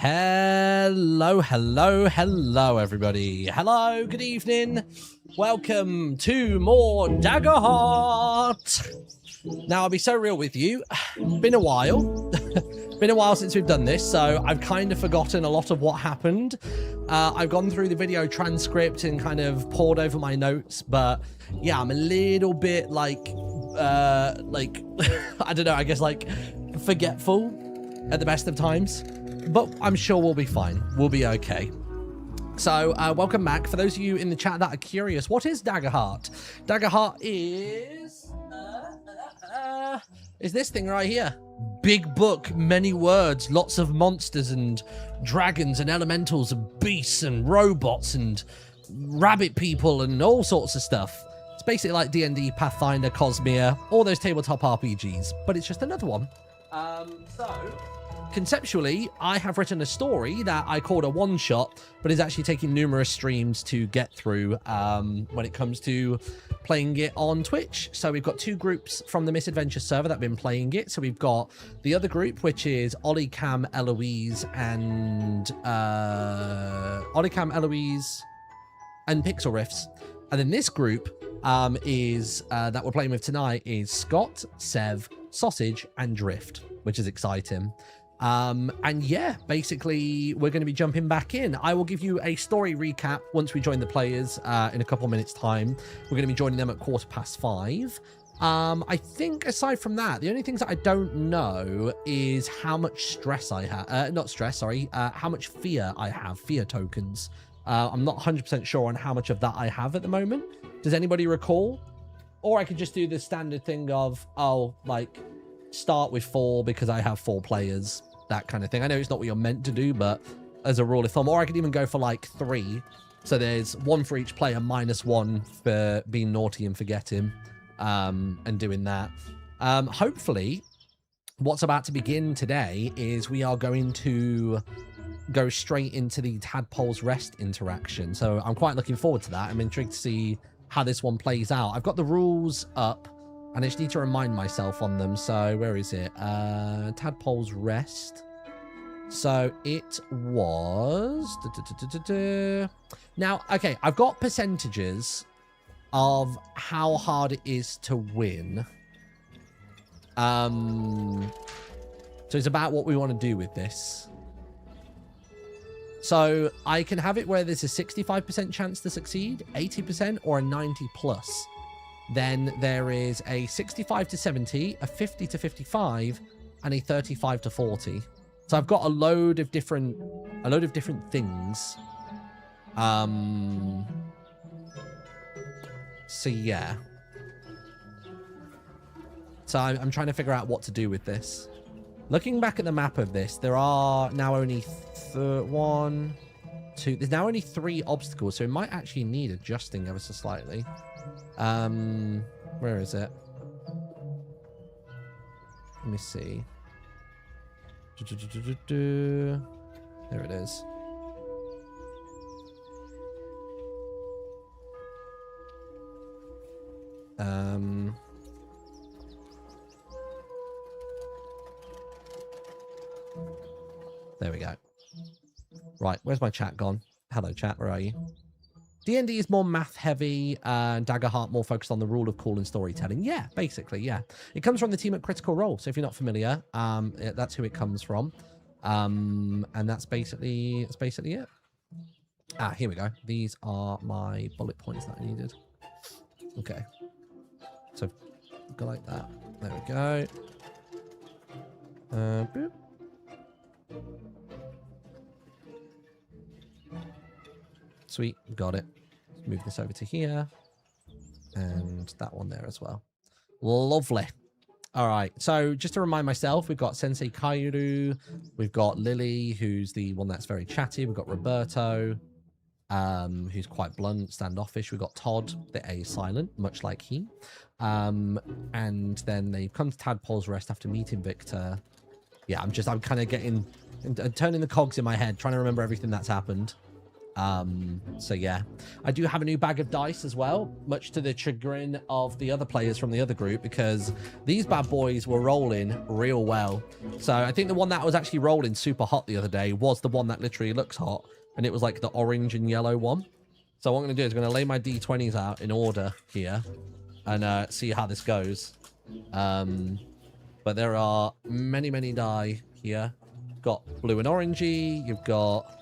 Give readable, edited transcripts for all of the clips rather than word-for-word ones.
Hello, hello, hello, everybody. Hello, good evening. Welcome to more Daggerheart. Now, I'll be so real with you. Been a while. Been a while since we've done this, so I've kind of forgotten a lot of what happened. I've gone through the video transcript and kind of pored over my notes, but yeah, I'm a little bit like I don't know, I guess like forgetful at the best of times. But I'm sure we'll be fine. We'll be okay. So, welcome back. For those of you in the chat that are curious, what is Daggerheart? Daggerheart is this thing right here. Big book, many words, lots of monsters and dragons and elementals and beasts and robots and rabbit people and all sorts of stuff. It's basically like D&D, Pathfinder, Cosmere, all those tabletop RPGs, but it's just another one. Conceptually, I have written a story that I called a one-shot, but is actually taking numerous streams to get through when it comes to playing it on Twitch. So we've got two groups from the Misadventures server that have been playing it. So we've got the other group, which is Ollie, Cam, Eloise, and Pixel Riffs. And then this group is that we're playing with tonight is Scott, Sev, Sausage, and Drift, which is exciting. And yeah, basically we're going to be jumping back in. I will give you a story recap once we join the players in a couple of minutes time. We're going to be joining them at 5:15. I think aside from that, the only things that I don't know is how much stress I have, how much fear I have, fear tokens. I'm not 100% sure on how much of that I have at the moment. Does anybody recall? Or I could just do the standard thing of, start with 4 because I have 4 players, that kind of thing. I know it's not what you're meant to do, but as a rule of thumb, or I could even go for 3. So there's 1 for each player, -1 for being naughty and forgetting, and doing that. Hopefully what's about to begin today is we are going to go straight into the Tadpole's Rest interaction. So I'm quite looking forward to that. I'm intrigued to see how this one plays out. I've got the rules up, and I just need to remind myself on them. So where is it? Tadpole's Rest. So it was... Now, okay, I've got percentages of how hard it is to win. So it's about what we want to do with this. So I can have it where there's a 65% chance to succeed, 80%, or a 90 plus. Then there is a 65 to 70, a 50 to 55, and a 35 to 40. So I've got a load of different things. So yeah. So I'm trying to figure out what to do with this. Looking back at the map of this, there are now only one, two. There's now only 3 obstacles, so it might actually need adjusting ever so slightly. Where is it? Let me see. There it is. There we go. Right, where's my chat gone? Hello, chat. Where are you? D&D is more math heavy, and Daggerheart more focused on the rule of cool and storytelling. Yeah, basically, yeah. It comes from the team at Critical Role, so if you're not familiar, that's who it comes from. And that's basically it. Ah, here we go. These are my bullet points that I needed. Okay. So, go like that. There we go. Boop. Sweet, got it. Let's move this over to here. And that one there as well. Lovely. All right, so just to remind myself, we've got Sensei Kaoru. We've got Lily, who's the one that's very chatty. We've got Roberto, who's quite blunt, standoffish. We've got Todd, the A is silent, much like he. And then they've come to Tadpole's Rest after meeting Victor. Yeah, I'm kind of turning the cogs in my head, trying to remember everything that's happened. So yeah, I do have a new bag of dice as well, much to the chagrin of the other players from the other group, because these bad boys were rolling real well. So I think the one that was actually rolling super hot the other day was the one that literally looks hot, and it was like the orange and yellow one. So what I'm going to do is I'm going to lay my D20s out in order here and see how this goes. But there are many die here. You've got blue and orangey. You've got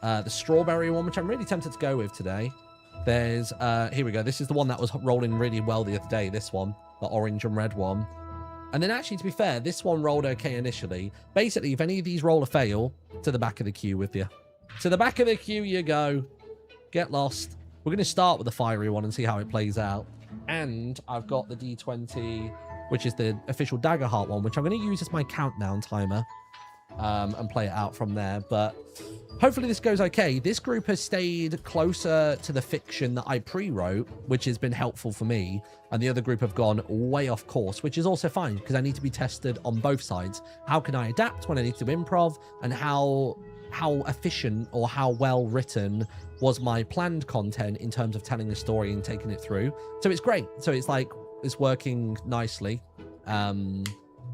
the strawberry one, which I'm really tempted to go with today. There's, here we go. This is the one that was rolling really well the other day, this one. The orange and red one. And then actually, to be fair, this one rolled okay initially. Basically, if any of these roll a fail, to the back of the queue with you. To the back of the queue you go. Get lost. We're going to start with the fiery one and see how it plays out. And I've got the D20, which is the official Daggerheart one, which I'm going to use as my countdown timer. And play it out from there. But hopefully this goes okay. This group has stayed closer to the fiction that I pre-wrote, which has been helpful for me. And the other group have gone way off course, which is also fine because I need to be tested on both sides. How can I adapt when I need to improv, and how efficient or how well written was my planned content in terms of telling the story and taking it through. So it's great. So it's like, it's working nicely.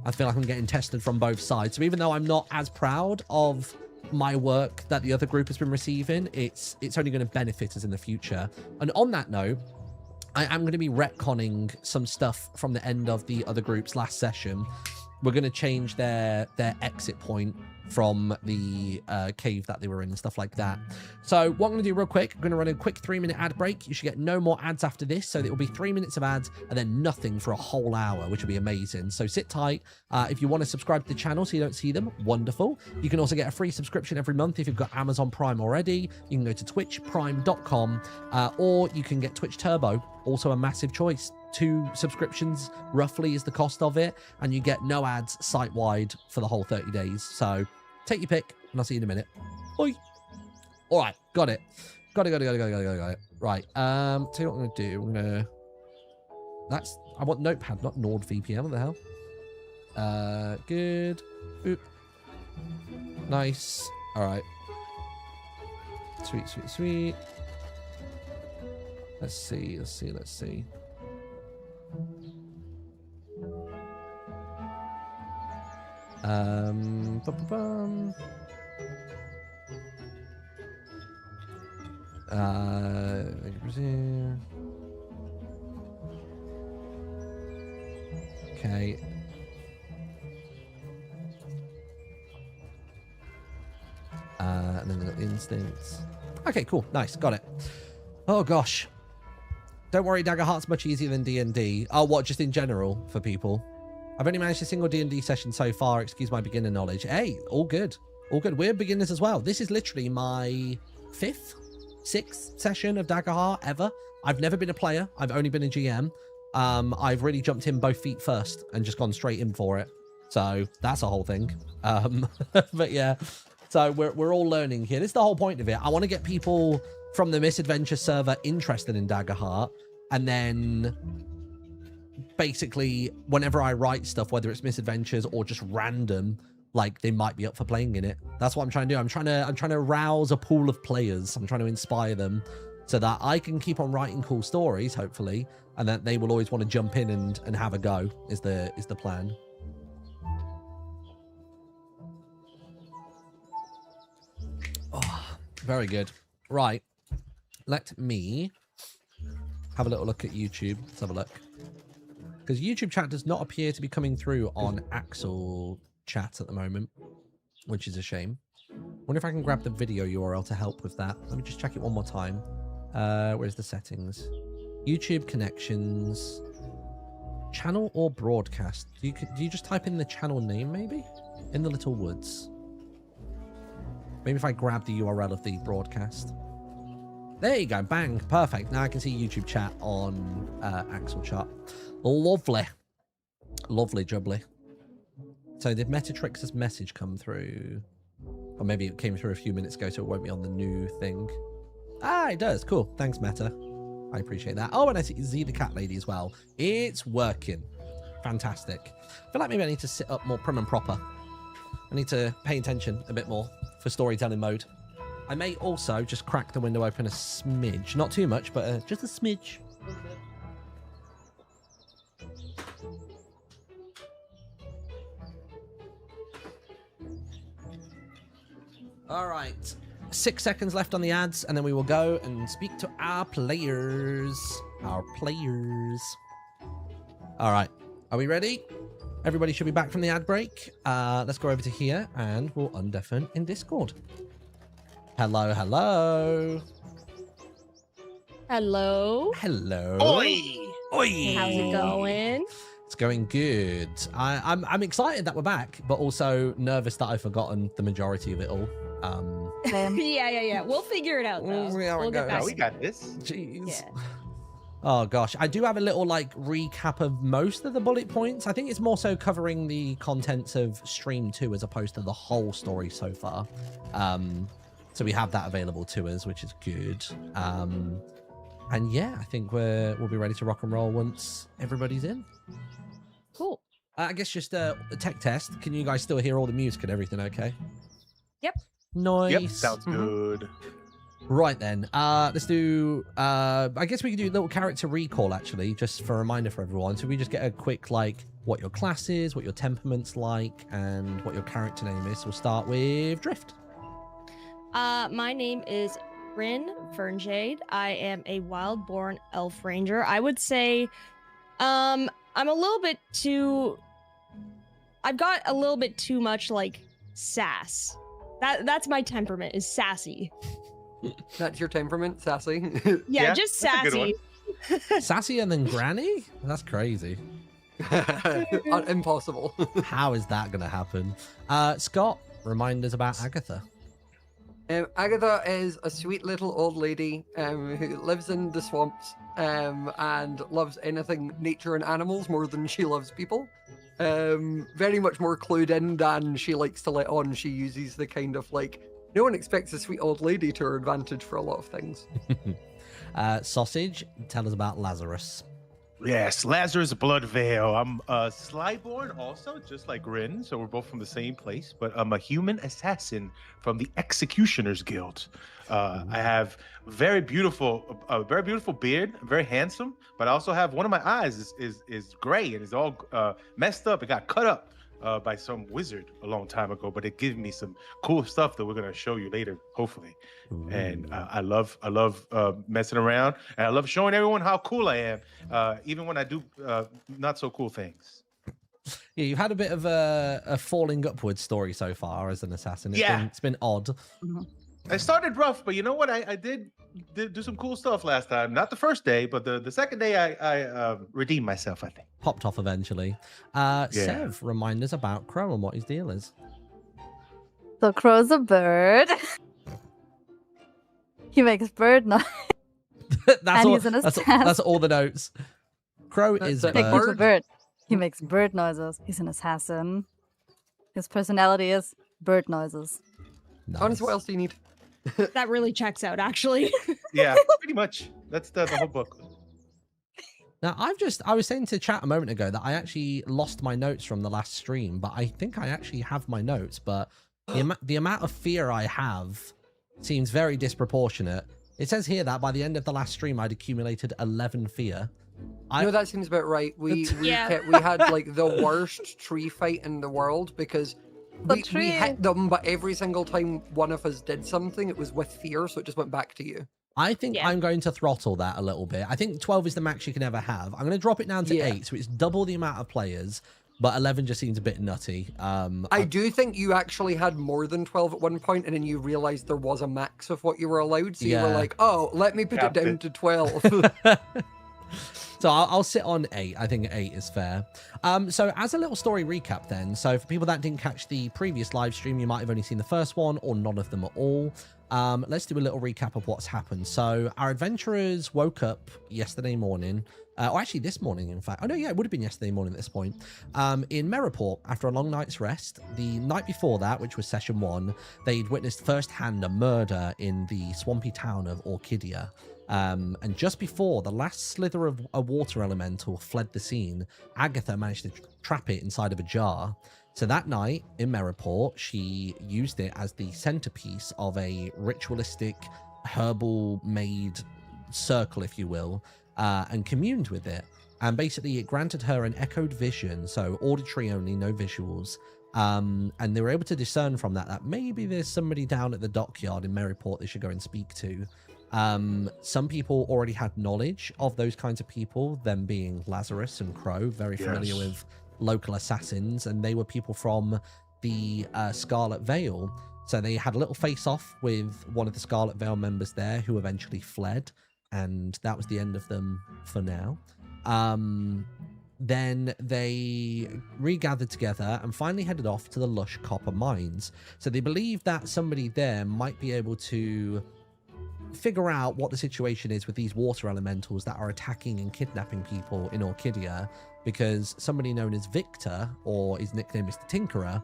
I feel like I'm getting tested from both sides. So even though I'm not as proud of my work that the other group has been receiving, it's only going to benefit us in the future. And on that note, I am going to be retconning some stuff from the end of the other group's last session. We're going to change their exit point from the cave that they were in and stuff like that. So what I'm going to do real quick, I'm going to run a quick 3-minute ad break. You should get no more ads after this. So it will be 3 minutes of ads and then nothing for a whole hour, which will be amazing. So sit tight. If you want to subscribe to the channel so you don't see them, wonderful. You can also get a free subscription every month if you've got Amazon Prime already. You can go to twitchprime.com or you can get Twitch Turbo, also a massive choice. 2 subscriptions roughly is the cost of it, and you get no ads site-wide for the whole 30 days. So take your pick, and I'll see you in a minute. Bye. All right, got it. Got it. Right, tell you what I'm gonna do. I want Notepad, not NordVPN. What the hell? Good. Oop. Nice. All right. Sweet, sweet, sweet. Let's see. Bum. Okay. And then the instincts. Okay, cool. Nice. Got it. Oh, gosh. Don't worry, Daggerheart's much easier than D&D. Oh, what? Just in general for people? I've only managed a single D&D session so far. Excuse my beginner knowledge. Hey, all good. All good. We're beginners as well. This is literally my 6th session of Daggerheart ever. I've never been a player. I've only been a GM. I've really jumped in both feet first and just gone straight in for it. So that's a whole thing. But yeah, so we're all learning here. This is the whole point of it. I want to get people from the Misadventures server interested in Daggerheart, and then basically whenever I write stuff, whether it's Misadventures or just random, like they might be up for playing in it. That's what I'm trying to do. I'm trying to rouse a pool of players. I'm trying to inspire them so that I can keep on writing cool stories, hopefully, and that they will always want to jump in and have a go is the plan. Oh, very good. Right. Let me have a little look at YouTube. Let's have a look. Because YouTube chat does not appear to be coming through on Axel chat at the moment, which is a shame. Wonder if I can grab the video URL to help with that. Let me just check it one more time. Where's the settings? YouTube connections, channel or broadcast. Do you just type in the channel name maybe in the little woods? Maybe if I grab the URL of the broadcast. There you go. Bang. Perfect. Now I can see YouTube chat on Axel chat. Lovely. Lovely jubbly. So did Metatrix's message come through? Or maybe it came through a few minutes ago, so it won't be on the new thing. Ah, it does. Cool. Thanks, Meta. I appreciate that. Oh, and I see the cat lady as well. It's working. Fantastic. I feel like maybe I need to sit up more prim and proper. I need to pay attention a bit more for storytelling mode. I may also just crack the window open a smidge. Not too much, but just a smidge. All right. 6 seconds left on the ads, and then we will go and speak to our players. All right. Are we ready? Everybody should be back from the ad break. Let's go over to here, and we'll undeafen in Discord. Hello. Hello. Oi! Oi! How's it going? It's going good. I'm excited that we're back, but also nervous that I've forgotten the majority of it all. Yeah. We'll figure it out, though. We'll get back. We got this. Jeez. Yeah. Oh, gosh. I do have a little, recap of most of the bullet points. I think it's more so covering the contents of Stream 2 as opposed to the whole story so far. So we have that available to us, which is good. And yeah, I think we'll be ready to rock and roll once everybody's in. Cool. I guess just a tech test. Can you guys still hear all the music and everything okay? Yep. Nice. Yep, sounds good. Right then, let's do, I guess we could do a little character recall actually, just for a reminder for everyone. So we just get a quick, what your class is, what your temperament's like, and what your character name is. We'll start with Drift. My name is Rin Fernjade. I am a wild-born elf ranger. I would say, I'm a little bit too, I've got a little bit too much, sass. That's my temperament, is sassy. That's your temperament, sassy? Yeah, just sassy. Sassy and then granny? That's crazy. Impossible. How is that going to happen? Scott, remind us about Agatha. Agatha is a sweet little old lady who lives in the swamps and loves anything nature and animals more than she loves people. Very much more clued in than she likes to let on. She uses the kind of no one expects a sweet old lady to her advantage for a lot of things. Sausage, tell us about Lazarus. Yes, Lazarus Bloodveil. I'm Slyborn also, just like Rin, so we're both from the same place, but I'm a human assassin from the Executioners Guild. I have a very beautiful beard, very handsome, but I also have one of my eyes is gray and is all messed up. It got cut up by some wizard a long time ago, but it gives me some cool stuff that we're gonna show you later, hopefully. And I love messing around, and I love showing everyone how cool I am, even when I do not so cool things. Yeah, you've had a bit of a falling upwards story so far as an assassin. It's been odd. I started rough, but you know what? I did do some cool stuff last time. Not the first day, but the second day I redeemed myself, I think. Popped off eventually. Sev, remind us about Crow and what his deal is. So Crow's a bird. He makes bird noise. That's all the notes. Crow is a bird. He makes bird noises. He's an assassin. His personality is bird noises. Nice. Honestly, what else do you need? That really checks out, actually. Yeah, pretty much. That's the whole book. Now, I was saying to chat a moment ago that I actually lost my notes from the last stream, but I think I actually have my notes, but the amount of fear I have seems very disproportionate. It says here that by the end of the last stream, I'd accumulated 11 fear. No, that seems about right. We had like the worst tree fight in the world because we hit them, but every single time one of us did something, it was with fear, so it just went back to you. I think I'm going to throttle that a little bit. I think 12 is the max you can ever have. I'm going to drop it down to 8, so it's double the amount of players, but 11 just seems a bit nutty. I do think you actually had more than 12 at one point, and then you realized there was a max of what you were allowed, so you were like, oh, let me put it down to 12. So I'll sit on 8. I think 8 is fair. So as a little story recap then, so for people that didn't catch the previous live stream, you might have only seen the first one or none of them at all. Let's do a little recap of what's happened. So our adventurers woke up yesterday morning, or actually this morning, in fact. Oh, no, yeah, it would have been yesterday morning at this point, in Meraport after a long night's rest. The night before that, which was session 1, they'd witnessed firsthand a murder in the swampy town of Oridia. And just before the last slither of a water elemental fled the scene, Agatha managed to trap it inside of a jar. So that night in Meraport, she used it as the centerpiece of a ritualistic, herbal-made circle, if you will, and communed with it. And basically, it granted her an echoed vision, so auditory only, no visuals. And they were able to discern from that maybe there's somebody down at the dockyard in Meraport they should go and speak to. Some people already had knowledge of those kinds of people, them being Lazarus and Crow, very familiar with local assassins, and they were people from the Scarlet Veil. So they had a little face-off with one of the Scarlet Veil members there who eventually fled, and that was the end of them for now. Then they regathered together and finally headed off to the lush copper mines. So they believe that somebody there might be able to figure out what the situation is with these water elementals that are attacking and kidnapping people in Oridia, because somebody known as Victor, or his nickname is the Tinkerer,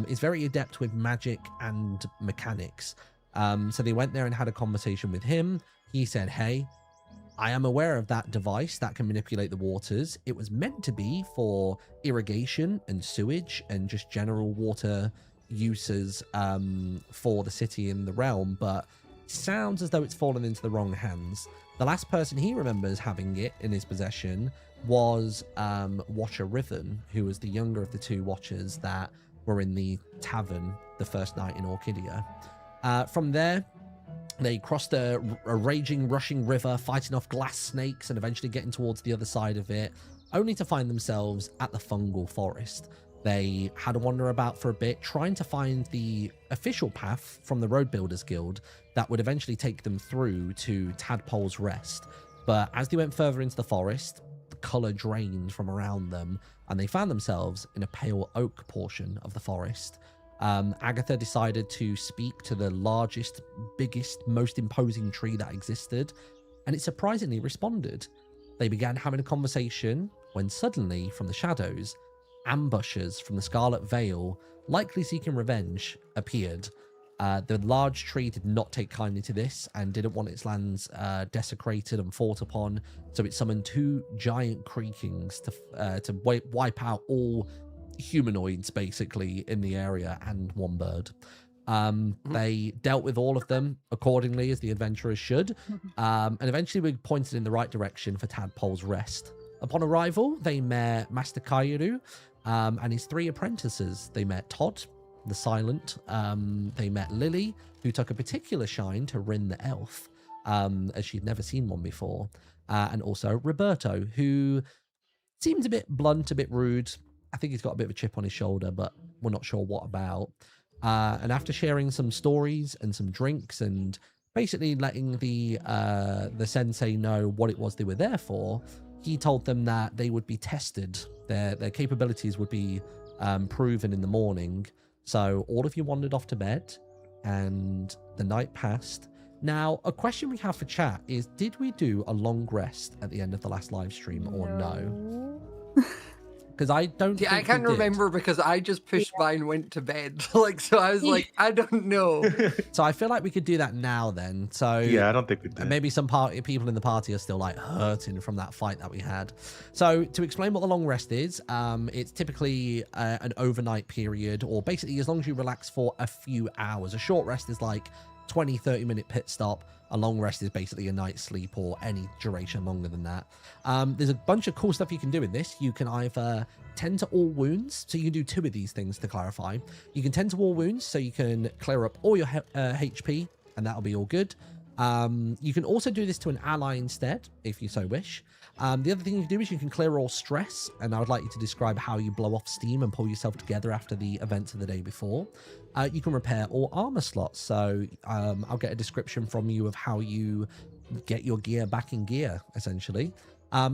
is very adept with magic and mechanics. So they went there and had a conversation with him. He said, hey, I am aware of that device that can manipulate the waters. It was meant to be for irrigation and sewage and just general water uses for the city and the realm, but sounds as though it's fallen into the wrong hands. The last person he remembers having it in his possession was Watcher Riven, who was the younger of the two Watchers that were in the tavern the first night in Oridia. From there, they crossed a raging, rushing river, fighting off glass snakes and eventually getting towards the other side of it, only to find themselves at the fungal forest. They had a wander about for a bit, trying to find the official path from the Road Builders Guild that would eventually take them through to Tadpole's Rest. But as they went further into the forest, the colour drained from around them, and they found themselves in a pale oak portion of the forest. Agatha decided to speak to the largest, biggest, most imposing tree that existed, and it surprisingly responded. They began having a conversation when suddenly, from the shadows, ambushers from the Scarlet Veil, likely seeking revenge, appeared. The large tree did not take kindly to this and didn't want its lands desecrated and fought upon, so it summoned 2 giant creakings to wipe out all humanoids basically in the area and 1 bird. They dealt with all of them accordingly, as the adventurers should, and eventually we pointed in the right direction for Tadpole's Rest. Upon arrival, they met Master Kairu and his 3 apprentices. They met Todd, the Silent. They met Lily, who took a particular shine to Rin the Elf, as she'd never seen one before, and also Roberto, who seemed a bit blunt, a bit rude. I think he's got a bit of a chip on his shoulder, but we're not sure what about. And after sharing some stories and some drinks and basically letting the sensei know what it was they were there for, he told them that they would be tested. Their capabilities would be proven in the morning. So all of you wandered off to bed, and the night passed. Now, a question we have for chat is, did we do a long rest at the end of the last live stream or no? Because I don't think I can't remember because I just pushed by and went to bed. So I was like, I don't know. So I feel like we could do that now then. So Yeah, I don't think we did. Maybe some people in the party are still like hurting from that fight that we had. So to explain what the long rest is, it's typically an overnight period, or basically as long as you relax for a few hours. A short rest is like 20-30 minute pit stop. A long rest is basically a night's sleep or any duration longer than that. There's a bunch of cool stuff you can do in this. You can either tend to all wounds, so you can do 2 of these things to clarify. You can tend to all wounds, so you can clear up all your HP, and that'll be all good. You can also do this to an ally instead, if you so wish. The other thing you can do is you can clear all stress, and I would like you to describe how you blow off steam and pull yourself together after the events of the day before. You can repair all armor slots, so I'll get a description from you of how you get your gear back in gear, essentially.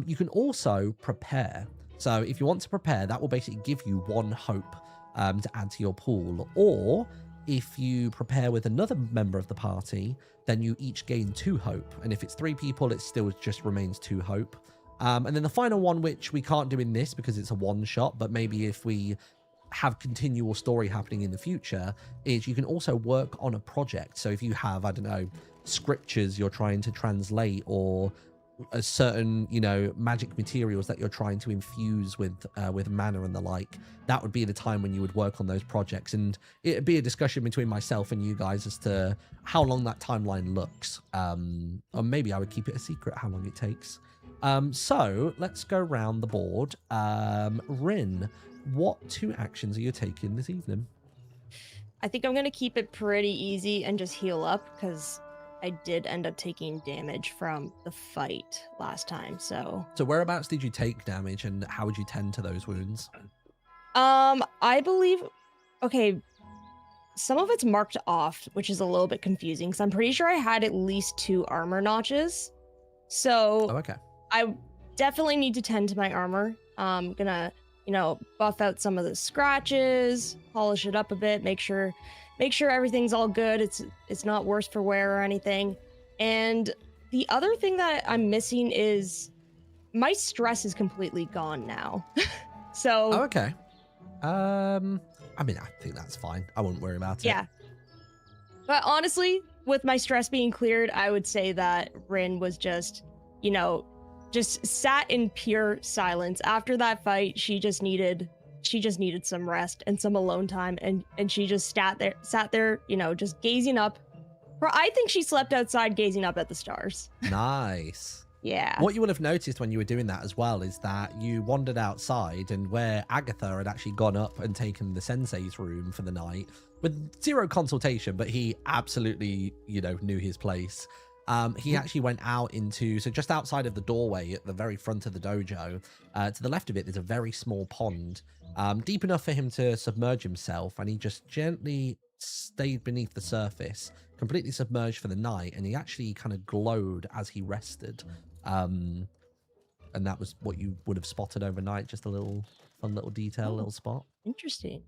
You can also prepare. So if you want to prepare, that will basically give you 1 hope to add to your pool. Or if you prepare with another member of the party, then you each gain 2 hope. And if it's 3 people, it still just remains 2 hope. And then the final one, which we can't do in this because it's a one-shot, but maybe if we have continual story happening in the future, is you can also work on a project. So if you have, I don't know, scriptures you're trying to translate, or a certain, magic materials that you're trying to infuse with mana and the like, that would be the time when you would work on those projects. And it'd be a discussion between myself and you guys as to how long that timeline looks. Or maybe I would keep it a secret how long it takes. So let's go around the board. Rin, what 2 actions are you taking this evening? I think I'm going to keep it pretty easy and just heal up, because I did end up taking damage from the fight last time. So whereabouts did you take damage, and how would you tend to those wounds? I believe, okay, some of it's marked off, which is a little bit confusing, because I'm pretty sure I had at least 2 armor notches. So okay. I definitely need to tend to my armor. I'm gonna, buff out some of the scratches, polish it up a bit, make sure everything's all good. It's not worse for wear or anything. And the other thing that I'm missing is my stress is completely gone now. So okay. I think that's fine. I wouldn't worry about it. Yeah. But honestly, with my stress being cleared, I would say that Rin was just sat in pure silence. After that fight, she just needed some rest and some alone time, and she just sat there, just gazing up. I think she slept outside gazing up at the stars. Nice. Yeah. What you will have noticed when you were doing that as well is that you wandered outside, and where Agatha had actually gone up and taken the sensei's room for the night with 0 consultation, but he absolutely, knew his place. He actually went out so just outside of the doorway at the very front of the dojo, to the left of it, there's a very small pond, deep enough for him to submerge himself, and he just gently stayed beneath the surface, completely submerged for the night, and he actually kind of glowed as he rested. And that was what you would have spotted overnight, just a little fun little detail, little spot. Interesting.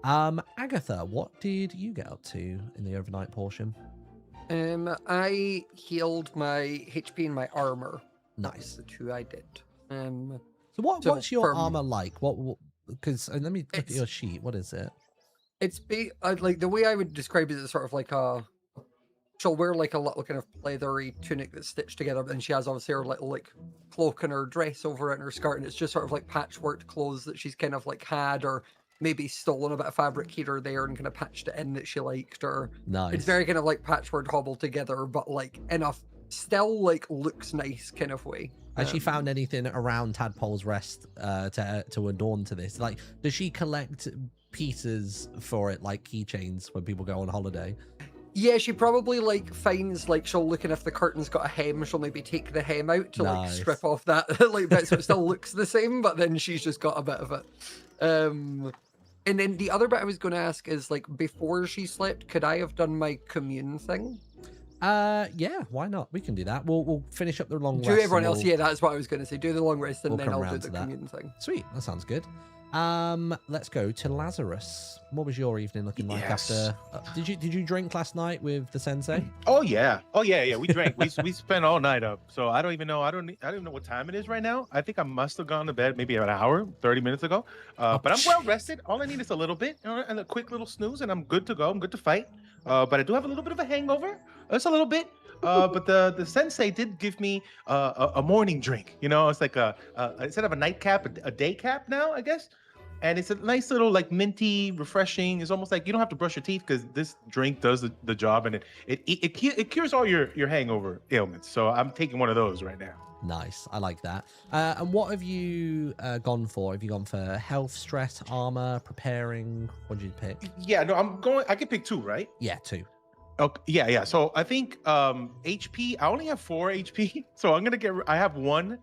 Agatha, what did you get up to in the overnight portion? I healed my HP and my armor. Nice. The 2 I did. So what's your armor like? Because let me look at your sheet. What is it? Like the way I would describe it is sort of like she'll wear like a little kind of leathery tunic that's stitched together, but then she has obviously her little like cloak and her dress over it and her skirt, and it's just sort of like patchwork clothes that she's kind of like had, or maybe stolen a bit of fabric here or there and kind of patched it in that she liked, or Nice. it's very kind of like patchwork hobbled together, but like enough still like looks nice kind of way. Has she found anything around Tadpole's Rest to adorn to this? Like, does she collect pieces for it, like keychains when people go on holiday? Yeah, she probably like finds like she'll look, and if the curtain's got a hem, she'll maybe take the hem out to like strip off that like bit so it still looks the same, but then she's just got a bit of it. And then the other bit I was going to ask is like, before she slept, could I have done my commune thing? Yeah, why not? We can do that. We'll finish up the long rest. Do everyone else? Yeah, that's what I was going to say. Do the long rest, and we'll then come I'll around do to the that. commune thing. Sweet, that sounds good. Let's go to Lazarus. What was your evening looking like after? Did you drink last night with the sensei? Oh yeah. We drank. we spent all night up. So I don't even know. I don't even know what time it is right now. I think I must have gone to bed maybe an hour, 30 minutes ago. But I'm well rested. All I need is a little bit and a quick little snooze, and I'm good to go. I'm good to fight. But I do have a little bit of a hangover. Just a little bit. But the sensei did give me a morning drink. You know, it's like instead of a nightcap, a day cap now, I guess. And it's a nice little like minty, refreshing. It's almost like you don't have to brush your teeth because this drink does the job, and it cures all your hangover ailments. So I'm taking one of those right now. Nice, I like that. And what have you gone for? Have you gone for health, stress, armor, preparing? What did you pick? Yeah, no, I can pick 2, right? Yeah, 2. Okay, yeah. So I think HP. I only have 4 HP, so I'm gonna I have 1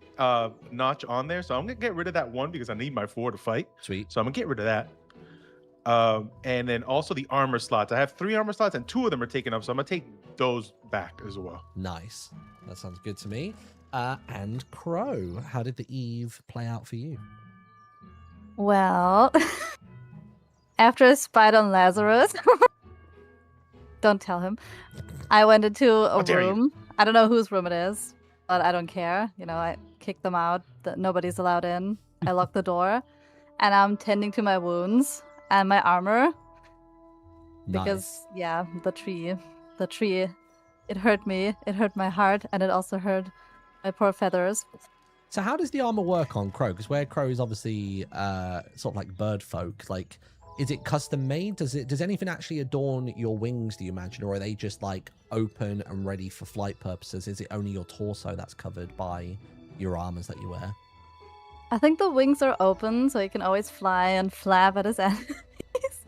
notch on there, so I'm gonna get rid of that 1 because I need my 4 to fight. Sweet. So I'm gonna get rid of that. And then also the armor slots. I have 3 armor slots, and 2 of them are taken up, so I'm gonna take those back as well. Nice. That sounds good to me. And Crow, how did the eve play out for you? Well, after I spied on Lazarus, don't tell him, I went into a room. I don't know whose room it is, but I don't care. You know, I kicked them out. Nobody's allowed in. I locked the door, and I'm tending to my wounds and my armor. Because, yeah, the tree, it hurt me. It hurt my heart, and it also hurt my poor feathers. So how does the armor work on Crow? Because where Crow is obviously sort of like bird folk, like, is it custom made? Does anything actually adorn your wings, do you imagine? Or are they just like open and ready for flight purposes? Is it only your torso that's covered by your armors that you wear? I think the wings are open, so you can always fly and flap at his enemies.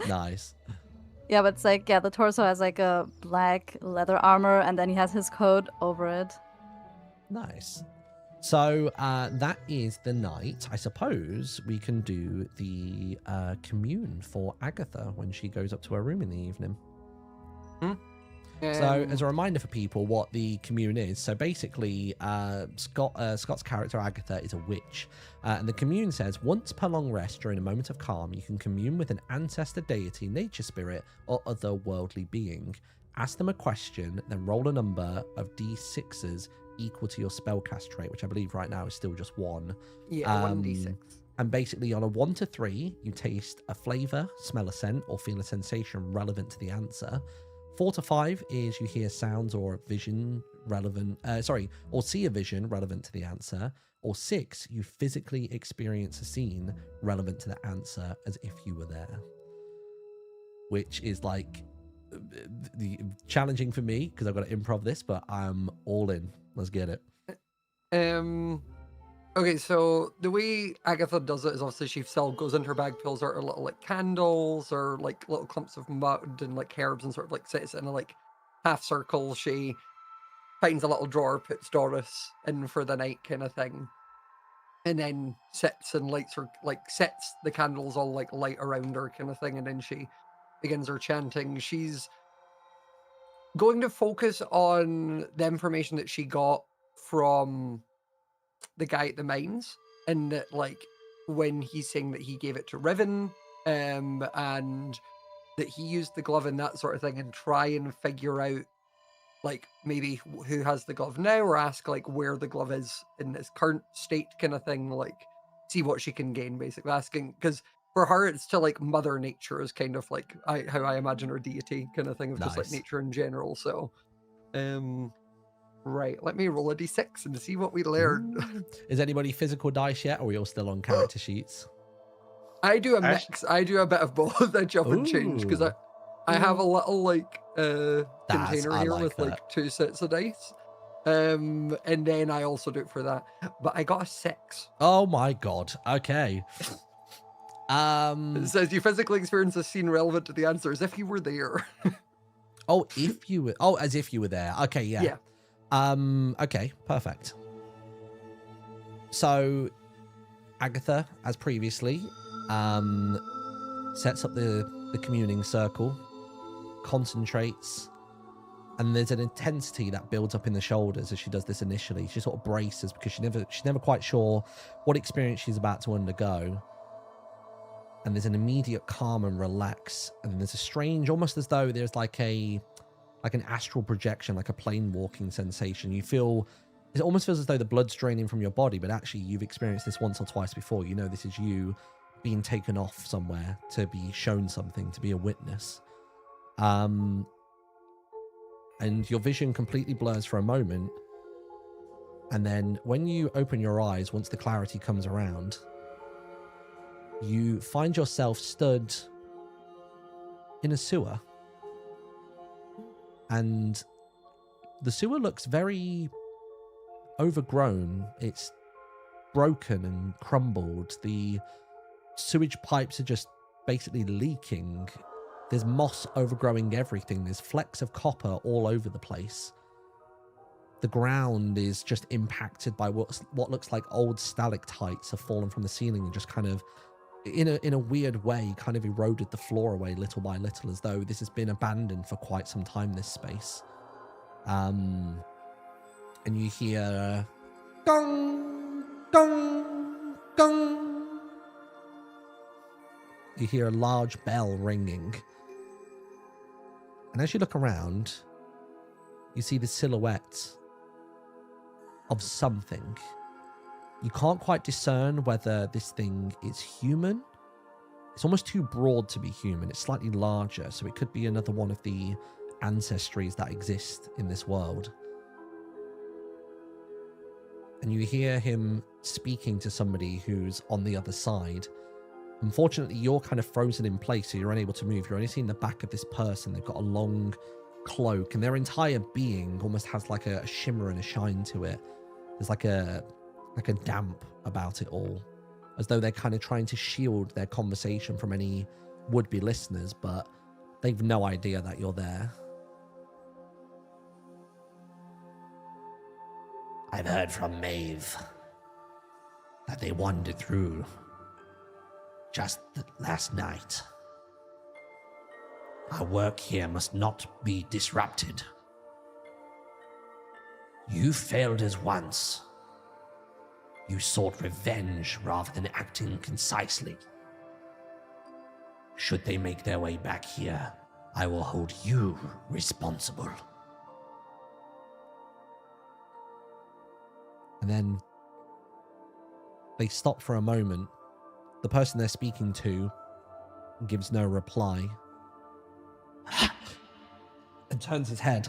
Nice. Yeah, but it's like, yeah, the torso has like a black leather armor, and then he has his coat over it. Nice. So that is the night. I suppose we can do the commune for Agatha when she goes up to her room in the evening. So as a reminder for people what the commune is, so basically Scott's character Agatha is a witch, and the commune says once per long rest during a moment of calm you can commune with an ancestor deity, nature spirit, or other worldly being. Ask them a question, then roll a number of d6s equal to your spellcast trait, which I believe right now is still just 1. Yeah, 1d6. And basically on a 1 to 3, you taste a flavor, smell a scent, or feel a sensation relevant to the answer. 4 to 5 is you hear sounds or vision relevant, or see a vision relevant to the answer. Or 6, you physically experience a scene relevant to the answer as if you were there. Which is like challenging for me because I've got to improv this, but I'm all in. Let's get it. Okay, so the way Agatha does it is obviously she still goes into her bag, pulls out her little like candles or like little clumps of mud and like herbs, and sort of like sits in a like half circle. She finds a little drawer, puts Doris in for the night kind of thing, and then sits and lights her, like sets the candles all like light around her kind of thing, and then she begins her chanting. She's going to focus on the information that she got from the guy at the mines, and that like when he's saying that he gave it to Riven, and that he used the glove and that sort of thing, and try and figure out like maybe who has the glove now, or ask like where the glove is in its current state kind of thing, like see what she can gain, basically asking, because for her, it's to like Mother Nature is kind of like how I imagine her deity kind of thing of just like Nice. nature in general. So, right, let me roll a d6 and see what we learned. Ooh. Is anybody physical dice yet, or are we all still on character sheets? I do a mix. I do a bit of both. I jump and change because I have a little like container I here like with that. like 2 sets of dice. And then I also do it for that. But I got a 6. Oh my god. Okay. It says you physically experience a scene relevant to the answer as if you were there. Oh, if you were. Oh, as if you were there. Okay, yeah. Yeah. Okay, perfect. So, Agatha, as previously, sets up the communing circle, concentrates, and there's an intensity that builds up in the shoulders as she does this initially. She sort of braces because she's never quite sure what experience she's about to undergo. And there's an immediate calm and relax, and there's a strange, almost as though there's like an astral projection, like a plane walking sensation. It almost feels as though the blood's draining from your body, but actually you've experienced this once or twice before. You know, this is you being taken off somewhere to be shown something, to be a witness. And your vision completely blurs for a moment. And then when you open your eyes, once the clarity comes around, you find yourself stood in a sewer. And the sewer looks very overgrown. It's broken and crumbled. The sewage pipes are just basically leaking. There's moss overgrowing everything. There's flecks of copper all over the place. The ground is just impacted by what looks like old stalactites have fallen from the ceiling and just kind of, in a weird way, kind of eroded the floor away little by little, as though this has been abandoned for quite some time, this space. And you hear gong, gong, gong. You hear a large bell ringing. And as you look around, you see the silhouette of something. You can't quite discern whether this thing is human. It's almost too broad to be human. It's slightly larger, so it could be another one of the ancestries that exist in this world. And you hear him speaking to somebody who's on the other side. Unfortunately, you're kind of frozen in place, so you're unable to move. You're only seeing the back of this person. They've got a long cloak, and their entire being almost has like a shimmer and a shine to it. There's like a damp about it all, as though they're kind of trying to shield their conversation from any would-be listeners, but they've no idea that you're there. I've heard from Maeve that they wandered through just last night. Our work here must not be disrupted. You failed us once. You sought revenge rather than acting concisely. Should they make their way back here, I will hold you responsible. And then they stop for a moment. The person they're speaking to gives no reply and turns his head.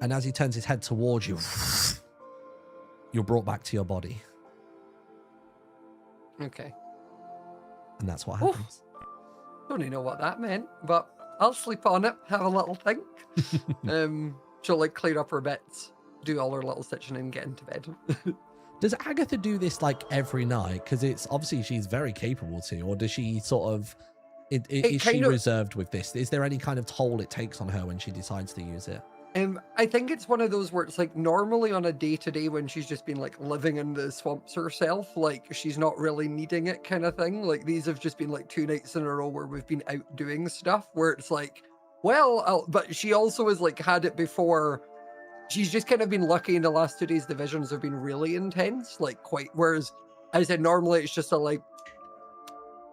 And as he turns his head towards you, you're brought back to your body. Okay. And that's what happens. Don't even know what that meant, but I'll sleep on it, have a little think. She'll like clear up her bits, do all her little stitching and get into bed. Does Agatha do this like every night? Because it's obviously she's very capable to, or does she sort of, is she reserved with this? Is there any kind of toll it takes on her when she decides to use it? I think it's one of those where it's like normally on a day-to-day when she's just been like living in the swamps herself, like she's not really needing it kind of thing. Like these have just been like 2 nights in a row where we've been out doing stuff where it's like, well, but she also has like had it before. She's just kind of been lucky in the last 2 days. The visions have been really intense, like quite, whereas I said normally it's just a like,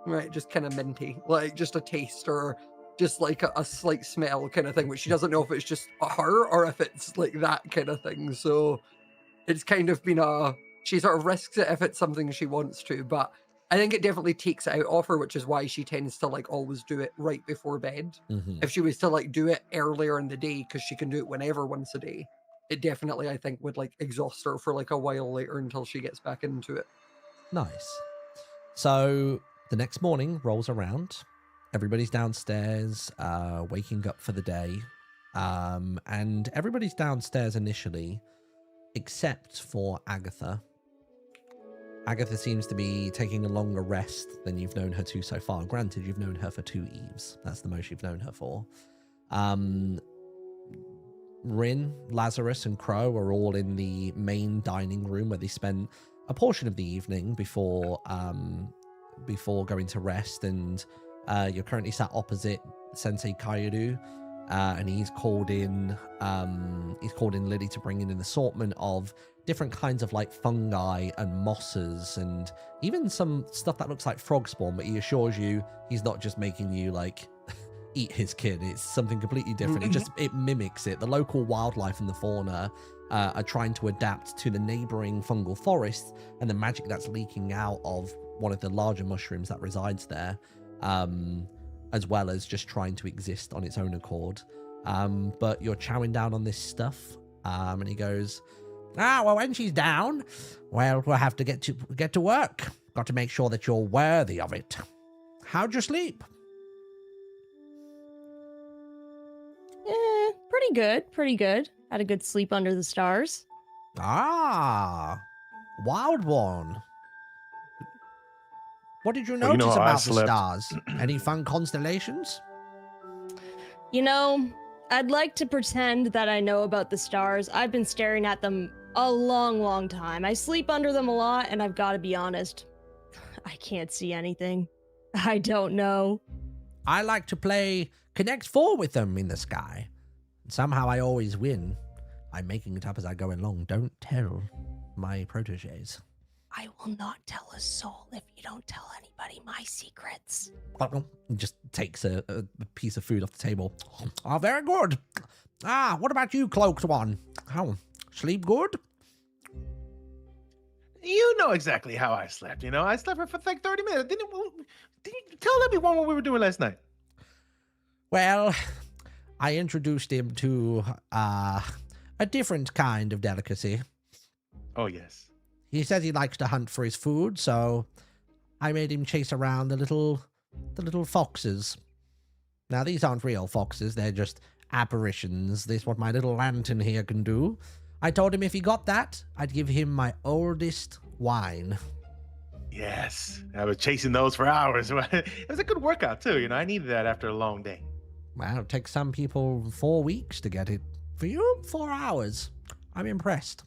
right, just kind of minty, like just a taste or just like a slight smell kind of thing, which she doesn't know if it's just her or if it's like that kind of thing. So it's kind of been she sort of risks it if it's something she wants to, but I think it definitely takes it out of her, which is why she tends to like always do it right before bed. Mhm. If she was to like do it earlier in the day, because she can do it whenever once a day, it definitely I think would like exhaust her for like a while later until she gets back into it. Nice. So the next morning rolls around. Everybody's downstairs, waking up for the day. And everybody's downstairs initially, except for Agatha. Agatha seems to be taking a longer rest than you've known her to so far. Granted, you've known her for 2 eves. That's the most you've known her for. Rin, Lazarus, and Crow are all in the main dining room where they spend a portion of the evening before going to rest. And you're currently sat opposite Sensei Kaioru, and he's called in Lily to bring in an assortment of different kinds of like fungi and mosses and even some stuff that looks like frog spawn, but he assures you he's not just making you like eat his kid. It's something completely different. It mimics it. The local wildlife and the fauna are trying to adapt to the neighboring fungal forests and the magic that's leaking out of one of the larger mushrooms that resides there, as well as just trying to exist on its own accord. But you're chowing down on this stuff, and he goes, well, when she's down, well, we'll have to get to work. Got to make sure that you're worthy of it. How'd you sleep? Pretty good. Had a good sleep under the stars. Ah, wild one. What did you Well, notice how I about the slept. stars? Any fun constellations? You know, I'd like to pretend that I know about the stars. I've been staring at them a long time. I sleep under them a lot, and I've got to be honest, I can't see anything. I don't know. I like to play Connect 4 with them in the sky. Somehow I always win. I'm making it up as I go along. Don't tell my proteges. I will not tell a soul if you don't tell anybody my secrets. He just takes a piece of food off the table. Oh, very good. What about you, cloaked one? How? Sleep good? You know exactly how I slept. I slept for like 30 minutes. Didn't you tell everyone what we were doing last night? Well, I introduced him to a different kind of delicacy. Oh, yes. He says he likes to hunt for his food, so I made him chase around the little foxes. Now, these aren't real foxes. They're just apparitions. This is what my little lantern here can do. I told him if he got that, I'd give him my oldest wine. Yes. I was chasing those for hours. It was a good workout, too. I needed that after a long day. Well, it takes some people 4 weeks to get it. For you, 4 hours. I'm impressed.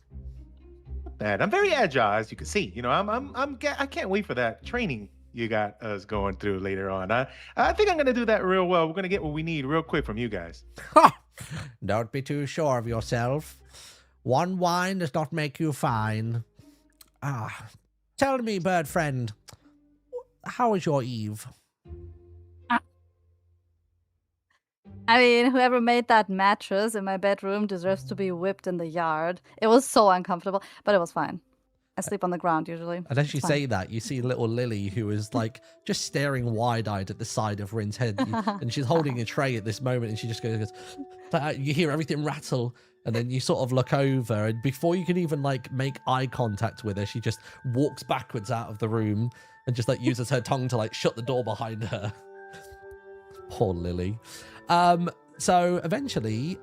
Bad. I'm very agile, as you can see. I can't wait for that training you got us going through later on. I think I'm gonna do that real well. We're gonna get what we need real quick from you guys. Don't be too sure of yourself. One wine does not make you fine. Tell me, bird friend, how was your eve? I mean, whoever made that mattress in my bedroom deserves to be whipped in the yard. It was so uncomfortable, but it was fine. I sleep on the ground usually. And as you say that, you see little Lily, who is like just staring wide-eyed at the side of Rin's head, and she's holding a tray at this moment, and she just goes, you hear everything rattle, and then you sort of look over, and before you can even like make eye contact with her, she just walks backwards out of the room and just like uses her tongue to like shut the door behind her. Poor Lily. So eventually,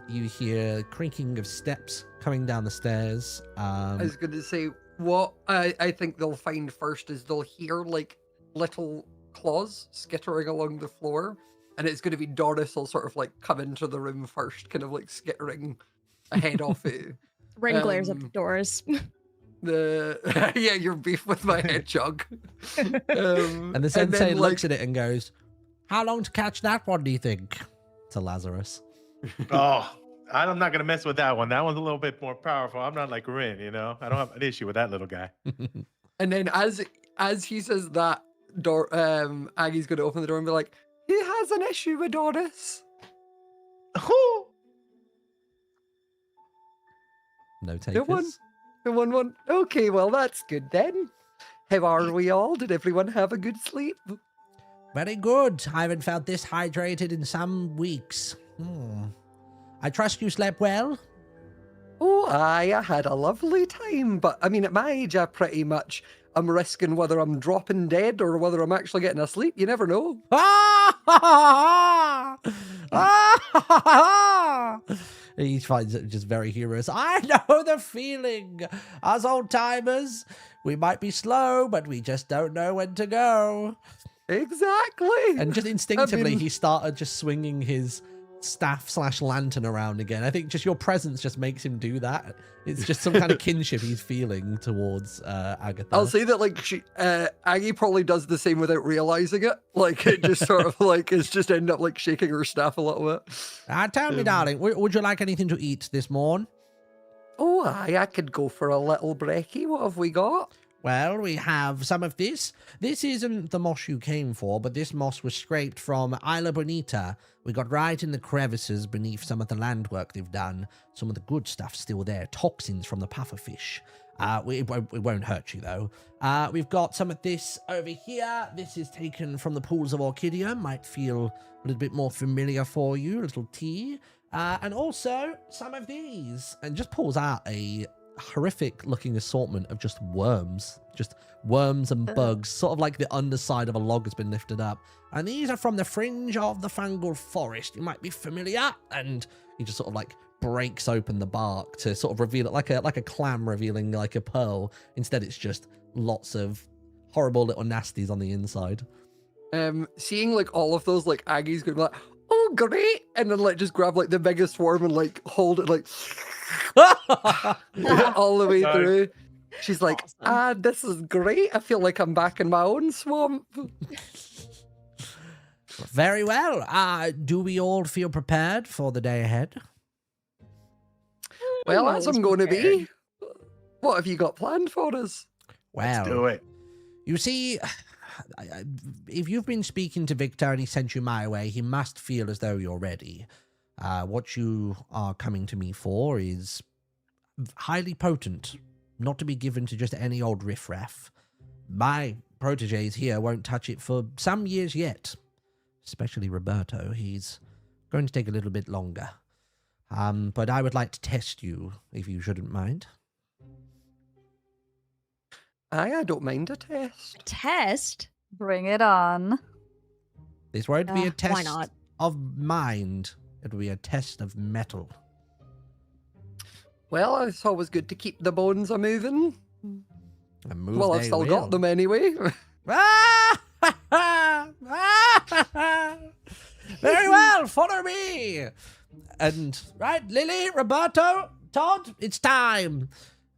you hear creaking of steps coming down the stairs. I was going to say, what I think they'll find first is they'll hear like little claws skittering along the floor, and it's going to be Doris will sort of like come into the room first, kind of like skittering ahead of it. Rin glares up the doors. Your beef with my hedgehog. And the sensei looks at it and goes, "How long to catch that one, do you think?" To Lazarus. Oh, I'm not gonna mess with that one. That one's a little bit more powerful. I'm not like Rin, I don't have an issue with that little guy. And then as he says that, Aggie's gonna open the door and be like, "He has an issue with Doris." No takers. The one. Okay, well that's good then. How are we all? Did everyone have a good sleep? Very good. I haven't felt this hydrated in some weeks. I trust you slept well? Oh, I had a lovely time, but I mean, at my age, I pretty much am risking whether I'm dropping dead or whether I'm actually getting asleep. You never know. He finds it just very humorous. I know the feeling. Us old timers, we might be slow, but we just don't know when to go. Exactly. And just instinctively, he started just swinging his staff/lantern around again. I think just your presence just makes him do that. It's just some kind of kinship he's feeling towards Agatha. I'll say that, like, Aggie probably does the same without realizing it. Like, it just sort of, like, it's just end up, like, shaking her staff a little bit. Tell me, darling, would you like anything to eat this morn? Oh, I could go for a little brekkie. What have we got? Well, we have some of this. This isn't the moss you came for, but this moss was scraped from Isla Bonita. We got right in the crevices beneath some of the land work they've done. Some of the good stuff's still there. Toxins from the pufferfish. It won't hurt you, though. We've got some of this over here. This is taken from the pools of Orchidia. Might feel a little bit more familiar for you. A little tea. And also some of these. And just pulls out a horrific looking assortment of just worms and bugs, sort of like the underside of a log has been lifted up. And these are from the fringe of the fungal forest. You might be familiar. And he just sort of like breaks open the bark to sort of reveal it like a clam revealing like a pearl. Instead, it's just lots of horrible little nasties on the inside. Seeing like all of those, like Aggie's going like, oh great, and then like just grab like the biggest worm and like hold it like all the way through. She's like, awesome. this is great. I feel like I'm back in my own swamp. Very well. Do we all feel prepared for the day ahead? Well, as I'm going to be. What have you got planned for us? Well, Let's do it. You see, if you've been speaking to Victor and he sent you my way, he must feel as though you're ready. What you are coming to me for is highly potent, not to be given to just any old riffraff. My proteges here won't touch it for some years yet, especially Roberto. He's going to take a little bit longer. But I would like to test you, if you shouldn't mind. I don't mind a test. Test? Bring it on. This won't be a test Why not? of mind. It will be a test of metal. Well, it's always good to keep the bones a moving. And move Well, I've they still will. got them anyway. Very well, follow me. And right, Lily, Roberto, Todd, it's time.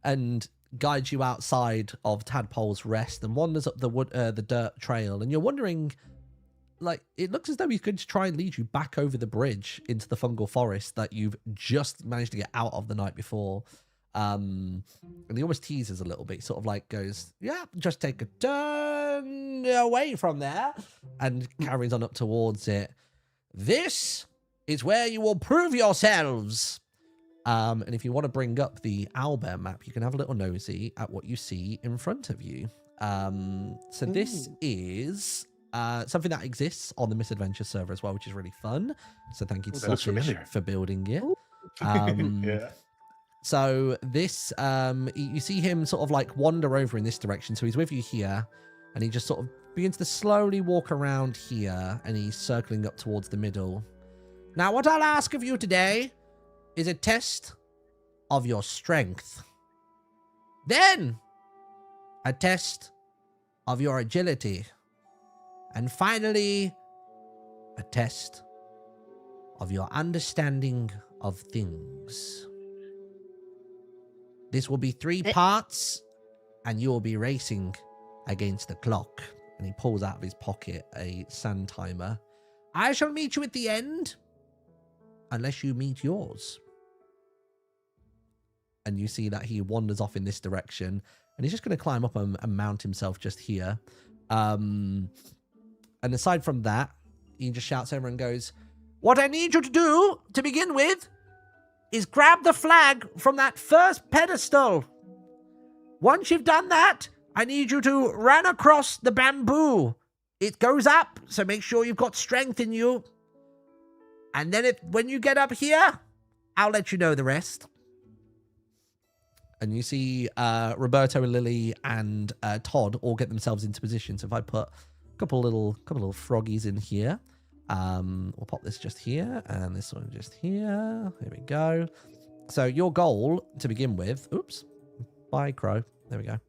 And guides you outside of Tadpole's Rest and wanders up the dirt trail. And you're wondering, like, it looks as though he's going to try and lead you back over the bridge into the fungal forest that you've just managed to get out of the night before. And he almost teases a little bit, sort of like goes, yeah, just take a turn away from there, and carries on up towards it. This is where you will prove yourselves. And if you want to bring up the owlbear map, you can have a little nosy at what you see in front of you. So this is something that exists on the Misadventures server as well, which is really fun. So thank you to That looks Sausage familiar. for building it. Yeah. So this, you see him sort of like wander over in this direction. So he's with you here, and he just sort of begins to slowly walk around here, and he's circling up towards the middle. Now, what I'll ask of you today is a test of your strength. Then, a test of your agility. And finally, a test of your understanding of things. This will be 3 parts, and you will be racing against the clock. And he pulls out of his pocket a sand timer. I shall meet you at the end, unless you meet yours. And you see that he wanders off in this direction, and he's just going to climb up and mount himself just here. And aside from that, he just shouts over and goes, what I need you to do, to begin with, is grab the flag from that first pedestal. Once you've done that, I need you to run across the bamboo. It goes up, so make sure you've got strength in you. And then when you get up here, I'll let you know the rest. And you see Roberto and Lily and Todd all get themselves into position. So if I put a couple little froggies in here, we'll pop this just here and this one just here. Here we go. So your goal to begin with, oops, bye Crow. There we go.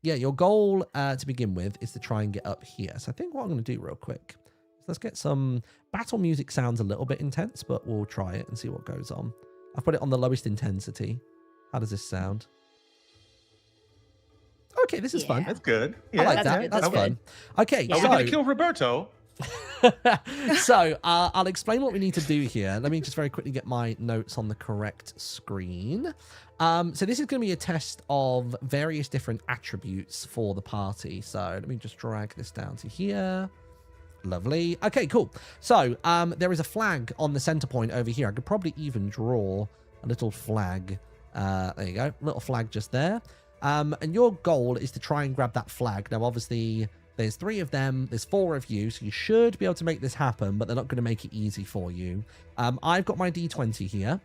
Yeah, your goal to begin with is to try and get up here. So I think what I'm going to do real quick is let's get some battle music. Sounds a little bit intense, but we'll try it and see what goes on. I've put it on the lowest intensity. How does this sound? Okay, this is fun. That's good. Yeah, I like that. good. That's fun. Okay, Yeah. Are we gonna kill Roberto? So I'll explain what we need to do here. Let me just very quickly get my notes on the correct screen. So this is going to be a test of various different attributes for the party. So let me just drag this down to here. Lovely. Okay, cool. So there is a flag on the center point over here. I could probably even draw a little flag. There you go. Little flag just there. And your goal is to try and grab that flag. Now, obviously, there's 3 of them. There's 4 of you. So you should be able to make this happen, but they're not going to make it easy for you. I've got my D20 here.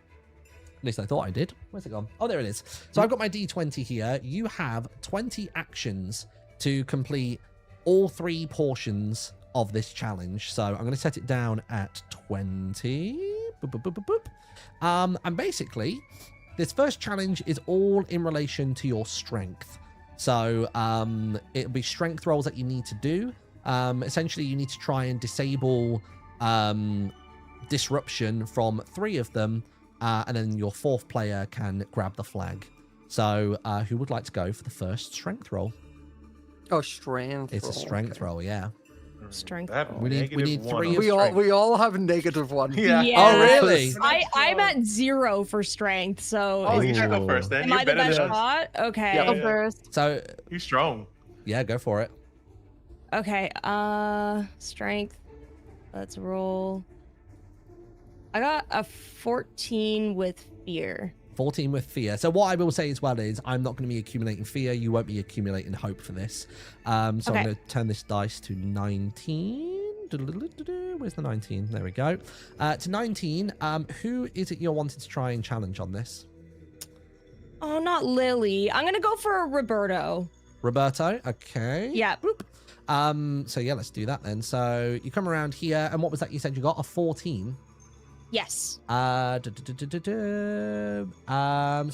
At least I thought I did. Where's it gone? Oh, there it is. So I've got my D20 here. You have 20 actions to complete all 3 portions of this challenge. So I'm going to set it down at 20. Boop, boop, boop, boop, boop. And basically, this first challenge is all in relation to your strength. So it'll be strength rolls that you need to do. Essentially, you need to try and disable disruption from 3 of them. And then your 4th player can grab the flag. So who would like to go for the first strength roll? Oh, strength. It's a strength roll, yeah. Strength. We need 3 of We all have -1. Yeah. Oh, really? I'm at 0 for strength, so Oh, you should go first then. am You're I the better best than us. shot? Okay. Yeah. Go first. So You're strong. yeah, go for it. Okay. Strength. Let's roll. I got a 14 with fear. 14 with fear. So what I will say as well is I'm not going to be accumulating fear. You won't be accumulating hope for this. So I'm Okay. going to turn this dice to 19. Where's the 19? There we go. To 19. Who is it you're wanting to try and challenge on this? Oh, not Lily. I'm gonna go for Roberto. Roberto. Okay. Yeah. So yeah, let's do that then. So you come around here, and what was that you said you got? A 14. Yes. So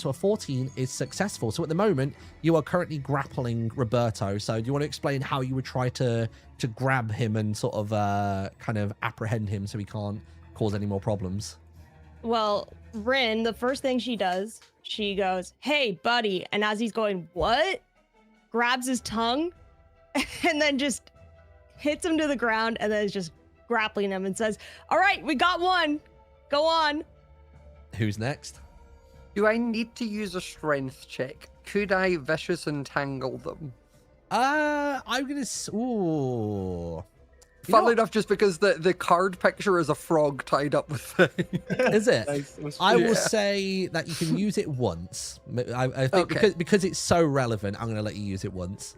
a 14 is successful. So at the moment, you are currently grappling Roberto. So do you want to explain how you would try to grab him and sort of kind of apprehend him so he can't cause any more problems? Well, Rin, the first thing she does, she goes, "Hey, buddy," and as he's going, "What?" grabs his tongue, and then just hits him to the ground, and then is just grappling him and says, "All right, we got one. Go on." Who's next? Do I need to use a strength check? Could I vicious entangle them? I'm gonna. Ooh. You Funnily know enough, just because the card picture is a frog tied up with what? Is it? I will Yeah. say that you can use it once. I think Okay. because it's so relevant, I'm going to let you use it once.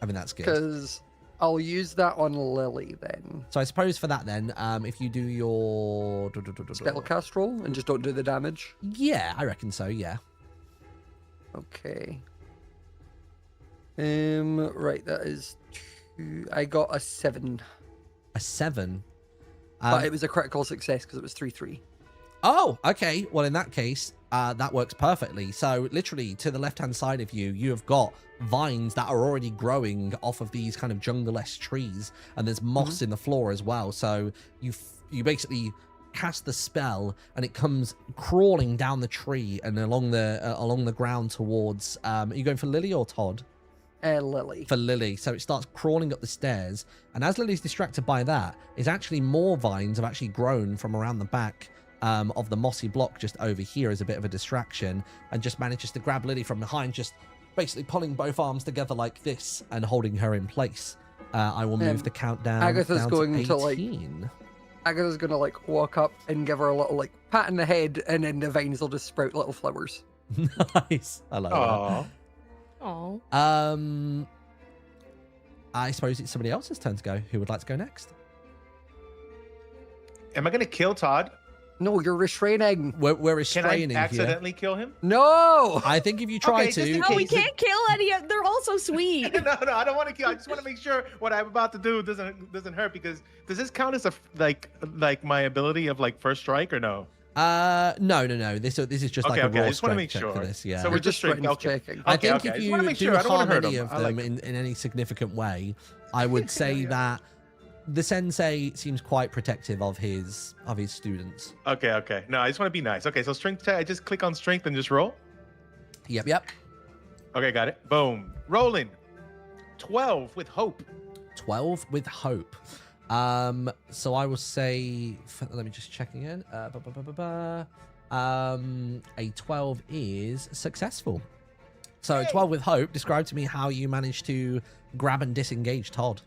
I mean, that's good. because I'll use that on Lily then. So I suppose for that then, if you do your Spellcast roll and just don't do the damage. Yeah, I reckon so. Yeah. Okay. Right, that is 2. I got a 7, A 7. but it was a critical success because it was 3-3. Oh, okay. Well, in that case, that works perfectly. So literally to the left-hand side of you, you have got vines that are already growing off of these kind of jungle-esque trees, and there's moss in the floor as well. So you basically cast the spell, and it comes crawling down the tree and along the ground towards. Are you going for Lily or Todd? Lily. For Lily. So it starts crawling up the stairs, and as Lily's distracted by that, is actually more vines have actually grown from around the back of the mossy block just over here as a bit of a distraction, and just manages to grab Lily from behind, just basically pulling both arms together like this and holding her in place. I will move the countdown Agatha's down going to to, like, 18. Agatha's gonna like walk up and give her a little like pat in the head, and then the vines will just sprout little flowers. Nice. I like that. Aww. Oh. I suppose it's somebody else's turn to go. Who would like to go next? Am I gonna kill Todd? No, you're restraining. We're Can restraining I here. accidentally kill him? No. I think if you try Okay, just to, in No, we case. can't kill any of. They're all so sweet. No, I don't want to kill. I just want to make sure what I'm about to do doesn't hurt. Because does this count as a like my ability of like first strike or no? no. This is just like a Okay, raw I just wanna strength make check for sure. this. Yeah. So We're we're just just straight. strength Okay. checking. I Okay, think okay. I if just you wanna make do sure. I don't harm wanna hurt any him. of I like them in any significant way, I would say that the sensei seems quite protective of his students. Okay. No, I just want to be nice. Okay, so strength check. I just click on strength and just roll. Yep. Okay, got it. Boom. Rolling. 12 with hope. 12 with hope. So I will say, let me just check again. A 12 is successful. So Yay. 12 with hope. Describe to me how you managed to grab and disengage Todd.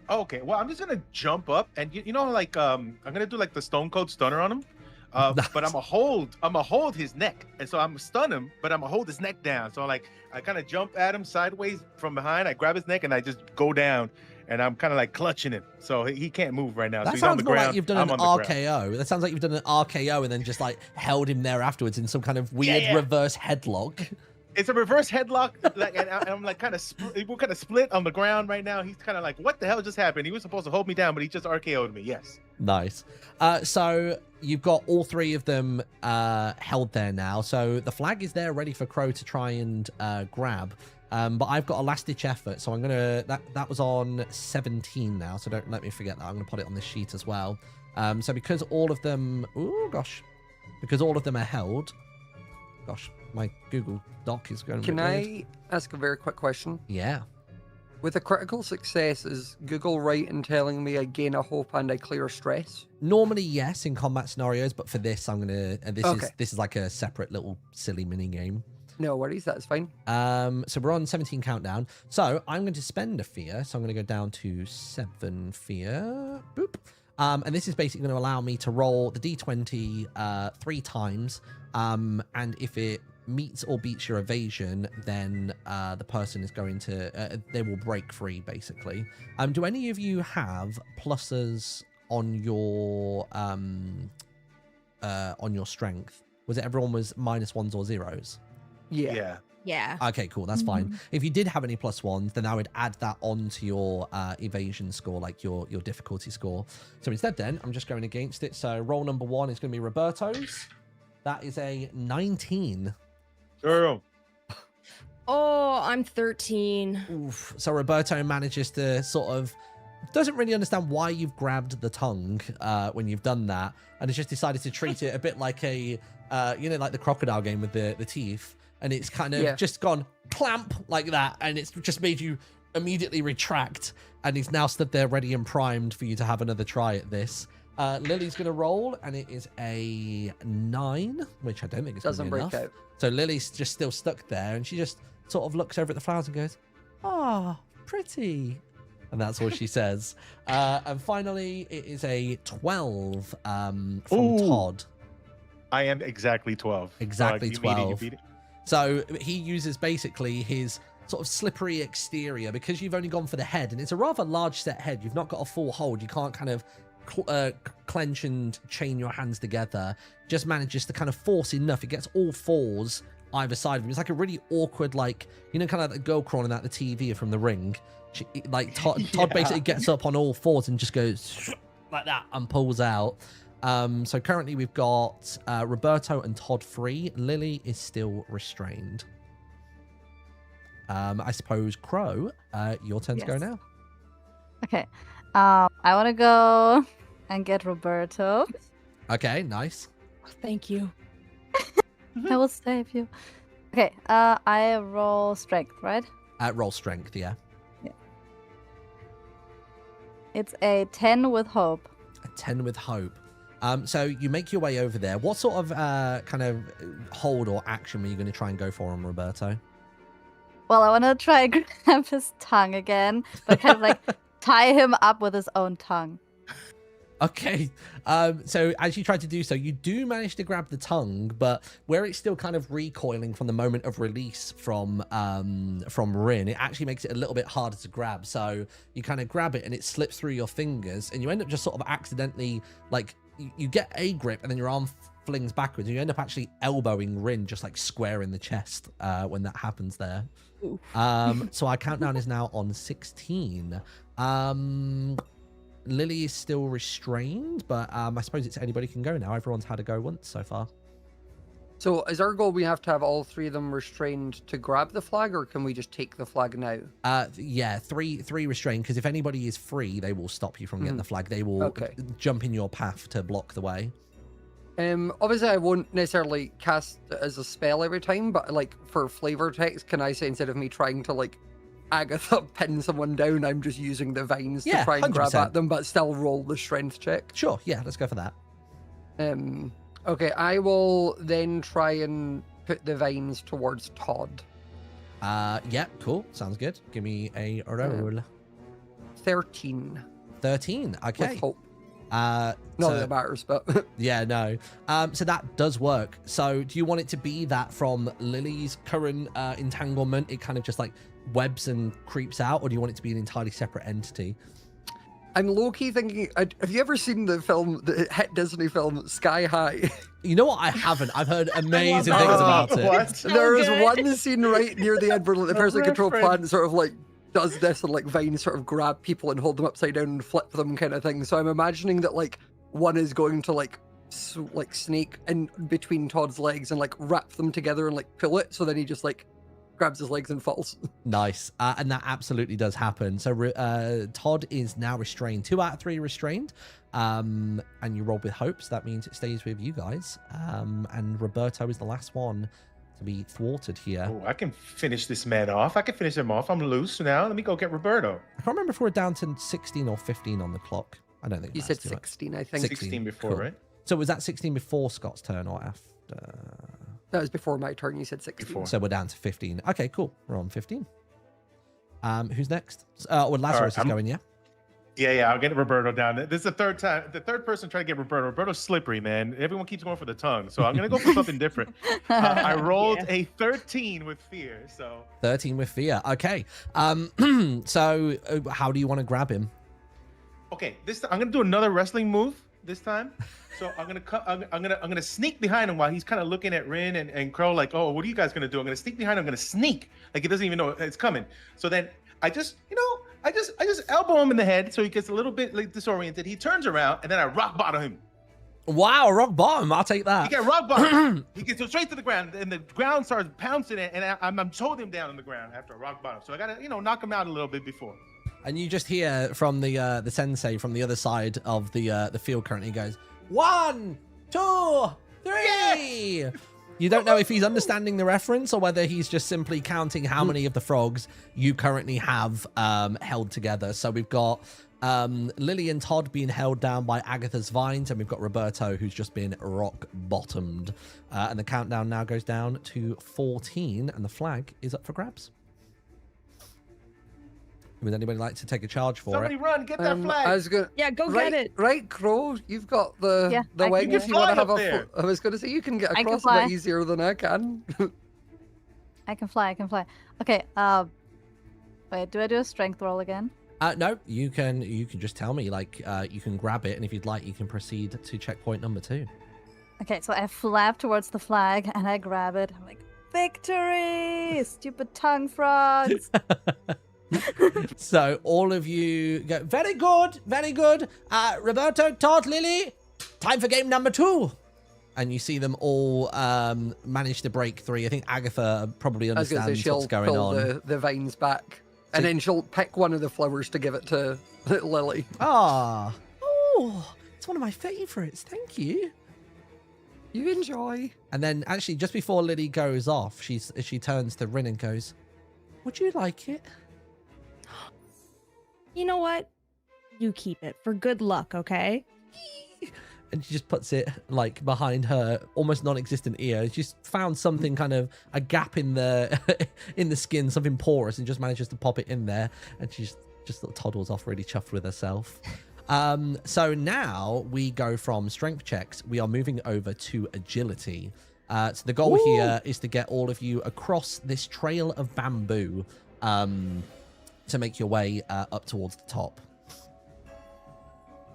Okay, well, I'm just gonna jump up and you know, like I'm gonna do like the Stone Cold Stunner on him. But I'm gonna hold his neck, and so I'm stun him, but I'm gonna hold his neck down. So like I kind of jump at him sideways from behind. I grab his neck and I just go down, and I'm kind of like clutching him, so he can't move right now. That so he's on sounds the more ground. like you've done I'm an on the ground. RKO. That sounds like you've done an RKO and then just like held him there afterwards in some kind of weird Yeah. reverse headlock. It's a reverse headlock, like, and I'm like we're kind of split on the ground right now. He's kind of like, what the hell just happened? He was supposed to hold me down, but he just RKO'd me. Yes. Nice. So you've got all three of them held there now. So the flag is there ready for Crow to try and grab. But I've got a last-ditch effort, so I'm gonna that was on 17 now. So don't let me forget that. I'm gonna put it on this sheet as well. So because all of them, because all of them are held. Gosh, my Google Doc is going. Can weird. I ask a very quick question? Yeah. With a critical success, is Google right in telling me I gain a hope and I clear stress? Normally, yes, in combat scenarios, but for this, I'm gonna. Okay. This is like a separate little silly mini game. No worries, that's fine. So we're on 17 countdown. So I'm going to spend a fear. So I'm going to go down to 7 fear. Boop. And this is basically going to allow me to roll the d20 3 times. And if it meets or beats your evasion, then the person is going to they will break free, basically. Do any of you have pluses on your strength? Was it everyone was -1s or 0s? Yeah. Yeah. Okay, cool. That's fine. If you did have any +1s, then I would add that onto your evasion score, like your difficulty score. So instead, then I'm just going against it. So roll number 1 is going to be Roberto's. That is a 19. Girl. Oh, I'm 13. Oof. So Roberto manages to sort of doesn't really understand why you've grabbed the tongue when you've done that, and has just decided to treat it a bit like a like the crocodile game with the teeth. And it's kind of just gone clamp like that, and it's just made you immediately retract, and he's now stood there ready and primed for you to have another try at this. Lily's going to roll, and it is a 9, which I don't think is going to Doesn't be break enough. out. So Lily's just still stuck there, and she just sort of looks over at the flowers and goes, "Ah, pretty." And that's all she says. And finally, it is a 12 from Ooh. Todd. I am exactly 12. Exactly you beat it, 12. you beat it. So he uses basically his sort of slippery exterior, because you've only gone for the head, and it's a rather large set head. You've not got a full hold. You can't kind of clench and chain your hands together. Just manages to kind of force enough. It gets all fours either side of him. It's like a really awkward, like, kind of like the girl crawling out the TV from The Ring. Todd basically gets up on all fours and just goes like that and pulls out. So currently we've got Roberto and Todd free. Lily is still restrained. I suppose, Crow, your turn to go now. Okay. I want to go and get Roberto. Okay, nice. Thank you. I will save you. Okay. I roll strength, right? Roll strength, yeah. It's a 10 with hope. A 10 with hope. So you make your way over there. What sort of kind of hold or action were you going to try and go for on Roberto? Well, I want to try and grab his tongue again, but kind of like tie him up with his own tongue. Okay. So as you try to do so, you do manage to grab the tongue, but where it's still kind of recoiling from the moment of release from Rin, it actually makes it a little bit harder to grab. So you kind of grab it and it slips through your fingers, and you end up just sort of accidentally, like, you get a grip and then your arm flings backwards, and you end up actually elbowing Rin just like square in the chest when that happens there. So our countdown is now on 16. Lily is still restrained, but I suppose it's anybody can go now. Everyone's had a go once so far. So is our goal we have to have all three of them restrained to grab the flag, or can we just take the flag now? Yeah, three restrained, because if anybody is free, they will stop you from getting the flag. They will jump in your path to block the way. Obviously I won't necessarily cast it as a spell every time, but like for flavor text, can I say instead of me trying to like Agatha pin someone down, I'm just using the vines to try and 100%. grab at them, but still roll the strength check? Sure, yeah, let's go for that. Okay, I will then try and put the vines towards Todd. Yeah, cool, sounds good. Give me a roll. 13. 13, okay. With hope. Not that matters, but yeah, no. So that does work. So do you want it to be that from Lily's current entanglement, it kind of just like webs and creeps out, or do you want it to be an entirely separate entity? I'm low-key thinking, have you ever seen the film, the hit Disney film Sky High? You know what? I haven't. I've heard amazing things about it. What? There is one scene right near the end where the person in control plant sort of like does this, and like vines sort of grab people and hold them upside down and flip them kind of thing. So I'm imagining that like one is going to like snake in between Todd's legs and like wrap them together and like pull it. So then he just like grabs his legs and falls. Nice. And that absolutely does happen. So Todd is now restrained. 2 out of 3 restrained. And you rolled with hope, so that means it stays with you guys. And Roberto is the last one to be thwarted here. Oh, I can finish this man off. I can finish him off. I'm loose now. Let me go get Roberto. I can't remember if we're down to 16 or 15 on the clock. I don't think You that's said too much. 16, I think. 16 before, Cool. right? So was that 16 before Scott's turn or after? That was before my turn. You said 16. Before. So we're down to 15. Okay, cool. We're on 15. Who's next? Well, Lazarus is going, yeah? Yeah, I'll get Roberto down. This is the third time. The third person trying to get Roberto. Roberto's slippery, man. Everyone keeps going for the tongue. So I'm going to go for something different. I rolled a 13 with fear. So 13 with fear. Okay. So how do you want to grab him? Okay, I'm going to do another wrestling move this time. So I'm gonna sneak behind him while he's kind of looking at Rin and Crow like, oh, what are you guys gonna do? I'm gonna sneak behind him. I'm gonna sneak like he doesn't even know it's coming. So then I just elbow him in the head so he gets a little bit like disoriented. He turns around and then I rock bottom him. Wow, rock bottom. I'll take that. He got rock bottom. He gets straight to the ground and the ground starts pouncing and I'm holding him down on the ground after a rock bottom. So I gotta knock him out a little bit before. And you just hear from the sensei from the other side of the field currently. He goes, 1, 2, 3. Yeah. You don't know if he's understanding the reference or whether he's just simply counting how many of the frogs you currently have held together. So we've got Lily and Todd being held down by Agatha's vines, and we've got Roberto who's just been rock bottomed. And the countdown now goes down to 14, and the flag is up for grabs. Would anybody like to take a charge for Somebody it? run, get that flag. I was gonna, go right, get it. Right, Crow, you've got the I wings. can If you want to fly have up a there. I was going to say you can get I can across a fly. bit easier than I can. I can fly. Okay. Wait. Do I do a strength roll again? No, you can just tell me, like, you can grab it, and if you'd like, you can proceed to checkpoint number 2. Okay. So I flap towards the flag and I grab it. I'm like, victory! Stupid tongue frogs. So all of you go, very good, very good. Roberto, Todd, Lily, time for game number 2. And you see them all manage to break 3. I think Agatha probably I was going to say understands she'll what's going pull on. the vines back, and then she'll pick one of the flowers to give it to Lily. Ah, oh, it's one of my favorites. Thank you. You enjoy. And then actually, just before Lily goes off, she turns to Rin and goes, would you like it? You know what? You keep it for good luck, okay? And she just puts it like behind her almost non-existent ear. She's found something kind of a gap in the in the skin, something porous, and just manages to pop it in there. And she just toddles off really chuffed with herself. So now we go from strength checks. We are moving over to agility. So the goal here is to get all of you across this trail of bamboo to make your way up towards the top.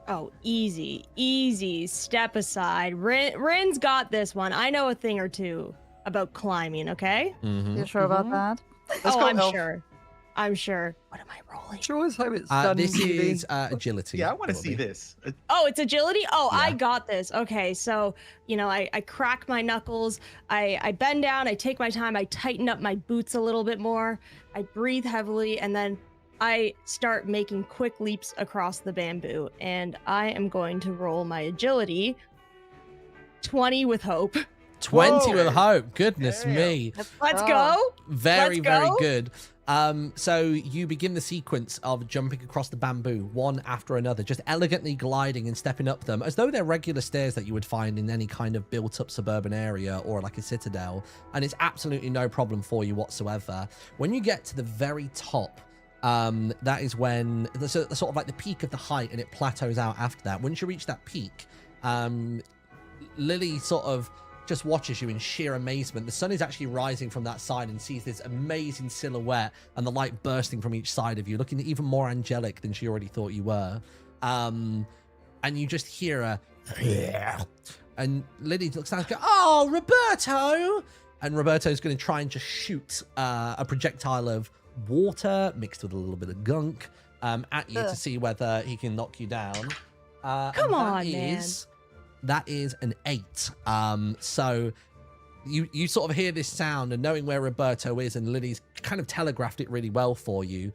Oh, easy. Step aside. Rin's got this one. I know a thing or two about climbing, okay? You sure about that? Let's go, Elf. I'm sure. What am I rolling? Show us how it's done. This Evie. is agility. Yeah, I want to will see be. this. Oh, it's agility? Oh, Yeah. I got this. Okay, so, I crack my knuckles. I bend down. I take my time. I tighten up my boots a little bit more. I breathe heavily, and then I start making quick leaps across the bamboo. And I am going to roll my agility. 20 with hope. 20 with Whoa. hope. Goodness Damn. me. Let's go. Very, Let's very go. good. So you begin the sequence of jumping across the bamboo, one after another, just elegantly gliding and stepping up them as though they're regular stairs that you would find in any kind of built-up suburban area or like a citadel. And it's absolutely no problem for you whatsoever. When you get to the very top, that is when the sort of like the peak of the height, and it plateaus out after that. Once you reach that peak, Lily sort of just watches you in sheer amazement. The sun is actually rising from that side and sees this amazing silhouette and the light bursting from each side of you, looking even more angelic than she already thought you were. And you just hear a and Lily looks down and goes, "Oh, Roberto!" And Roberto's going to try and just shoot a projectile of water mixed with a little bit of gunk at you to see whether he can knock you down. Come on, man. That is an 8. So you sort of hear this sound, and knowing where Roberto is, and Lily's kind of telegraphed it really well for you,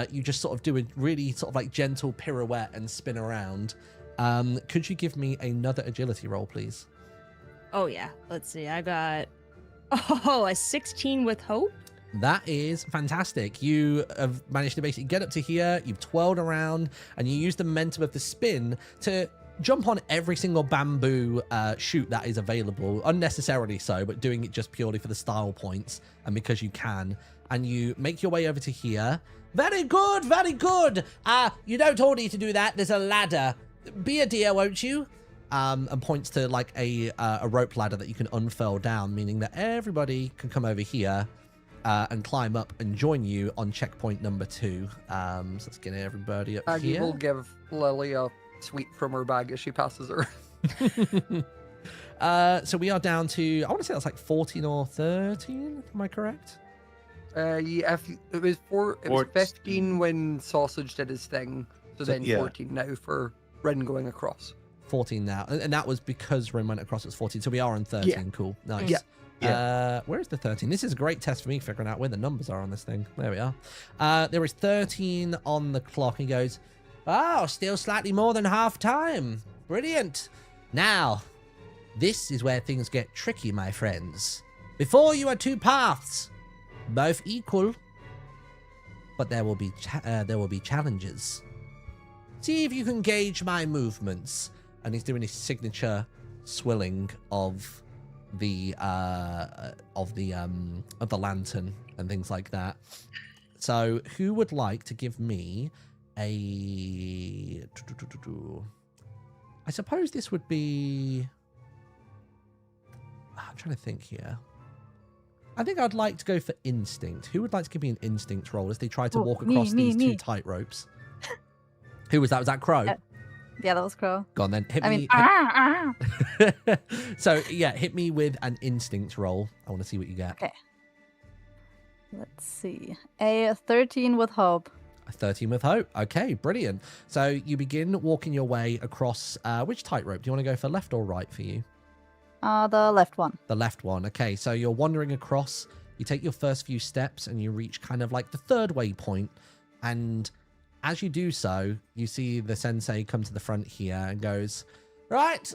you just sort of do a really sort of like gentle pirouette and spin around. Could you give me another agility roll, please? Oh, yeah. Let's see. I got, a 16 with hope. That is fantastic. You have managed to basically get up to here, you've twirled around, and you use the momentum of the spin to jump on every single bamboo shoot that is available, unnecessarily so, but doing it just purely for the style points and because you can. And you make your way over to here. Very good, very good. You don't all need to do that. There's a ladder. Be a dear, won't you? And points to like a rope ladder that you can unfurl down, meaning that everybody can come over here and climb up and join you on checkpoint number 2. So let's get everybody up Aggie here. will give Lily a sweet from her bag as she passes her. So we are down to, I want to say that's like 14 or 13. Am I correct? Yeah, it was 15 when Sausage did his thing, so then yeah. 14 now for Ren going across. 14 now. And that was because Ren went across, it was 14. So we are on 13. Yeah. Cool. Nice. Yeah. Where's the 13? This is a great test for me figuring out where the numbers are on this thing. There we are. There is 13 on the clock. He goes, "Oh, still slightly more than half time. Brilliant. Now, this is where things get tricky, my friends. Before you are 2 paths, both equal, but there will be challenges. See if you can gauge my movements." And he's doing his signature swilling of the lantern and things like that. So, who would like to give me a? I suppose this would be. I'm trying to think here. I think I'd like to go for instinct. Who would like to give me an instinct roll as they try to walk across these 2 tight ropes? Who was that? Was that Crow? Yeah, that was Crow. Go on then. Hit I me. mean, So yeah, hit me with an instinct roll. I want to see what you get. Okay. Let's see. A 13 with hope. A 13 with hope. Okay, brilliant. So you begin walking your way across. Which tightrope? Do you want to go for left or right for you? The left one. The left one. Okay, so you're wandering across. You take your first few steps and you reach kind of like the 3rd waypoint. And as you do so, you see the sensei come to the front here and goes, "Right,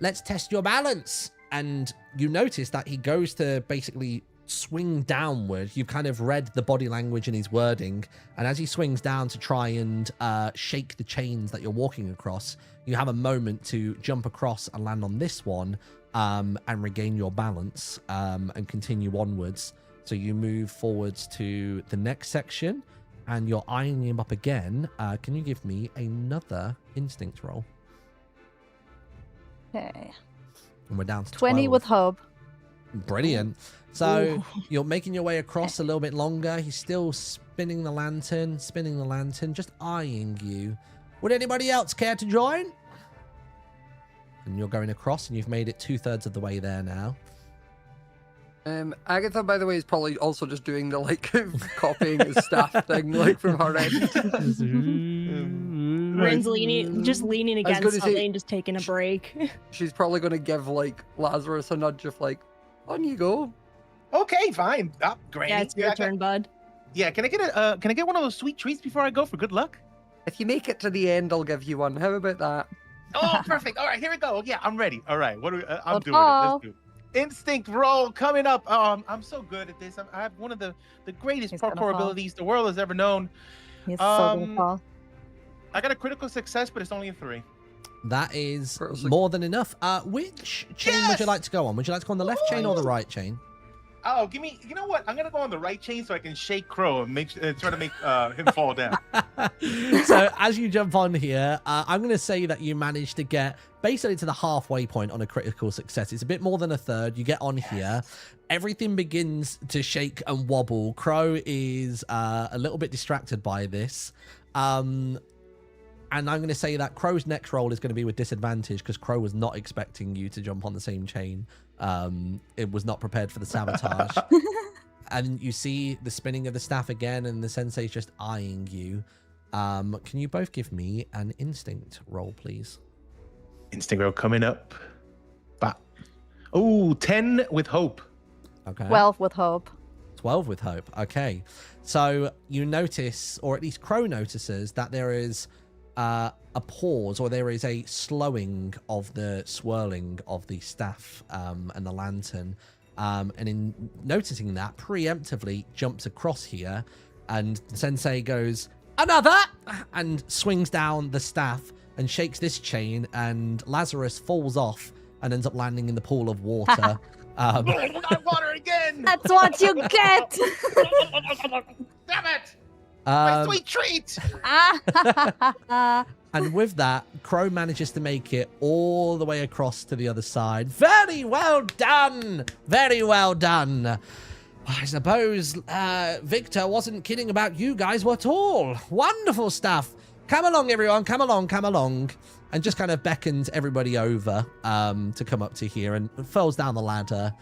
let's test your balance." And you notice that he goes to basically swing downward. You've kind of read the body language in his wording. And as he swings down to try and shake the chains that you're walking across, you have a moment to jump across and land on this one and regain your balance and continue onwards. So you move forwards to the next section and you're eyeing him up again. Can you give me another instinct roll. Okay. And we're down to 20 12. with hope. Brilliant. So Ooh. you're making your way across a little bit longer. He's still spinning the lantern, just eyeing you. Would anybody else care to join? And you're going across, and you've made it 2/3 of the way there now. Agatha, by the way, is probably also just doing the like copying his staff thing, like from her end. Rin's leaning I was against gonna say- something, just taking a break. She's probably going to give like Lazarus a nudge of like, on you go. Okay, fine. Great. Yeah, it's your turn, bud. Yeah, can I get one of those sweet treats before I go for good luck? If you make it to the end, I'll give you one. How about that? Oh, perfect. All right, here we go. Yeah, I'm ready. All right, what do we? I'm Don't doing it. fall. Let's do it. Instinct roll coming up. I'm so good at this. I have one of the greatest He's gonna parkour fall. abilities the world has ever known. He's so gonna fall. I got a critical success, but it's only a 3. That is Perfect. more than enough. Which chain would you Yes! like to go on? Would you like to go on the left chain or the right chain? Oh, give me. You know what? I'm gonna go on the right chain so I can shake Crow and try to make him fall down. So as you jump on here, I'm going to say that you managed to get basically to the halfway point on a critical success. It's a bit more than a third. You get on here. Everything begins to shake and wobble. Crow is a little bit distracted by this. And I'm going to say that Crow's next roll is going to be with disadvantage because Crow was not expecting you to jump on the same chain. It was not prepared for the sabotage. And you see the spinning of the staff again, and the sensei's just eyeing you. Can you both give me an instinct roll, please? Instinct roll coming up. Oh, 10 with hope. Okay. 12 with hope. 12 with hope. Okay. So you notice, or at least Crow notices, that there is a pause, or there is a slowing of the swirling of the staff and the lantern. And in noticing that, preemptively jumps across here, and the sensei goes, "Another!" and swings down the staff and shakes this chain, and Lazarus falls off and ends up landing in the pool of water. Oh, not water again! That's what you get! Damn it! My sweet treat! And with that, Crow manages to make it all the way across to the other side. Very well done! Very well done. I suppose Victor wasn't kidding about you guys at all. Wonderful stuff. Come along, everyone. Come along, come along. And just kind of beckons everybody over to come up to here and falls down the ladder.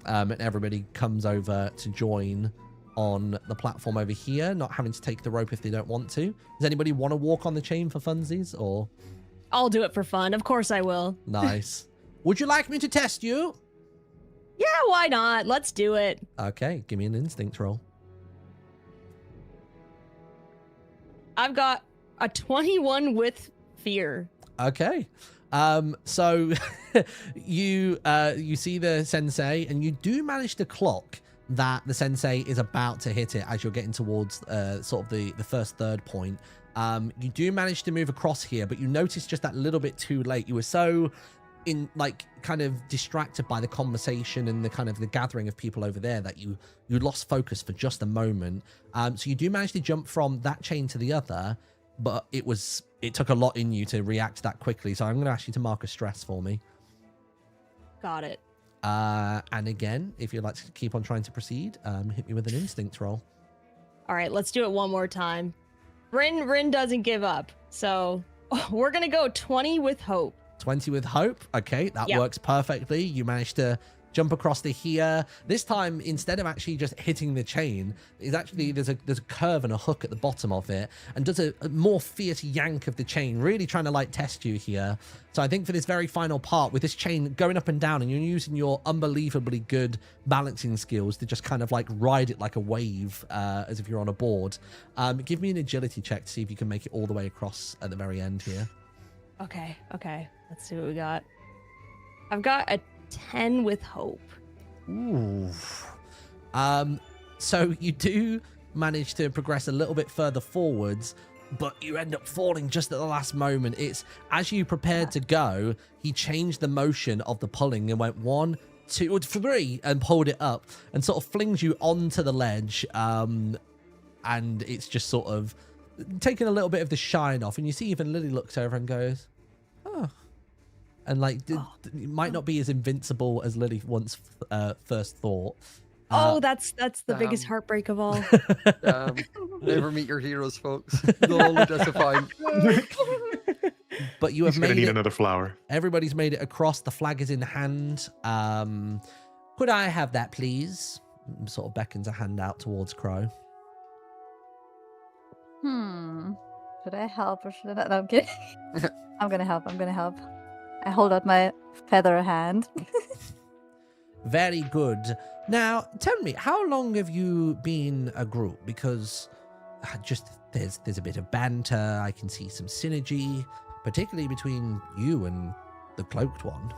And everybody comes over to join on the platform over here, not having to take the rope if they don't want to. Does anybody want to walk on the chain for funsies, or? I'll do it for fun. Of course I will. Nice. Would you like me to test you? Yeah, why not? Let's do it. Okay, give me an instinct roll. I've got a 21 with fear. Okay. So you see the sensei, and you do manage to clock that the sensei is about to hit it as you're getting towards sort of the first third point. You do manage to move across here, but you notice just that little bit too late. You were so kind of distracted by the conversation and the kind of the gathering of people over there that you lost focus for just a moment. So you do manage to jump from that chain to the other, but it took a lot in you to react that quickly. So I'm going to ask you to mark a stress for me. Got it. And again, if you'd like to keep on trying to proceed, hit me with an instinct roll. All right, let's do it one more time. Rin doesn't give up. So we're going to go 20 with hope. 20 with hope. Okay, that Yep. works perfectly. You managed to jump across to here. This time, instead of actually just hitting the chain, is actually there's a curve and a hook at the bottom of it, and does a more fierce yank of the chain, really trying to like test you here. So I think for this very final part, with this chain going up and down, and you're using your unbelievably good balancing skills to just kind of like ride it like a wave, as if you're on a board. Give me an agility check to see if you can make it all the way across at the very end here. Okay. Let's see what we got. I've got a 10 with hope. Ooh. So you do manage to progress a little bit further forwards, but you end up falling just at the last moment. It's as you prepared to go, he changed the motion of the pulling and went 1, 2, 3 and pulled it up and sort of flings you onto the ledge. And it's just sort of taking a little bit of the shine off, and you see even Lily looks over and goes, "Oh," and like it might not be as invincible as Lily once first thought. That's the biggest heartbreak of all. Never meet your heroes, folks. They'll only disappoint. But you have He's gonna made need it. another flower. Everybody's made it across. The flag is in hand. Could I have that, please? Sort of beckons a hand out towards Crow. Should I help or should I not? No, I'm kidding. I'm gonna help. I hold out my feather hand. Very good. Now, tell me, how long have you been a group? Because there's a bit of banter. I can see some synergy, particularly between you and the cloaked one.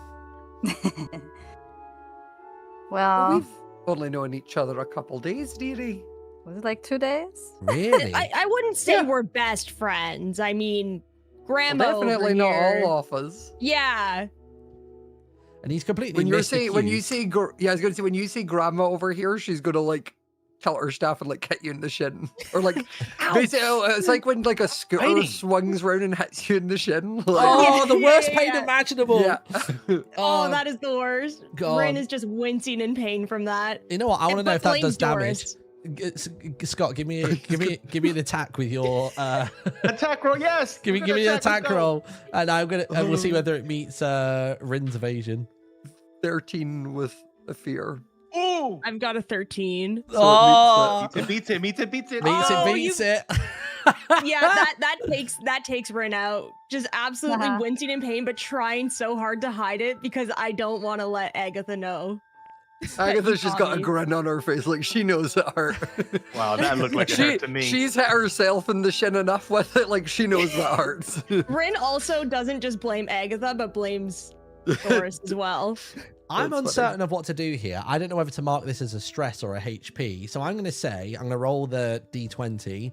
Well, We've only known each other a couple days, dearie. was it like 2 days? Really? I wouldn't say we're best friends. I mean, Grandma Well, definitely over not here. all of us. Yeah. And he's completely When missed the when you cue. see, yeah, I was gonna say when you see Grandma over here, she's gonna like tilt her staff and like hit you in the shin, or like basically, it's like when like a scooter Fighting. swings round and hits you in the shin. Like, Oh, the worst Yeah, pain yeah. imaginable. yeah. Oh, that is the worst. God. Rin is just wincing in pain from that. You know what? I want to know But if that blame does damage. Doris. Scott, give me an attack with your Attack roll, yes. give me an attack let's go. roll, and we'll see whether it meets Rin's evasion. 13 with a fear. Ooh. I've got a 13. So Oh, Beats it. beats Oh, it, beats it. Yeah, that takes Rin out. Just absolutely Uh-huh. wincing in pain, but trying so hard to hide it because I don't want to let Agatha know. Agatha's just got a me. grin on her face, like she knows it hurt. Wow, that looked like it hurt to me. She's hit herself in the shin enough with it, like she knows that hurts. Rin also doesn't just blame Agatha, but blames Doris as well. I'm That's uncertain of what to do here. I don't know whether to mark this as a stress or a HP. So I'm going to roll the D20.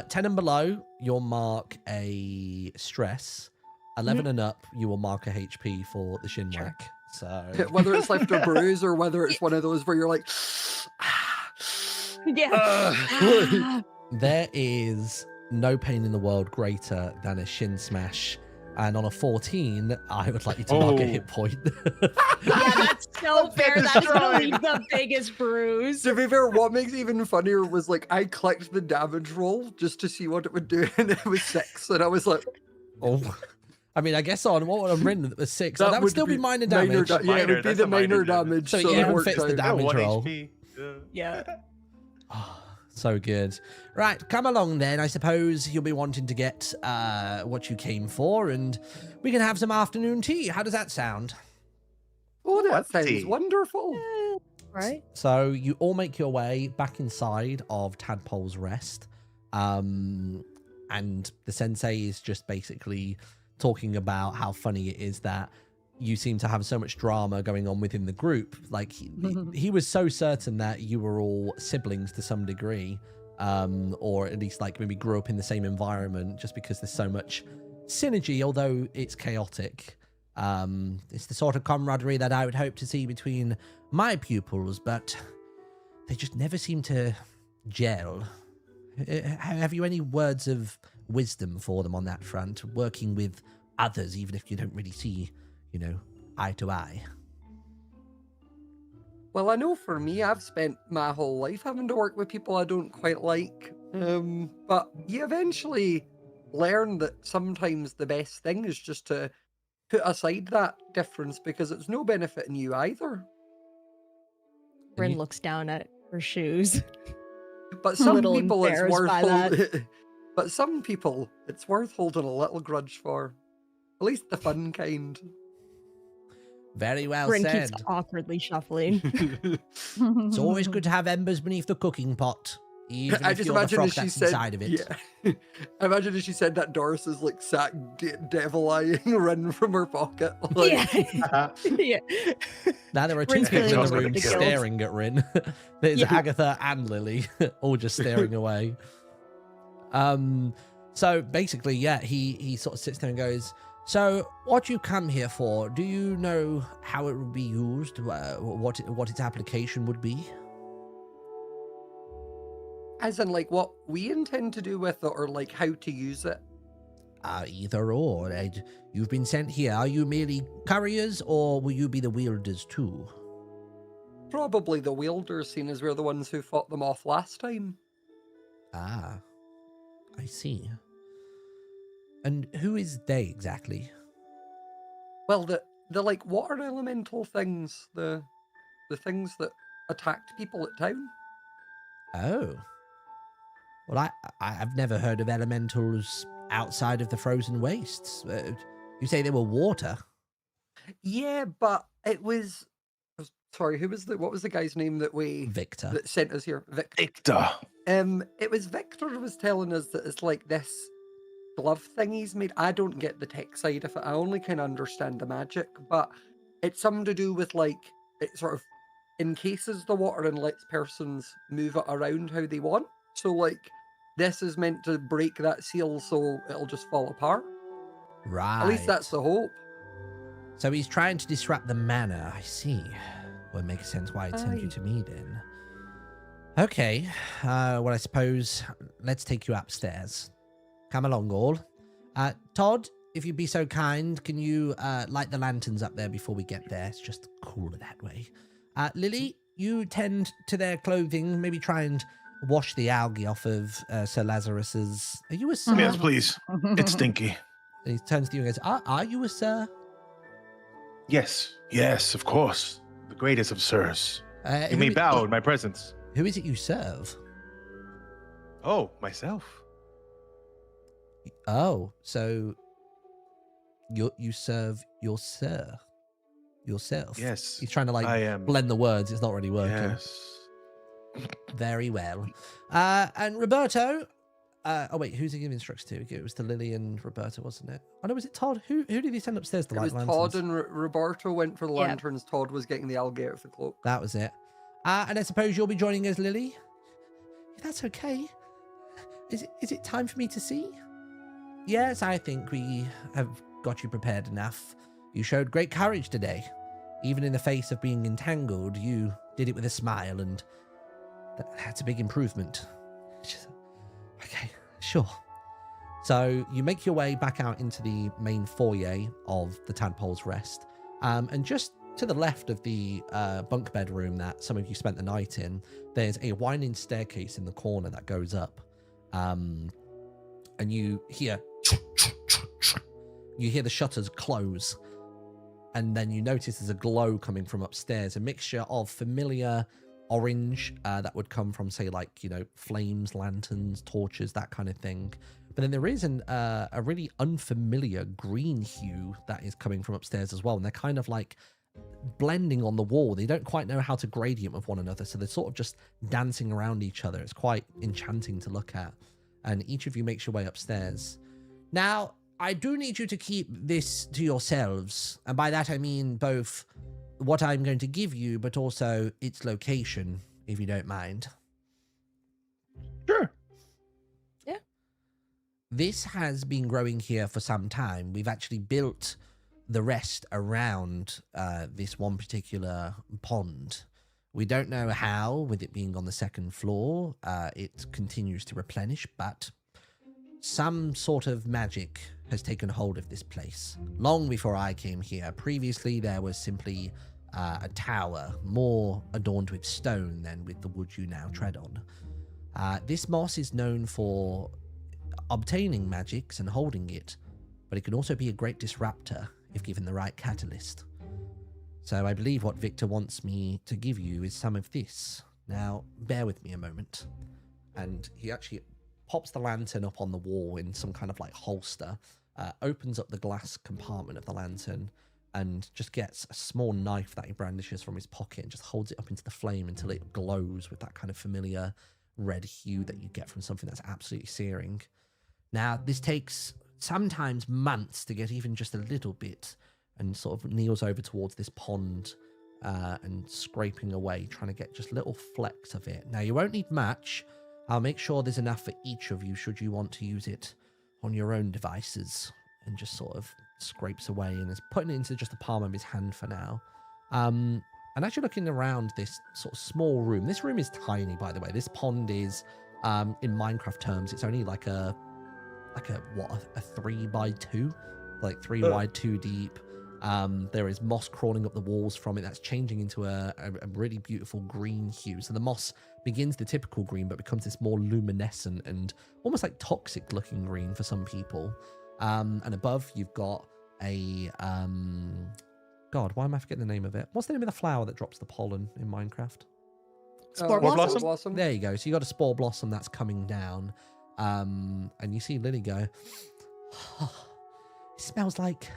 10 and below, you'll mark a stress. 11 and up, you will mark a HP for the shin Sure. whack. So Whether it's left a bruise or whether it's one of those where you're like, Yeah. there is no pain in the world greater than a shin smash. And on a 14, I would like you to mark a Oh. hit point. Yeah, that's so fair. That's gonna destroyed. leave the biggest bruise. to be fair, what makes it even funnier was like I clicked the damage roll just to see what it would do, and it was 6, and I was like, Oh, I mean, I guess on what would have written the 6? That That would would still be be minor damage. yeah, it Minor, would be that's the a minor minor damage. damage. So it it even worked fits the out. damage. One roll. HP. Yeah. Oh, so good. Right, come along then. I suppose you'll be wanting to get what you came for, and we can have some afternoon tea. How does that sound? Oh, that What's sounds tea? wonderful. Right. So you all make your way back inside of Tadpole's Rest. And the sensei is just basically talking about how funny it is that you seem to have so much drama going on within the group. Like he was so certain that you were all siblings to some degree, or at least like maybe grew up in the same environment, just because there's so much synergy, although it's chaotic. It's the sort of camaraderie that I would hope to see between my pupils, but they just never seem to gel. Have you any words of wisdom for them on that front, working with others, even if you don't really see, eye to eye? Well, I know for me, I've spent my whole life having to work with people I don't quite like. But you eventually learn that sometimes the best thing is just to put aside that difference because it's no benefit in you either. Rin looks down at her shoes. But some Little people it's embarrassed worth by that. but some people it's worth holding a little grudge for. At least the fun kind. Very well Rin said. keeps awkwardly shuffling. It's always good to have embers beneath the cooking pot, even I if just you're the imagine frog as she that's said, inside of it. yeah. I imagine as she said that Doris is like sat devil-eyeing Rin from her pocket. Like, Yeah. Yeah. Now there are two Rin's people in feeling the room ridiculed. staring at Rin. There's Yeah. Agatha and Lily, all just staring away. So basically, yeah, he sort of sits there and goes, "So what you come here for? Do you know how it would be used? What its application would be?" As in, like, what we intend to do with it, or like how to use it? Either or. You've been sent here. Are you merely couriers, or will you be the wielders too? Probably the wielders, seeing as we're the ones who fought them off last time. Ah, I see. And who is they exactly? Well, the like water elemental things, the things that attacked people at town. Oh. Well, I've never heard of elementals outside of the frozen wastes. You say they were water? Yeah, but it was. Sorry, what was the guy's name Victor. that sent us here? Victor. It was Victor was telling us that it's like this glove thing he's made. I don't get the tech side of it. I only can understand the magic, but it's something to do with like it sort of encases the water and lets persons move it around how they want. So like this is meant to break that seal so it'll just fall apart. Right. At least that's the hope. So he's trying to disrupt the manor, I see. Well, it makes sense why he'd send you to me then. Okay, well, I suppose let's take you upstairs. Come along, all. Todd, if you'd be so kind, can you light the lanterns up there before we get there? It's just cooler that way. Lily, you tend to their clothing. Maybe try and wash the algae off of Sir Lazarus's... Are you a sir? Yes, please. It's stinky. And he turns to you and goes, are you a sir? Yes, of course. The greatest of sirs. You may bow in my presence. Who is it you serve? Oh, myself. Oh, so you serve your sir yourself? Yes. He's trying to I am. blend the words. It's not really working. Yes. Very well. And Roberto. Oh wait, who's he giving instructions to? It was to Lily and Roberto, wasn't it? Oh no, was it Todd? Who did he send upstairs to It light was lanterns? Todd and Roberto went for the Yep. lanterns. Todd was getting the algae out of the cloak. That was it. And I suppose you'll be joining us, Lily. If that's okay. Is it time for me to see? Yes, I think we have got you prepared enough. You showed great courage today. Even in the face of being entangled, you did it with a smile, and that's a big improvement. Okay, sure. So you make your way back out into the main foyer of the Tadpole's Rest. And just to the left of the bunk bed room that some of you spent the night in, there's a winding staircase in the corner that goes up. And you hear the shutters close. And then you notice there's a glow coming from upstairs, a mixture of familiar orange that would come from, say, like, flames, lanterns, torches, that kind of thing. But then there is a really unfamiliar green hue that is coming from upstairs as well. And they're kind of like blending on the wall. They don't quite know how to gradient with one another. So they're sort of just dancing around each other. It's quite enchanting to look at. And each of you makes your way upstairs. Now, I do need you to keep this to yourselves. And by that, I mean both what I'm going to give you, but also its location, if you don't mind. Sure. Yeah. This has been growing here for some time. We've actually built the rest around this one particular pond. We don't know how, with it being on the second floor, it continues to replenish, but some sort of magic has taken hold of this place. Long before I came here, previously there was simply a tower, more adorned with stone than with the wood you now tread on. This moss is known for obtaining magics and holding it, but it can also be a great disruptor if given the right catalyst. So I believe what Victor wants me to give you is some of this. Now, bear with me a moment. And he actually pops the lantern up on the wall in some kind of like holster, opens up the glass compartment of the lantern, and just gets a small knife that he brandishes from his pocket and just holds it up into the flame until it glows with that kind of familiar red hue that you get from something that's absolutely searing. Now, this takes sometimes months to get even just a little bit, and sort of kneels over towards this pond and scraping away, trying to get just little flecks of it. Now, you won't need much. I'll make sure there's enough for each of you should you want to use it on your own devices. And just sort of scrapes away and is putting it into just the palm of his hand for now. And as you're looking around this sort of small room, this room is tiny, by the way. This pond is in Minecraft terms, it's only like a 3x2, like 3 wide, 2 deep. There is moss crawling up the walls from it that's changing into a really beautiful green hue. So the moss begins the typical green, but becomes this more luminescent and almost like toxic looking green for some people. And above you've got a God, why am I forgetting the name of it? What's the name of the flower that drops the pollen in Minecraft? Spore blossom? There you go. So you got a spore blossom that's coming down. And you see Lily go, oh, it smells like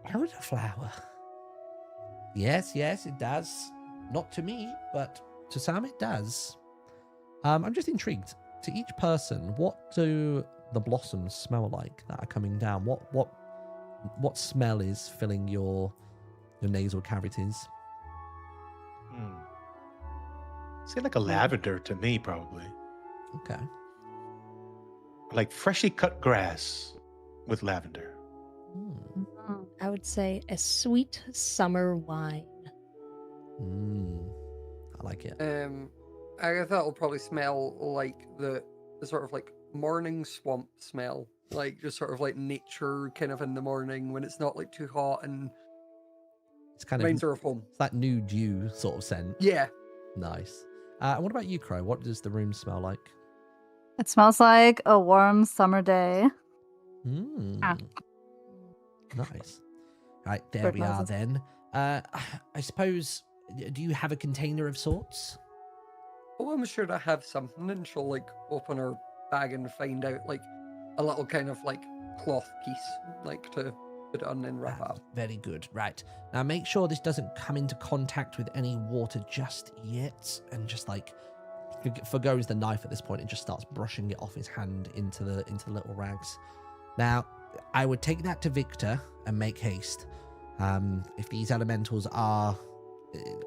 elderflower. Yes, it does. Not to me, but to some it does. I'm just intrigued. To each person, what do the blossoms smell like that are coming down? What smell is filling your nasal cavities? Say like a lavender to me, probably. Okay. Like freshly cut grass with lavender. I would say a sweet summer wine. I like it. Agatha will probably smell like the sort of like morning swamp smell, like just sort of like nature kind of in the morning when it's not like too hot, and It's kind reminds of her of home. it's that new dew sort of scent. Yeah. Nice. And what about you, Crow? What does the room smell like? It smells like a warm summer day. Nice. Right, there Bird we are noises. then. I suppose, do you have a container of sorts? Oh, I'm sure I have something, and she'll like open her bag and find out like a little kind of like cloth piece, like to put it on and wrap up. Very good. Right. Now make sure this doesn't come into contact with any water just yet, and just like forgoes the knife at this point and just starts brushing it off his hand into the little rags. Now, I would take that to Victor and make haste. If these elementals are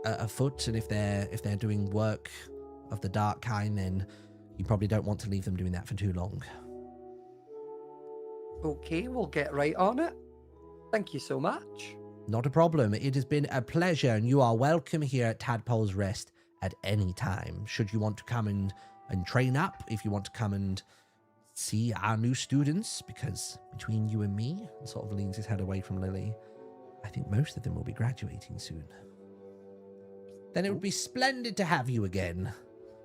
afoot, and if they're doing work of the dark kind, then you probably don't want to leave them doing that for too long. Okay, we'll get right on it. Thank you so much. Not a problem. It has been a pleasure, and you are welcome here at Tadpole's Rest at any time. Should you want to come and train up, if you want to come and see our new students, because between you and me, and sort of leans his head away from Lily, I think most of them will be graduating soon. Then it would be splendid to have you again.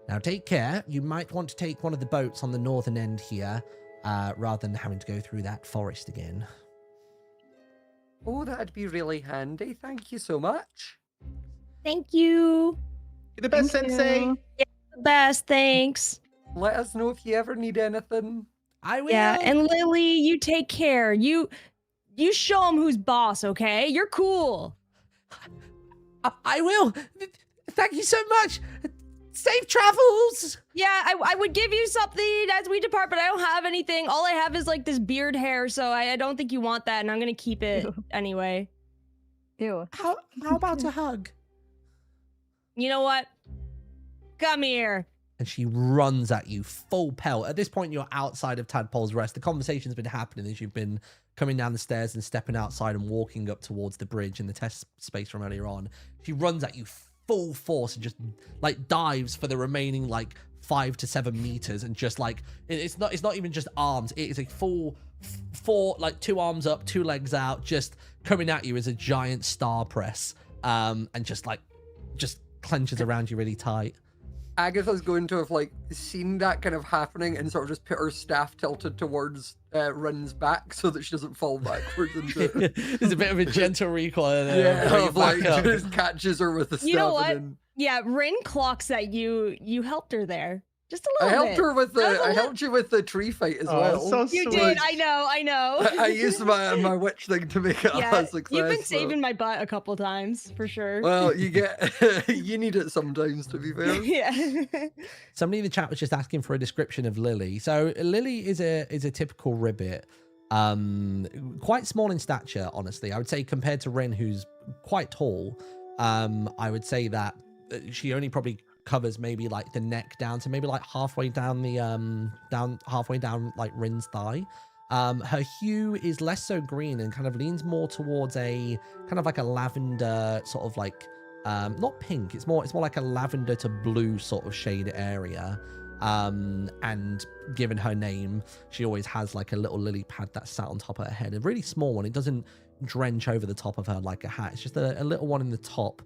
Now take care. You might want to take one of the boats on the northern end here, rather than having to go through that forest again. Oh, that'd be really handy. Thank you so much. Thank you. You're the best, Thank Sensei. you. The best, thanks. Let us know if you ever need anything. I will. Yeah, and Lily, you take care. You show him who's boss, okay? You're cool. I will. Thank you so much. Safe travels. Yeah, I would give you something as we depart, but I don't have anything. All I have is like this beard hair, so I don't think you want that, and I'm gonna keep it anyway. Ew. How about a hug? You know what? Come here. And she runs at you full pelt. At this point, you're outside of Tadpole's Rest. The conversation's been happening as you've been coming down the stairs and stepping outside and walking up towards the bridge in the test space from earlier on. She runs at you full force and just like dives for the remaining like 5 to 7 meters, and just like it's not even just arms. It is a full 4, like 2 arms up, 2 legs out, just coming at you as a giant star press, and just clenches around you really tight. Agatha's going to have like seen that kind of happening and sort of just put her staff tilted towards Rin's back so that she doesn't fall backwards into it. There's a bit of a gentle recoil there. Yeah, like just catches her with the staff. You know what? And then... Yeah, Rin clocks that you helped her there. Just a I little bit. helped her with That was the. a I little- helped you with the tree fight as Oh, well. so You sweet. did. I know. I used my witch thing to make it Yeah, a success. you've been so- saving my butt a couple times for sure. Well, you get you need it sometimes, to be fair. Yeah. Somebody in the chat was just asking for a description of Lily. So Lily is a typical ribbit, quite small in stature. Honestly, I would say compared to Ren, who's quite tall. I would say that she only probably covers maybe like the neck down to maybe like halfway down the halfway down like Rin's thigh. Her hue is less so green and kind of leans more towards a kind of like a lavender sort of like not pink, it's more like a lavender to blue sort of shade area. And given her name, she always has like a little lily pad that's sat on top of her head, a really small one. It doesn't drench over the top of her like a hat. It's just a little one in the top,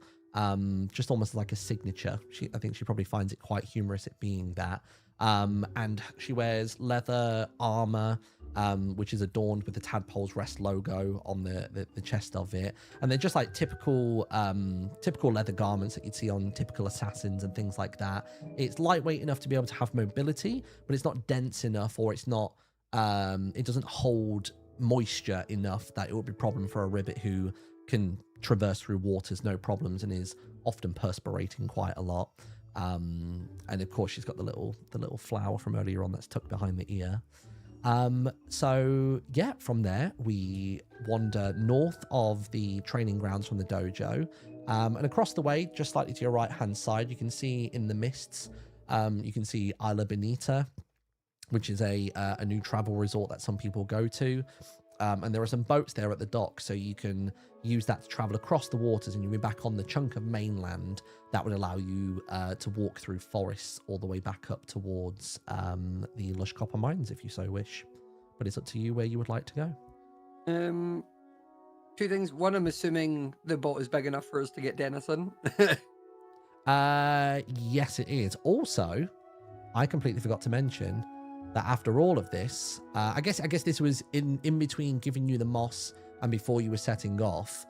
just almost like a signature. I think she probably finds it quite humorous, it being that. And she wears leather armor, which is adorned with the Tadpole's Rest logo on the chest of it. And they're just like typical leather garments that you'd see on typical assassins and things like that. It's lightweight enough to be able to have mobility, but it's not dense enough, or it's not, it doesn't hold moisture enough that it would be a problem for a ribbit who can traverse through waters no problems and is often perspirating quite a lot. And of course she's got the little flower from earlier on that's tucked behind the ear. So yeah, from there we wander north of the training grounds from the dojo, and across the way, just slightly to your right hand side, you can see in the mists, you can see Isla Bonita, which is a new travel resort that some people go to. And there are some boats there at the dock, so you can use that to travel across the waters, and you'll be back on the chunk of mainland that would allow you to walk through forests all the way back up towards the lush copper mines, if you so wish. But it's up to you where you would like to go. Two things. One, I'm assuming the boat is big enough for us to get Denison. Yes, it is. Also, I completely forgot to mention that after all of this, I guess this was in between giving you the moss and before you were setting off.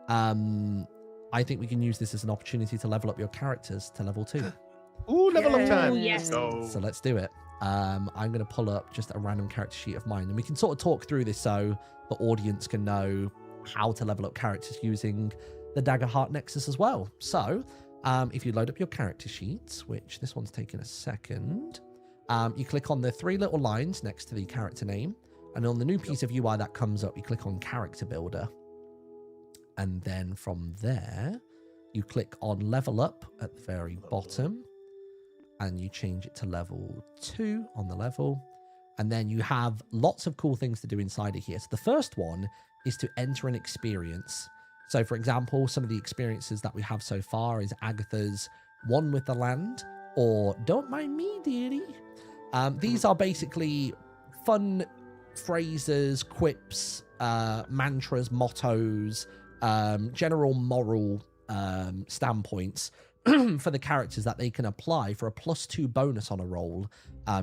I think we can use this as an opportunity to level up your characters to level 2. Ooh, level up time. Yes. So let's do it. I'm going to pull up just a random character sheet of mine, and we can sort of talk through this so the audience can know how to level up characters using the Daggerheart Nexus as well. So if you load up your character sheets, which this one's taking a second, you click on the 3 little lines next to the character name, and on the new piece of UI that comes up, you click on Character Builder. And then from there, you click on Level Up at the very bottom, and you change it to level 2 on the level. And then you have lots of cool things to do inside of here. So the first one is to enter an experience. So for example, some of the experiences that we have so far is Agatha's One with the Land, or Don't Mind Me, Dearie. These are basically fun phrases, quips, mantras, mottos, general moral standpoints for the characters that they can apply for a +2 bonus on a roll,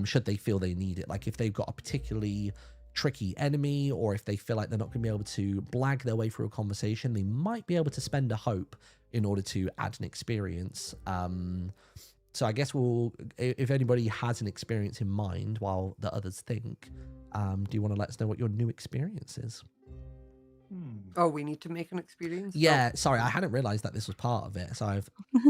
should they feel they need it. Like if they've got a particularly tricky enemy, or if they feel like they're not going to be able to blag their way through a conversation, they might be able to spend a hope in order to add an experience. So I guess if anybody has an experience in mind while the others think, do you want to let us know what your new experience is? Oh, we need to make an experience? Yeah, sorry, I hadn't realized that this was part of it. So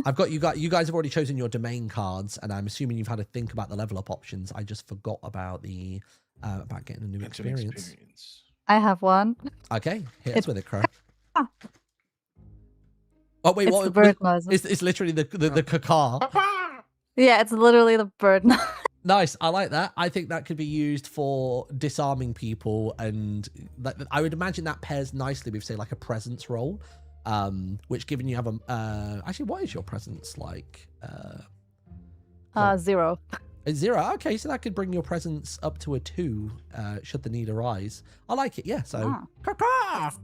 I've got you guys have already chosen your domain cards, and I'm assuming you've had to think about the level up options. I just forgot about the about getting a new experience. I have one. Okay, hit us with it, Crow. Oh wait, It's what? the bird noises. It's literally the caca. Yeah, it's literally the bird noise. Nice, I like that. I think that could be used for disarming people, and I would imagine that pairs nicely with, say, like a presence roll, which, given you have a actually, what is your presence like? 0. A 0. Okay, so that could bring your presence up to a 2, should the need arise. I like it. Yeah. So, caca.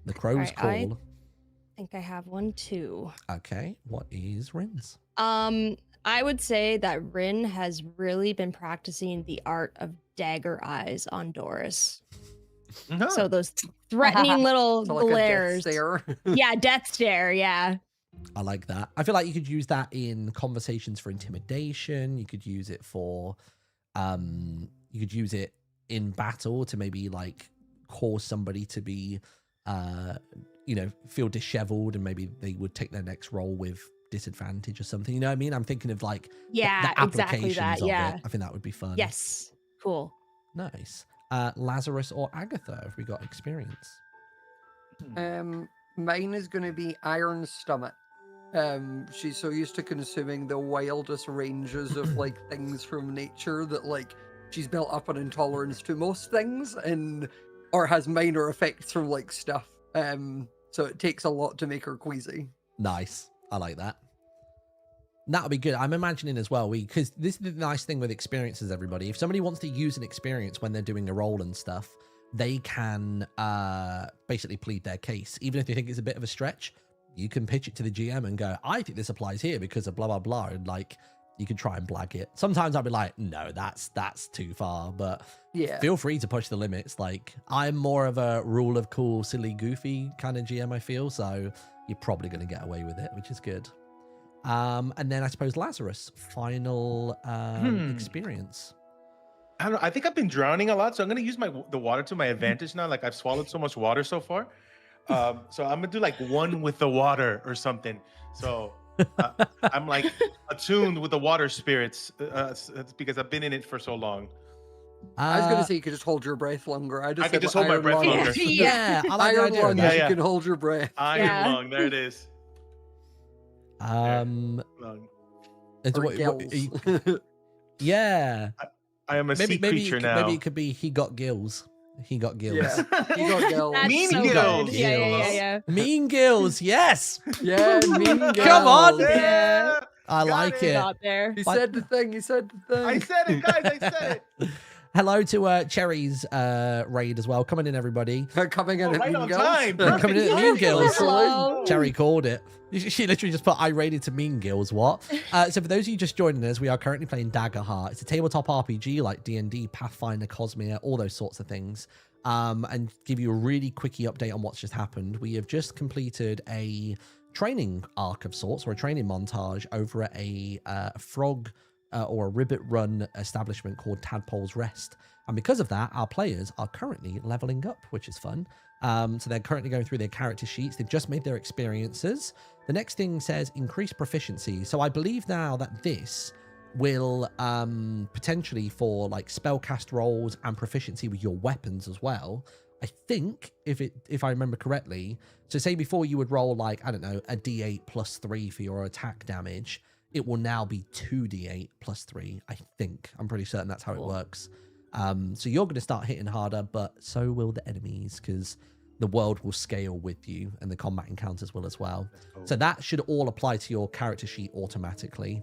The crow's Alright, call. I think I have one too. Okay, what is Rin's? I would say that Rin has really been practicing the art of dagger eyes on Doris. So those threatening little So like glares. a death stare. Yeah, death stare, yeah. I like that. I feel like you could use that in conversations for intimidation. You could use it for, you could use it in battle to maybe like cause somebody to be, feel disheveled, and maybe they would take their next roll with disadvantage or something. You know what I mean? I'm thinking of like the exactly that. of Yeah. it. I think that would be fun. Yes. Cool. Nice. Lazarus or Agatha, have we got experience? Mine is going to be Iron Stomach. She's so used to consuming the wildest ranges of like things from nature that like she's built up an intolerance to most things, or has minor effects from like stuff. So it takes a lot to make her queasy. Nice. I like that. That'll be good. I'm imagining as well, because this is the nice thing with experiences, everybody. If somebody wants to use an experience when they're doing a roll and stuff, they can basically plead their case. Even if they think it's a bit of a stretch, you can pitch it to the GM and go, I think this applies here because of blah, blah, blah. And like, you can try and blag it. Sometimes I'll be like, no, that's too far. But Yeah. feel free to push the limits. Like, I'm more of a rule of cool, silly, goofy kind of GM, I feel. So you're probably going to get away with it, which is good. And then I suppose Lazarus, final experience. I don't know. I think I've been drowning a lot, so I'm gonna use the water to my advantage now. Like I've swallowed so much water so far, so I'm gonna do like one with the water or something. So I'm like attuned with the water spirits because I've been in it for so long. I was gonna say you could just hold your breath longer. I could just hold my breath longer. Yeah, I like the Iron idea of lungs, that. you can hold your breath. Iron lung, there it is. Lung. It's Or what- gills. yeah. I am a sea creature now. Maybe it could be he got gills. He got gills. Yeah. You got gills. That's Mean so gills. good. Yeah. Mean gills, yes. Yeah, mean gills. Come on. Yeah. I Got like it. it. Not there. He What? said the thing. He said the thing. I said it, guys. I said it. Hello to Cherry's raid as well. Coming in, everybody. Coming in Oh, at right mean on gills. time. Coming in at Perfect Mean Gills. Hello. Cherry called it. She literally just put, I raided to Mean Gills. What? So for those of you just joining us, we are currently playing Daggerheart. It's a tabletop RPG like D&D, Pathfinder, Cosmere, all those sorts of things. And give you a really quickie update on what's just happened. We have just completed a training arc of sorts, or a training montage over at a frog or a ribbit run establishment called Tadpole's Rest. And because of that, our players are currently leveling up, which is fun. So they're currently going through their character sheets. They've just made their experiences. The next thing says increase proficiency. So I believe now that this will potentially for like spellcast rolls and proficiency with your weapons as well. I think if I remember correctly, so say before you would roll like, I don't know, a d8 plus 3 for your attack damage, it will now be 2d8 plus 3, I think. I'm pretty certain that's how it works. So you're going to start hitting harder, but so will the enemies, because the world will scale with you and the combat encounters will as well. So that should all apply to your character sheet automatically.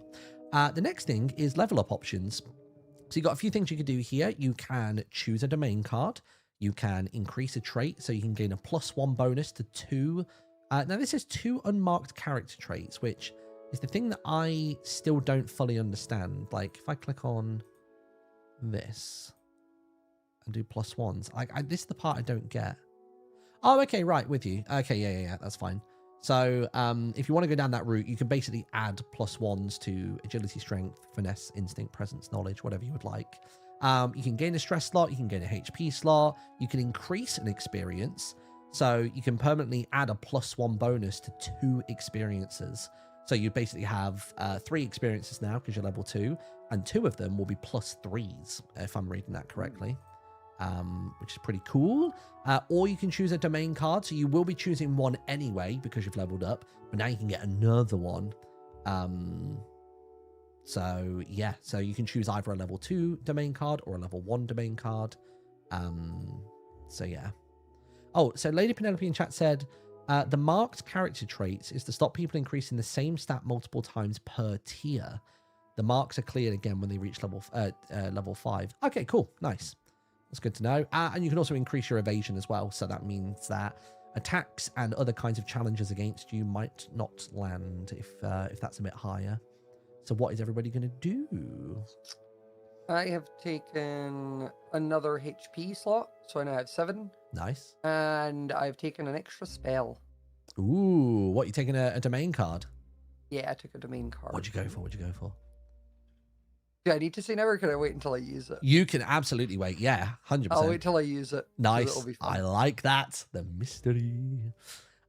The next thing is level up options. So you've got a few things you can do here. You can choose a domain card. You can increase a trait, so you can gain a +1 bonus to 2. Now this is 2 unmarked character traits, which is the thing that I still don't fully understand. Like if I click on this and do +1s, this is the part I don't get. Oh, okay, right, with you. Okay, yeah, that's fine. So if you want to go down that route, you can basically add +1s to agility, strength, finesse, instinct, presence, knowledge, whatever you would like. You can gain a stress slot, you can gain a HP slot, you can increase an experience. So you can permanently add a +1 bonus to 2 experiences. So you basically have 3 experiences now because you're level 2, and 2 of them will be +3s, if I'm reading that correctly. Which is pretty cool. Or you can choose a domain card, so you will be choosing one anyway because you've leveled up, but now you can get another one. So yeah, so you can choose either a level 2 domain card or a level 1 domain card. So yeah. Oh, so Lady Penelope in chat said, the marked character traits is to stop people increasing the same stat multiple times per tier. The marks are cleared again when they reach level 5. Okay, cool, nice. That's good to know. And you can also increase your evasion as well. So that means that attacks and other kinds of challenges against you might not land if that's a bit higher. So what is everybody going to do? I have taken another HP slot, so I now have 7. Nice. And I've taken an extra spell. Ooh, what, you taking a domain card? Yeah, I took a domain card. What'd you go for? Do I need to say now, or can I wait until I use it? You can absolutely wait. Yeah, 100%. I'll wait till I use it. Nice. It'll be fun. I like that. The mystery.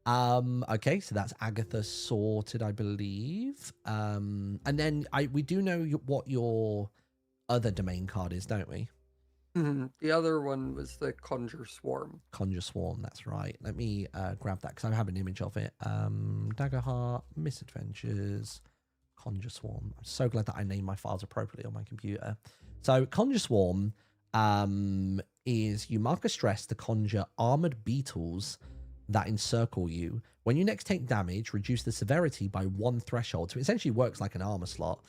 Okay, so that's Agatha sorted, I believe. And then we do know what your other domain card is, don't we? The other one was the Conjure Swarm. Conjure Swarm, that's right. Let me grab that because I have an image of it. Daggerheart, Misadventures, Conjure Swarm. I'm so glad that I named my files appropriately on my computer. So Conjure Swarm is you mark a stress to conjure armored beetles that encircle you. When you next take damage, reduce the severity by 1 threshold. So it essentially works like an armor slot.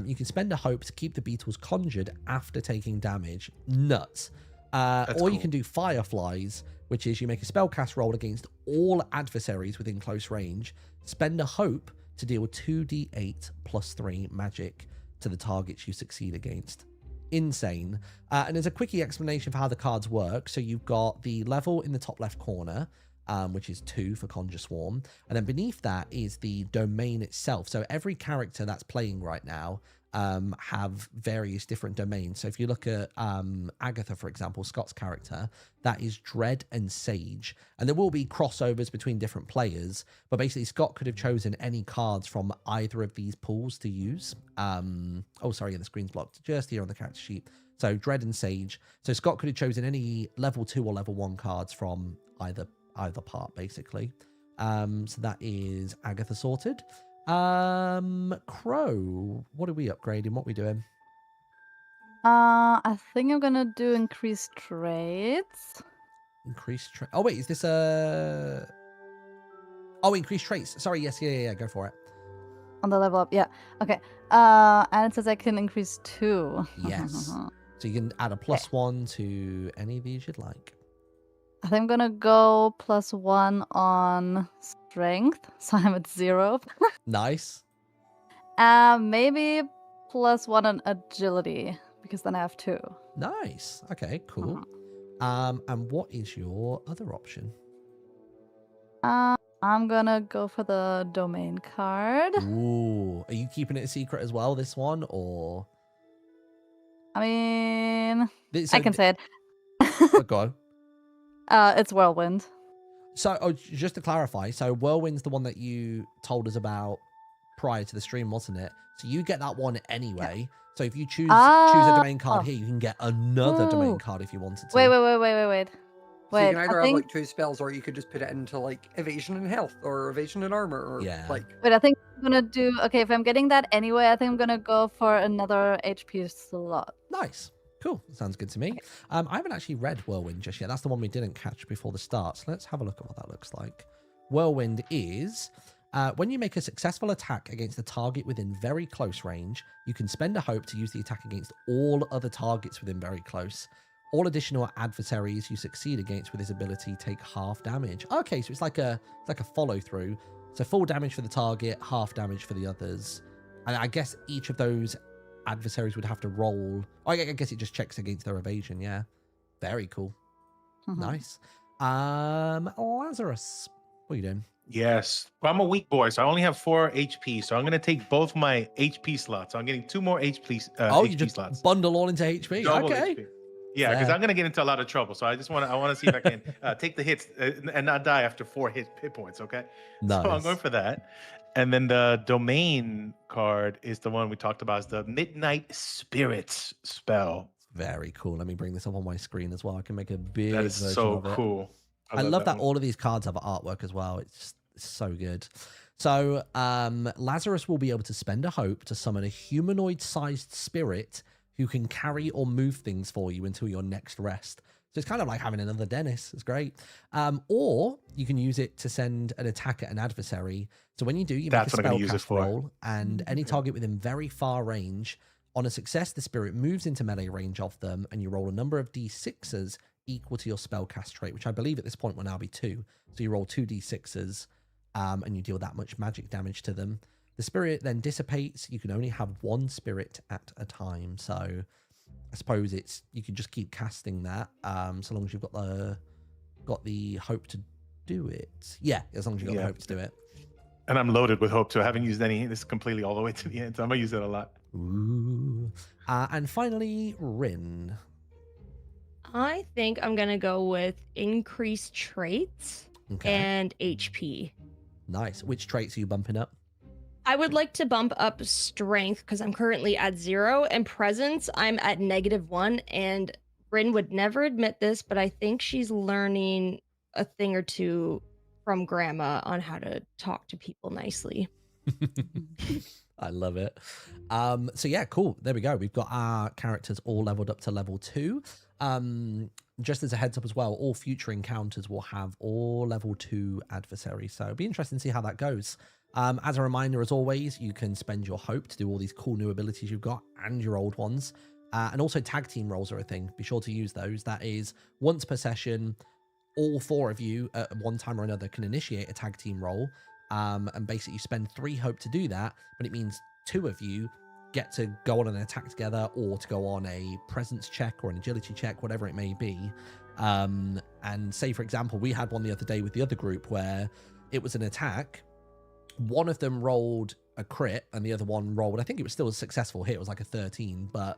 You can spend a hope to keep the beetles conjured after taking damage. Nuts. Or cool. you can do fireflies, which is you make a spellcast roll against all adversaries within close range. Spend a hope to deal 2d8 plus 3 magic to the targets you succeed against. Insane. And there's a quickie explanation for how the cards work. So you've got the level in the top left corner, which is 2 for Conjure Swarm. And then beneath that is the domain itself. So every character that's playing right now have various different domains. So if you look at Agatha, for example, Scott's character, that is Dread and Sage. And there will be crossovers between different players, but basically Scott could have chosen any cards from either of these pools to use. Oh, sorry, the screen's blocked. Just here on the character sheet. So Dread and Sage. So Scott could have chosen any level 2 or level 1 cards from either part, basically. So that is Agatha sorted. Crow, what are we upgrading? What are we doing? I think I'm gonna do increased traits. Increased trait. Oh wait, is this increased traits. Sorry, yes, yeah, go for it. On the level up, yeah. Okay. And it says I can increase 2. Yes. So you can add a +1 to any of these you'd like. I think I'm gonna go +1 on strength, so I'm at 0. Nice. Maybe +1 on agility, because then I have 2. Nice. Okay, cool. And what is your other option? I'm gonna go for the domain card. Ooh. Are you keeping it a secret as well, this one, or? I mean, So, I can say it. Oh, go on. It's Whirlwind. So, just to clarify, so Whirlwind's the one that you told us about prior to the stream, wasn't it? So you get that one anyway. Yeah. So if you choose a domain card here, you can get another domain card if you wanted to. Wait. So you can either have like 2 spells, or you could just put it into like evasion and health, or evasion and armor, or like. Wait, I think I'm gonna do. Okay, if I'm getting that anyway, I think I'm gonna go for another HP slot. Nice. Cool. Sounds good to me. I haven't actually read Whirlwind just yet. That's the one we didn't catch before the start. So let's have a look at what that looks like. Whirlwind is when you make a successful attack against a target within very close range, you can spend a hope to use the attack against all other targets within very close. All additional adversaries you succeed against with this ability take half damage. Okay, so it's like a follow through. So full damage for the target, half damage for the others. And I guess each of those adversaries would have to roll. Oh, I guess it just checks against their evasion. Yeah, very cool. Nice. Lazarus, what are you doing? Yes, well, I'm a weak boy, so I only have 4 HP. So I'm gonna take both my HP slots. So I'm getting 2 more HP. You just slots. Bundle all into HP. Double okay. HP. Yeah, because I'm gonna get into a lot of trouble. So I want to see if I can take the hits and not die after 4 hit points. Okay. Nice. So I'm going for that. And then the domain card is the one we talked about. Is the Midnight Spirits spell. Very cool. Let me bring this up on my screen as well. I can make a big That is version so of it. cool. I love that all of these cards have artwork as well. It's so good. So Lazarus will be able to spend a hope to summon a humanoid-sized spirit who can carry or move things for you until your next rest. So it's kind of like having another Dennis. It's great. Or you can use it to send an attack at an adversary. So when you do, you make a spellcast roll, and any target within very far range, on a success, the spirit moves into melee range of them, and you roll a number of d6s equal to your spellcast trait, which I believe at this point will now be 2. So you roll 2 d6s, and you deal that much magic damage to them. The spirit then dissipates. You can only have 1 spirit at a time. So I suppose you can just keep casting that, so long as you've got the hope to do it. Yeah, as long as you've got the hope to do it. And I'm loaded with hope, so I haven't used any. This is completely all the way to the end, so I'm gonna use it a lot. Ooh. And finally, Rin. I think I'm gonna go with increased traits and HP. Nice. Which traits are you bumping up? I would like to bump up strength because I'm currently at 0, and presence I'm at -1. And Rin would never admit this, but I think she's learning a thing or two from Grandma on how to talk to people nicely. I love it. So yeah, cool. There we go. We've got our characters all leveled up to level 2. just as a heads up as well, all future encounters will have all level 2 adversaries. So it'll be interesting to see how that goes. As a reminder, as always, you can spend your hope to do all these cool new abilities you've got and your old ones. And also tag team rolls are a thing. Be sure to use those. That is once per session, all 4 of you at one time or another can initiate a tag team roll. And basically you spend 3 hope to do that, but it means 2 of you get to go on an attack together or to go on a presence check or an agility check, whatever it may be. And say, for example, we had one the other day with the other group where it was an attack. One of them rolled a crit and the other one rolled, I think it was still a successful hit. It was like a 13, but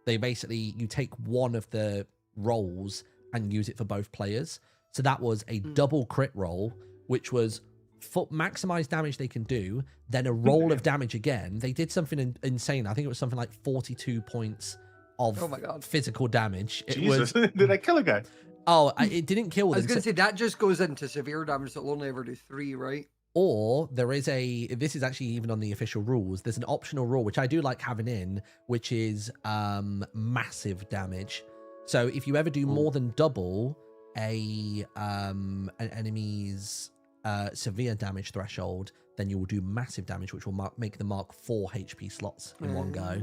they basically, you take one of the rolls and use it for both players. So that was a double crit roll, which was for maximized damage they can do, then a roll of damage again. They did something insane. I think it was something like 42 points of physical damage. Jesus. Did I kill a guy? Oh, it didn't kill them. I was going to say, that just goes into severe damage, so it'll only ever do 3, right? Or there is this is actually even on the official rules, there's an optional rule, which I do like having in, which is massive damage. So if you ever do more than double an enemy's severe damage threshold, then you will do massive damage, which will make the mark 4 HP slots in one go.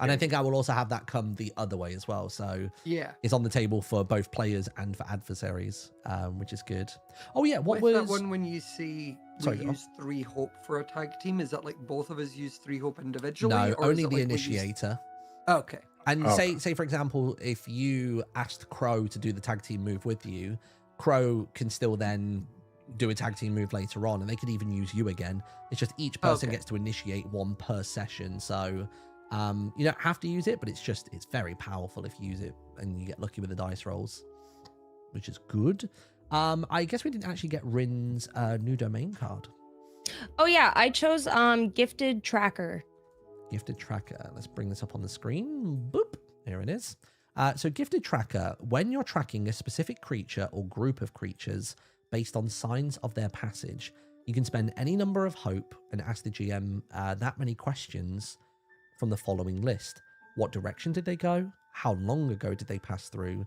And I think I will also have that come the other way as well. So yeah, it's on the table for both players and for adversaries, which is good. Oh yeah, what was was that one when you see we use 3 hope for a tag team? Is that like both of us use 3 hope individually? No, or only is it the like initiator. Okay. And say for example, if you asked Crow to do the tag team move with you, Crow can still then do a tag team move later on, and they could even use you again. It's just each person gets to initiate 1 per session. So you don't have to use it, but it's very powerful if you use it and you get lucky with the dice rolls, which is good. I guess we didn't actually get Rin's new domain card. Oh yeah, I chose Gifted Tracker. Gifted Tracker. Let's bring this up on the screen. Boop. Here it is. So Gifted Tracker, when you're tracking a specific creature or group of creatures based on signs of their passage, you can spend any number of hope and ask the GM that many questions from the following list. What direction did they go? How long ago did they pass through?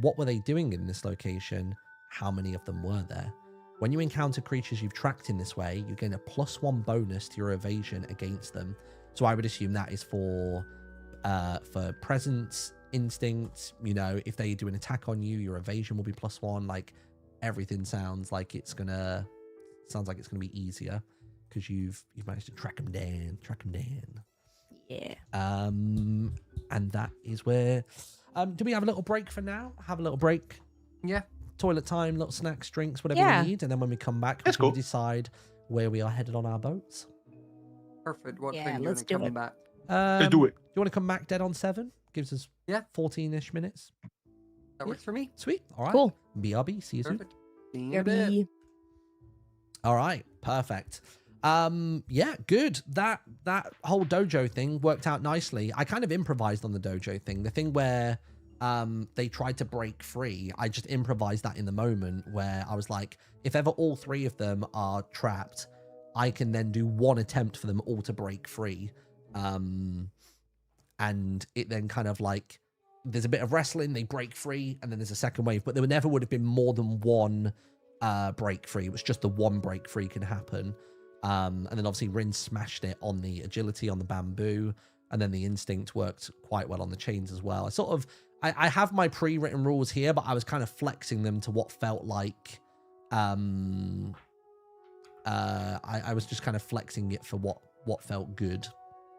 What were they doing in this location? How many of them were there? When you encounter creatures you've tracked in this way, you gain a +1 bonus to your evasion against them. So I would assume that is for presence, instinct. You know, if they do an attack on you, your evasion will be +1. Like, everything sounds like it's gonna be easier because you've managed to track them down. Yeah. And that is where. Do we have a little break for now? Have a little break. Yeah. Toilet time, little snacks, drinks, whatever we need, and then when we come back, we can decide where we are headed on our boats. Perfect. What time do you want to come back? Let's do it. Do you want to come back dead on 7? Gives us 14-ish minutes. That works for me. Sweet. All right. Cool. BRB. See you Perfect. soon. BRB. All right. Perfect. Yeah, good. That whole dojo thing worked out nicely. I kind of improvised on the dojo thing. The thing where they tried to break free, I just improvised that in the moment, where I was like, if ever all 3 of them are trapped, I can then do 1 attempt for them all to break free. And it then kind of like, there's a bit of wrestling, they break free, and then there's a second wave, but there never would have been more than 1 break free. It was just the 1 break free can happen. And then obviously Rin smashed it on the agility on the bamboo, and then the instinct worked quite well on the chains as well. I have my pre-written rules here, but I was kind of flexing them to what felt like I was just kind of flexing it for what felt good.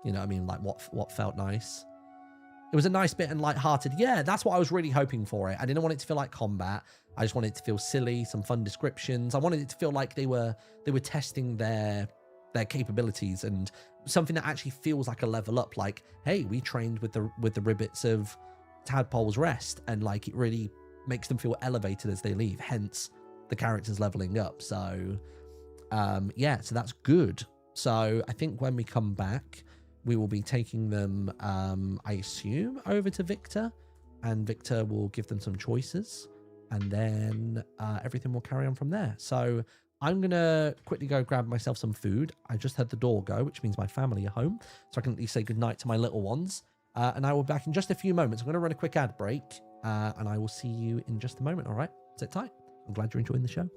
You know what I mean? Like what felt nice. It was a nice bit and lighthearted. Yeah, that's what I was really hoping for it. I didn't want it to feel like combat. I just wanted it to feel silly, some fun descriptions. I wanted it to feel like they were testing their capabilities, and something that actually feels like a level up. Like, hey, we trained with the ribbits of Tadpole's Rest, and like it really makes them feel elevated as they leave. Hence, the characters leveling up. So, yeah, so that's good. So I think when we come back, we will be taking them, I assume, over to Victor, and Victor will give them some choices, and then everything will carry on from there. So I'm going to quickly go grab myself some food. I just heard the door go, which means my family are home, so I can at least say goodnight to my little ones. And I will be back in just a few moments. I'm going to run a quick ad break, And I will see you in just a moment. All right, sit tight. I'm glad you're enjoying the show.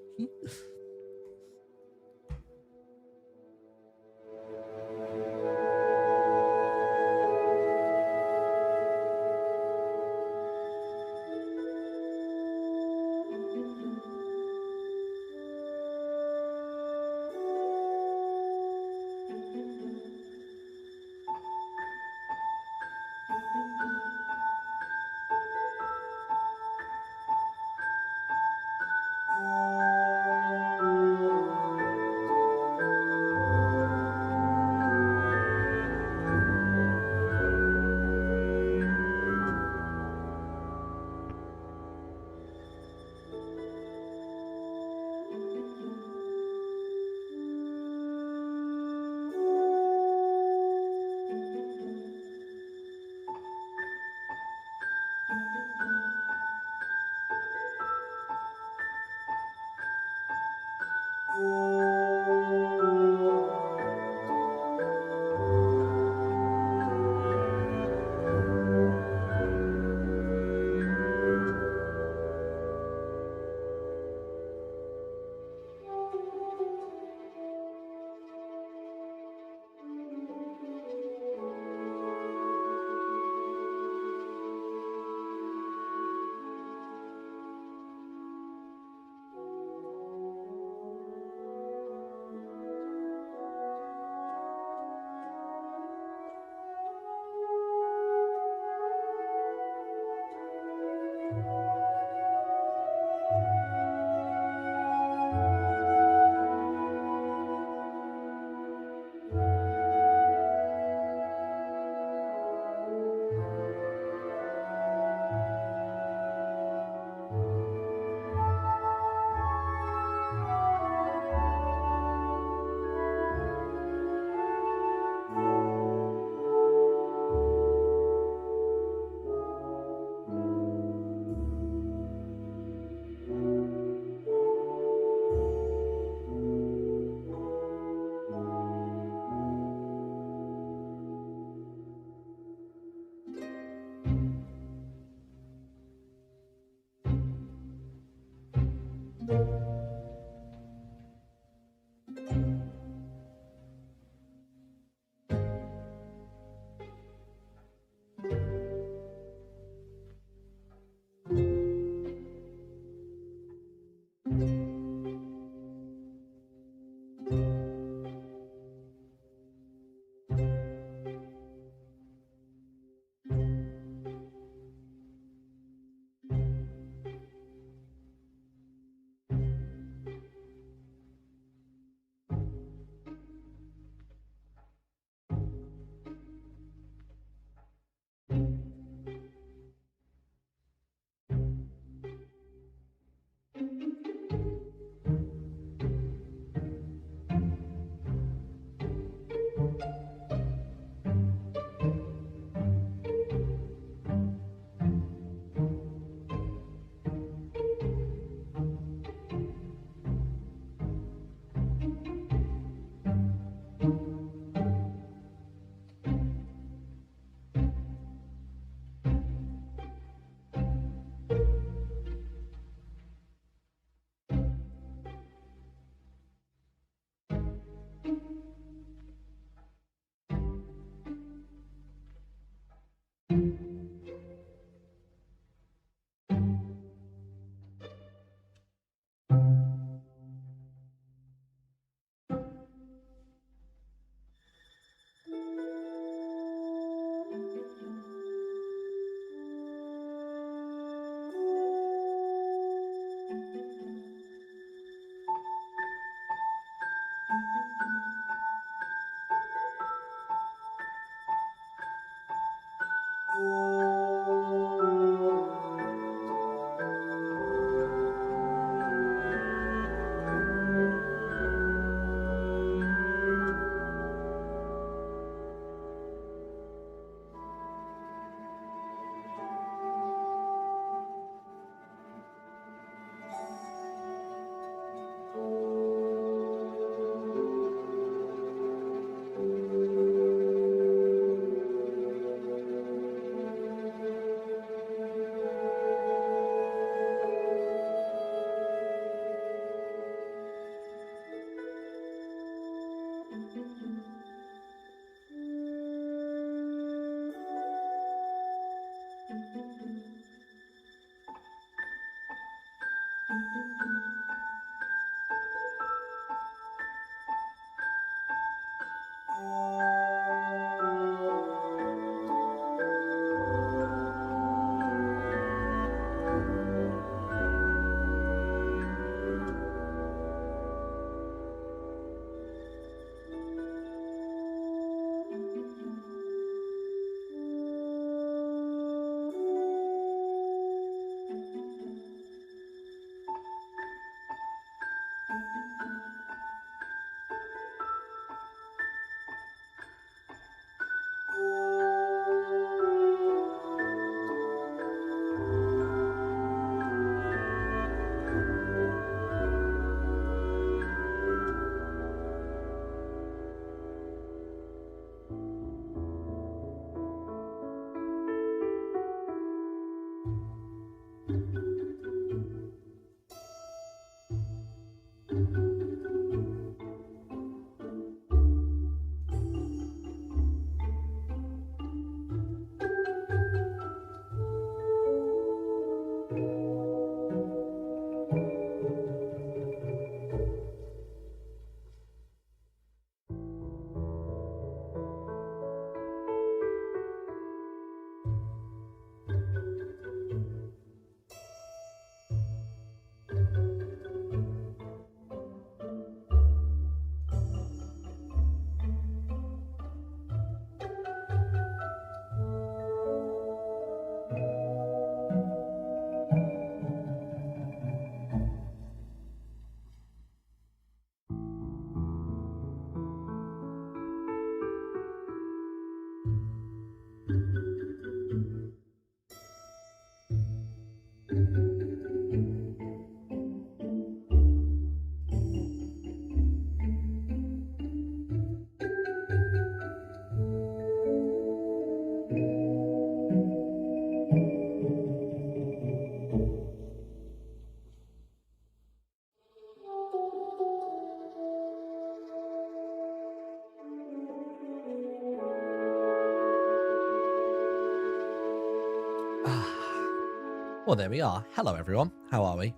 Well, there we are. Hello, everyone. How are we?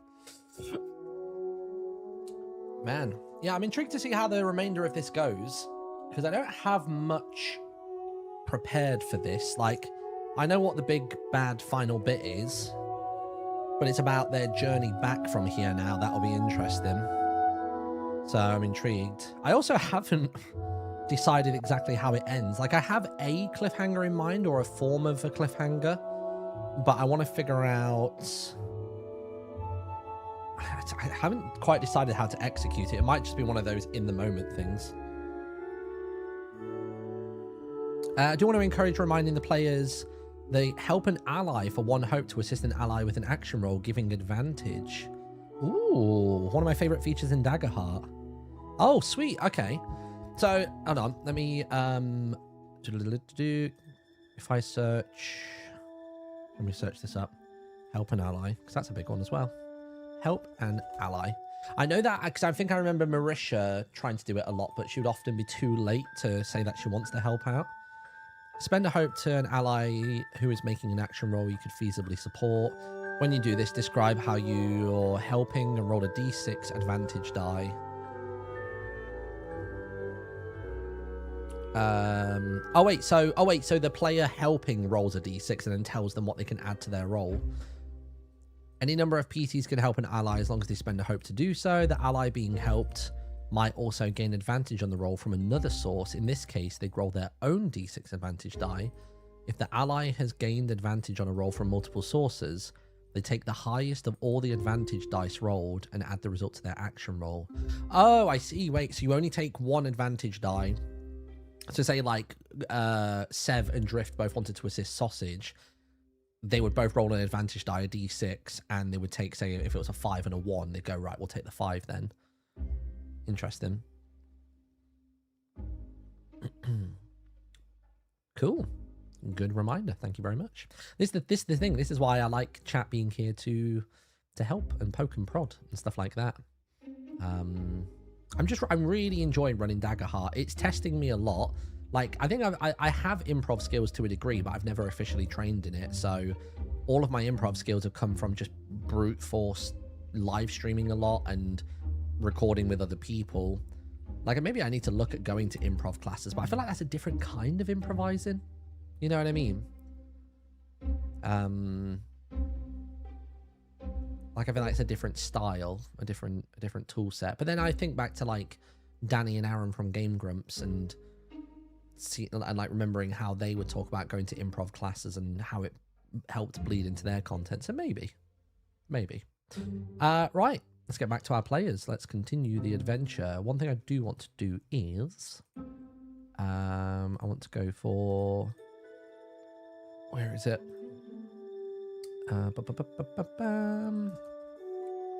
Man, yeah, I'm intrigued to see how the remainder of this goes, because I don't have much prepared for this. Like, I know what the big bad final bit is, but it's about their journey back from here now. That'll be interesting. So I'm intrigued. I also haven't decided exactly how it ends. Like, I have a cliffhanger in mind, or a form of a cliffhanger, but I want to figure out... I haven't quite decided how to execute it. It might just be one of those in-the-moment things. I do want to encourage reminding the players they help an ally for 1 hope to assist an ally with an action roll, giving advantage. Ooh, one of my favorite features in Daggerheart. Oh, sweet. Okay. So, hold on. Let me, if I search... Let me search this up. Help an ally, because that's a big one as well. Help an ally. I know that because I think I remember Marisha trying to do it a lot, but she would often be too late to say that she wants to help out. Spend a hope to an ally who is making an action roll you could feasibly support. When you do this, describe how you're helping and roll a d6 advantage die. So the player helping rolls a d6 and then tells them what they can add to their roll. Any number of PCs can help an ally as long as they spend a hope to do so. The ally being helped might also gain advantage on the roll from another source. In this case, they'd roll their own d6 advantage die. If the ally has gained advantage on a roll from multiple sources, they take the highest of all the advantage dice rolled and add the result to their action roll. Oh, I see. Wait, so you only take 1 advantage die. So say like Sev and Drift both wanted to assist Sausage. They would both roll an advantage die, a d6, and they would take, say, if it was a 5 and a 1, they'd go, right, we'll take the 5 then. Interesting. Cool. Good reminder. Thank you very much. This is the thing. This is why I like chat being here to help and poke and prod and stuff like that. I'm really enjoying running Daggerheart. It's testing me a lot. Like, I think I have improv skills to a degree, but I've never officially trained in it. So all of my improv skills have come from just brute force live streaming a lot and recording with other people. Like, maybe I need to look at going to improv classes, but I feel like that's a different kind of improvising. You know what I mean? Like, I feel like it's a different style, a different tool set. But then I think back to like Danny and Aaron from Game Grumps and like remembering how they would talk about going to improv classes and how it helped bleed into their content. So maybe. Right, let's get back to our players. Let's continue the adventure. One thing I do want to do is I want to go for, where is it?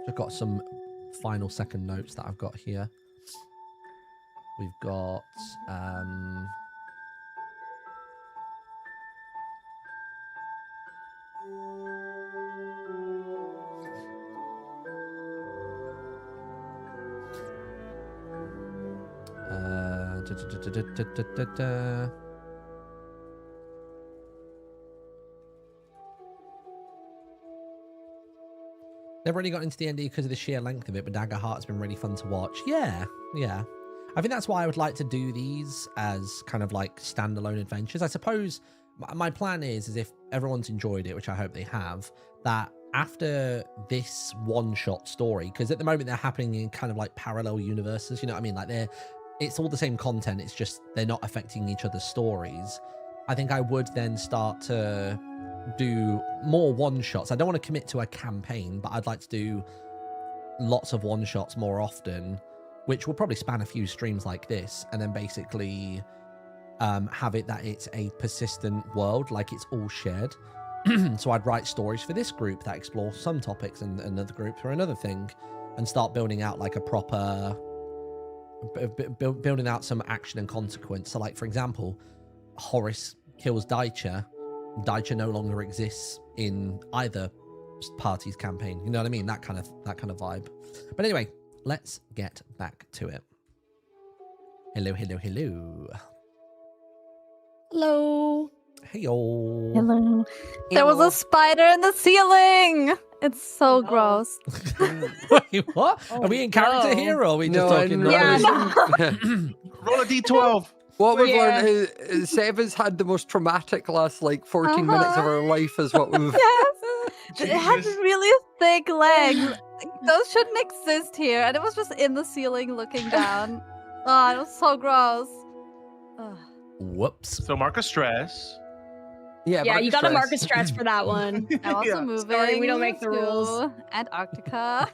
I've got some final second notes that I've got here. We've got Never really got into the ND because of the sheer length of it, but Daggerheart's been really fun to watch. Yeah. I think that's why I would like to do these as kind of like standalone adventures. I suppose my plan is if everyone's enjoyed it, which I hope they have, that after this one-shot story, because at the moment they're happening in kind of like parallel universes, you know what I mean? Like it's all the same content, it's just they're not affecting each other's stories. I think I would then start to do more one-shots. I don't want to commit to a campaign, but I'd like to do lots of one-shots more often, which will probably span a few streams like this, and then basically have it that it's a persistent world, like it's all shared. So I'd write stories for this group that explore some topics and another group for another thing, and start building out like a proper building out some action and consequence. So like, for example, Horace kills Daicha. Daicha no longer exists in either party's campaign. You know what I mean? That kind of vibe. But anyway, let's get back to it. Hello. Hello. Heyo. Hello. There was a spider in the ceiling. It's so gross. Wait, what? Are we in character here, or are we just talking? Roll a d12. What we've learned is Sev has had the most traumatic last like 14 minutes of her life is what we've... Yes. It had really thick legs. Those shouldn't exist here. And it was just in the ceiling looking down. Oh, it was so gross. Ugh. Whoops. So mark a stress. Yeah, you gotta mark a stress for that one. I'm also moving. Sorry, we don't make the to rules. Antarctica.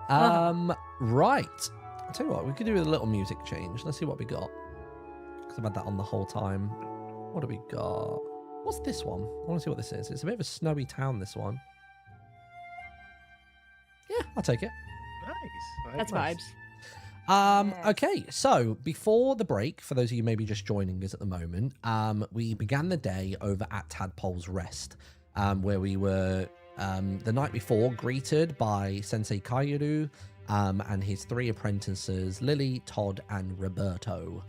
Right. I'll tell you what, we could do with a little music change. Let's see what we got. Because I've had that on the whole time. What do we got? What's this one? I want to see what this is. It's a bit of a snowy town, this one. Yeah, I'll take it. Nice. That's vibes. Yes. Okay, so before the break, for those of you maybe just joining us at the moment, we began the day over at Tadpole's Rest, where we were the night before greeted by Sensei Kaioru and his 3 apprentices, Lily, Todd, and Roberto.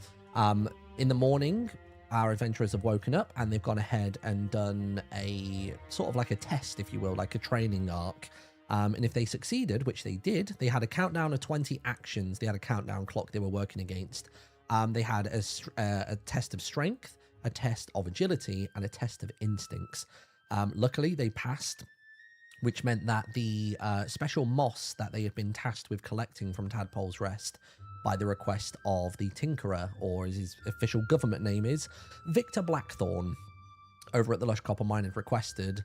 In the morning, our adventurers have woken up and they've gone ahead and done a sort of like a test, if you will, like a training arc. And if they succeeded, which they did, they had a countdown of 20 actions. They had a countdown clock they were working against. They had a test of strength, a test of agility, and a test of instincts. Luckily, they passed, which meant that the special moss that they had been tasked with collecting from Tadpole's Rest by the request of the Tinkerer, or as his official government name is, Victor Blackthorn, over at the Lush Copper Mine had requested,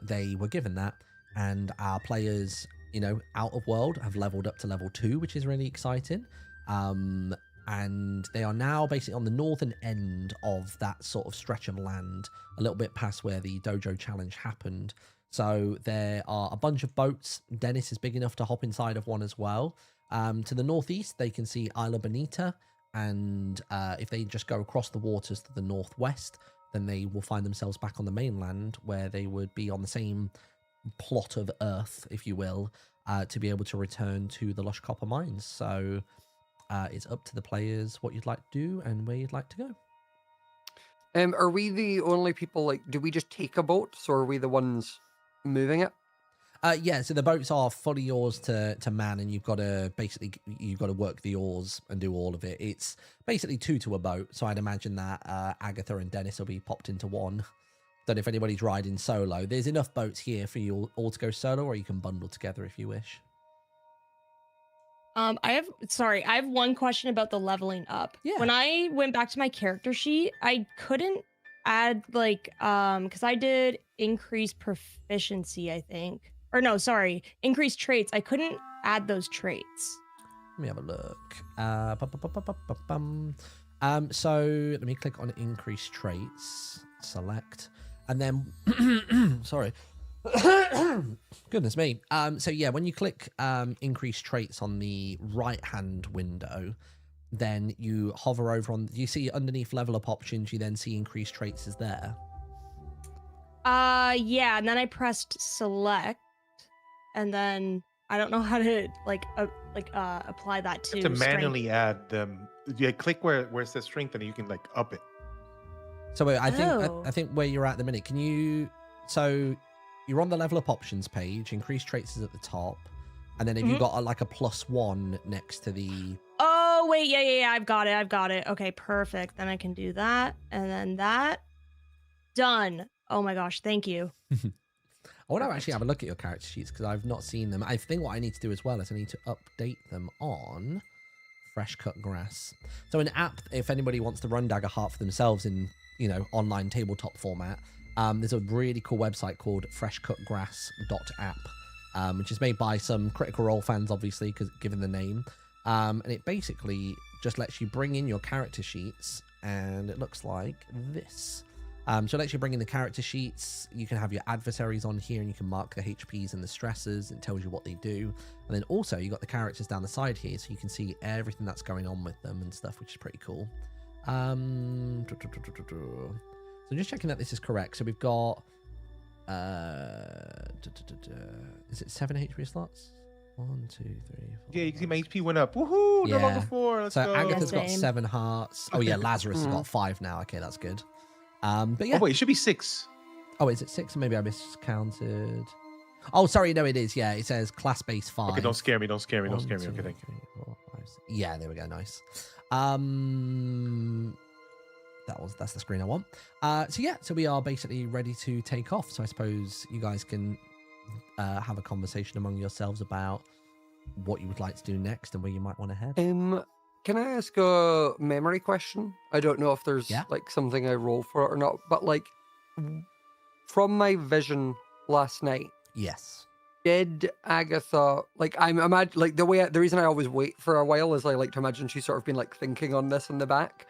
they were given that. And our players, you know, out of world have leveled up to level 2, which is really exciting. And they are now basically on the northern end of that sort of stretch of land, a little bit past where the Dojo challenge happened. So there are a bunch of boats. Dennis is big enough to hop inside of one as well. To the northeast, they can see Isla Bonita. And if they just go across the waters to the northwest, then they will find themselves back on the mainland, where they would be on the same plot of earth, if you will, to be able to return to the Lush Copper Mines. So it's up to the players what you'd like to do and where you'd like to go. Are we the only people, like, do we just take a boat, so are we the ones moving it? Yeah, so the boats are fully yours to man, and you've got to work the oars and do all of it. It's basically 2 to a boat, so I'd imagine that Agatha and Dennis will be popped into one. Don't know if anybody's riding solo. There's enough boats here for you all to go solo, or you can bundle together if you wish. I have one question about the leveling up. Yeah. When I went back to my character sheet, I couldn't add because I did increase proficiency, I think. Or no, sorry, increase traits. I couldn't add those traits. Let me have a look. So let me click on increase traits, select, and then sorry. Goodness me. So yeah, when you click increase traits on the right hand window, then you hover over on, you see underneath level up options, you then see increase traits is there. Yeah, and then I pressed select, and then I don't know how to apply that to You have to strength. manually add them. Yeah, click where it says strength, and you can like up it. So wait, I think Oh. I think where you're at the minute. Can you? So you're on the level up options page. Increase traits is at the top, and then have you got like a +1 next to the? Oh wait, yeah. I've got it. Okay, perfect. Then I can do that, and then that. Done. Oh my gosh, thank you. I want to actually have a look at your character sheets because I've not seen them. I think what I need to do as well is I need to update them on Fresh Cut Grass. So an app, if anybody wants to run Daggerheart for themselves in, online tabletop format, there's a really cool website called freshcutgrass.app, which is made by some Critical Role fans, obviously, because given the name. And it basically just lets you bring in your character sheets, and it looks like this. So it lets you bring in the character sheets. You can have your adversaries on here, and you can mark the HPs and the stresses. It tells you what they do. And then also you got the characters down the side here, so you can see everything that's going on with them and stuff, which is pretty cool. So just checking that this is correct. So we've got is it 7 HP slots? 1, 2, 3, 4. Yeah, you can see my HP went up. Woohoo! No Yeah. longer 4. Let's So go. Agatha's got Same. 7 hearts. Oh yeah, Lazarus has got 5 now. Okay, that's good. But yeah. Oh wait, it should be 6. Oh, is it 6? Maybe I miscounted. Oh, sorry. No, it is. Yeah, it says class base 5. Okay, don't scare me. Don't scare me. Don't 1, scare me. 2, Okay, thank you. 3, 4, 5, 6. Yeah, there we go. Nice. That's the screen I want. So we are basically ready to take off. So I suppose you guys can have a conversation among yourselves about what you would like to do next and where you might want to head. Can I ask a memory question? I don't know if there's Yeah. like something I roll for it or not, but like from my vision last night, Yes. did Agatha like I'm imagine like the reason I always wait for a while is I like to imagine she's sort of been like thinking on this in the back.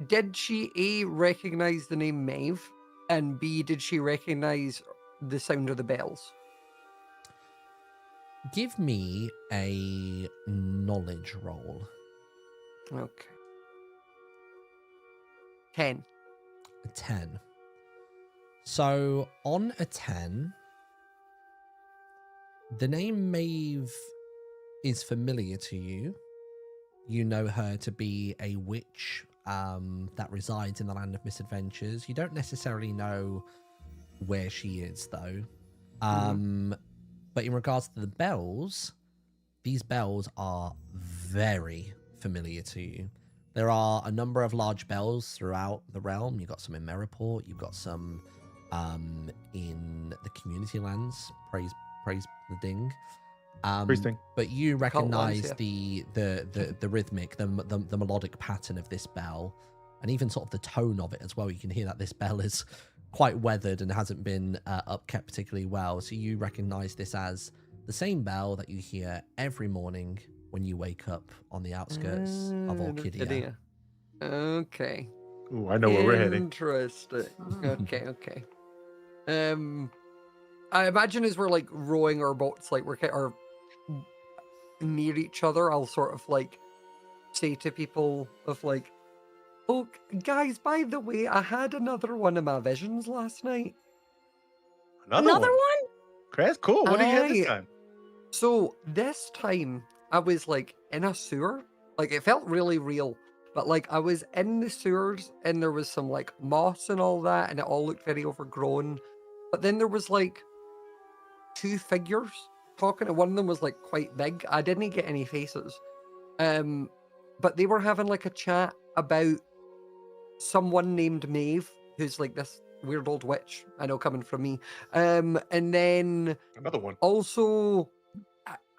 Did she A recognize the name Maeve, and B did she recognize the sound of the bells? Give me a knowledge roll. Okay. 10. A 10. So on a 10, the name Maeve is familiar to you. You know her to be a witch that resides in the land of Misadventures. You don't necessarily know where she is, though. But in regards to the bells, these bells are very familiar to you. There are a number of large bells throughout the realm. You've got some in Meraport. You've got some in the community lands. Praise the ding. Praise ding. But you recognize yeah. the rhythmic, the melodic pattern of this bell, and even sort of the tone of it as well. You can hear that this bell is quite weathered and hasn't been upkept particularly well. So you recognize this as the same bell that you hear every morning when you wake up on the outskirts of Orchidia. Okay. Ooh, I know where we're heading. Interesting. Okay. I imagine as we're like rowing our boats, like we're near each other, I'll sort of like say to people of like, oh, guys, by the way, I had another one of my visions last night. Another one? That's cool. What did you have this Aye. time? So this time I was like in a sewer. Like it felt really real. But like I was in the sewers and there was some like moss and all that and it all looked very overgrown. But then there was like 2 figures talking and one of them was like quite big. I didn't get any faces. But they were having like a chat about someone named Maeve, who's like this weird old witch, I know coming from me. And then Another one. also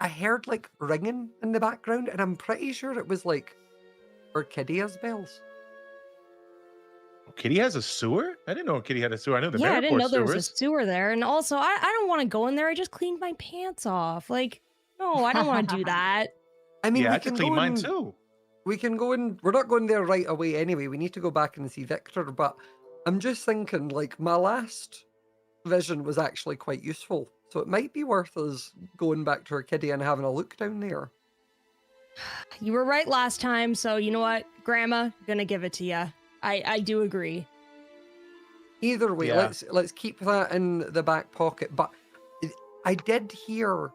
I heard like ringing in the background and I'm pretty sure it was like Orchidia's bells. Kitty has a sewer? I didn't know Kitty had a sewer. I know the Yeah, I didn't know Meraport there was a sewers. sewer there. And also, I don't want to go in there. I just cleaned my pants off. Like, no, I don't want to do that. I mean, Yeah, we I can could clean go mine in, too. we can go in. We're not going there right away anyway. We need to go back and see Victor. But I'm just thinking, like, my last vision was actually quite useful. So it might be worth us going back to Orchidia and having a look down there. You were right last time, so you know what, Grandma, gonna give it to you. I do agree. Either way, Yeah. let's keep that in the back pocket. But I did hear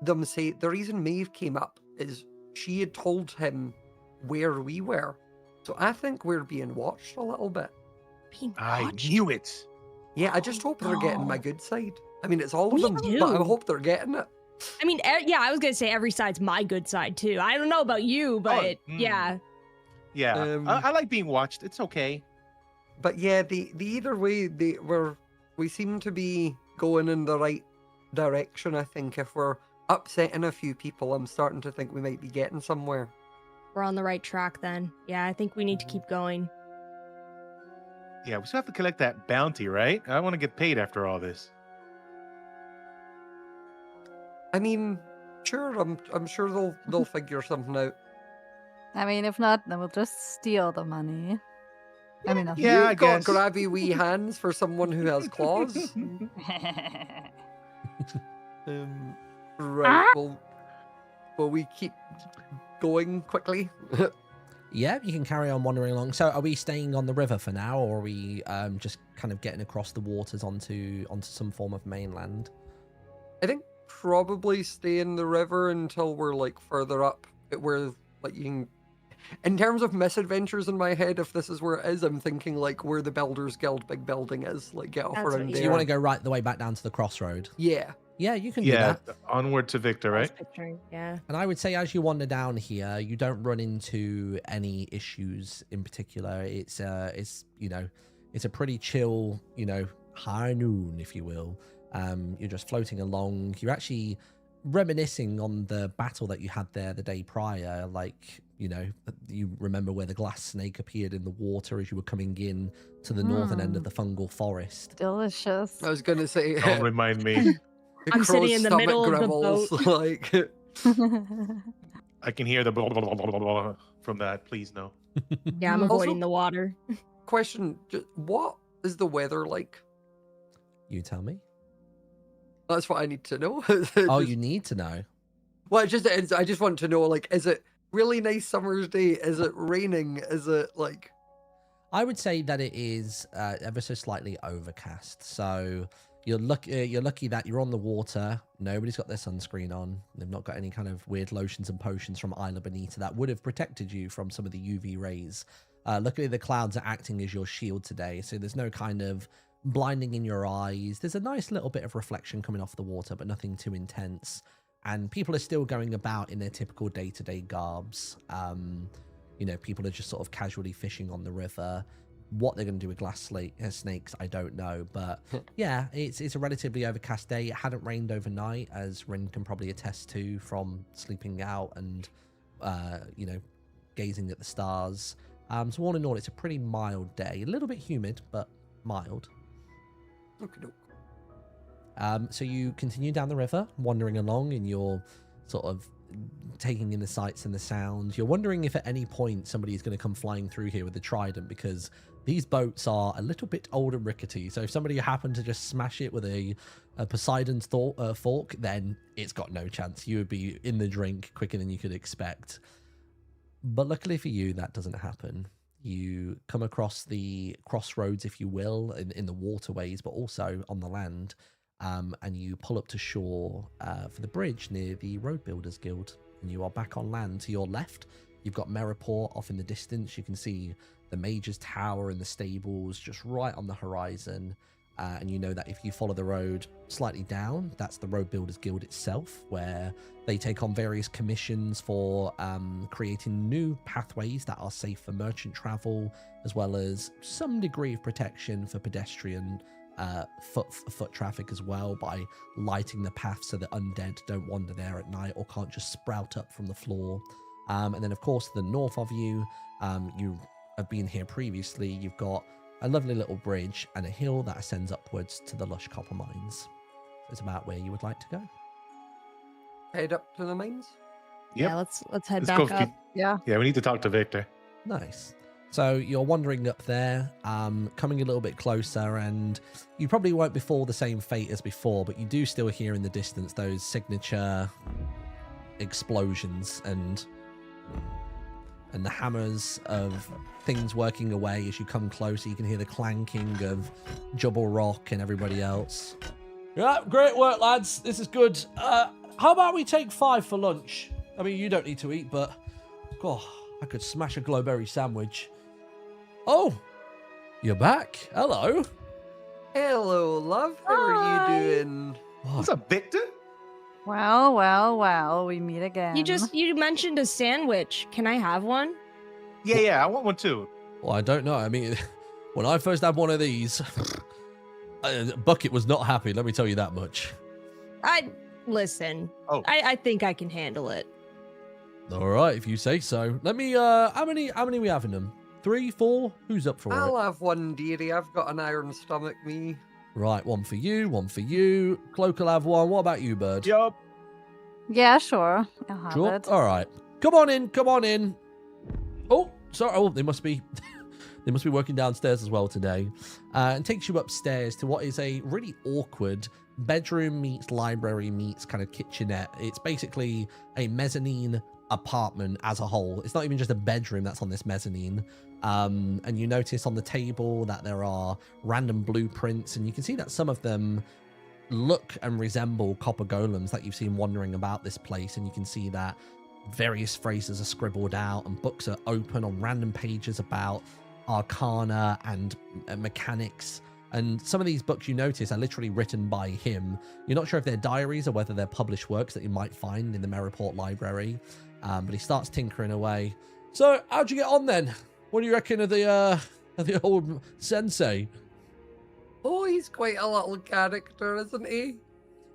them say the reason Maeve came up is she had told him where we were. So I think we're being watched a little bit. Being I watched? knew it. Yeah, I just hope they're getting my no. good side. I mean, it's all of Me them, but I too. hope they're getting it. I mean, yeah, I was gonna say every side's my good side too. I don't know about you, but yeah. Yeah, I like being watched. It's okay. But yeah, the either way, we seem to be going in the right direction. I think if we're upsetting a few people, I'm starting to think we might be getting somewhere. We're on the right track then. Yeah, I think we need to keep going. Yeah, we still have to collect that bounty, right? I want to get paid after all this. I mean, sure, I'm sure they'll figure something out. I mean, if not, then we'll just steal the money. I mean, nothing. Yeah, I You've got guess. grabby wee hands for someone who has claws. Right. Will we keep going quickly? Yeah, you can carry on wandering along. So are we staying on the river for now, or are we just kind of getting across the waters onto some form of mainland? I think probably stay in the river until we're like further up. Where like you can. In terms of misadventures in my head, if this is where it is, I'm thinking like where the Builders Guild big building is. Like get off That's around what you- So there. you want to go right the way back down to the crossroad? Yeah. Yeah, you can do Yeah, that. onward to Victor, I was right? picturing, yeah. And I would say as you wander down here, you don't run into any issues in particular. It's it's a pretty chill, high noon, if you will. You're just floating along. You're actually reminiscing on the battle that you had there the day prior. Like, you remember where the glass snake appeared in the water as you were coming in to the northern end of the fungal forest. Delicious. I was gonna say. Don't remind me. the I'm sitting crow's in the stomach middle of the grovels, boat. like. I can hear the blah, blah, blah, blah, blah, blah from that. Please no. Yeah, I'm Also- avoiding the water. Question: what is the weather like? You tell me. That's what I need to know. Oh, you need to know. Well, I just want to know, like, is it really nice summer's day? Is it raining? Is it like? I would say that it is ever so slightly overcast. So you're lucky that you're on the water. Nobody's got their sunscreen on. They've not got any kind of weird lotions and potions from Isla Bonita that would have protected you from some of the UV rays. Luckily, the clouds are acting as your shield today, so there's no kind of blinding in your eyes. There's a nice little bit of reflection coming off the water, but nothing too intense. And people are still going about in their typical day-to-day garbs. People are just sort of casually fishing on the river. What they're going to do with glass snakes, I don't know. But yeah, it's a relatively overcast day. It hadn't rained overnight, as Rin can probably attest to from sleeping out and, gazing at the stars. So all in all, it's a pretty mild day. A little bit humid, but mild. Okey-doke. So you continue down the river, wandering along, and you're sort of taking in the sights and the sounds. You're wondering if at any point somebody is going to come flying through here with a trident, because these boats are a little bit old and rickety. So if somebody happened to just smash it with a Poseidon's fork, then it's got no chance. You would be in the drink quicker than you could expect. But luckily for you, that doesn't happen. You come across the crossroads, if you will, in the waterways, but also on the land. And you pull up to shore for the bridge near the Road Builders Guild, and you are back on land. To your left, you've got Meraport off in the distance. You can see the Major's Tower and the stables just right on the horizon. And you know that if you follow the road slightly down, that's the Road Builders Guild itself, where they take on various commissions for creating new pathways that are safe for merchant travel, as well as some degree of protection for pedestrian foot traffic as well, by lighting the path so that undead don't wander there at night or can't just sprout up from the floor. And then of course to the north of you, you have been here previously, you've got a lovely little bridge and a hill that ascends upwards to the lush copper mines. So it's about where you would like to go. Head up to the mines. Yeah, let's head Let's back go. up. Yeah. Yeah, we need to talk to Victor. Nice. So you're wandering up there, coming a little bit closer, and you probably won't befall the same fate as before, but you do still hear in the distance those signature explosions and the hammers of things working away. As you come closer, you can hear the clanking of Jubble Rock and everybody else. Yeah, great work, lads. This is good. How about we take 5 for lunch? I mean, you don't need to eat, but God, I could smash a glowberry sandwich. Oh, you're back. Hello. Hello, love. How are you doing? What's up, Victor? Well, we meet again. You mentioned a sandwich. Can I have one? Yeah, I want one too. Well, I don't know. I mean, when I first had one of these, Bucket was not happy. Let me tell you that much. Listen. Oh. I think I can handle it. All right, if you say so. Let me. How many we having them? 3, 4? Who's up for I'll it? have one, dearie. I've got an iron stomach, me. Right, one for you, one for you. Cloak will have one. What about you, Bird? Yup. Yeah, sure. I'll have Sure. it. All right. Come on in. Oh, sorry. Oh, they must be working downstairs as well today. And takes you upstairs to what is a really awkward bedroom meets library meets kind of kitchenette. It's basically a mezzanine apartment as a whole. It's not even just a bedroom that's on this mezzanine. And you notice on the table that there are random blueprints, and you can see that some of them look and resemble copper golems that you've seen wandering about this place, and you can see that various phrases are scribbled out and books are open on random pages about arcana and mechanics. And some of these books you notice are literally written by him. You're not sure if they're diaries or whether they're published works that you might find in the Meraport library. But he starts tinkering away. So how'd you get on then? What do you reckon of the old sensei? Oh, he's quite a little character, isn't he?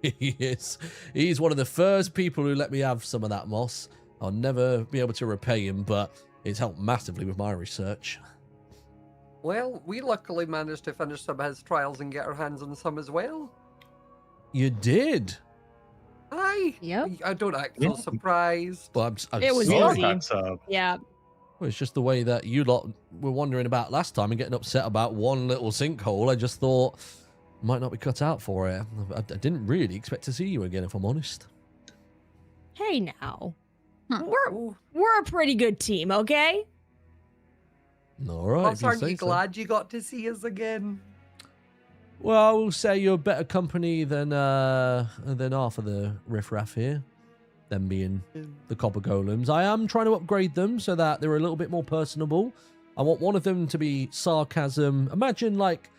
He is. He's one of the first people who let me have some of that moss. I'll never be able to repay him, but it's helped massively with my research. Well, we luckily managed to finish some of his trials and get our hands on some as well. You did? Aye. Yep. I don't act so surprised. Well, I'm It was sorry. easy. Yeah. Well, it's just the way that you lot were wondering about last time and getting upset about one little sinkhole. I just thought might not be cut out for it. I didn't really expect to see you again, if I'm honest. Hey now. Ooh. We're a pretty good team, okay? All right. Plus, if you aren't say you so. glad you got to see us again? Well, I will say you're better company than half of the riffraff here. Them being the copper golems. I am trying to upgrade them so that they're a little bit more personable. I want one of them to be sarcasm. Imagine like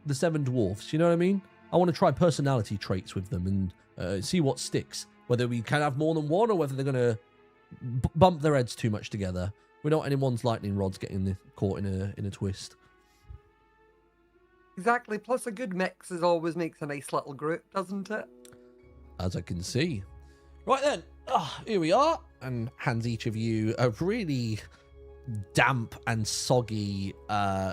the 7 dwarfs, you know what I mean? I want to try personality traits with them and see what sticks. Whether we can have more than one or whether they're going to bump their heads too much together. We don't want anyone's lightning rods getting caught in a twist. Exactly. Plus, a good mix always makes a nice little group, doesn't it? As I can see. Right then, here we are, and hands each of you a really damp and soggy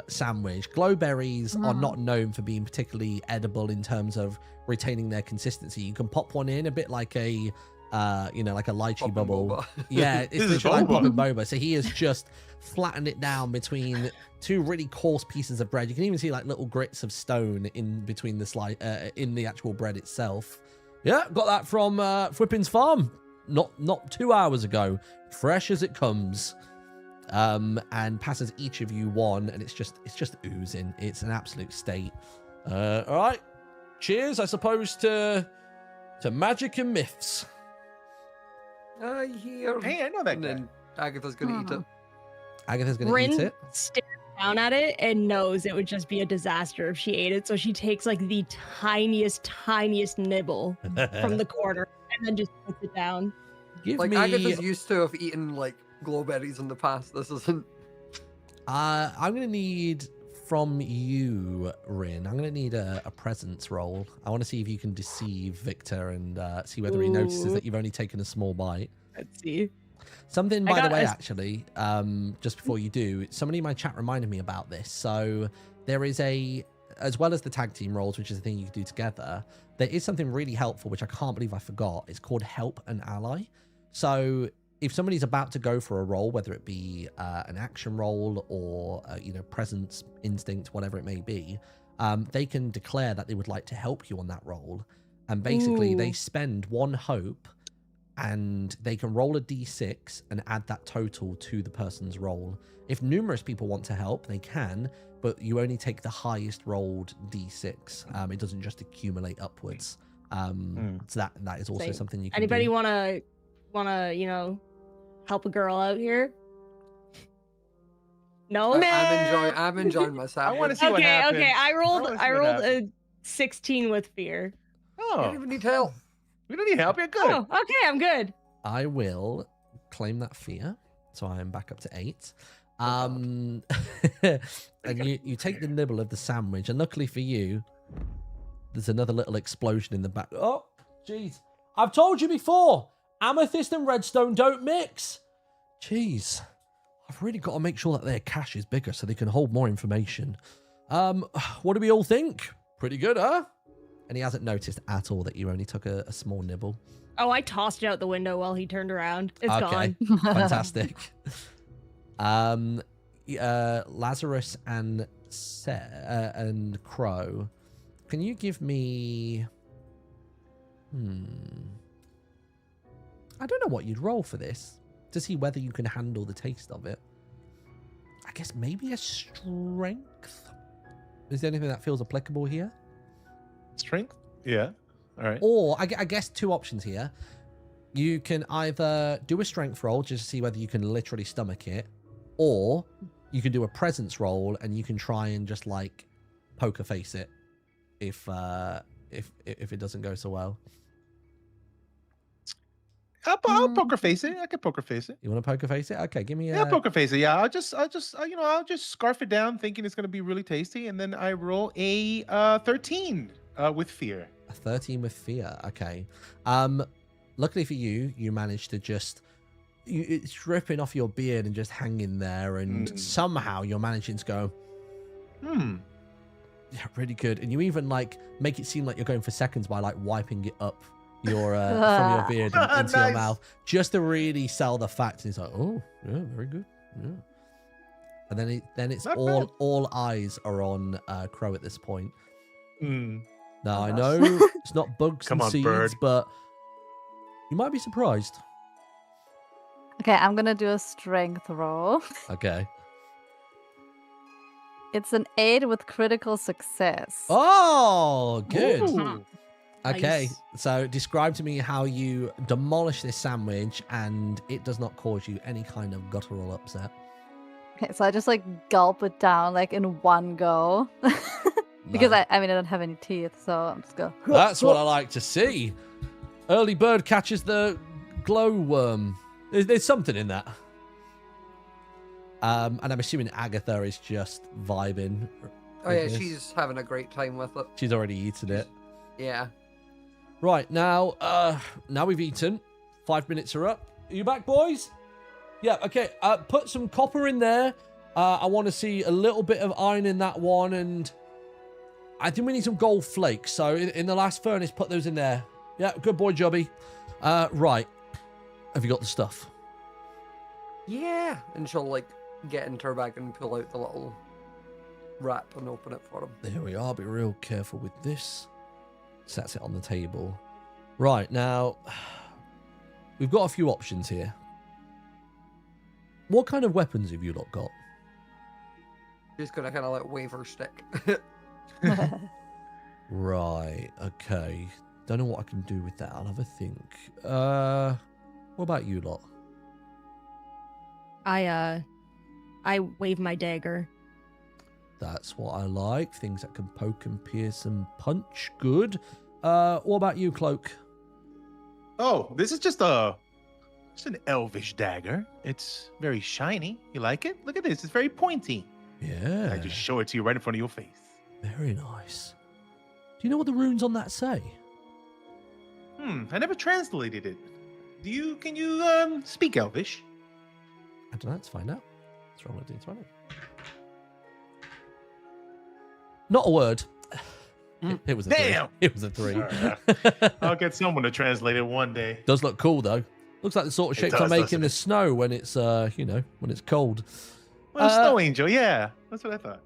sandwich. Glowberries are not known for being particularly edible in terms of retaining their consistency. You can pop one in a bit like a like a lychee Poppin' bubble. boba. Yeah, it's This is literally like boba. popping boba. So he has just flattened it down between 2 really coarse pieces of bread. You can even see like little grits of stone in between the in the actual bread itself. Yeah, got that from Flippin's farm not 2 hours ago, fresh as it comes. And passes each of you one, and it's just oozing. It's an absolute state. All right, cheers, I suppose, to magic and myths. I hear. Hey, I know that And guy. then Agatha's going to eat it. Agatha's gonna eat Rin it. stares down at it and knows it would just be a disaster if she ate it. So she takes like the tiniest nibble from the corner and then just puts it down. Give Like, me. Agatha's used to have eaten, like, glowberries in the past. This isn't. I'm gonna need from you, Rin. I'm gonna need a presence roll. I want to see if you can deceive Victor and see whether he notices Ooh. that you've only taken a small bite. Let's see. Something, I by the got way, a- actually, just before you do, somebody in my chat reminded me about this. So there is as well as the tag team roles, which is a thing you can do together, there is something really helpful, which I can't believe I forgot. It's called Help an Ally. So if somebody's about to go for a role, whether it be an action role or, presence, instinct, whatever it may be, they can declare that they would like to help you on that role. And basically they Ooh. spend 1 hope and they can roll a d6 and add that total to the person's roll. If numerous people want to help, they can, but you only take the highest rolled d6. It doesn't just accumulate upwards. So that is also something you can Anybody do. wanna help a girl out here? No, I'm enjoying myself. I want to see what happens. Okay. I rolled happens. a 16 with fear. You Oh, don't even need help. we don't need help. You're good. Oh, okay, I'm good. I will claim that fear, so I am back up to 8. And you take the nibble of the sandwich, and luckily for you, there's another little explosion in the back. Oh, jeez. I've told you before, amethyst and redstone don't mix. Jeez. I've really got to make sure that their cache is bigger so they can hold more information. What do we all think? Pretty good, huh? And he hasn't noticed at all that you only took a small nibble. Oh, I tossed it out the window while he turned around. It's Okay, gone. fantastic. Lazarus and and Crow, can you give me? I don't know what you'd roll for this to see whether you can handle the taste of it. I guess maybe a strength. Is there anything that feels applicable here? Strength? Yeah. All right. Or I guess 2 options here. You can either do a strength roll just to see whether you can literally stomach it, or you can do a presence roll and you can try and just like poker face it if it doesn't go so well. I'll poker face it. I can poker face it. You want to poker face it? Okay, give me a. Yeah, poker face it. Yeah, I'll just I'll just scarf it down, thinking it's gonna be really tasty, and then I roll a 13 with fear. A 13 with fear. Okay. Luckily for you, you managed to just. It's dripping off your beard and just hanging there, and somehow you're managing to go. Yeah, really good. And you even like make it seem like you're going for seconds by like wiping it up your from your beard into your Nice. mouth, just to really sell the fact. And it's like, oh yeah, very good. Yeah. And then it's Not all eyes are on Crow at this point. Mm. Now I Nice. know it's not bugs Come and on, seeds, bird. but you might be surprised. Okay, I'm gonna do a strength roll. Okay. It's an 8 with critical success. Oh, good. Ooh. Okay, Nice. so describe to me how you demolish this sandwich and it does not cause you any kind of guttural upset. Okay, so I just like gulp it down like in one go. Because No. I don't have any teeth, so I'm just go. That's what I like to see. Early bird catches the glowworm. There's something in that. And I'm assuming Agatha is just vibing. Oh yeah, with this. she's having a great time with it. She's already eaten it. Yeah. Right, now we've eaten. 5 minutes are up. Are you back, boys? Yeah, okay. Put some copper in there. I want to see a little bit of iron in that one, and I think we need some gold flakes. So in the last furnace, put those in there. Yeah, good boy, Jobby. Right. Have you got the stuff? Yeah. And she'll like get into her bag and pull out the little wrap and open it for him. There we are. Be real careful with this. Sets it on the table. Right, now, we've got a few options here. What kind of weapons have you lot got? She's gonna kind of like wave her stick. Right, okay. Don't know what I can do with that. I'll have a think. What about you lot? I wave my dagger. That's what I like. Things that can poke and pierce and punch. Good. What about you, Cloak? Oh, this is just an elvish dagger. It's very shiny. You like it? Look at this. It's very pointy. Yeah. I just show it to you right in front of your face. Very nice. Do you know what the runes on that say? I never translated it. Can you speak elvish? I don't know. Let's find out. What's wrong with D20? Not a word. It was a Damn. 3. It was a 3. I'll get someone to translate it one day. Does look cool though. Looks like the sort of It shapes does, I make in doesn't the it? snow when it's when it's cold. Well, snow angel, yeah. That's what I thought.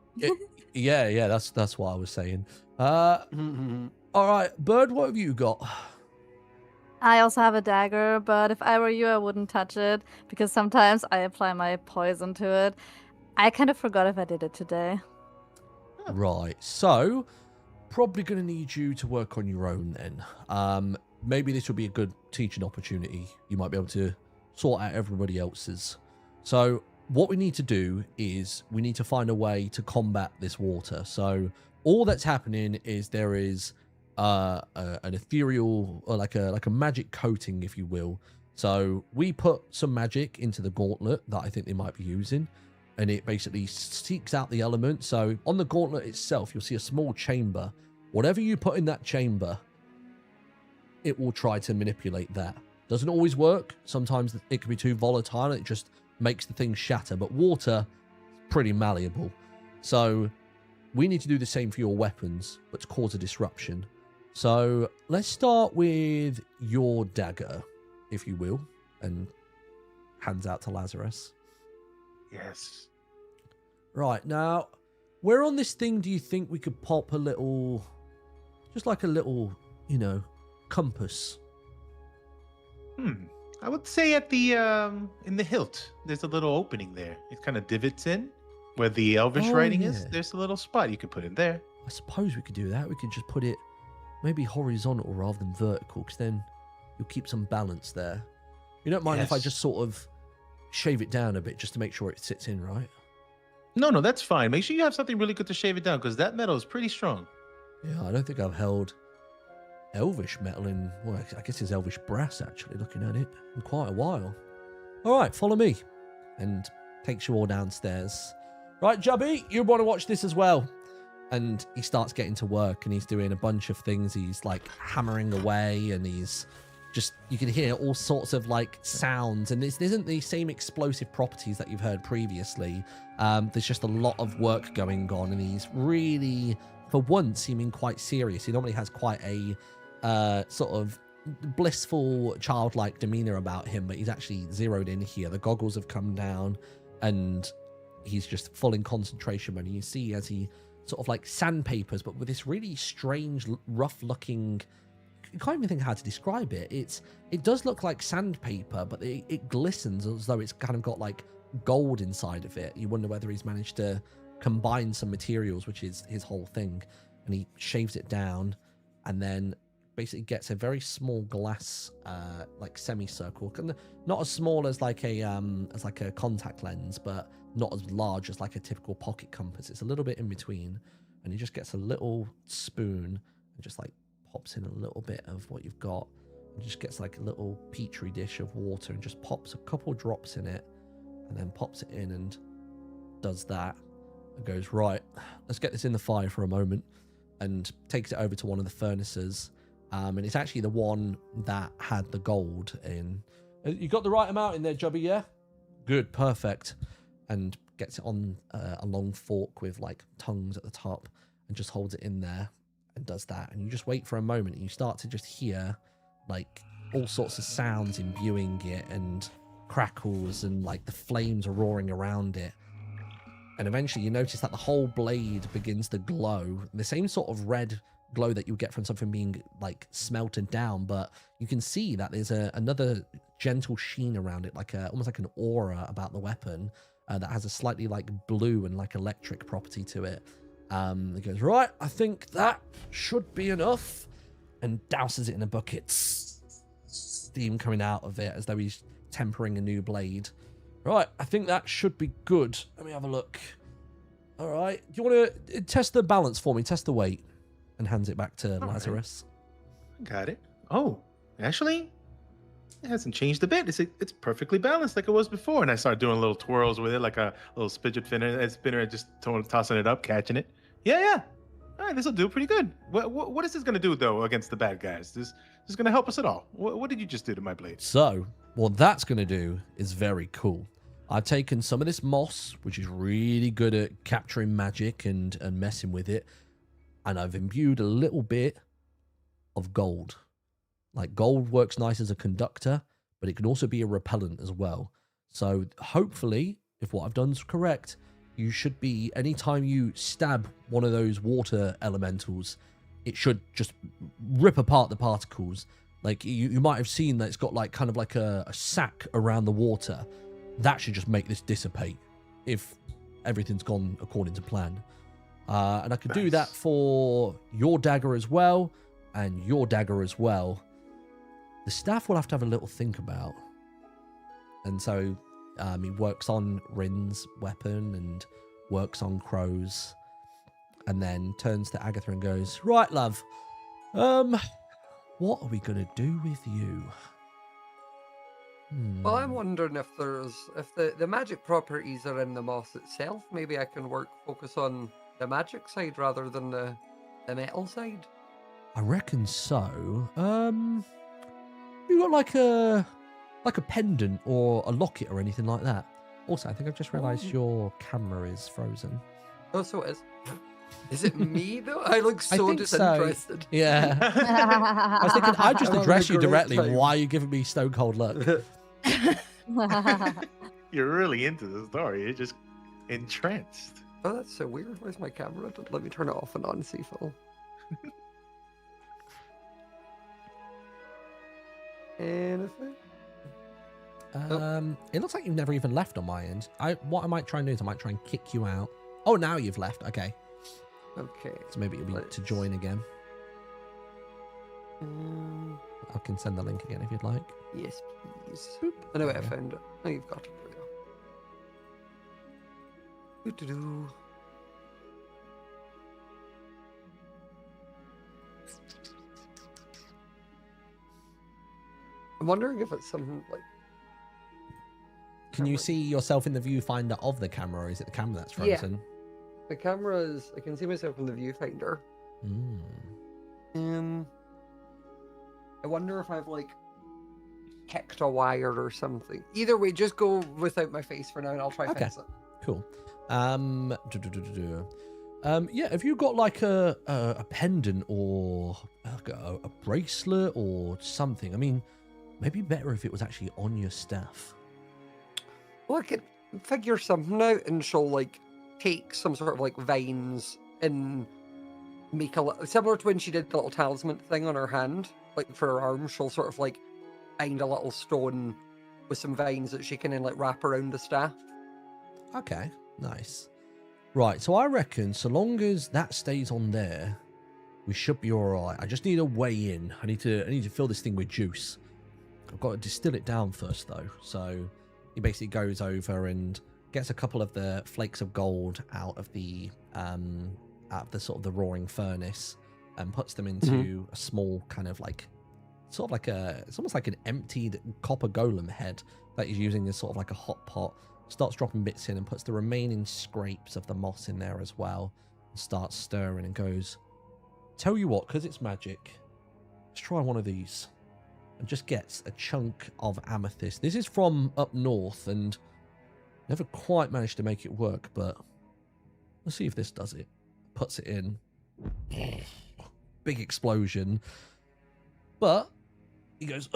Yeah, that's what I was saying. All right, Bird, what have you got? I also have a dagger, but if I were you, I wouldn't touch it because sometimes I apply my poison to it. I kind of forgot if I did it today. Right. So, probably going to need you to work on your own then. Maybe this would be a good teaching opportunity. You might be able to sort out everybody else's. So, what we need to do is we need to find a way to combat this water. So, all that's happening is there is an ethereal, or like a magic coating, if you will. So we put some magic into the gauntlet that I think they might be using, and it basically seeks out the element. So on the gauntlet itself, you'll see a small chamber. Whatever you put in that chamber, it will try to manipulate that. Doesn't always work. Sometimes it can be too volatile. It just makes the thing shatter. But water, pretty malleable. So we need to do the same for your weapons, but to cause a disruption. So let's start with your dagger, if you will, and hands out to Lazarus. Yes. Right, now, where on this thing do you think we could pop a little, just like a little, compass? I would say at the in the hilt, there's a little opening there. It kind of divots in where the Elvish writing is. There's a little spot you could put in there. I suppose we could do that. We could just put it maybe horizontal rather than vertical, because then you'll keep some balance there. You don't mind if I just sort of shave it down a bit just to make sure it sits in, right? No, that's fine. Make sure you have something really good to shave it down, because that metal is pretty strong. Yeah, I don't think I've held Elvish metal in, well, I guess it's Elvish brass, actually, looking at it, in quite a while. All right, follow me. And takes you all downstairs. Right, Jubby, you want to watch this as well. And he starts getting to work, and he's doing a bunch of things. He's like hammering away, and he's just, you can hear all sorts of like sounds. And this isn't the same explosive properties that you've heard previously. There's just a lot of work going on, and he's really, for once, seeming quite serious. He normally has quite a sort of blissful, childlike demeanor about him, but he's actually zeroed in here. The goggles have come down, and he's just full in concentration mode. And you see as he sort of like sandpapers, but with this really strange, rough-looking, you can't even think how to describe it. It does look like sandpaper, but it glistens as though it's kind of got like gold inside of it. You wonder whether he's managed to combine some materials, which is his whole thing. And he shaves it down, and then basically gets a very small glass, like semicircle, not as small as like a contact lens, but not as large as like a typical pocket compass. It's a little bit in between, and he just gets a little spoon and just like pops in a little bit of what you've got, and just gets like a little petri dish of water and just pops a couple drops in it, and then pops it in and does that, and goes, right, let's get this in the fire for a moment, and takes it over to one of the furnaces. And it's actually the one that had the gold in. You got the right amount in there, Jubby, yeah? Good, perfect. And gets it on a long fork with like tongues at the top, and just holds it in there and does that. And you just wait for a moment, and you start to just hear like all sorts of sounds imbuing it, and crackles, and like the flames are roaring around it. And eventually you notice that the whole blade begins to glow, the same sort of red glow that you get from something being like smelted down, but you can see that there's another gentle sheen around it, like almost like an aura about the weapon, that has a slightly like blue and like electric property to it. He goes, right, I think that should be enough, and douses it in a bucket. Steam coming out of it as though he's tempering a new blade. Right, I think that should be good. Let me have a look. All right, do you want to test the balance for me? Test the weight. And hands it back to Lazarus. Right. Got it. Oh, actually, it hasn't changed a bit. It's perfectly balanced like it was before. And I started doing little twirls with it, like a little spinner, and just tossing it up, catching it. Yeah. All right, this will do pretty good. What is this going to do, though, against the bad guys? This is going to help us at all? What did you just do to my blade? So, what that's going to do is very cool. I've taken some of this moss, which is really good at capturing magic and messing with it, and I've imbued a little bit of gold. Like, gold works nice as a conductor, but it can also be a repellent as well. So hopefully, if what I've done is correct, you should be, anytime you stab one of those water elementals, it should just rip apart the particles. Like you might have seen that it's got like kind of like a sack around the water. That should just make this dissipate if everything's gone according to plan. And I could do that for your dagger as well, and your dagger as well. The staff will have to have a little think about. And so he works on Rin's weapon and works on Crow's, and then turns to Agatha and goes, right, love, what are we going to do with you? Well, I'm wondering if the magic properties are in the moss itself. Maybe I can focus on the magic side rather than the metal side. I reckon so. You got like a pendant or a locket or anything like that? Also, I think I've just realised your camera is frozen. Oh, so it is. Is it me though? I look so disinterested. So. Yeah. I was thinking I'd just address you directly. Time. Why are you giving me stone cold look? You're really into the story. You're just entranced. Oh, that's so weird. Where's my camera? Let me turn it off and on, see if it'll... Anything? It looks like you've never even left on my end. What I might try and do is I might try and kick you out. Oh, now you've left. Okay. Okay. So maybe it'll be to join again. I can send the link again if you'd like. Yes, please. Boop. I know I found it. Oh, you've got it. Doo-doo-doo. I'm wondering if it's something like... Can you see yourself in the viewfinder of the camera, or is it the camera that's frozen? Yeah. The camera is... I can see myself in the viewfinder. I wonder if I've, like, kicked a wire or something. Either way, just go without my face for now, and I'll try fix it. Cool. Yeah, have you got, like, a pendant or like a bracelet or something? I mean, maybe better if it was actually on your staff. Well, I could figure something out, and she'll, like, take some sort of, like, vines and make a little... Similar to when she did the little talisman thing on her hand, like, for her arm, she'll sort of, like, find a little stone with some vines that she can then, like, wrap around the staff. Okay, nice. Right, so I reckon so long as that stays on there, we should be all right. I just need a way in. I need to fill this thing with juice. I've got to distill it down first, though. So he basically goes over and gets a couple of the flakes of gold out of the sort of the roaring furnace and puts them into a small kind of like, sort of like it's almost like an emptied copper golem head that he's using as sort of like a hot pot. Starts dropping bits in and puts the remaining scrapes of the moss in there as well. And starts stirring and goes, tell you what, because it's magic, let's try one of these. And just gets a chunk of amethyst. This is from up north and never quite managed to make it work, but let's see if this does it. Puts it in. Big explosion. But he goes,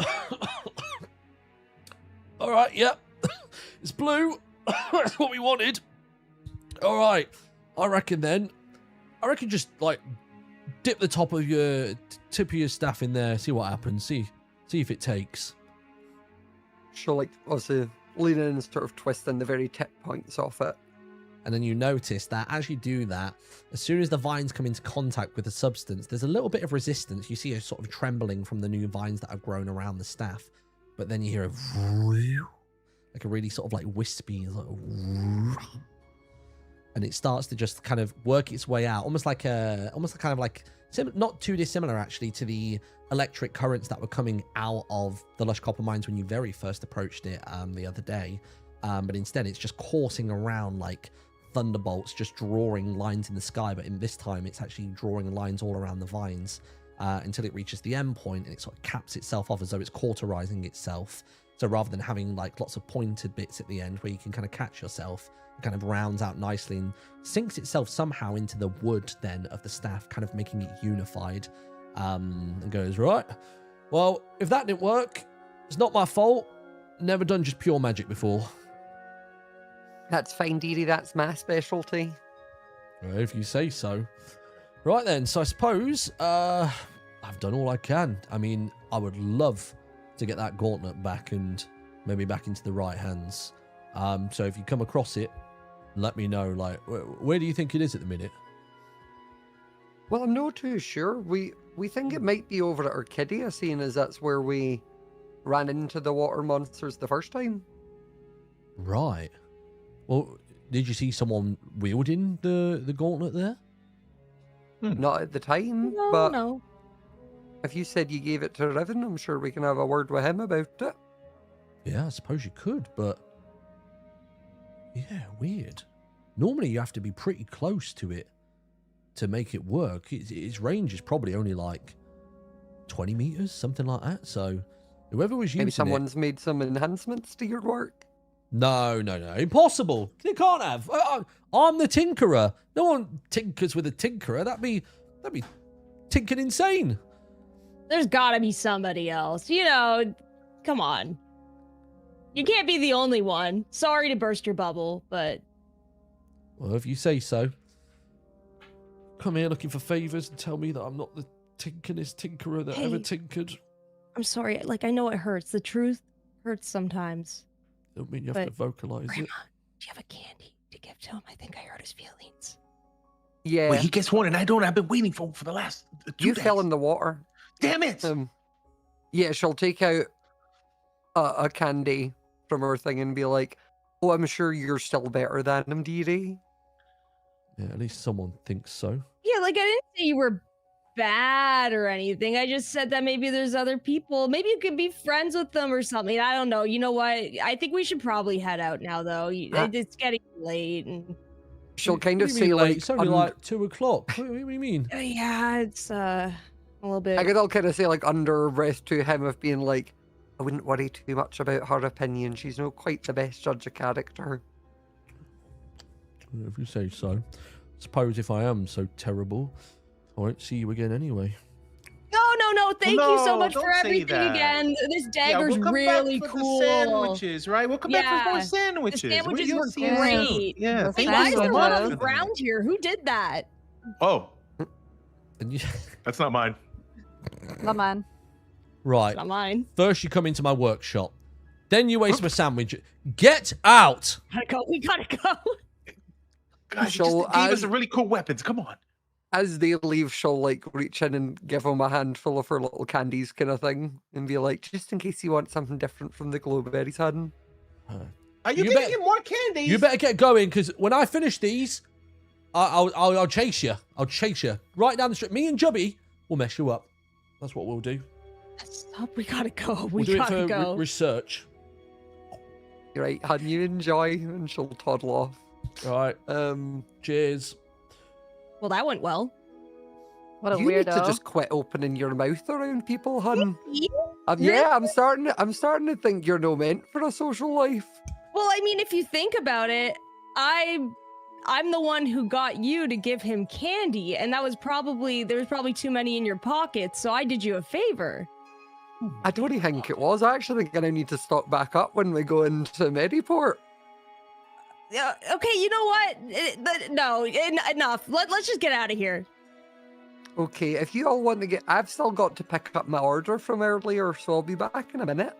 all right, yep. It's blue. That's what we wanted. All right. I reckon just like dip the tip of your staff in there. See what happens. See if it takes. She'll like also lean in and sort of twisting the very tip points off it. And then you notice that as you do that, as soon as the vines come into contact with the substance, there's a little bit of resistance. You see a sort of trembling from the new vines that have grown around the staff. But then you hear like a really sort of like wispy, like, and it starts to just kind of work its way out, almost kind of like not too dissimilar actually to the electric currents that were coming out of the lush copper mines when you very first approached it the other day. But instead, it's just coursing around like thunderbolts, just drawing lines in the sky. But in this time, it's actually drawing lines all around the vines until it reaches the end point, and it sort of caps itself off as though it's cauterizing itself. So rather than having like lots of pointed bits at the end where you can kind of catch yourself, it kind of rounds out nicely and sinks itself somehow into the wood then of the staff, kind of making it unified, and goes, right, well, if that didn't work, it's not my fault. Never done just pure magic before. That's fine, dearie. That's my specialty. Well, if you say so. Right then, so I suppose I've done all I can. I mean, I would love to get that gauntlet back and maybe back into the right hands. So if you come across it, let me know. Like, where do you think it is at the minute? Well, I'm not too sure. We think it might be over at Orchidia, seeing as that's where we ran into the water monsters the first time. Right. Well, did you see someone wielding the gauntlet there? Not at the time, No, but no. if you said you gave it to Riven, I'm sure we can have a word with him about it. Yeah, I suppose you could, but yeah, weird. Normally you have to be pretty close to it to make it work. Its range is probably only like 20 meters, something like that. So whoever was using Maybe someone's made some enhancements to your work. No, impossible. They can't have. I'm the tinkerer. No one tinkers with a tinkerer. That'd be tinking insane. There's gotta be somebody else. You know, come on. You can't be the only one. Sorry to burst your bubble, but... Well, if you say so. Come here looking for favors and tell me that I'm not the tinkeringest tinkerer that ever tinkered. I'm sorry. Like, I know it hurts. The truth hurts sometimes. Don't mean you have to vocalize Grandma, it. do you have a candy to give to him? I think I hurt his feelings. Yeah. Wait, he gets one and I don't. I've been waiting for the last 2 You days. fell in the water. Damn it! Yeah, she'll take out a candy from her thing and be like, "Oh, I'm sure you're still better than him, dearie." Yeah, at least someone thinks so. Yeah, like, I didn't say you were bad or anything. I just said that maybe there's other people. Maybe you could be friends with them or something. I don't know. You know what? I think we should probably head out now, though. It's getting late. And... She'll kind What of do you mean say late? like, It's only like 2 o'clock. What do you mean? Yeah, it's a little bit... I could all kind of say like under breath to him of being like, I wouldn't worry too much about her opinion. She's not quite the best judge of character. If you say so. Suppose if I am so terrible, I won't see you again anyway. No. Thank you so No, much don't for say everything that. again. This Yeah, dagger's we'll come really back for cool. The sandwiches, right? We'll come back for more Yeah, sandwiches. the sandwiches You'll were see us soon. great. Yeah, The Hey, thank why you is so there much one sandwiches. on for the that. ground here? Who did that? Oh, And you... that's not mine. Not mine. Right. Not mine. First you come into my workshop. Then you waste my sandwich. Get out! Gotta go. We gotta go. Guys, So you just gave us as- some really cool weapons. Come on. As they leave, she'll like reach in and give him a handful of her little candies kind of thing and be like, just in case you want something different from the glowberries, hun. Are you You giving bet- him more candies? You better get going, because when I finish these, I'll chase you. I'll chase you right down the street. Me and Jubby will mess you up. That's what we'll do. Stop. We gotta go. We'll We do it gotta for go. research. You're right, hun, you enjoy, and she'll toddle off. All right. Cheers. Well, that went well. What a you need to weirdo. just quit opening your mouth around people, hun. Yeah. Yeah, I'm starting to think you're no meant for a social life. Well, I mean, if you think about it, I'm the one who got you to give him candy, and there was probably too many in your pockets, so I did you a favor. I don't think it was. I actually think I now need to stock back up when we go into Meraport. Yeah. Okay. You know what? No. Enough. Let's just get out of here. Okay, if you all want to get... I've still got to pick up my order from earlier, so I'll be back in a minute.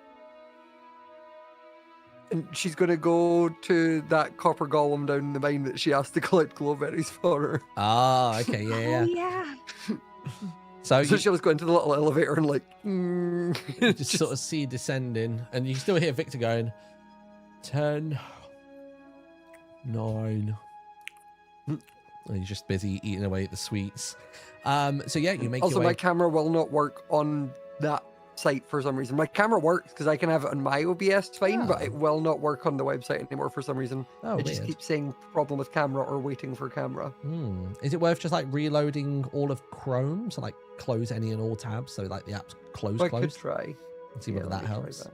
And she's going to go to that copper golem down the mine that she asked to collect glowberries for her. Ah, okay, yeah. Oh yeah. So So you she was going to the little elevator and like... just sort of see you descending, and you still hear Victor going, 10, 9. And he's just busy eating away at the sweets. So yeah, you make Also, your way. my camera will not work on that site for some reason. My camera works because I can have it on my OBS fine, but Oh. it will not work on the website anymore for some reason. Oh, it just weird. keeps saying problem with camera or waiting for camera. Is it worth just like reloading all of Chrome? So like close any and all tabs, so like the app's I could closed. try. And see Yeah, whether let that me try helps. that.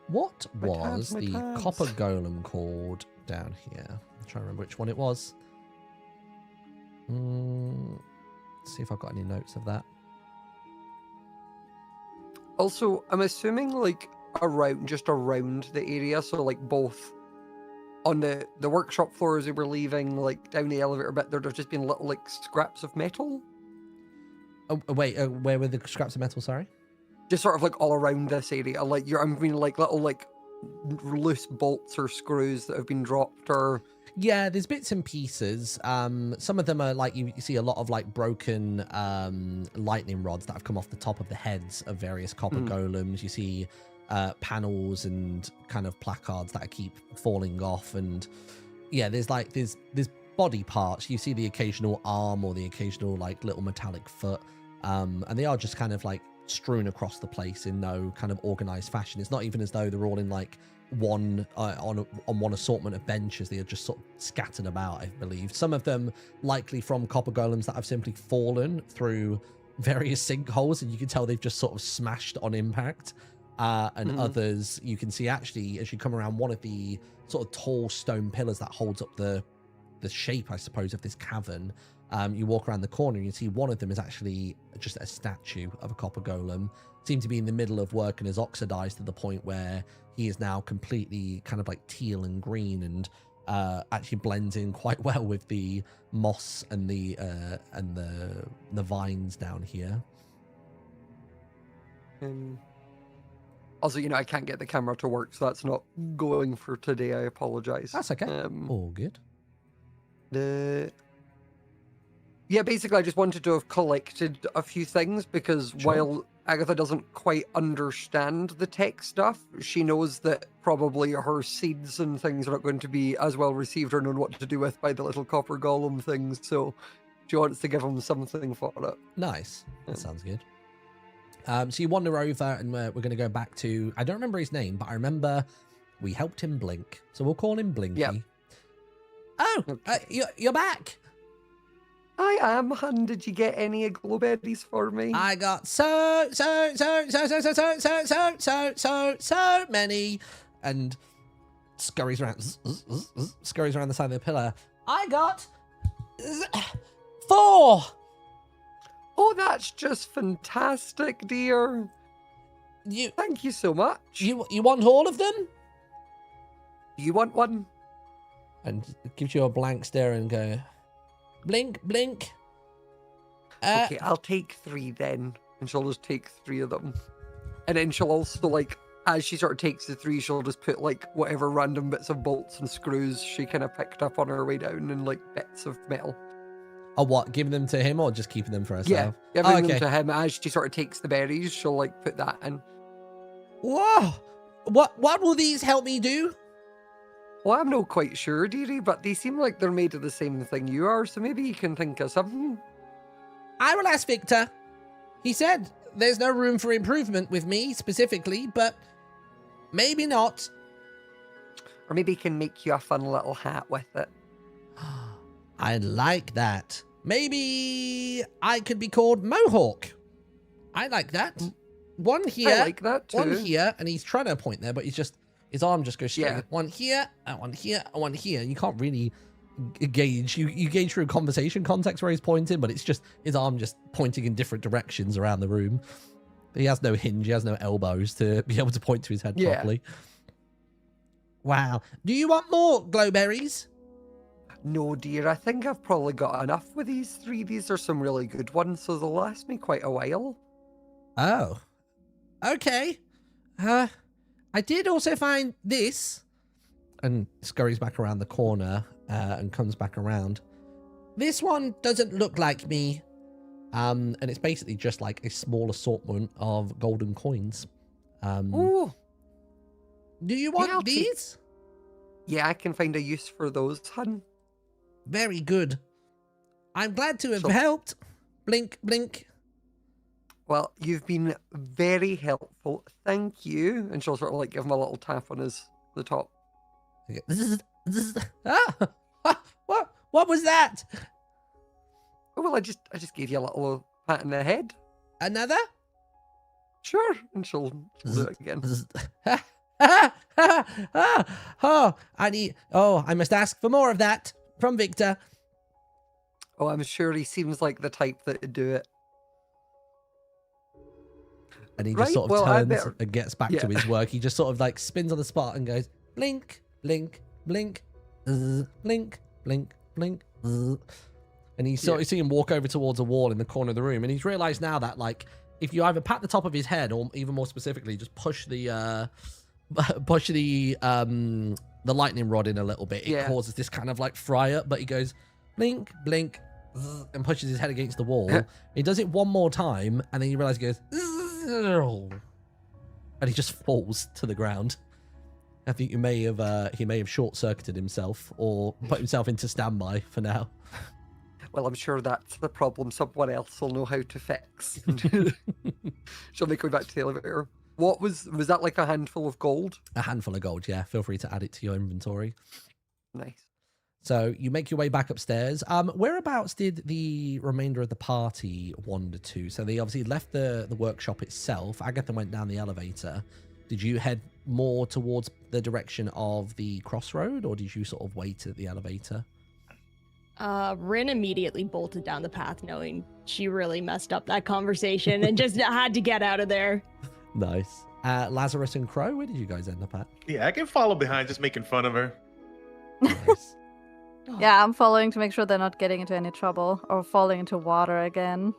What My was tabs, my the tabs. copper golem called down here? I'm trying to remember which one it was. See if I've got any notes of that. Also, I'm assuming like just around the area, so like both on the workshop floor as we were leaving, like down the elevator bit, there'd have just been little like scraps of metal. Wait, where were the scraps of metal? Sorry. Just sort of like all around this area. Like I mean, like little like loose bolts or screws that have been dropped, or Yeah, there's bits and pieces. Some of them are like you see a lot of like broken lightning rods that have come off the top of the heads of various copper golems. You see panels and kind of placards that keep falling off, and yeah, there's body parts. You see the occasional arm or the occasional like little metallic foot, and they are just kind of like strewn across the place in no kind of organized fashion. It's not even as though they're all in like one on one assortment of benches. They are just sort of scattered about, I believe. Some of them likely from copper golems that have simply fallen through various sinkholes, and you can tell they've just sort of smashed on impact. And others you can see actually as you come around one of the sort of tall stone pillars that holds up the shape, I suppose, of this cavern. You walk around the corner and you see one of them is actually just a statue of a copper golem. Seemed to be in the middle of work and is oxidized to the point where he is now completely kind of like teal and green, and actually blends in quite well with the moss and the vines down here. Also, I can't get the camera to work, so that's not going for today. I apologize. That's okay. All good. Yeah, basically, I just wanted to have collected a few things because while Agatha doesn't quite understand the tech stuff, she knows that probably her seeds and things are not going to be as well received or known what to do with by the little copper golem things, so she wants to give them something for it. Nice. That sounds good. So you wander over, and we're going to go back to... I don't remember his name, but I remember we helped him blink, so we'll call him Blinky. Yep. Oh, Okay. You're back. I am, hun. Did you get any glowberries for me? I got so many, and scurries around the side of the pillar. I got 4. Oh, that's just fantastic, dear. Thank you so much. You want all of them? You want one? And it gives you a blank stare and go, blink, blink. Okay, I'll take 3 then. And she'll just take 3 of them. And then she'll also, like, as she sort of takes the 3, she'll just put, like, whatever random bits of bolts and screws she kind of picked up on her way down and, like, bits of metal. Oh, what? Giving them to him or just keeping them for herself? Yeah, giving them to him. As she sort of takes the berries, she'll, like, put that in. Whoa! What will these help me do? Well, I'm not quite sure, dearie, but they seem like they're made of the same thing you are, so maybe you can think of something. I will ask Victor. He said there's no room for improvement with me specifically, but maybe not. Or maybe he can make you a fun little hat with it. I like that. Maybe I could be called Mohawk. I like that. One here. I like that too. One here, and he's trying to point there, but his arm just goes straight. Yeah. One here, and one here, and one here. And you can't really gauge. You gauge through conversation context where he's pointing, but it's just his arm just pointing in different directions around the room. He has no hinge. He has no elbows to be able to point to his head properly. Wow. Do you want more glowberries? No, dear. I think I've probably got enough with these 3. These are some really good ones, so they'll last me quite a while. Oh. Okay. I did also find this. And scurries back around the corner and comes back around. This one doesn't look like me. And it's basically just like a small assortment of golden coins. Ooh. Do you want these? Yeah, I can find a use for those, hun. Very good. I'm glad to have helped. Blink, blink. Well, you've been very helpful. Thank you. And she'll sort of like give him a little tap on the top. What was that? Oh, well, I just gave you a little pat in the head. Another? Sure. And she'll do it again. I must ask for more of that from Victor. Oh, I'm sure he seems like the type that would do it. And he just sort of turns and gets back to his work. He just sort of like spins on the spot and goes, blink, blink, blink, blink, blink, blink. And And you sort of see him walk over towards a wall in the corner of the room, and he's realized now that, like, if you either pat the top of his head or even more specifically, just push the lightning rod in a little bit, it causes this kind of like fry up, but he goes blink, blink, and pushes his head against the wall. He does it one more time, and then you realize he goes, and he just falls to the ground. I think he may have short-circuited himself or put himself into standby for now. Well, I'm sure that's the problem someone else will know how to fix. Shall we go back to the elevator? What was that, like a handful of gold? A handful of gold, yeah. Feel free to add it to your inventory. Nice. So you make your way back upstairs. Whereabouts did the remainder of the party wander to? So they obviously left the workshop itself. Agatha went down the elevator. Did you head more towards the direction of the crossroad, or did you sort of wait at the elevator? Rin immediately bolted down the path, knowing she really messed up that conversation and just had to get out of there. Nice. Lazarus and Crow, where did you guys end up at? Yeah, I can follow behind, just making fun of her. Nice. Yeah, I'm following to make sure they're not getting into any trouble or falling into water again.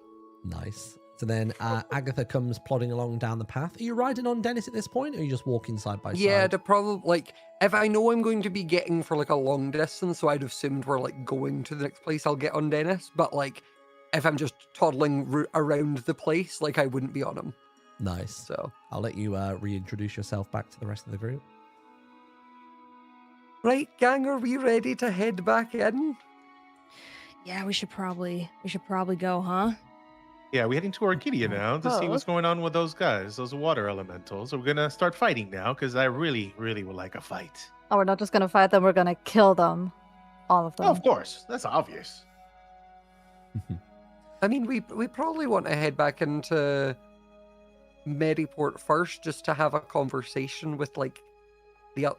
Nice. So then Agatha comes plodding along down the path. Are you riding on Dennis at this point, or are you just walking side by side? Yeah, the problem, like, if I know I'm going to be getting for like a long distance, so I'd assumed we're like going to the next place, I'll get on Dennis. But like, if I'm just toddling around the place, like, I wouldn't be on him. Nice. So I'll let you reintroduce yourself back to the rest of the group. right, gang, are we ready to head back in? Yeah, we should probably go, huh? Yeah, we're heading to Oridia now to see what's going on with those guys, those water elementals. We're gonna start fighting now because I really, really would like a fight. Oh, we're not just gonna fight them, we're gonna kill them. All of them. Oh, of course, that's obvious. I mean, we probably want to head back into Meraport first, just to have a conversation with like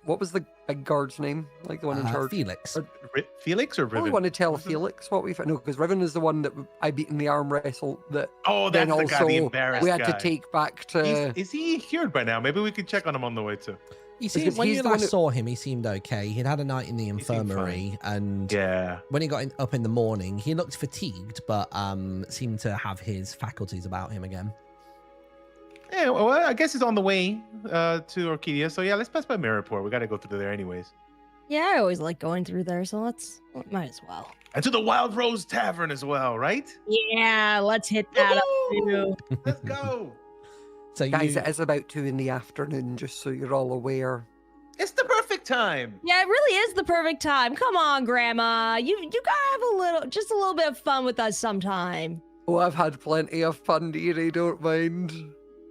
what was the big guard's name? Like the one in charge? Felix. Felix or I Riven? really want to tell Felix what we found. No, because Riven is the one that I beat in the arm wrestle. That Oh, that's then the guy, also the embarrassed we had guy. to take back to. Is he cured by now? Maybe we could check on him on the way too. You see, Because when he's you the one last who- saw him, he seemed okay. He'd had a night in the seemed infirmary, and Yeah. when he got up in the morning, he looked fatigued, but seemed to have his faculties about him again. Yeah, well, I guess it's on the way to Oridia. So yeah, let's pass by Meraport. We gotta go through there anyways. Yeah, I always like going through there, so might as well. And to the Wild Rose Tavern as well, right? Yeah, let's hit that up Woohoo! too. Let's go. So Guys, you, it is about 2 p.m, just so you're all aware. It's the perfect time. Yeah, it really is the perfect time. Come on, Grandma. You gotta have just a little bit of fun with us sometime. Oh, I've had plenty of fun, dearie. Don't mind.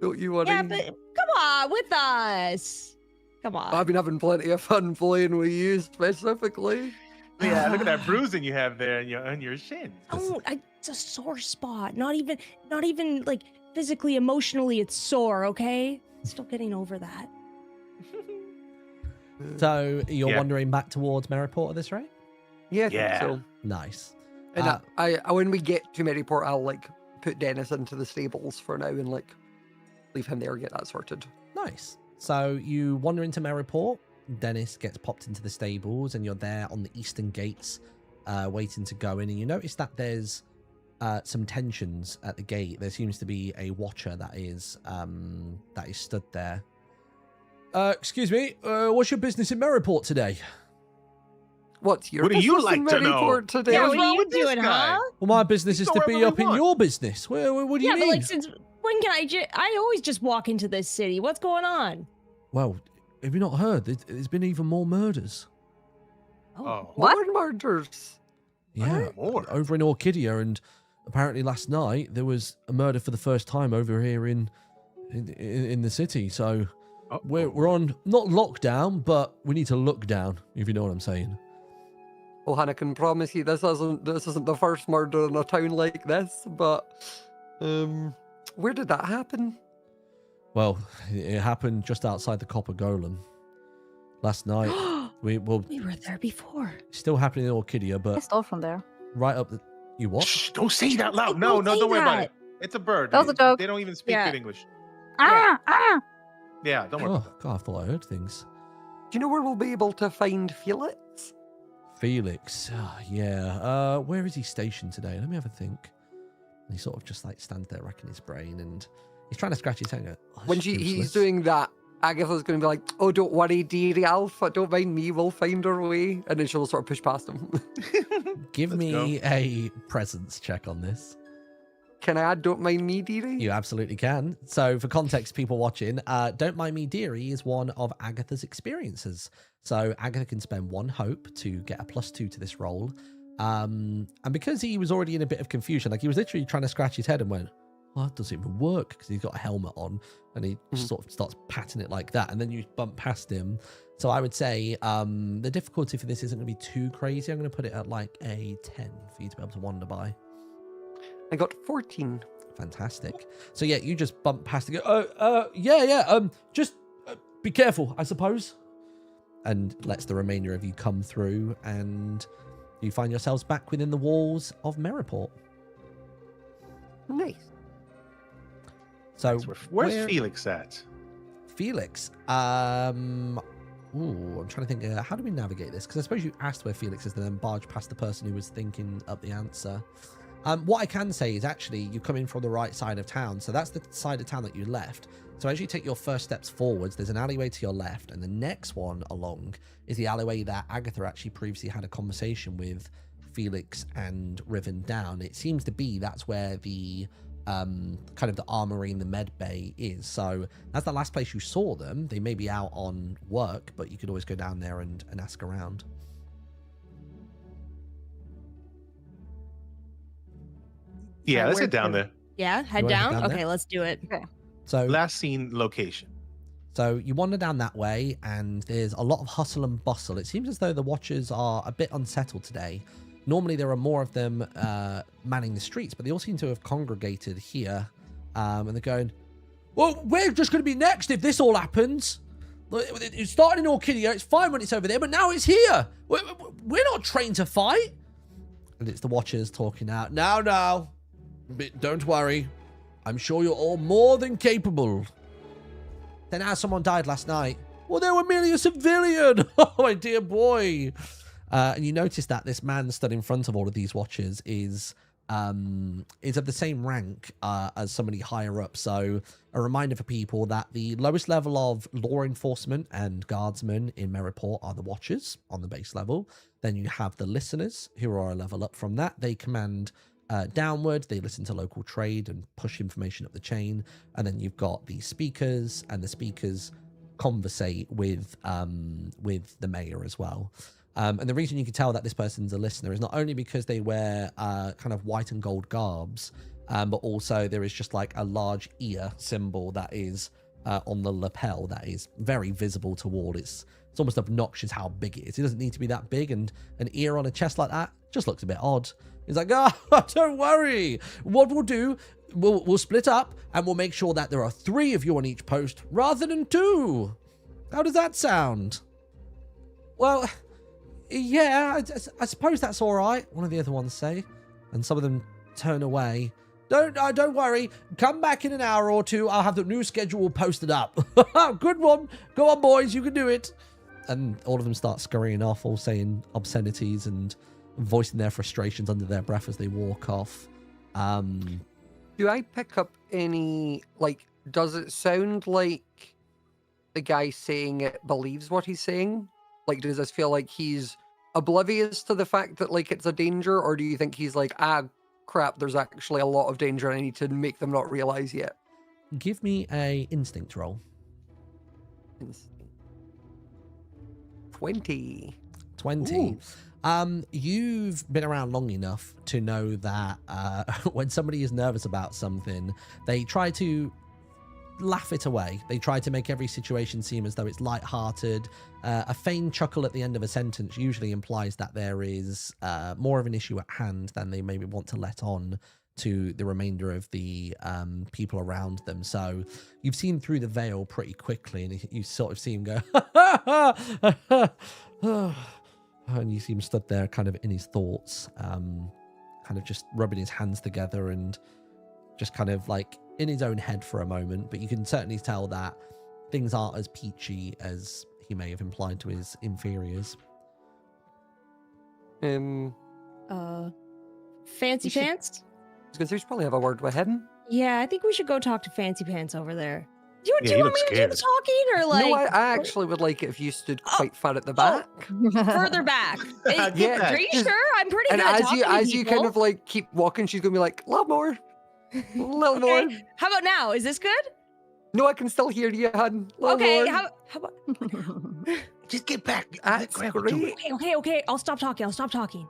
Don't you worry. Yeah, but come on with us. Come on. I've been having plenty of fun playing with you specifically. Yeah, look at that bruising you have there on your shin. Oh, it's a sore spot. Not even like physically, emotionally, it's sore. Okay, still getting over that. so you're Yeah. wandering back towards Meraport at this rate? Yeah, I Yeah. think so. Nice. And I when we get to Meraport, I'll like put Dennis into the stables for now and like leave him there, get that sorted. Nice. So you wander into Meraport. Dennis gets popped into the stables, and you're there on the eastern gates, waiting to go in. And you notice that there's some tensions at the gate. There seems to be a watcher that is stood there. Excuse me. What's your business in Meraport today? What's your What do you business in like to know? Meraport today? Yeah, what's what are wrong you with this doing, guy? huh? Well, my business is go to be wherever up we in want. your business. What do you Yeah, mean? but like, since when can I always just walk into this city. What's going on? Well, have you not heard? There's been even more murders. Oh, What? More murders. Yeah, more? over in Orchidia, and apparently last night there was a murder for the first time over here in the city. So we're on not lockdown, but we need to look down, if you know what I'm saying. Well, Hannah, can promise you this isn't the first murder in a town like this, but where did that happen? Well, it happened just outside the Copper Golem last night. we We were there before. still happening in Orchidia, I but stole from there. right up the. You what? Shh, don't say that loud. Hey, No, don't say don't worry about that. it. It's a bird. That was a joke. They don't even speak Yeah. good English. Yeah. Yeah, don't worry Oh about God, I thought I heard things. Do you know where we'll be able to find Felix? Felix. Yeah. Where is he stationed today? Let me have a think. And he sort of just like stands there racking his brain, and he's trying to scratch his head. When he's doing that, Agatha's going to be like, "Oh, don't worry, dearie Alpha. Don't mind me. We'll find our way." And then she'll sort of push past him. Give me a presence check on this. Can I add "Don't mind me, dearie"? You absolutely can. So for context, people watching, Don't Mind Me Dearie is one of Agatha's experiences. So Agatha can spend 1 hope to get a +2 to this roll. And because he was already in a bit of confusion, like he was literally trying to scratch his head and went, "Oh, that doesn't even work," because he's got a helmet on, and he sort of starts patting it like that, and then you bump past him. So I would say the difficulty for this isn't going to be too crazy. I'm going to put it at like a 10 for you to be able to wander by. I got 14. Fantastic. So yeah, you just bump past and go, just be careful, I suppose. And lets the remainder of you come through, and you find yourselves back within the walls of Meraport. Nice. So where's Felix at? Felix, I'm trying to think, how do we navigate this? Because I suppose you asked where Felix is and then barged past the person who was thinking up the answer. What I can say is actually you come in from the right side of town. So that's the side of town that you left. So as you take your first steps forwards, there's an alleyway to your left, and the next one along is the alleyway that Agatha actually previously had a conversation with Felix and Riven down. It seems to be that's where the kind of the armory and the med bay is. So that's the last place you saw them. They may be out on work, but you could always go down there and ask around. Yeah, let's head down there. Yeah, head down? Okay, let's do it. Okay. So last seen location. So you wander down that way, and there's a lot of hustle and bustle. It seems as though the Watchers are a bit unsettled today. Normally there are more of them manning the streets, but they all seem to have congregated here. And they're going, "Well, we're just going to be next if this all happens. It started in Orchidia. It's fine when it's over there, but now it's here. We're not trained to fight." And it's the Watchers talking out. Now. Don't worry. I'm sure you're all more than capable. Then how someone died last night? Well, they were merely a civilian. Oh, my dear boy. And you notice that this man stood in front of all of these Watchers is of the same rank as somebody higher up. So a reminder for people that the lowest level of law enforcement and guardsmen in Meraport are the Watchers on the base level. Then you have the listeners, who are a level up from that. They command downward. They listen to local trade and push information up the chain. And then you've got the speakers, and the speakers conversate with the mayor as well. And the reason you can tell that this person's a listener is not only because they wear kind of white and gold garbs, but also there is just like a large ear symbol that is on the lapel that is very visible to all. It's almost obnoxious how big it is. It doesn't need to be that big, and an ear on a chest like that just looks a bit odd. He's like, don't worry. What we'll do, we'll split up, and we'll make sure that there are 3 of you on each post rather than 2. How does that sound? Well, yeah, I suppose that's all right, one of the other ones say. And some of them turn away. Don't worry. Come back in an hour or 2. I'll have the new schedule posted up. Good one. Go on, boys. You can do it. And all of them start scurrying off, all saying obscenities and voicing their frustrations under their breath as they walk off. Do I pick up any, like, does it sound like the guy saying it believes what he's saying? Like, does this feel like he's oblivious to the fact that, like, it's a danger? Or do you think he's like, crap, there's actually a lot of danger and I need to make them not realize yet? Give me a instinct roll. 20. Ooh. You've been around long enough to know that when somebody is nervous about something, they try to laugh it away. They try to make every situation seem as though it's lighthearted. A feigned chuckle at the end of a sentence usually implies that there is more of an issue at hand than they maybe want to let on to the remainder of the people around them. So you've seen through the veil pretty quickly, and you sort of see him go, and you see him stood there kind of in his thoughts, kind of just rubbing his hands together and just kind of like in his own head for a moment. But you can certainly tell that things aren't as peachy as he may have implied to his inferiors. Fancy should- Pants? I was gonna say we should probably have a word with him. Yeah, I think we should go talk to Fancy Pants over there. Do you Yeah, want he me looks to do the scared. talking or like No, I actually would like it if you stood quite far at the back. further back? Get Yeah, back. Are you sure? I'm pretty And good at as talking you to as you kind people. of like keep walking, she's gonna be like, a little more. A little Okay. more. How about now? Is this good? No, I can still hear you, hun. Little Okay. more. How about Just get back. That's Let Grandpa do great. it. okay. I'll stop talking.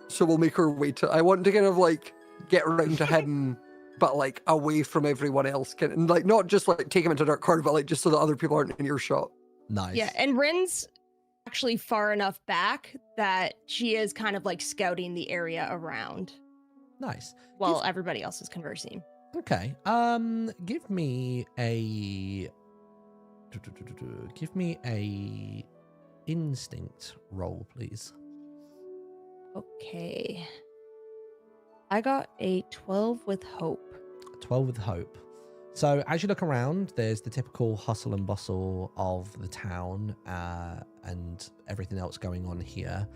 So we'll make our way to. I want to kind of like get around to him, but like away from everyone else, and like not just like take him into a dark corner, but like just so that other people aren't in earshot. Nice. Yeah, and Rin's actually far enough back that she is kind of like scouting the area around Nice. while everybody else is conversing. Okay. Give me a instinct roll, please. Okay. I got a 12 with hope. 12 with hope. So as you look around, there's the typical hustle and bustle of the town and everything else going on here.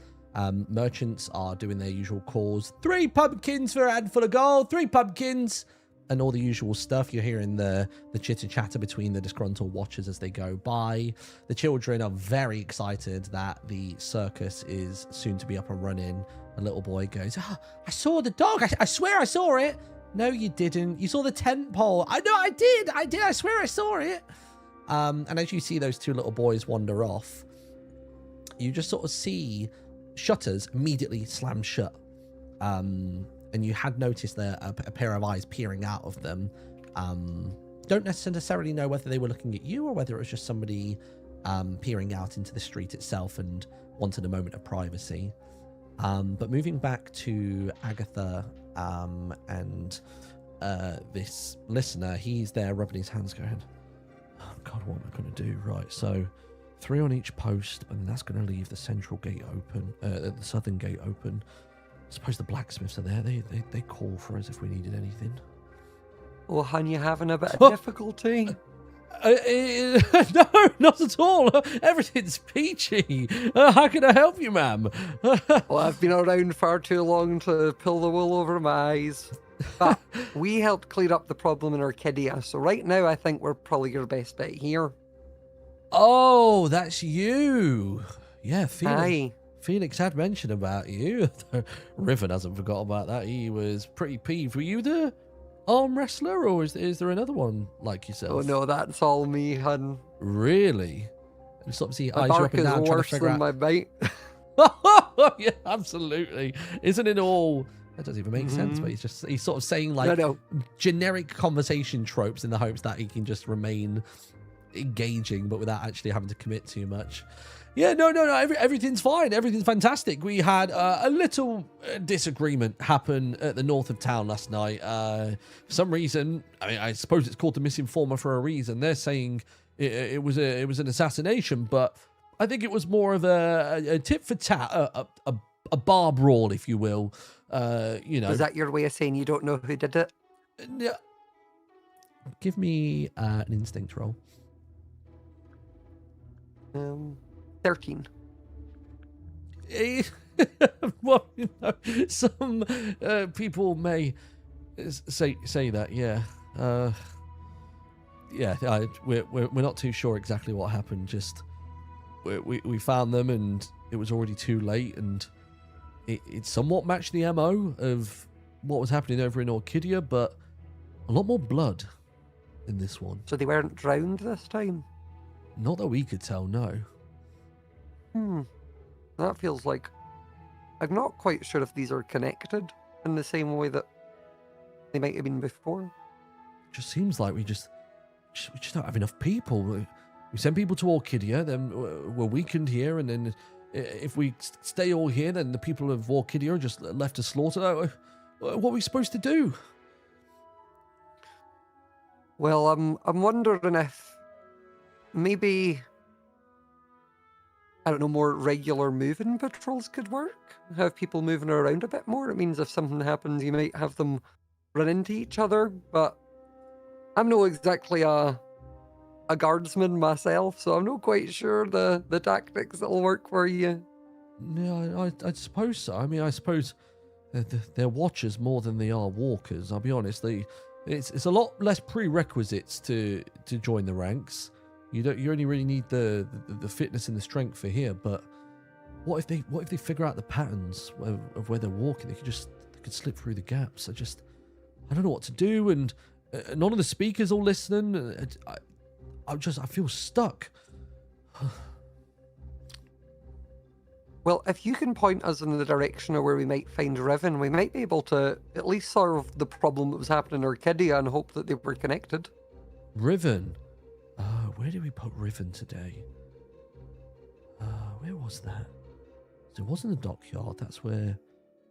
Merchants are doing their usual calls. 3 pumpkins for a handful of gold, 3 pumpkins, and all the usual stuff. You're hearing the chitter chatter between the disgruntled watchers as they go by. The children are very excited that the circus is soon to be up and running. A little boy goes, "Oh, I saw the dog. I swear I saw it." "No, you didn't. You saw the tent pole." "I know, I did. I swear I saw it." And as you see those 2 little boys wander off, you just sort of see shutters immediately slam shut. And you had noticed a pair of eyes peering out of them. Don't necessarily know whether they were looking at you or whether it was just somebody peering out into the street itself and wanted a moment of privacy. But moving back to Agatha and this listener, he's there rubbing his hands going, "Oh God, what am I going to do?" Right, so 3 on each post, and that's going to leave the central gate open, the southern gate open. I suppose the blacksmiths are there. They call for us if we needed anything. Oh, hun, you having a bit of difficulty? No, not at all. Everything's peachy. How can I help you, ma'am? Well, I've been around far too long to pull the wool over my eyes. But we helped clear up the problem in Orchidia, so right now I think we're probably your best bet here. Oh, that's you. Yeah, Aye. Felix had mentioned about you. Riven hasn't forgot about that. He was pretty peeved. Were you the arm wrestler, or is there another one like yourself? Oh no, that's all me, hun. Really? And just obviously My eyes you bark up and is down trying to worse figure than out. my bite. Yeah, absolutely. Isn't it all? That doesn't even make sense. But he's sort of saying like No. generic conversation tropes in the hopes that he can just remain engaging, but without actually having to commit too much. Yeah, no. Everything's fine. Everything's fantastic. We had a little disagreement happen at the north of town last night. For some reason, I mean, I suppose it's called the misinformer for a reason. They're saying it was an assassination, but I think it was more of a tit for tat, a bar brawl, if you will. Is that your way of saying you don't know who did it? Yeah. Give me an instinct roll. 13. Well, some people may say that. Yeah. We're not too sure exactly what happened. Just we found them and it was already too late, and it somewhat matched the MO of what was happening over in Orchidia, but a lot more blood in this one. So they weren't drowned this time? Not that we could tell, no. That feels like... I'm not quite sure if these are connected in the same way that they might have been before. Just seems like we just don't have enough people. We send people to Orchidia, then we're weakened here, and then if we stay all here, then the people of Orchidia are just left to slaughter. What are we supposed to do? Well, I'm wondering if maybe, I don't know, more regular moving patrols could work? Have people moving around a bit more? It means if something happens, you might have them run into each other, but I'm not exactly a a guardsman myself, so I'm not quite sure the tactics that'll work for you. Yeah, I suppose so. I mean, I suppose they're watchers more than they are walkers. I'll be honest. It's a lot less prerequisites to join the ranks. You only really need the fitness and the strength for here. But what if they figure out the patterns of where they're walking? They could slip through the gaps. I don't know what to do, and none of the speakers all listening. I feel stuck. Well, if you can point us in the direction of where we might find Riven, we might be able to at least solve the problem that was happening in Orchidia and hope that they were connected. Riven? Where did we put Riven today? Where was that? So it wasn't the dockyard. That's where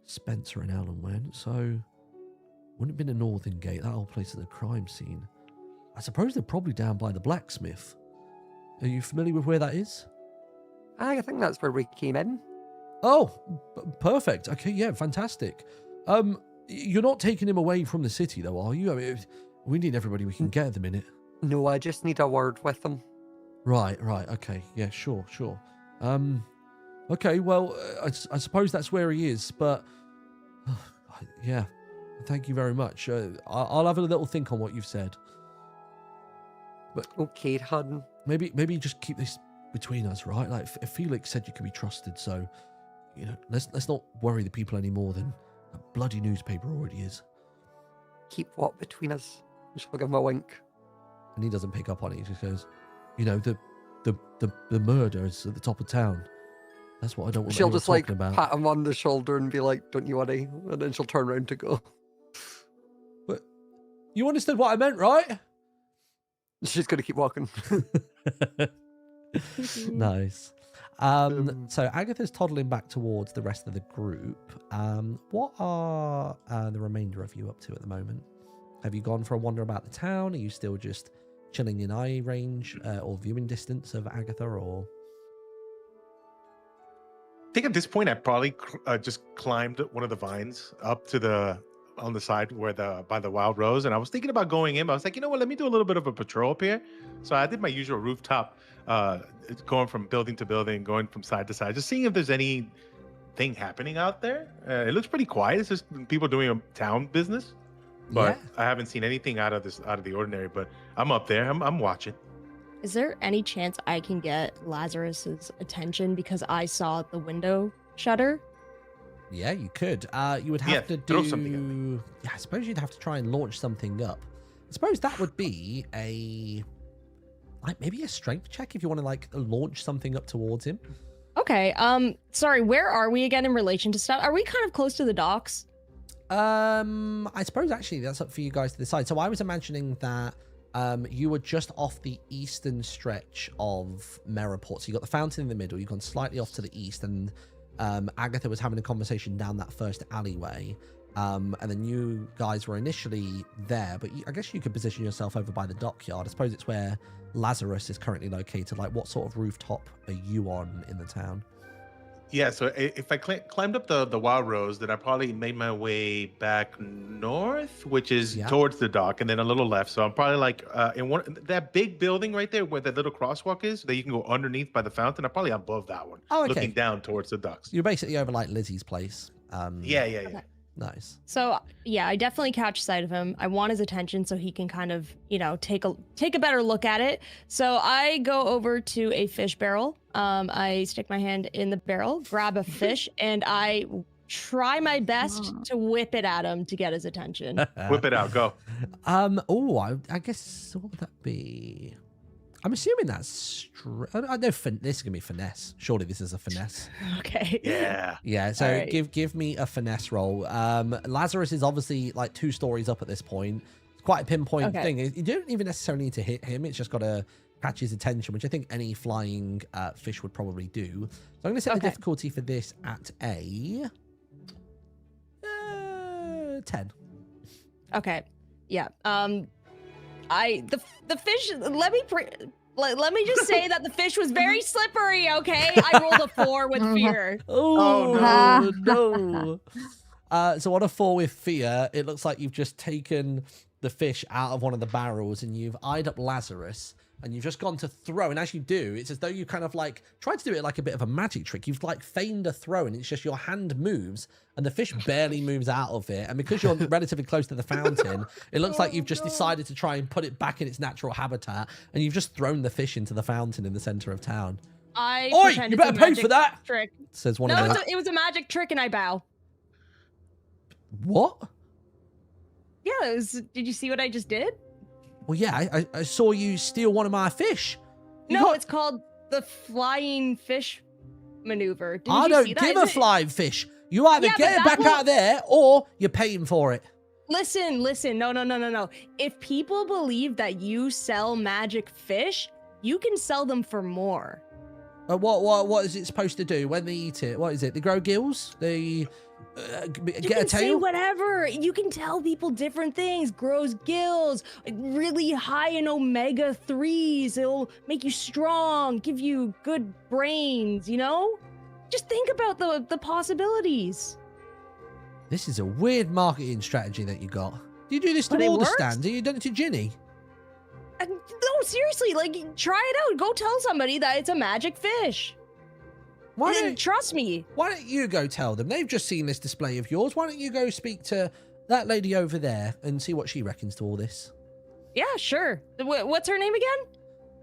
Spencer and Alan went. So wouldn't have been a Northern Gate. That whole place is a crime scene. I suppose they're probably down by the blacksmith. Are you familiar with where that is? I think that's where we came in. Oh, perfect. Okay, yeah, fantastic. You're not taking him away from the city, though, are you? I mean, we need everybody we can get at the minute. No, I just need a word with them. Right. Okay, yeah, sure. Okay, well, I suppose that's where he is, but yeah, thank you very much. I'll have a little think on what you've said. But okay, hun. Maybe just keep this between us, right? Like Felix said, you can be trusted, so let's not worry the people any more than a bloody newspaper already is. Keep what between us? Just give him a wink. And he doesn't pick up on it. He just goes, the murders at the top of town. That's what I don't want. She'll just talking about. pat him on the shoulder and be like, "Don't you worry," and then she'll turn around to go. But you understood what I meant, right? She's gonna keep walking. Nice. So Agatha's toddling back towards the rest of the group. What are the remainder of you up to at the moment? Have you gone for a wander about the town? Are you still just chilling in eye range or viewing distance of Agatha, or? I think at this point I probably just climbed one of the vines up to on the side by the wild rose, and I was thinking about going in, but I was like, you know what, let me do a little bit of a patrol up here. So I did my usual rooftop, going from building to building, going from side to side, just seeing if there's anything happening out there. It looks pretty quiet. It's just people doing a town business, but yeah. I haven't seen anything out of the ordinary. But I'm up there. I'm watching. Is there any chance I can get Lazarus's attention because I saw the window shutter? Yeah, you could. You would have to throw something up. Yeah, I suppose you'd have to try and launch something up. I suppose that would be maybe a strength check if you want to launch something up towards him. Okay. Sorry, where are we again in relation to stuff? Are we kind of close to the docks? I suppose actually that's up for you guys to decide. So I was imagining that you were just off the eastern stretch of Meraport. So you got the fountain in the middle, you've gone slightly off to the east, and Agatha was having a conversation down that first alleyway. And then you guys were initially there, but I guess you could position yourself over by the dockyard. I suppose it's where Lazarus is currently located. Like, what sort of rooftop are you on in the town? Yeah, so if I climbed up the wild rose, then I probably made my way back north, which is towards the dock, and then a little left. So I'm probably in that big building right there where that little crosswalk is, that you can go underneath by the fountain. I'm probably above that one, looking down towards the docks. You're basically over Lizzie's place. Yeah. Okay. Nice. So yeah, I definitely catch sight of him. I want his attention so he can kind of, take a better look at it. So I go over to a fish barrel. I stick my hand in the barrel, grab a fish, and I try my best to whip it at him to get his attention. Whip it out, go. I guess, what would that be? I'm assuming that's I know this is gonna be finesse. Surely this is a finesse. Okay. Yeah. So right. give me a finesse roll. Lazarus is obviously 2 stories up at this point. It's quite a pinpoint thing. You don't even necessarily need to hit him. It's just got to catch his attention, which I think any flying fish would probably do. So I'm gonna set the difficulty for this at a 10. Okay. Yeah. The fish. Let me just say that the fish was very slippery. Okay, I rolled a 4 with fear. Oh no! So on a 4 with fear, it looks like you've just taken the fish out of one of the barrels and you've eyed up Lazarus, and you've just gone to throw, and as you do, it's as though you kind of like tried to do it like a bit of a magic trick. You've like feigned a throw, and it's just your hand moves and the fish barely moves out of it, and because you're relatively close to the fountain, it looks like you've just decided to try and put it back in its natural habitat, and you've just thrown the fish into the fountain in the center of town. Oi, you better pay for that, trick. Says one no, of the... it was a magic trick, and I bow. What? Yeah, it was. Did you see what I just did? Well, yeah, I saw you steal one of my fish. It's called the flying fish maneuver. Didn't I you don't see that? give a flying fish. You either get it back out of there, or you're paying for it. Listen. No. If people believe that you sell magic fish, you can sell them for more. What is it supposed to do when they eat it? What is it? They grow gills? They get a tail? Say whatever. You can tell people different things. Grows gills, really high in omega-3s. It'll make you strong, give you good brains, you know? Just think about the possibilities. This is a weird marketing strategy that you got. Do you do this to But it all the works. stands? Have you done it to Ginny? No, seriously, like, try it out. Go tell somebody that it's a magic fish. Trust me. Why don't you go tell them? They've just seen this display of yours. Why don't you go speak to that lady over there and see what she reckons to all this? Yeah, sure. What's her name again?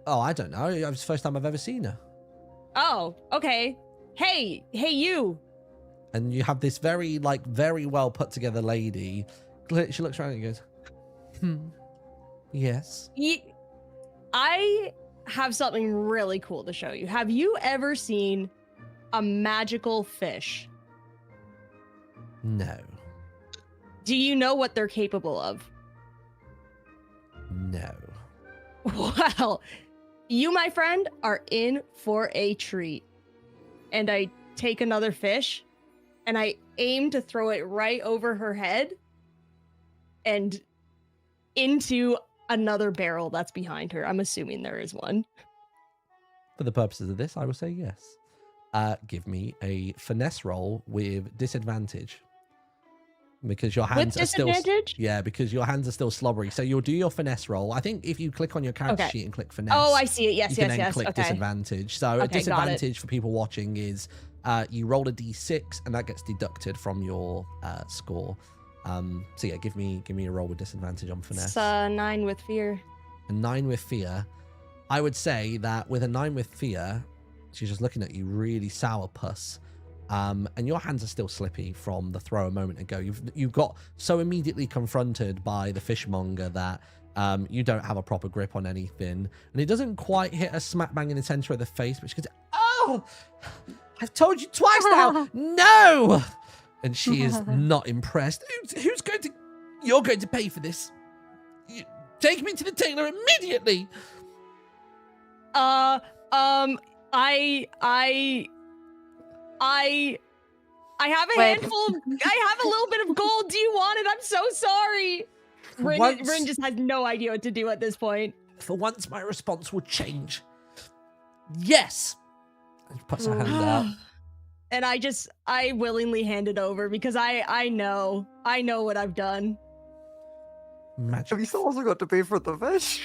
Oh, I don't know. It's the first time I've ever seen her. Oh, okay. Hey, you. And you have this very well put together lady. She looks around and goes, yes. I have something really cool to show you. Have you ever seen a magical fish? No. Do you know what they're capable of? No. Well, you, my friend, are in for a treat. And I take another fish, and I aim to throw it right over her head and into another barrel that's behind her. I'm assuming there is one. For the purposes of this, I will say yes. Give me a finesse roll with disadvantage. Because your hands With are still... disadvantage? Yeah, because your hands are still slobbery. So you'll do your finesse roll. I think if you click on your character sheet and click finesse... Oh, I see it. Yes, you can then click okay. disadvantage. So a Okay, disadvantage for people watching is you roll a d6 and that gets deducted from your score. So yeah, give me a roll with disadvantage on finesse. It's 9 with fear. A 9 with fear. I would say that with a 9 with fear, she's just looking at you really sourpuss. And your hands are still slippy from the throw a moment ago. You've got so immediately confronted by the fishmonger that you don't have a proper grip on anything. And it doesn't quite hit a smack bang in the center of the face, but she goes, "Oh, I've told you twice now. No!" And she is not impressed. Who's going to... You're going to pay for this. Take me to the tailor immediately. I have a handful of, I have a little bit of gold. Do you want it? I'm so sorry. Rin just has no idea what to do at this point. For once, my response will change. Yes. And she puts her hand out. And I willingly hand it over because I know what I've done. Magic. Have you still also got to pay for the fish?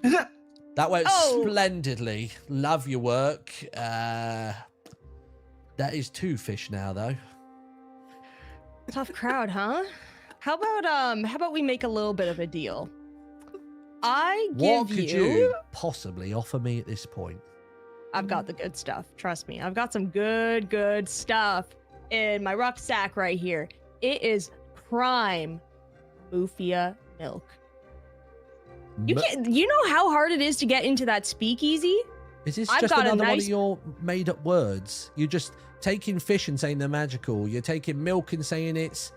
That went splendidly. Love your work. That is 2 fish now, though. Tough crowd, huh? How about we make a little bit of a deal? What could you possibly offer me at this point? I've got the good stuff. Trust me. I've got some good stuff in my rucksack right here. It is prime Mufia milk. You know how hard it is to get into that speakeasy? Is this just another one of your made-up words? You're just taking fish and saying they're magical. You're taking milk and saying it's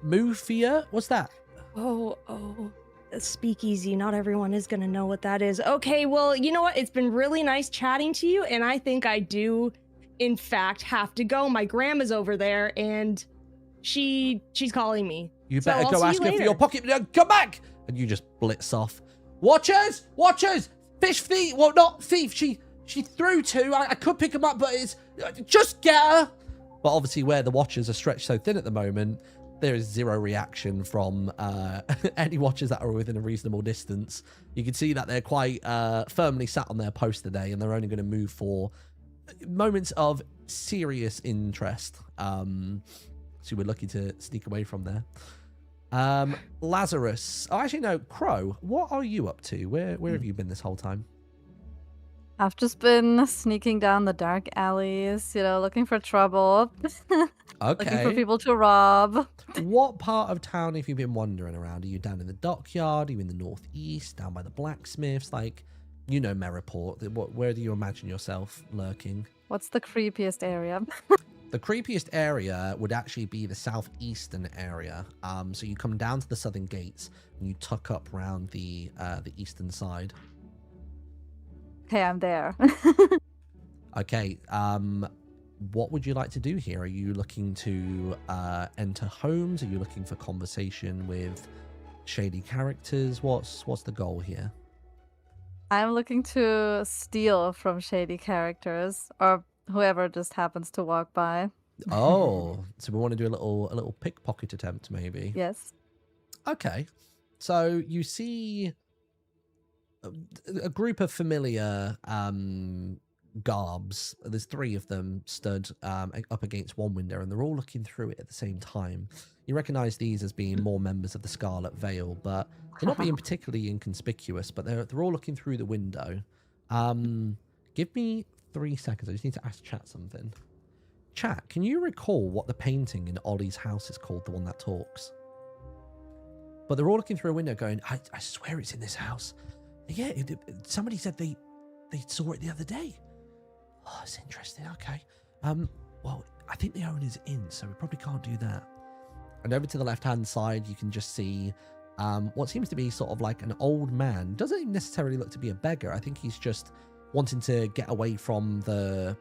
Mufia? What's that? Oh, speakeasy. Not everyone is going to know what that is. Okay, well, you know what? It's been really nice chatting to you, and I think I do, in fact, have to go. My grandma's over there, and she's calling me. You better go ask her for your pocket. Come back! And you just blitz off. Watchers! Fish thief! Well, not thief. She threw 2. I could pick them up, but it's... Just get her! But obviously where the watchers are stretched so thin at the moment, there is zero reaction from any watchers that are within a reasonable distance. You can see that they're quite firmly sat on their post today, and they're only going to move for moments of serious interest. So we're lucky to sneak away from there. Lazarus. Oh, actually, no. Crow, what are you up to? Where have you been this whole time? I've just been sneaking down the dark alleys, looking for trouble. Okay. Looking for people to rob. What part of town have you been wandering around? Are you down in the dockyard? Are you in the northeast? Down by the blacksmiths? Like, Meraport. Where do you imagine yourself lurking? What's the creepiest area? The creepiest area would actually be the southeastern area. So you come down to the southern gates and you tuck up around the eastern side. Okay, I'm there. Okay. What would you like to do here? Are you looking to enter homes? Are you looking for conversation with shady characters? What's the goal here? I'm looking to steal from shady characters or whoever just happens to walk by. Oh, so we want to do a little pickpocket attempt, maybe. Yes. Okay. So you see a group of familiar garbs. There's 3 of them stood up against one window, and they're all looking through it at the same time. You recognize these as being more members of the Scarlet Veil, but they're not being particularly inconspicuous, but they're all looking through the window. Give me 3 seconds. I just need to ask chat something. Chat, can you recall what the painting in Ollie's house is called, the one that talks? But they're all looking through a window going, I swear it's in this house. Yeah, somebody said they saw it the other day. Oh, it's interesting. Okay. Well, I think the owner's in, so we probably can't do that. And over to the left-hand side, you can just see what seems to be sort of like an old man. Doesn't even necessarily look to be a beggar. I think he's just wanting to get away from the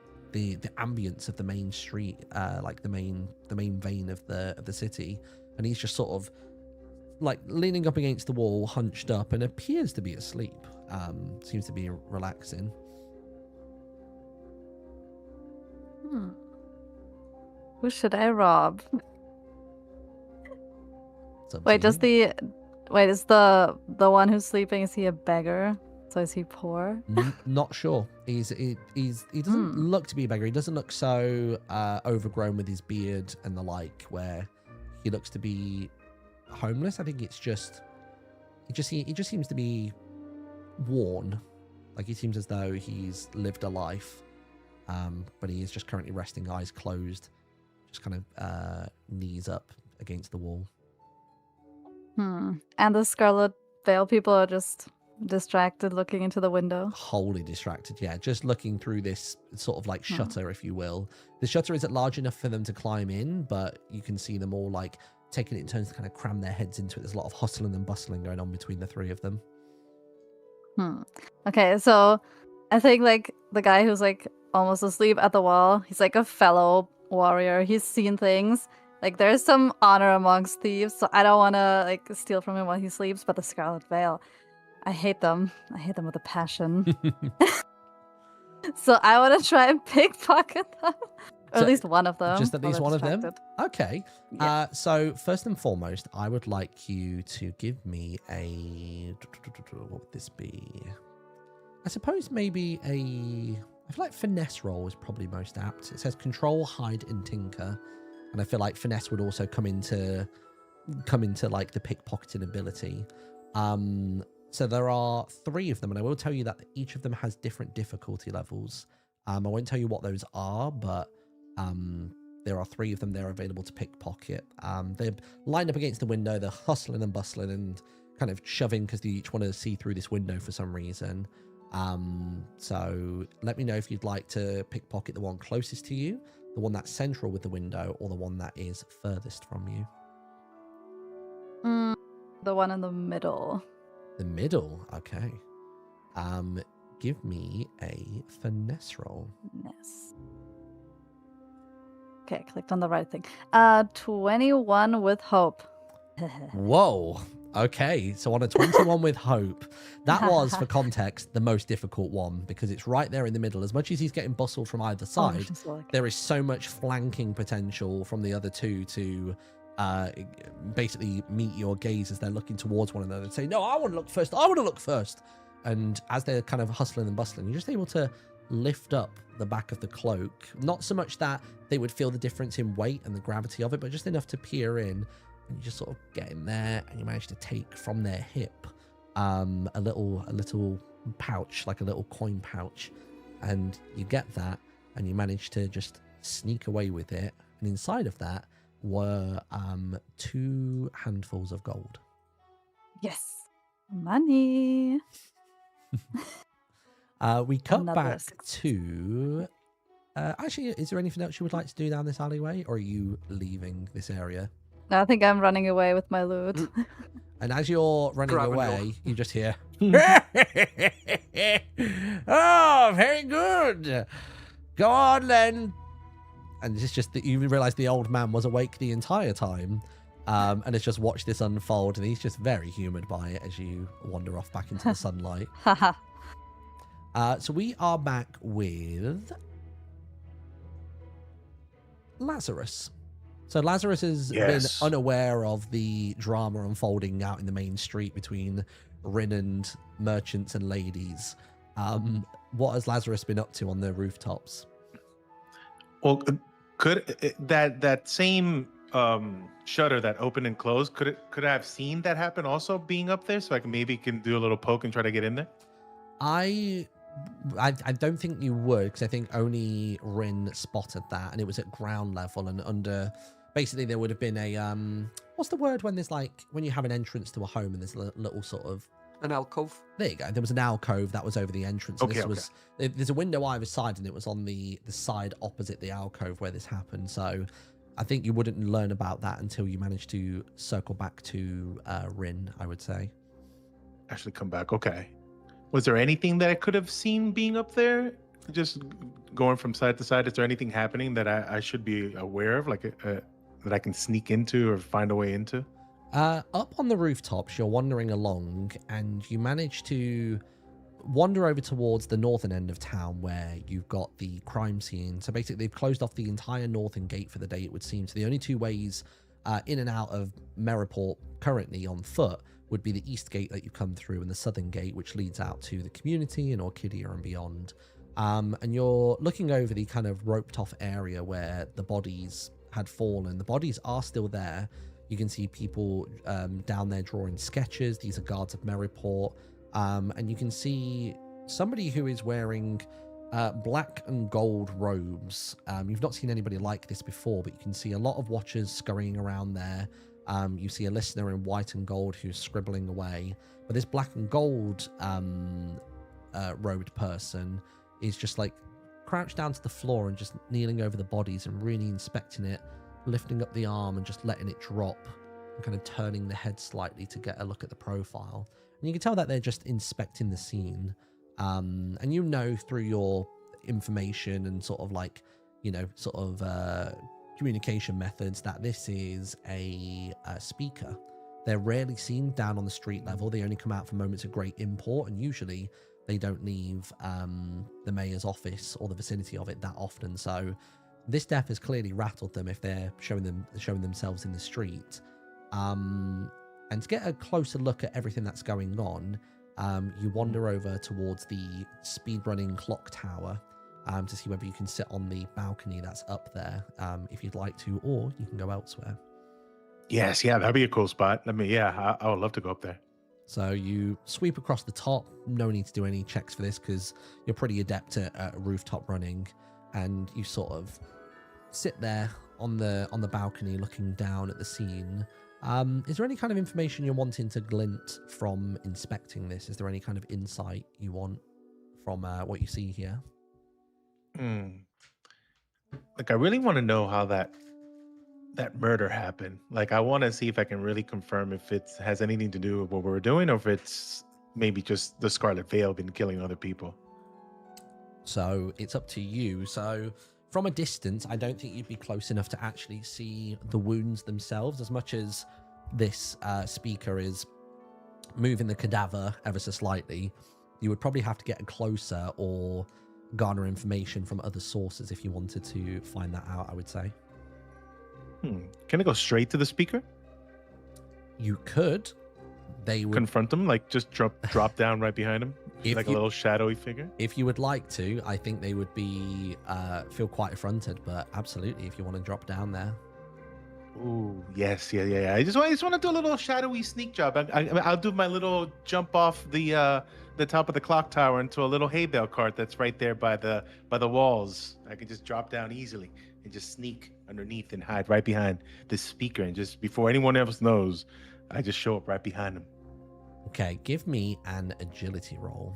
ambience of the main street, like the main vein of the city. And he's just sort of like leaning up against the wall, hunched up, and appears to be asleep. Seems to be relaxing. Who should I rob? Wait, is the one who's sleeping, is he a beggar? So is he poor? Not sure. He doesn't look to be a beggar. He doesn't look so overgrown with his beard and the like, where he looks to be homeless. I think it's just he just seems to be worn. Like, he seems as though he's lived a life, but he is just currently resting, eyes closed, just kind of knees up against the wall. And the Scarlet Veil people are just distracted, looking into the window. Wholly distracted, yeah. Just looking through this sort of like shutter, if you will. The shutter isn't large enough for them to climb in, but you can see them all like taking it in turns to kind of cram their heads into it. There's a lot of hustling and bustling going on between the 3 of them. Okay, so I think like the guy who's like almost asleep at the wall, he's like a fellow warrior. He's seen things. Like, there's some honor amongst thieves, so I don't want to like steal from him while he sleeps. But the Scarlet Veil, I hate them. I hate them with a passion. So I want to try and pickpocket them. Or at least one of them. Just at least one of them? Okay. Yeah. So first and foremost, I would like you to give me a... What would this be? I suppose maybe a... I feel like finesse roll is probably most apt. It says control, hide, and tinker. And I feel like finesse would also come into like the pickpocketing ability. So there are 3 of them, and I will tell you that each of them has different difficulty levels. I won't tell you what those are, but there are 3 of them there available to pickpocket. They're lined up against the window. They're hustling and bustling and kind of shoving because they each want to see through this window for some reason. So let me know if you'd like to pickpocket the one closest to you, the one that's central with the window, or the one that is furthest from you. The one in the middle. The middle, okay. Give me a finesse roll. Finesse. Okay, I clicked on the right thing. 21 with hope. Whoa. Okay, so on a 21 with hope, that was, for context, the most difficult one because it's right there in the middle. As much as he's getting bustled from either side, there is so much flanking potential from the other 2 to basically meet your gaze as they're looking towards one another and say, no, I want to look first. I want to look first. And as they're kind of hustling and bustling, you're just able to lift up the back of the cloak. Not so much that they would feel the difference in weight and the gravity of it, but just enough to peer in. And you just sort of get in there and you manage to take from their hip a little pouch, like a little coin pouch. And you get that and you manage to just sneak away with it. And inside of that were 2 handfuls of gold. Yes. Money. We cut Another back 6. to... actually, is there anything else you would like to do down this alleyway? Or are you leaving this area? I think I'm running away with my loot. And as you're running Grab and away, you just hear... oh, very good. Go on, then. And it's just that you realize the old man was awake the entire time and has just watched this unfold, and he's just very humoured by it as you wander off back into the sunlight. Haha. So we are back with Lazarus. So Lazarus has been unaware of the drama unfolding out in the main street between Rin and merchants and ladies. What has Lazarus been up to on the rooftops? Well, could that same shutter that opened and closed, could I have seen that happen also being up there, so I can do a little poke and try to get in there? I don't think you would, because I think only Rin spotted that, and it was at ground level and under. Basically, there would have been a what's the word when there's like when you have an entrance to a home and there's a little sort of an alcove. There you go. There was an alcove that was over the entrance. And there's a window either side, and it was on the side opposite the alcove where this happened. So I think you wouldn't learn about that until you managed to circle back to Rin, I would say. Actually come back. Okay. Was there anything that I could have seen being up there? Just going from side to side, is there anything happening that I should be aware of, like that I can sneak into or find a way into? Up on the rooftops, you're wandering along, and you manage to wander over towards the northern end of town where you've got the crime scene. So basically, they've closed off the entire northern gate for the day, it would seem. So the only 2 ways in and out of Meraport currently on foot would be the east gate that you come through and the southern gate, which leads out to the community in Oridia and beyond. And you're looking over the kind of roped off area where the bodies had fallen. The bodies are still there. You can see people down there drawing sketches. These are guards of Meraport. And you can see somebody who is wearing black and gold robes. You've not seen anybody like this before, but you can see a lot of watchers scurrying around there. You see a listener in white and gold who's scribbling away. But this black and gold robed person is just like crouched down to the floor and just kneeling over the bodies and really inspecting it, lifting up the arm and just letting it drop and kind of turning the head slightly to get a look at the profile. And you can tell that they're just inspecting the scene. And you know through your information and sort of like, communication methods that this is a speaker. They're rarely seen down on the street level. They only come out for moments of great import, and usually they don't leave the mayor's office or the vicinity of it that often. So this death has clearly rattled them if they're showing themselves in the street. And to get a closer look at everything that's going on, you wander over towards the speedrunning clock tower to see whether you can sit on the balcony that's up there if you'd like to, or you can go elsewhere. Yes, yeah, that'd be a cool spot. I would love to go up there. So you sweep across the top. No need to do any checks for this because you're pretty adept at rooftop running, and you sort of sit there on the balcony looking down at the scene. Is there any kind of information you're wanting to glint from inspecting this? Is there any kind of insight you want from what you see here? Like, I really want to know how that murder happened. Like, I want to see if I can really confirm if it has anything to do with what we're doing, or if it's maybe just the Scarlet Veil been killing other people. So it's up to you. So from a distance, I don't think you'd be close enough to actually see the wounds themselves, as much as this speaker is moving the cadaver ever so slightly. You would probably have to get closer or garner information from other sources if you wanted to find that out, I would say. Can I go straight to the speaker? You could. They would Confront him, like just drop down right behind him, If like a you- little shadowy figure. If you would like to, I think they would be feel quite affronted, but absolutely, if you want to drop down there. Ooh, yes, yeah. I just want to do a little shadowy sneak job. I'll do my little jump off the top of the clock tower into a little hay bale cart that's right there by the walls. I can just drop down easily and just sneak underneath and hide right behind this speaker, and just before anyone else knows, I just show up right behind him. Okay, give me an agility roll.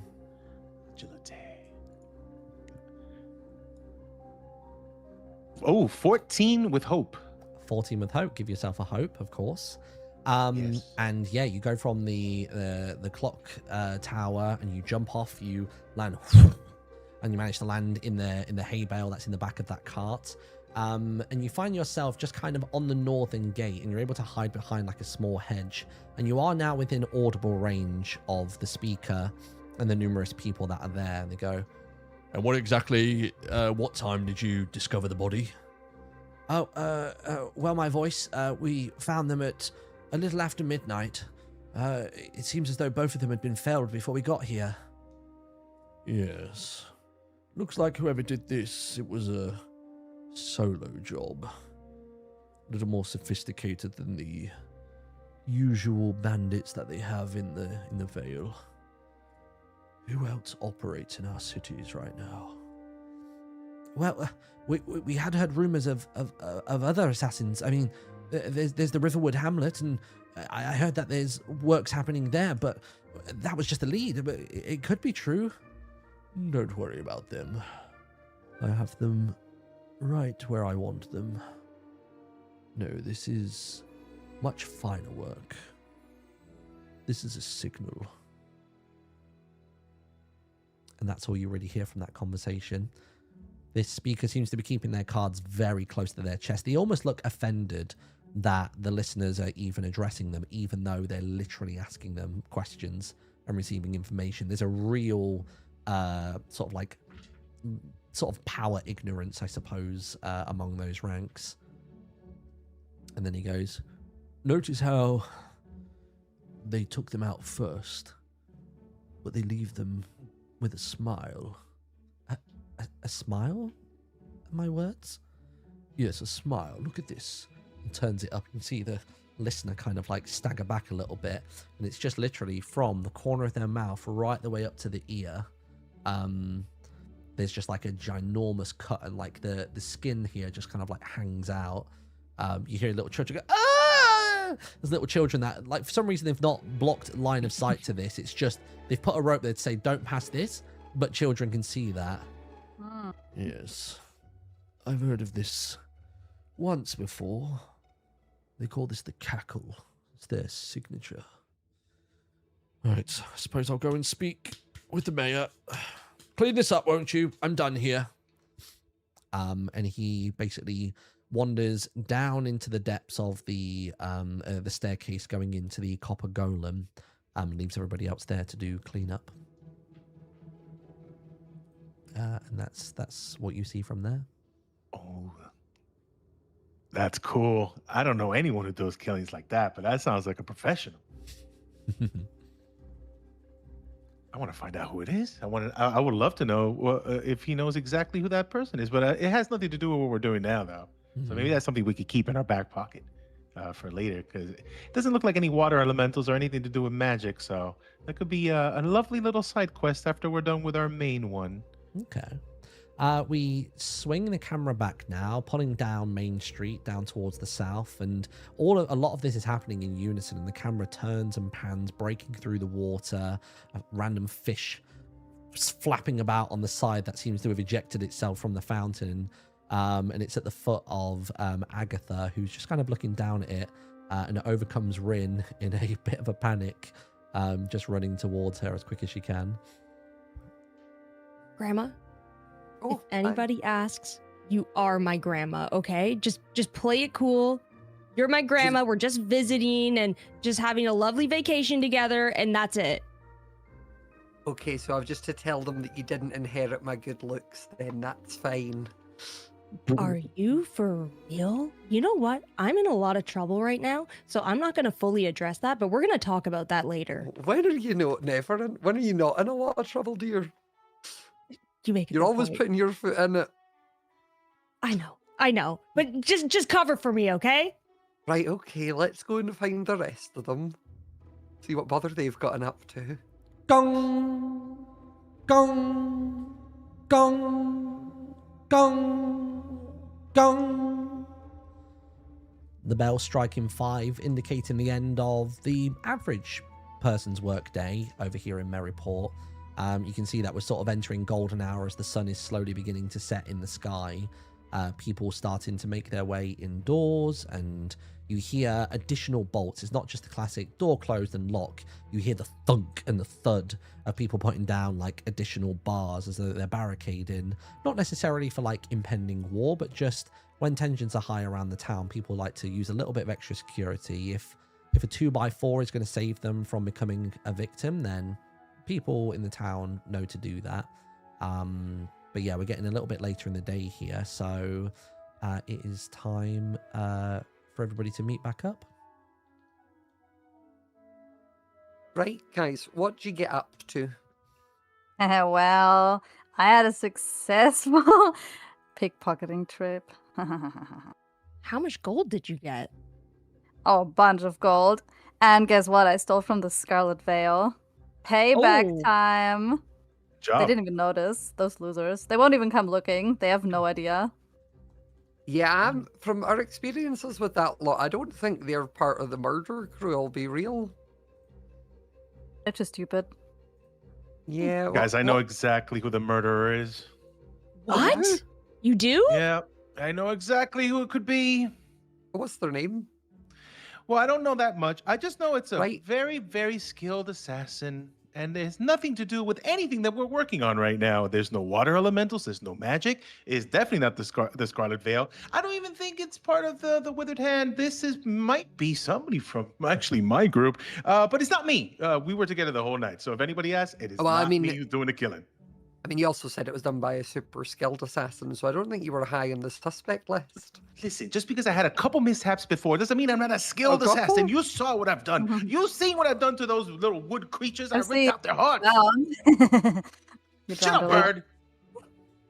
Agility. Oh, 14 with hope. 14 with hope. Give yourself a hope, of course. Yes. And yeah, you go from the clock tower and you jump off. You land, and you manage to land in the hay bale that's in the back of that cart. And you find yourself just kind of on the northern gate, and you're able to hide behind like a small hedge. And you are now within audible range of the speaker and the numerous people that are there. And they go, "And what exactly? What time did you discover the body?" Well, my voice, we found them at a little after midnight. It seems as though both of them had been felled before we got here. Yes. Looks like whoever did this, it was a solo job. A little more sophisticated than the usual bandits that they have in the Vale. Who else operates in our cities right now? Well, we had heard rumors of other assassins. I mean, there's the Riverwood Hamlet, and I heard that there's works happening there, but that was just a lead. But it could be true. Don't worry about them. I have them right where I want them. No, this is much finer work. This is a signal. And that's all you really hear from that conversation. This speaker seems to be keeping their cards very close to their chest. They almost look offended that the listeners are even addressing them, even though they're literally asking them questions and receiving information. There's a real sort of power ignorance, I suppose, among those ranks. And then he goes, "Notice how they took them out first, but they leave them with a smile." A smile? My words? Yes, a smile. Look at this. And turns it up. You can see the listener kind of like stagger back a little bit. And it's just literally from the corner of their mouth right the way up to the ear. There's just like a ginormous cut, and like the skin here just kind of like hangs out. You hear little children go, "Ah!" There's little children that, like, for some reason they've not blocked line of sight to this. It's just they've put a rope there to say don't pass this, but children can see that. Yes, I've heard of this once before. They call this the cackle. It's their signature. Right, I suppose I'll go and speak with the mayor. Clean this up, won't you? I'm done here. And he basically wanders down into the depths of the staircase going into the copper golem. Leaves everybody else there to do cleanup. And that's what you see from there. Oh, that's cool. I don't know anyone who does killings like that, but that sounds like a professional. I want to find out who it is. I would love to know if he knows exactly who that person is, but it has nothing to do with what we're doing now, though. So maybe that's something we could keep in our back pocket for later, because it doesn't look like any water elementals or anything to do with magic. So that could be a lovely little side quest after we're done with our main one. Okay. We swing the camera back now, pulling down Main Street down towards the south, and a lot of this is happening in unison, and the camera turns and pans, breaking through the water, a random fish flapping about on the side that seems to have ejected itself from the fountain, and it's at the foot of Agatha, who's just kind of looking down at it, and it overcomes Rin in a bit of a panic, just running towards her as quick as she can. Grandma, Oh, if anybody asks, you are my grandma, okay? Just play it cool. You're my grandma. We're just visiting and just having a lovely vacation together, and that's it. Okay, so I've just to tell them that you didn't inherit my good looks, then that's fine. Are you for real? You know what? I'm in a lot of trouble right now, so I'm not going to fully address that, but we're going to talk about that later. When are you not never in? When are you not in a lot of trouble, dear? You make a You're good always point. putting your foot in it. I know, but just cover for me, okay? Right, okay, let's go and find the rest of them. See what bother they've gotten up to. Gong, gong, gong, gong, gong. The bell striking 5, indicating the end of the average person's workday over here in Meraport. You can see that we're sort of entering golden hour as the sun is slowly beginning to set in the sky. People starting to make their way indoors, and you hear additional bolts. It's not just the classic door closed and lock. You hear the thunk and the thud of people putting down like additional bars as though they're barricading. Not necessarily for like impending war, but just when tensions are high around the town, people like to use a little bit of extra security. If a 2x4 is going to save them from becoming a victim, then people in the town know to do that. But yeah, we're getting a little bit later in the day here, so it is time for everybody to meet back up. Right, guys, what'd you get up to? Well, I had a successful pickpocketing trip. How much gold did you get? Oh, a bunch of gold. And guess what? I stole from the Scarlet Veil. Payback time. Job. They didn't even notice, those losers. They won't even come looking. They have no idea. Yeah, from our experiences with that lot, I don't think they're part of the murder crew, I'll be real. They're just stupid. Yeah. Guys, I know exactly who the murderer is. What? You do? Yeah, I know exactly who it could be. What's their name? Well, I don't know that much. I just know it's a Right. very, very skilled assassin, and it has nothing to do with anything that we're working on right now. There's no water elementals. There's no magic. It's definitely not the Scarlet Veil. I don't even think it's part of the Withered Hand. Might be somebody from actually my group, but it's not me. We were together the whole night. So if anybody asks, it is Well, not me who's doing the killing. I mean, you also said it was done by a super skilled assassin, so I don't think you were high on the suspect list. Listen, just because I had a couple mishaps before doesn't mean I'm not a skilled A couple? assassin. You saw what I've done. Mhm. You seen what I've done to those little wood creatures. I ripped see. out their hearts. You Shut drowned up, a lot. bird.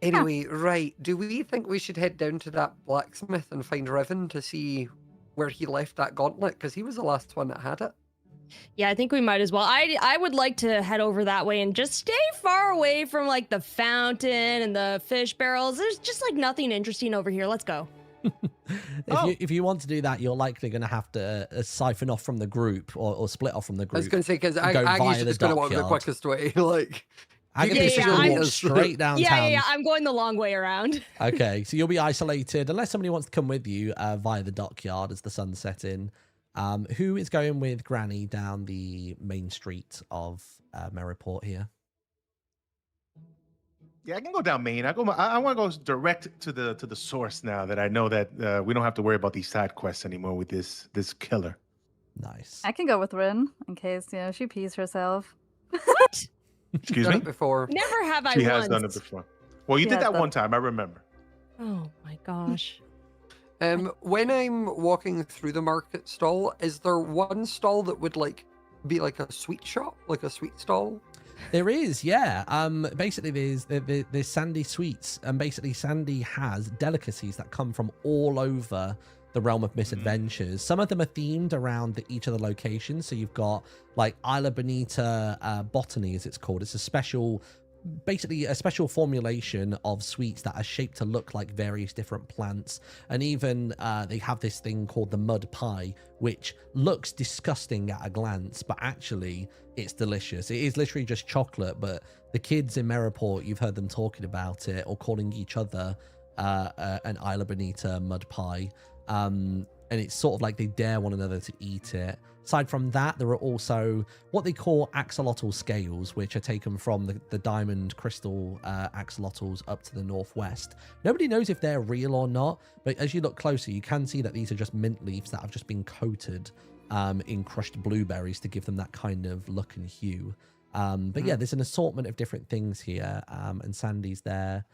Anyway, right, do we think we should head down to that blacksmith and find Riven to see where he left that gauntlet? Because he was the last one that had it. Yeah, I think we might as well. I would like to head over that way and just stay far away from like the fountain and the fish barrels. There's just like nothing interesting over here. Let's go. If you want to do that, you're likely going to have to siphon off from the group or split off from the I was group. going to say, because Go Aggie's via the just going to walk the dockyard. quickest way. Like, Agatha's Yeah, just going to I'm- walk straight downtown. Yeah, I'm going the long way around. Okay, so you'll be isolated unless somebody wants to come with you via the dockyard as the sun's setting. Who is going with Granny down the main street of Meraport here? Yeah, I can go down Main. I want to go direct to the source now that I know that we don't have to worry about these side quests anymore with this killer. Nice. I can go with Rin in case, she pees herself. What? Excuse done me? it before. Never have I She once. has done it before. Well, you She did has that done- one time. I remember. Oh my gosh. When I'm walking through the market stall, is there one stall that would be like a sweet shop, like a sweet stall? There is, yeah. Basically, there's Sandy Sweets, and basically Sandy has delicacies that come from all over the realm of Misadventures. Some of them are themed around each of the locations. So you've got like Isla Bonita Botany, as it's called. It's basically a special formulation of sweets that are shaped to look like various different plants. And even they have this thing called the mud pie, which looks disgusting at a glance, but actually it's delicious. It is literally just chocolate, but the kids in Meraport, you've heard them talking about it or calling each other an Isla Bonita mud pie. And it's sort of like they dare one another to eat it. Aside from that, there are also what they call axolotl scales, which are taken from the diamond crystal axolotls up to the northwest. Nobody knows if they're real or not, but as you look closer, you can see that these are just mint leaves that have just been coated in crushed blueberries to give them that kind of look and hue. But yeah, there's an assortment of different things here, and Sandy's there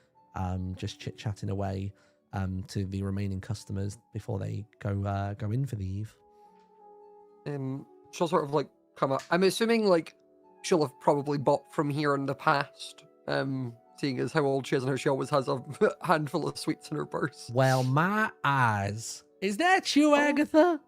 just chit-chatting away. to the remaining customers before they go in for the eve. She'll sort of like come up. I'm assuming like she'll have probably bought from here in the past. Seeing as how old she is and how she always has a handful of sweets in her purse. Well, my eyes. Is that you, Agatha?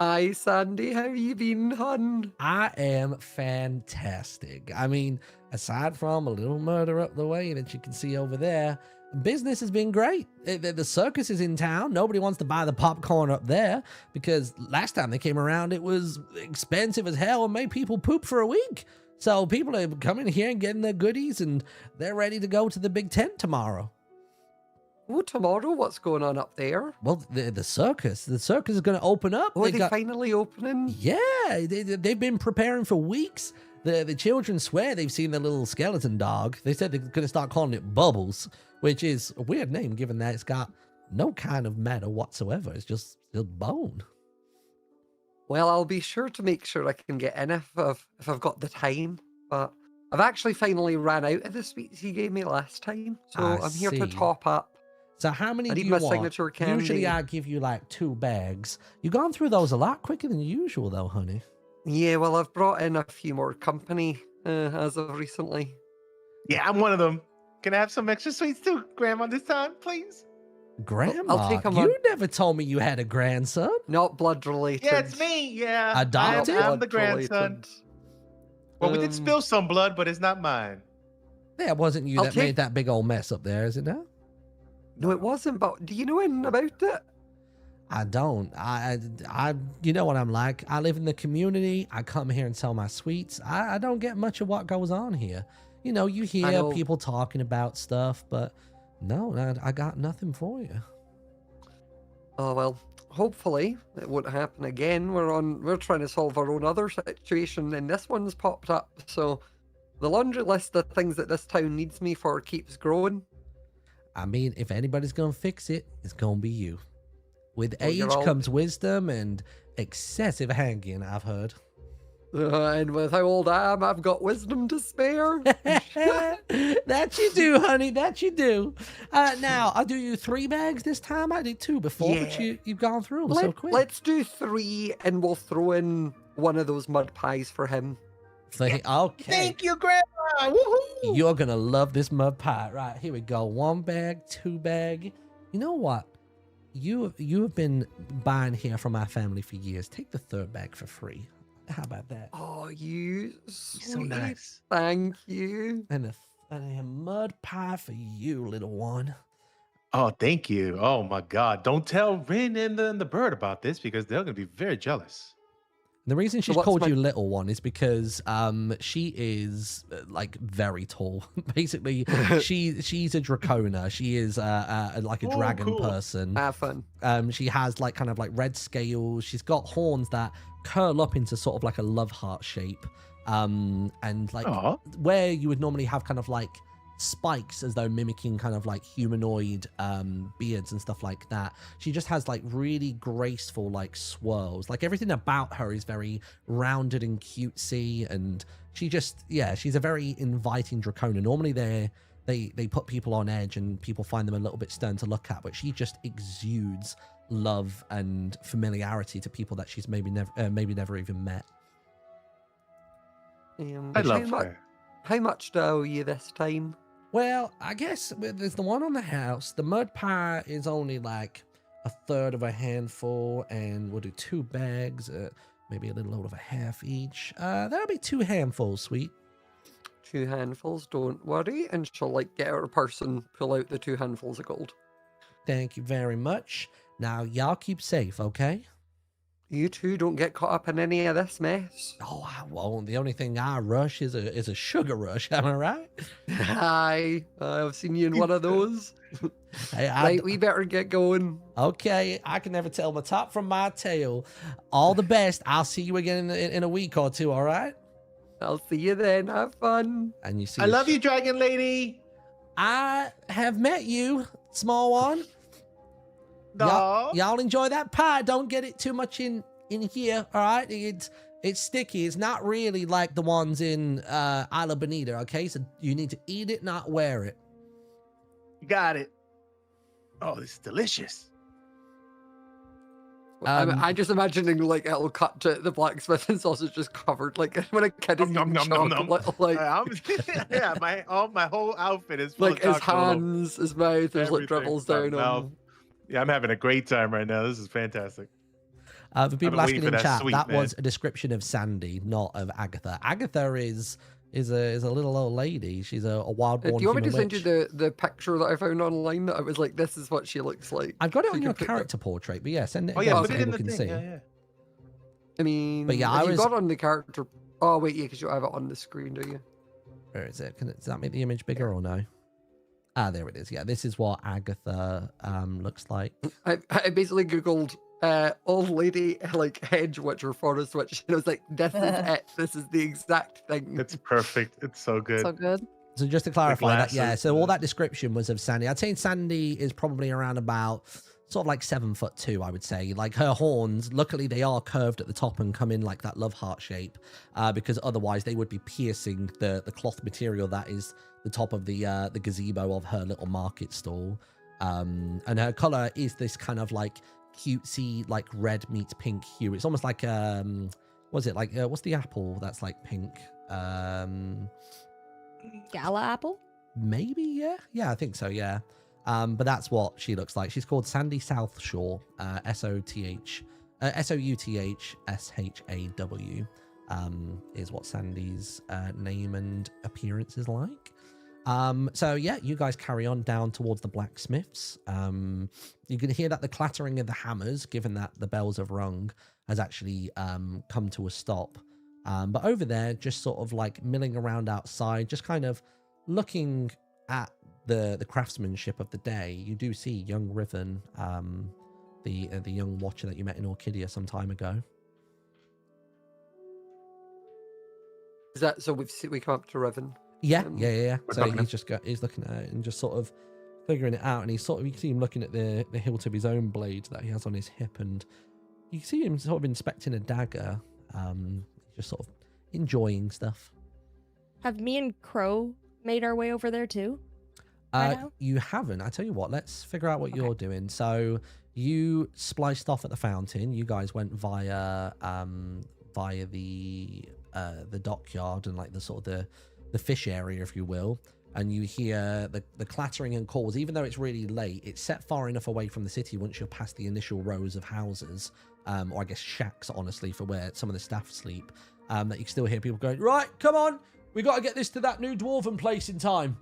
Hi, Sandy. How you been, hun? I am fantastic. I mean, aside from a little murder up the way that you can see over there, business has been great. The circus is in town. Nobody wants to buy the popcorn up there because last time they came around, it was expensive as hell and made people poop for a week. So people are coming here and getting their goodies, and they're ready to go to the big tent tomorrow. Oh, tomorrow? What's going on up there? Well, the circus. The circus is going to open up. Oh, are they finally opening? Yeah, they've been preparing for weeks. The children swear they've seen the little skeleton dog. They said they're going to start calling it Bubbles, which is a weird name given that it's got no kind of matter whatsoever. It's just bone. Well, I'll be sure to make sure I can get in if I've got the time. But I've actually finally ran out of the sweets he gave me last time, so I'm here to top up. So how many I do need you my want? signature candy. Usually I give you like 2 bags. You've gone through those a lot quicker than usual though, honey. Yeah, well, I've brought in a few more company as of recently. Yeah, I'm one of them. Can I have some extra sweets too, Grandma, this time, please? Grandma, I'll take 'em you on. never told me you had a grandson. Not blood related. Yeah, it's me. Yeah. Adopted? I'm the grandson. Well, we did spill some blood, but it's not mine. Yeah, it wasn't you I'll that take- made that big old mess up there, is it now? No, it wasn't, but do you know anything about it? I don't. I you know what I'm like. I live in the community. I come here and sell my sweets. I don't get much of what goes on here. You know, you hear know. people talking about stuff, but no, I got nothing for you. Oh, well, hopefully it won't happen again. We're trying to solve our own other situation, and this one's popped up. So the laundry list of things that this town needs me for keeps growing. I mean, if anybody's gonna fix it, it's gonna be you. With Well, age you're all- comes wisdom and excessive hanging, I've heard. And with how old I am, I've got wisdom to spare. That you do, honey. That you do. Now, I'll do you 3 bags this time. I did 2 before, but Yeah. you've gone through them so quick. Let's do 3, and we'll throw in one of those mud pies for him. Okay. Thank you, Grandma. Woohoo! You're gonna love this mud pie. Right, here we go. 1 bag, 2 bag. You know what? You have been buying here from our family for years. Take the 3rd bag for free. How about that? Oh, you So sweet. nice. Thank you. And a mud pie for you, little one. Oh, thank you. Oh my God! Don't tell Rin and the bird about this because they're gonna be very jealous. The reason she's what's called my- you little one is because she is like very tall. Basically, she's a dracona. She is like a Oh, dragon cool. person. Have fun. She has like kind of like red scales. She's got horns that curl up into sort of like a love heart shape. And like Aw. where you would normally have kind of like spikes as though mimicking kind of like humanoid beards and stuff like that. She just has like really graceful like swirls. Like everything about her is very rounded and cutesy, and she's a very inviting dracona. Normally they put people on edge and people find them a little bit stern to look at, but she just exudes love and familiarity to people that she's maybe never even met. I love how her. How much do I owe you this time? Well, I guess there's the one on the house. The mud pie is only like 1/3 of a handful, and we'll do 2 bags, maybe a little over half each. That'll be 2 handfuls, sweet. 2 handfuls, don't worry. And she'll like get her purse and pull out the 2 handfuls of gold. Thank you very much. Now, y'all keep safe, okay? You two don't get caught up in any of this mess. Oh, I won't. The only thing I rush is a sugar rush. Am I right? Hi, I've seen you in one of those. Hey, Right, we better get going. Okay, I can never tell my top from my tail. All the best. I'll see you again in a week or 2, all right? I'll see you then. Have fun. And you see, I love you, Dragon Lady. I have met you, small one. No. Y'all enjoy that pie. Don't get it too much in here, all right? It's sticky. It's not really like the ones in Isla Bonita, okay? So you need to eat it, not wear it. You got it. Oh, it's delicious. I'm just imagining like it'll cut to the blacksmith and sausage just covered like when a kid is eating chocolate, like yeah, my whole outfit is full like of his chocolate. hands, his mouth, there's like Everything, dribbles my down mouth. him. Yeah, I'm having a great time right now. This is fantastic. For been people waiting asking for in that chat, sweet, that man. was a description of Sandy, not of Agatha. Agatha is a little old lady. She's a wild-born Do you want me to human send you witch. the picture that I found online that I was like, this is what she looks like? I've got it So on you your can put character portrait, but yeah, send it Oh again yeah, so put it in people the can thing. see. Yeah. I mean, But yeah, if I you was- got on the character. Oh wait, yeah, because you have it on the screen, do you? Where is it? Does that make the image bigger or no? Ah, there it is. Yeah, this is what Agatha looks like. I basically googled old lady like hedge witch or forest witch, and I was like, this is it. This is the exact thing. It's perfect. It's so good. So good. So just to clarify that, yeah, glasses, so all that description was of Sandy. I'd say Sandy is probably around about sort of like 7'2", I would say. Like her horns, luckily they are curved at the top and come in like that love heart shape, because otherwise they would be piercing the cloth material that is the top of the gazebo of her little market stall. And her color is this kind of like cutesy, like red meets pink hue. It's almost like what's it like? What's the apple that's like pink? Gala apple? Maybe, yeah, I think so, yeah. But that's what she looks like. She's called Sandy South Shore, SOUTHSHAW, is what Sandy's name and appearance is like. So yeah, you guys carry on down towards the blacksmiths. You can hear that the clattering of the hammers, given that the bells have rung, has actually come to a stop. But over there, just sort of like milling around outside, just kind of looking at the craftsmanship of the day, you do see young Riven, the young watcher that you met in Orchidia some time ago. Is that so? We come up to Riven. Yeah. We're So talking he's looking at it and just sort of figuring it out, and he's sort of, you can see him looking at the hilt of his own blade that he has on his hip, and you can see him sort of inspecting a dagger, just sort of enjoying stuff. Have me and Crow made our way over there too? Right now? You haven't. I tell you what, let's figure out what you're doing. So you spliced off at the fountain. You guys went via the dockyard and like the sort of the fish area, if you will. And you hear the clattering and calls. Even though it's really late, it's set far enough away from the city once you're past the initial rows of houses, or I guess shacks, honestly, for where some of the staff sleep, that you can still hear people going, right, come on, we got to get this to that new dwarven place in time.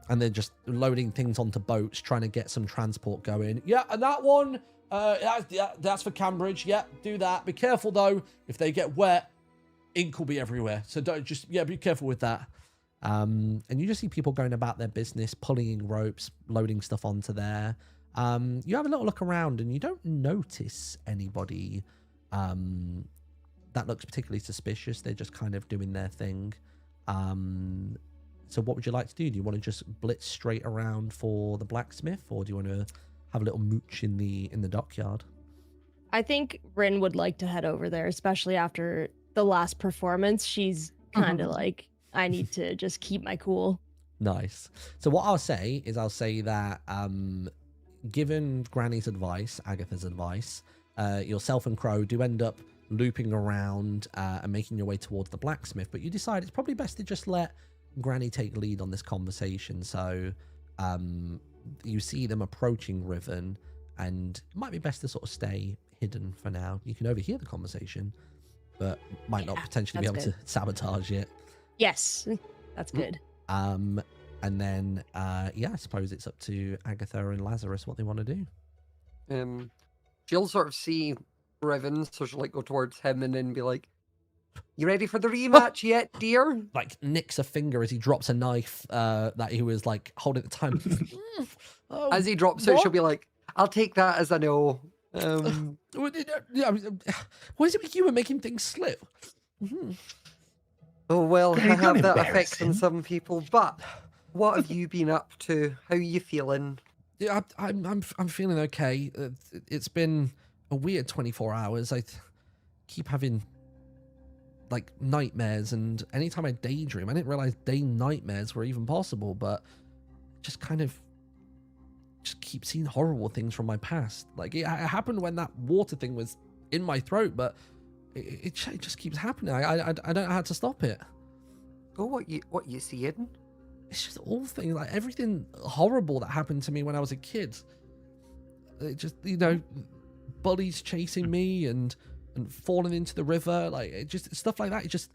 And they're just loading things onto boats, trying to get some transport going. Yeah, and that one, that's for Cambridge. Yeah, do that. Be careful, though. If they get wet, ink will be everywhere. So be careful with that. And you just see people going about their business, pulling ropes, loading stuff onto there. You have a little look around, and you don't notice anybody that looks particularly suspicious. They're just kind of doing their thing. So what would you like to do? Do you want to just blitz straight around for the blacksmith, or do you want to have a little mooch in the dockyard? I think Rin would like to head over there, especially after the last performance. She's kind of like, I need to just keep my cool. Nice. So what I'll say that given Granny's advice, Agatha's advice, yourself and Crow do end up looping around and making your way towards the blacksmith, but you decide it's probably best to just let Granny take lead on this conversation. So you see them approaching Riven, and it might be best to sort of stay hidden for now. You can overhear the conversation, but might not potentially be able to sabotage it. Yes, that's good. And then I suppose it's up to Agatha and Lazarus what they want to do. She'll sort of see Riven, so she'll like go towards him and then be like, "You ready for the rematch yet, dear?" Like nicks a finger as he drops a knife that he was like holding at the time. Oh, As he drops it, she'll be like, "I'll take that as a no." what is it with you and making things slip? Oh well, I Greg, have don't that embarrass effect on him. some people. But what have you been up to? How are you feeling? Yeah, I'm feeling okay. It's been a weird 24 hours. I keep having like nightmares, and anytime I daydream, I didn't realize day nightmares were even possible, but just kind of keep seeing horrible things from my past. Like it happened when that water thing was in my throat, but it just keeps happening. I don't know how to stop it. Oh, what you seeing? It's just all things, like everything horrible that happened to me when I was a kid. It just, bullies chasing me and falling into the river, like it just stuff like that. It just,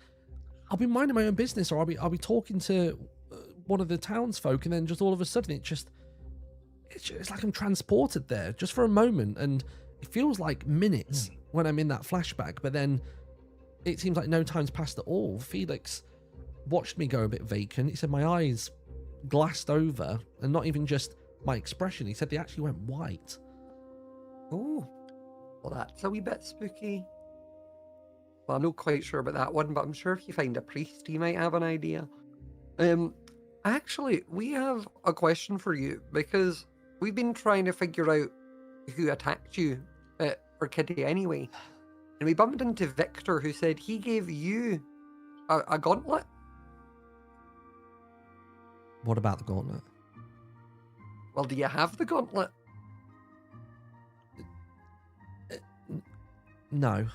I'll be minding my own business, or I'll be talking to one of the townsfolk, and then just all of a sudden it's like I'm transported there just for a moment, and it feels like minutes when I'm in that flashback, but then it seems like no time's passed at all. Felix watched me go a bit vacant. He said my eyes glassed over, and not even just my expression. He said they actually went white. Oh, well, that's a wee bit spooky. Well, I'm not quite sure about that one, but I'm sure if you find a priest, he might have an idea. Actually, we have a question for you, because we've been trying to figure out who attacked you at Orchidia anyway. And we bumped into Victor, who said he gave you a gauntlet. What about the gauntlet? Well, do you have the gauntlet? No,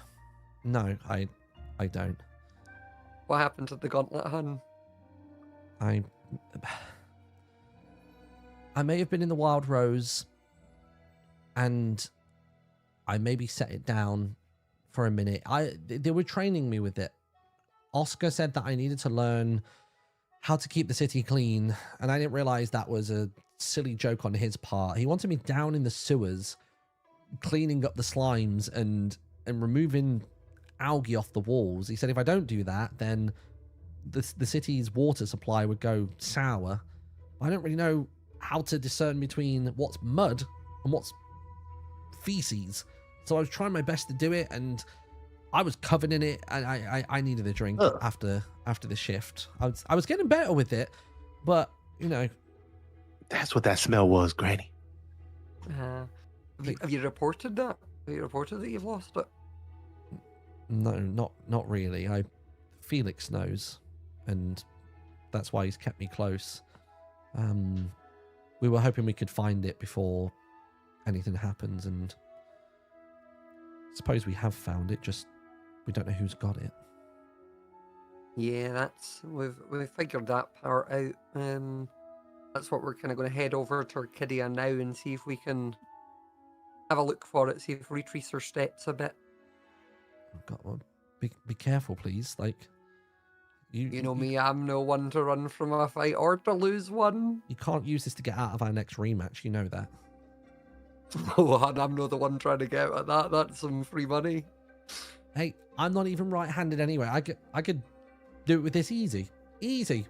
I don't. What happened to the gauntlet, hun? I may have been in the Wild Rose, and I maybe set it down for a minute. They were training me with it. Oscar said that I needed to learn how to keep the city clean, and I didn't realize that was a silly joke on his part. He wanted me down in the sewers, cleaning up the slimes and removing algae off the walls. He said if I don't do that, then the city's water supply would go sour. I don't really know how to discern between what's mud and what's feces. So I was trying my best to do it, and I was covered in it, and I needed a drink after the shift. I was getting better with it, but That's what that smell was, Granny. Have you reported that? Have you reported that you've lost it? No, not really. Felix knows, and that's why he's kept me close. We were hoping we could find it before anything happens, and I suppose we have found it, just we don't know who's got it. Yeah, we've figured that part out. That's what we're kind of going to head over to Orchidia now and see if we can have a look for it, see if we retrace our steps a bit. God, well, be careful, please. Like, you know me, I'm no one to run from a fight or to lose one. You can't use this to get out of our next rematch. You know that. Oh, and I'm not the one trying to get at that. That's some free money. Hey, I'm not even right-handed anyway. I could do it with this easy.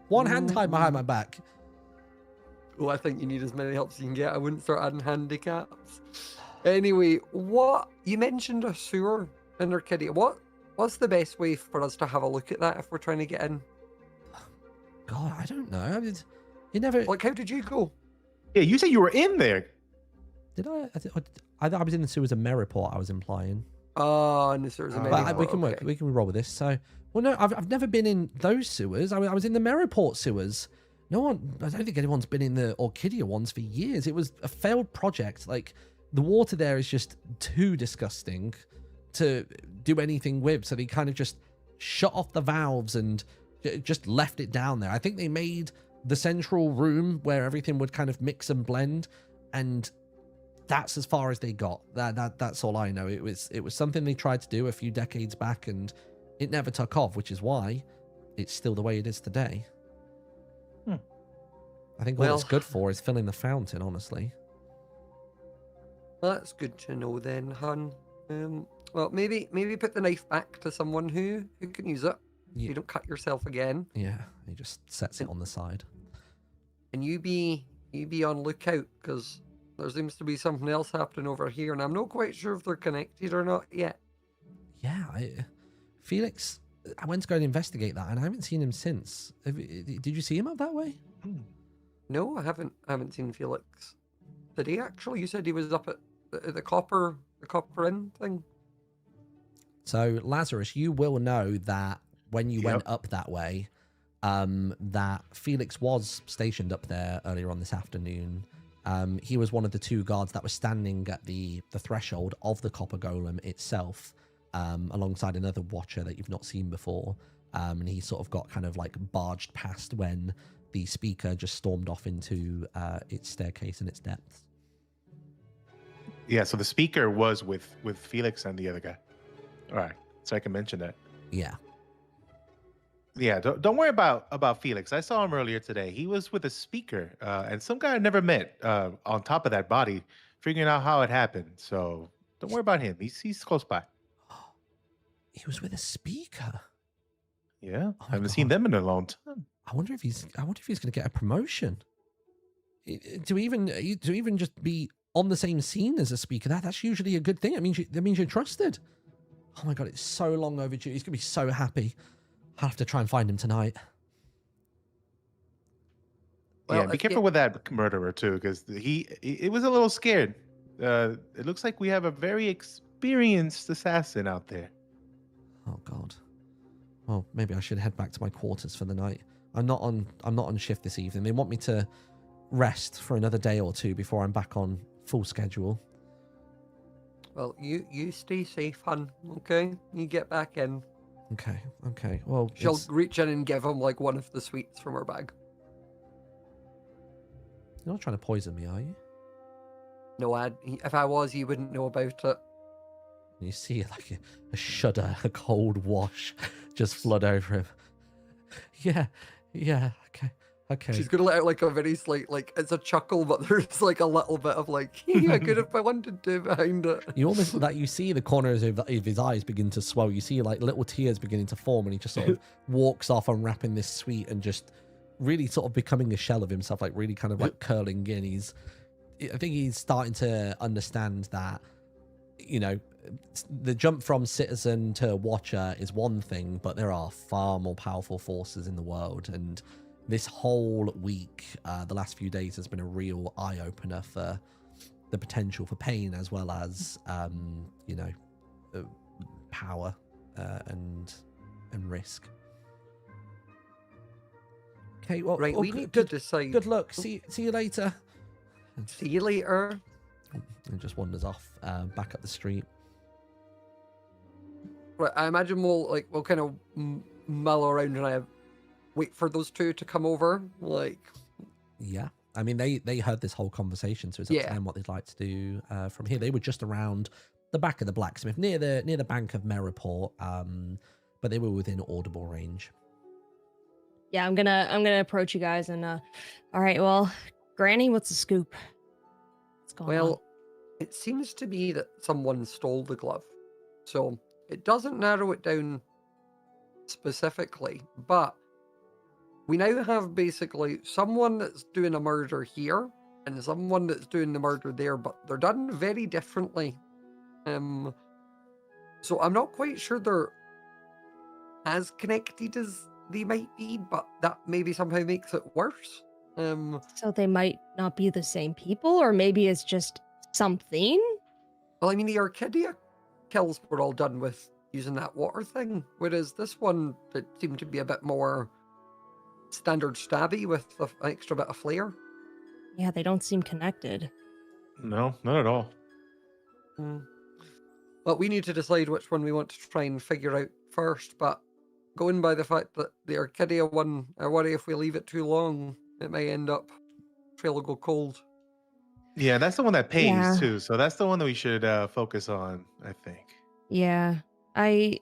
One hand tied behind my back. Oh, I think you need as many helps as you can get. I wouldn't start adding handicaps. Anyway, what you mentioned a sewer in Orchidia. What's the best way for us to have a look at that if we're trying to get in? God, I don't know. I mean, you never. Like, how did you go? Yeah, you said you were in there. Did I? I thought I was in the sewers of Meraport. I was implying. Oh, and the sewers of Meraport. But we can work. We can roll with this. So, well, no, I've never been in those sewers. I was in the Meraport sewers. I don't think anyone's been in the Orchidia ones for years. It was a failed project. Like, the water there is just too disgusting to do anything with. So they kind of just shut off the valves and just left it down there. I think they made the central room where everything would kind of mix and blend, and that's as far as they got. That's all I know. It was something they tried to do a few decades back, and it never took off, which is why it's still the way it is today. I think all it's good for is filling the fountain, honestly. Well, that's good to know then, hun. Well, maybe put the knife back to someone who can use it. Yeah. You don't cut yourself again. Yeah, he just sets it on the side. And you be on lookout, because there seems to be something else happening over here, and I'm not quite sure if they're connected or not yet. Yeah, Felix, I went to go and investigate that, and I haven't seen him since. Did you see him up that way? No, I haven't seen Felix. Did he actually? You said he was up at the copper inn thing. So Lazarus, you will know that when you went up that way, that Felix was stationed up there earlier on this afternoon. He was one of the 2 guards that was standing at the threshold of the copper golem itself, alongside another watcher that you've not seen before. And he sort of got kind of like barged past when the speaker just stormed off into its staircase in its depths. Yeah, so the speaker was with Felix and the other guy. All right, so I can mention that. Yeah. Yeah, don't worry about Felix. I saw him earlier today. He was with a speaker and some guy I never met on top of that body, figuring out how it happened. So don't worry about him. He's close by. He was with a speaker. Yeah, Oh I haven't my seen God. them in a long time. I wonder if he's going to get a promotion. To even just be on the same scene as a speaker, that's usually a good thing. That means you're trusted. Oh my God, it's so long overdue. He's gonna be so happy. I'll have to try and find him tonight. Well, Yeah, be careful with that murderer too, because it was a little scared. It looks like we have a very experienced assassin out there. Oh God. Well, maybe I should head back to my quarters for the night. I'm not on shift this evening. They want me to rest for another day or 2 before I'm back on full schedule. Well, you stay safe, hun. Okay, you get back in. Okay. Well, She'll reach in and give him like one of the sweets from her bag. you're not trying to poison me, are you? No, if I was, you wouldn't know about it. You see like a shudder, a cold wash just flood over him. Yeah, okay. She's gonna let out like a very slight, like it's a chuckle, but there's like a little bit of like, yeah, I could if I wanted to behind it. You almost like you see the corners of his eyes begin to swell. You see like little tears beginning to form, and he just sort of walks off unwrapping this sweet and just really sort of becoming a shell of himself, like really kind of like curling in. I think he's starting to understand that, you know, the jump from citizen to watcher is one thing, but there are far more powerful forces in the world, and this whole week, the last few days, has been a real eye-opener for the potential for pain as well as, power and risk. Okay, well, Right, we need to decide. Good luck. See you later. See you later. And just wanders off back up the street. Right, I imagine we'll kind of mull around and wait for those 2 to come over. Like, yeah, I mean they heard this whole conversation, so it's up to them what they'd like to do from here. They were just around the back of the blacksmith near the bank of Meraport, but they were within audible range. Yeah, I'm gonna approach you guys and all right, well, Granny, what's the scoop? What's going on? well, it seems to be that someone stole the glove, so it doesn't narrow it down specifically, but we now have basically someone that's doing a murder here and someone that's doing the murder there, but they're done very differently. So I'm not quite sure they're as connected as they might be, but that maybe somehow makes it worse. So they might not be the same people, or maybe it's just something? Well, I mean, the Orchidia kills were all done with using that water thing, whereas this one, it seemed to be a bit more standard stabby with an extra bit of flair. Yeah, they don't seem connected. No, not at all. Well, we need to decide which one we want to try and figure out first, but going by the fact that the Orchidia one, I worry if we leave it too long, it may end up trail will go cold. Yeah, that's the one that pays Yeah. too. So that's the one that we should focus on, I think. Yeah, I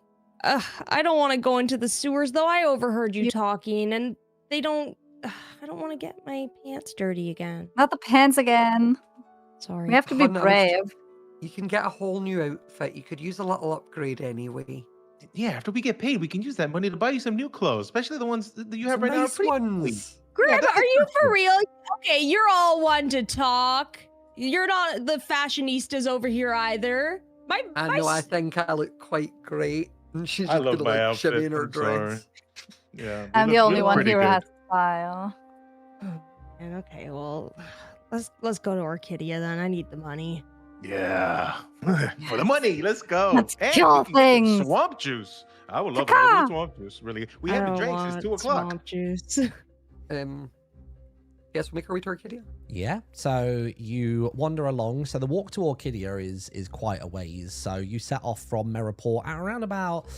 don't want to go into the sewers, though. I overheard you talking, and they don't. I don't want to get my pants dirty again. Not the pants again. Sorry. We have to be Hun, brave. You can get a whole new outfit. You could use a little upgrade anyway. Yeah, after we get paid, we can use that money to buy you some new clothes, especially the ones that you have right Nice now. ones. Grim, Yeah, that's are you true. for real? Okay, you're all one to talk. You're not the fashionistas over here either. I think I look quite great. And she's I just love gonna my like shimmy outfit, in her I'm sorry. dress. Yeah, I'm the only one pretty here who good. has style. And okay, well, let's go to Orchidia then. I need the money. Yeah, for the money, let's go. Let's And kill we can get some things. swamp juice. I would love a Caca. little swamp juice. Really, we I haven't don't drank want since 2 o'clock. swamp juice. Yes, we'll make our way to Orchidia. Yeah, so you wander along. So the walk to Orchidia is quite a ways. So you set off from Meraport at around about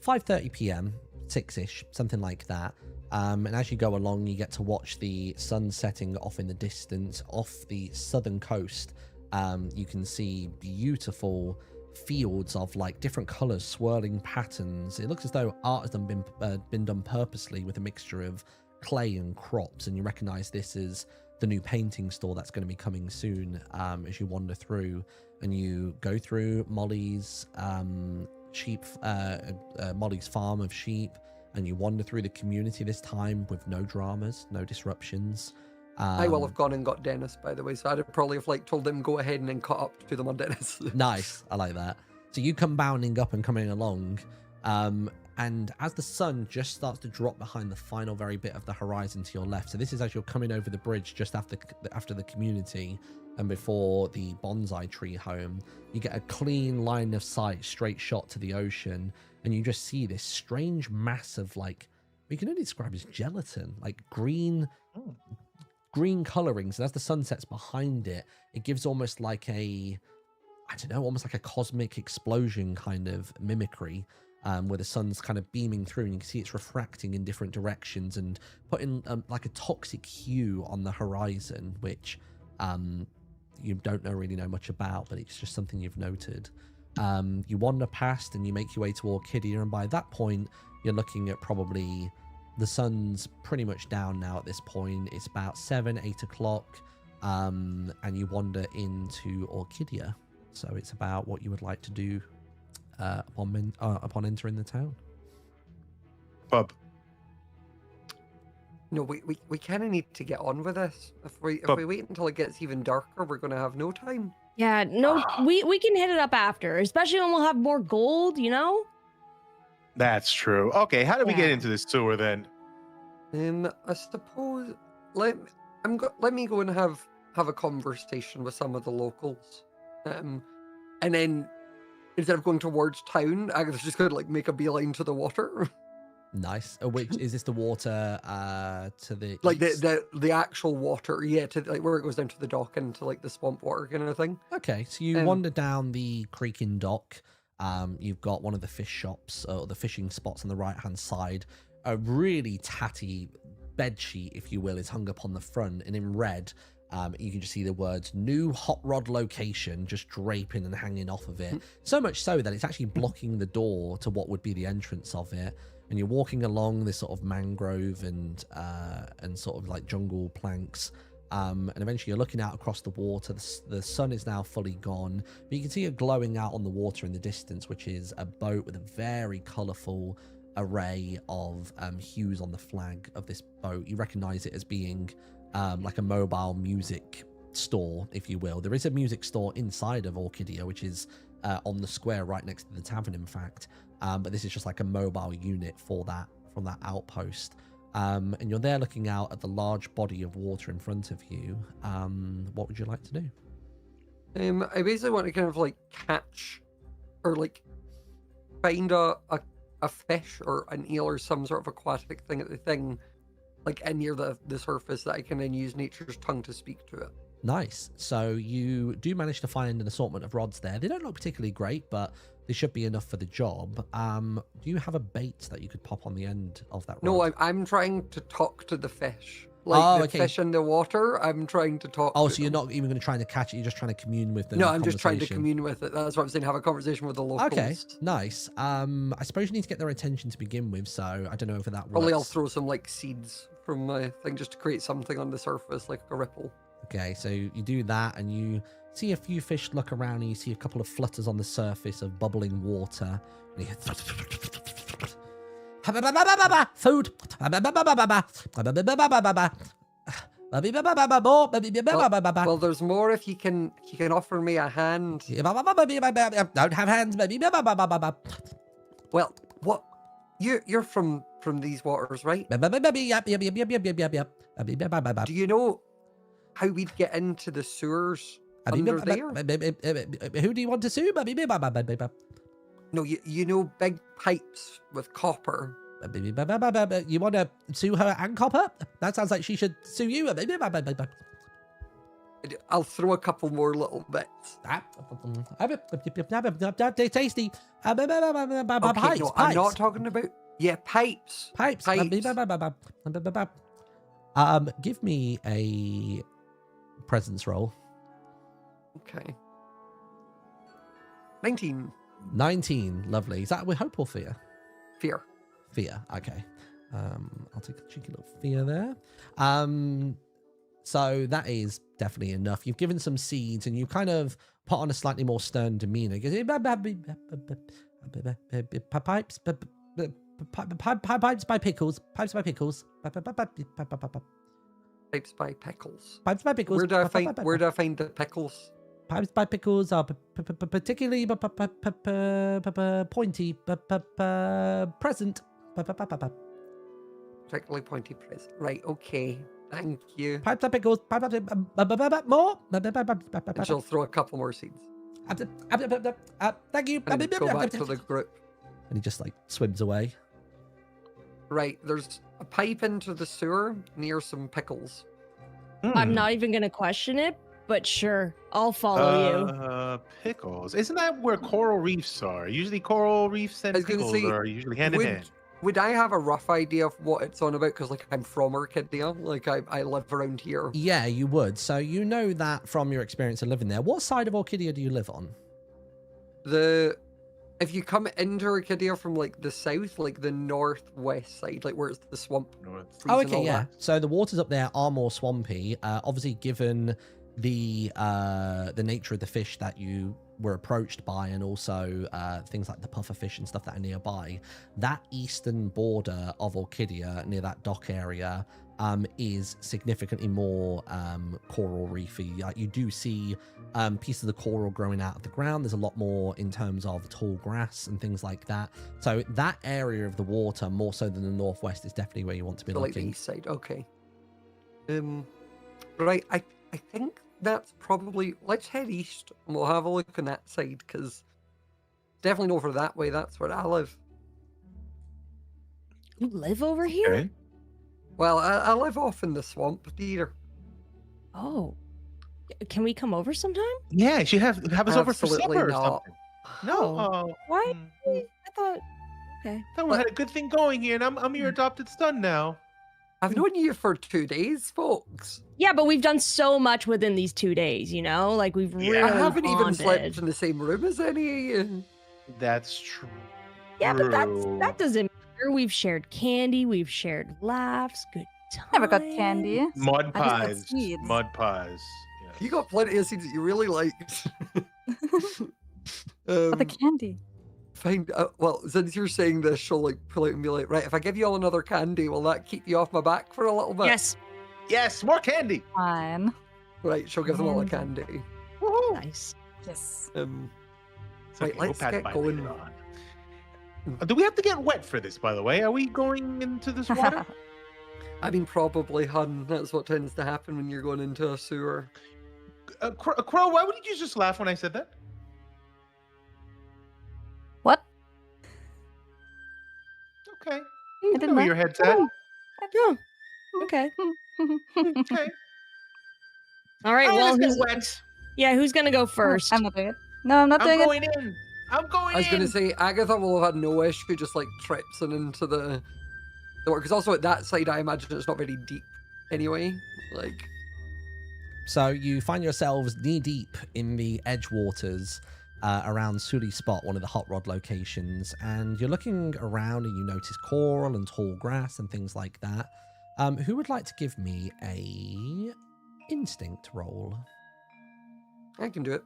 5:30 p.m., 6-ish, something like that. And as you go along, you get to watch the sun setting off in the distance off the southern coast. You can see beautiful fields of like different colors, swirling patterns. It looks as though art has been done purposely with a mixture of clay and crops, and you recognize this as the new painting store that's going to be coming soon. As you wander through and you go through Molly's Molly's farm of sheep, and you wander through the community this time with no dramas, no disruptions. I will have gone and got Dennis, by the way, so I'd probably have like told him go ahead and then cut up to them on Dennis. Nice, I like that. So you come bounding up and coming along, and as the sun just starts to drop behind the final very bit of the horizon to your left, so this is as you're coming over the bridge just after the community and before the bonsai tree home, you get a clean line of sight, straight shot to the ocean, and you just see this strange mass of like, we can only describe as gelatin, like green colorings. And as the sun sets behind it, it gives almost like almost like a cosmic explosion kind of mimicry, where the sun's kind of beaming through and you can see it's refracting in different directions and putting like a toxic hue on the horizon, which you don't really know much about, but it's just something you've noted. You wander past and you make your way to Orchidia, and by that point you're looking at probably the sun's pretty much down now at this point. It's about 7-8 o'clock, and you wander into Orchidia. So it's about what you would like to do upon entering the town. Bub. No, we kind of need to get on with this. If we wait until it gets even darker, we're going to have no time. Yeah, no, we can hit it up after, especially when we'll have more gold, you know? That's true. Okay, how do we get into this sewer then? I suppose let me go and have a conversation with some of the locals, and then instead of going towards town, I'm just going to like make a beeline to the water. Nice. Which is this the water to the like east? the actual water, yeah, to like where it goes down to the dock and to like the swamp water kind of thing. Okay, so you wander down the creaking dock. You've got one of the fish shops or the fishing spots on the right hand side. A really tatty bed sheet, if you will, is hung up on the front, and in red you can just see the words "New Hot Rod Location" just draping and hanging off of it. So much so that it's actually blocking the door to what would be the entrance of it. And you're walking along this sort of mangrove and sort of like jungle planks. And eventually you're looking out across the water. The sun is now fully gone, but you can see it glowing out on the water in the distance, which is a boat with a very colourful array of hues on the flag of this boat. You recognize it as being like a mobile music store, if you will. There is a music store inside of Orchidia, which is on the square right next to the tavern, in fact. But this is just like a mobile unit for that, from that outpost. And you're there looking out at the large body of water in front of you. What would you like to do? I basically want to kind of like catch or like find a fish or an eel or some sort of aquatic thing at the thing, like near the surface, that I can then use nature's tongue to speak to it. Nice. So you do manage to find an assortment of rods there. They don't look particularly great, but they should be enough for the job. Do you have a bait that you could pop on the end of that rod? No, I'm trying to talk to the fish. Like the fish in the water, I'm trying to talk to so you're not even going to try to catch it, you're just trying to commune with them. No, I'm just trying to commune with it. That's what I'm saying, have a conversation with the locals. Okay, nice. I suppose you need to get their attention to begin with, so I don't know if that works. Probably I'll throw some like seeds from my thing just to create something on the surface, like a ripple. Okay, so you do that and you see a few fish look around and you see a couple of flutters on the surface of bubbling water. And you hear food. Well, there's more if you can offer me a hand. Don't have hands. Well, what? You're from these waters, right? Yep. Do you know how we'd get into the sewers under there? Who do you want to sue? No, you know big pipes with copper You want to sue her and copper? That sounds like she should sue you. I'll throw a couple more little bits. Tasty. Okay, Pipes, no, pipes. I'm not talking about... Yeah, pipes. Pipes. Give me a presence roll. Okay. 19. 19. Lovely. Is that with hope or fear? Fear. Fear. Okay. I'll take a cheeky little fear there. So that is definitely enough. You've given some seeds and you kind of put on a slightly more stern demeanor. Pipes by pickles. Pipes by pickles. Pipes by pickles. Pipes by pickles. Where do I find the pickles? Pipes by pickles are particularly pointy, present. Particularly pointy present. Right, okay. Thank you. Pipes by pickles. More. And she'll throw a couple more seeds. Thank you. And go back to the group. And he just like swims away. Right, there's a pipe into the sewer near some pickles. I'm not even gonna question it, but sure, I'll follow you. Pickles. Isn't that where coral reefs are? Usually coral reefs and I was gonna pickles say, are usually hand in hand. Would I have a rough idea of what it's on about? Because like I'm from Orchidia, like I live around here. Yeah, you would. So you know that from your experience of living there. What side of Orchidia do you live on? If you come into Orchidia from like the south, like the northwest side, like where it's the swamp. Oh, okay, yeah. So the waters up there are more swampy. Obviously, given the nature of the fish that you were approached by, and also things like the puffer fish and stuff that are nearby, that eastern border of Orchidia near that dock area is significantly more coral reefy. You do see pieces of the coral growing out of the ground. There's a lot more in terms of tall grass and things like that. So that area of the water, more so than the northwest, is definitely where you want to be So looking. like the east side, okay. Right, I think that's probably... Let's head east and we'll have a look on that side, because definitely over that way, that's where I live. You live over here? Okay. Well, I live off in the swamp, dear. Oh. Can we come over sometime? Yeah, you have us over for Absolutely supper or not. something. No. Oh. Why? Hmm. I thought... Okay. Thought we had a good thing going here, and I'm your adopted son now. I've known you for 2 days, folks. Yeah, but we've done so much within these 2 days, you know? Like, we've Yeah. really I haven't even bonded. slept in the same room as any of you. That's true. Yeah, but that doesn't matter. We've shared candy. We've shared laughs. Good times. Never got candy. Mud I just got pies. seeds. Mud pies. Yes. You got plenty of seeds that you really liked. But the candy. Well, since you're saying this, she'll like pull out and be like, right, if I give you all another candy, will that keep you off my back for a little bit? Yes. Yes, more candy. Fine. Right, she'll give them all a candy. Woohoo. Nice. Yes. It's Right, okay, we'll let's pass get by going. later on. Do we have to get wet for this, by the way? Are we going into this water? I mean, probably, hun. That's what tends to happen when you're going into a sewer. Crow, why would you just laugh when I said that? What? Okay. I I know didn't where know. your head's at. Oh, okay. Okay. All right, Oh, well, let's get wet. who's going to go first? I'm not doing it. No, I'm not I'm doing it. going in. I'm going I was in. going to say, Agatha will have had no issue just like tripsing into the water. Because also at that side, I imagine it's not very deep anyway. Like, So you find yourselves knee deep in the edge waters around Suli Spot, one of the hot rod locations, and you're looking around and you notice coral and tall grass and things like that. Who would like to give me a instinct roll? I can do it.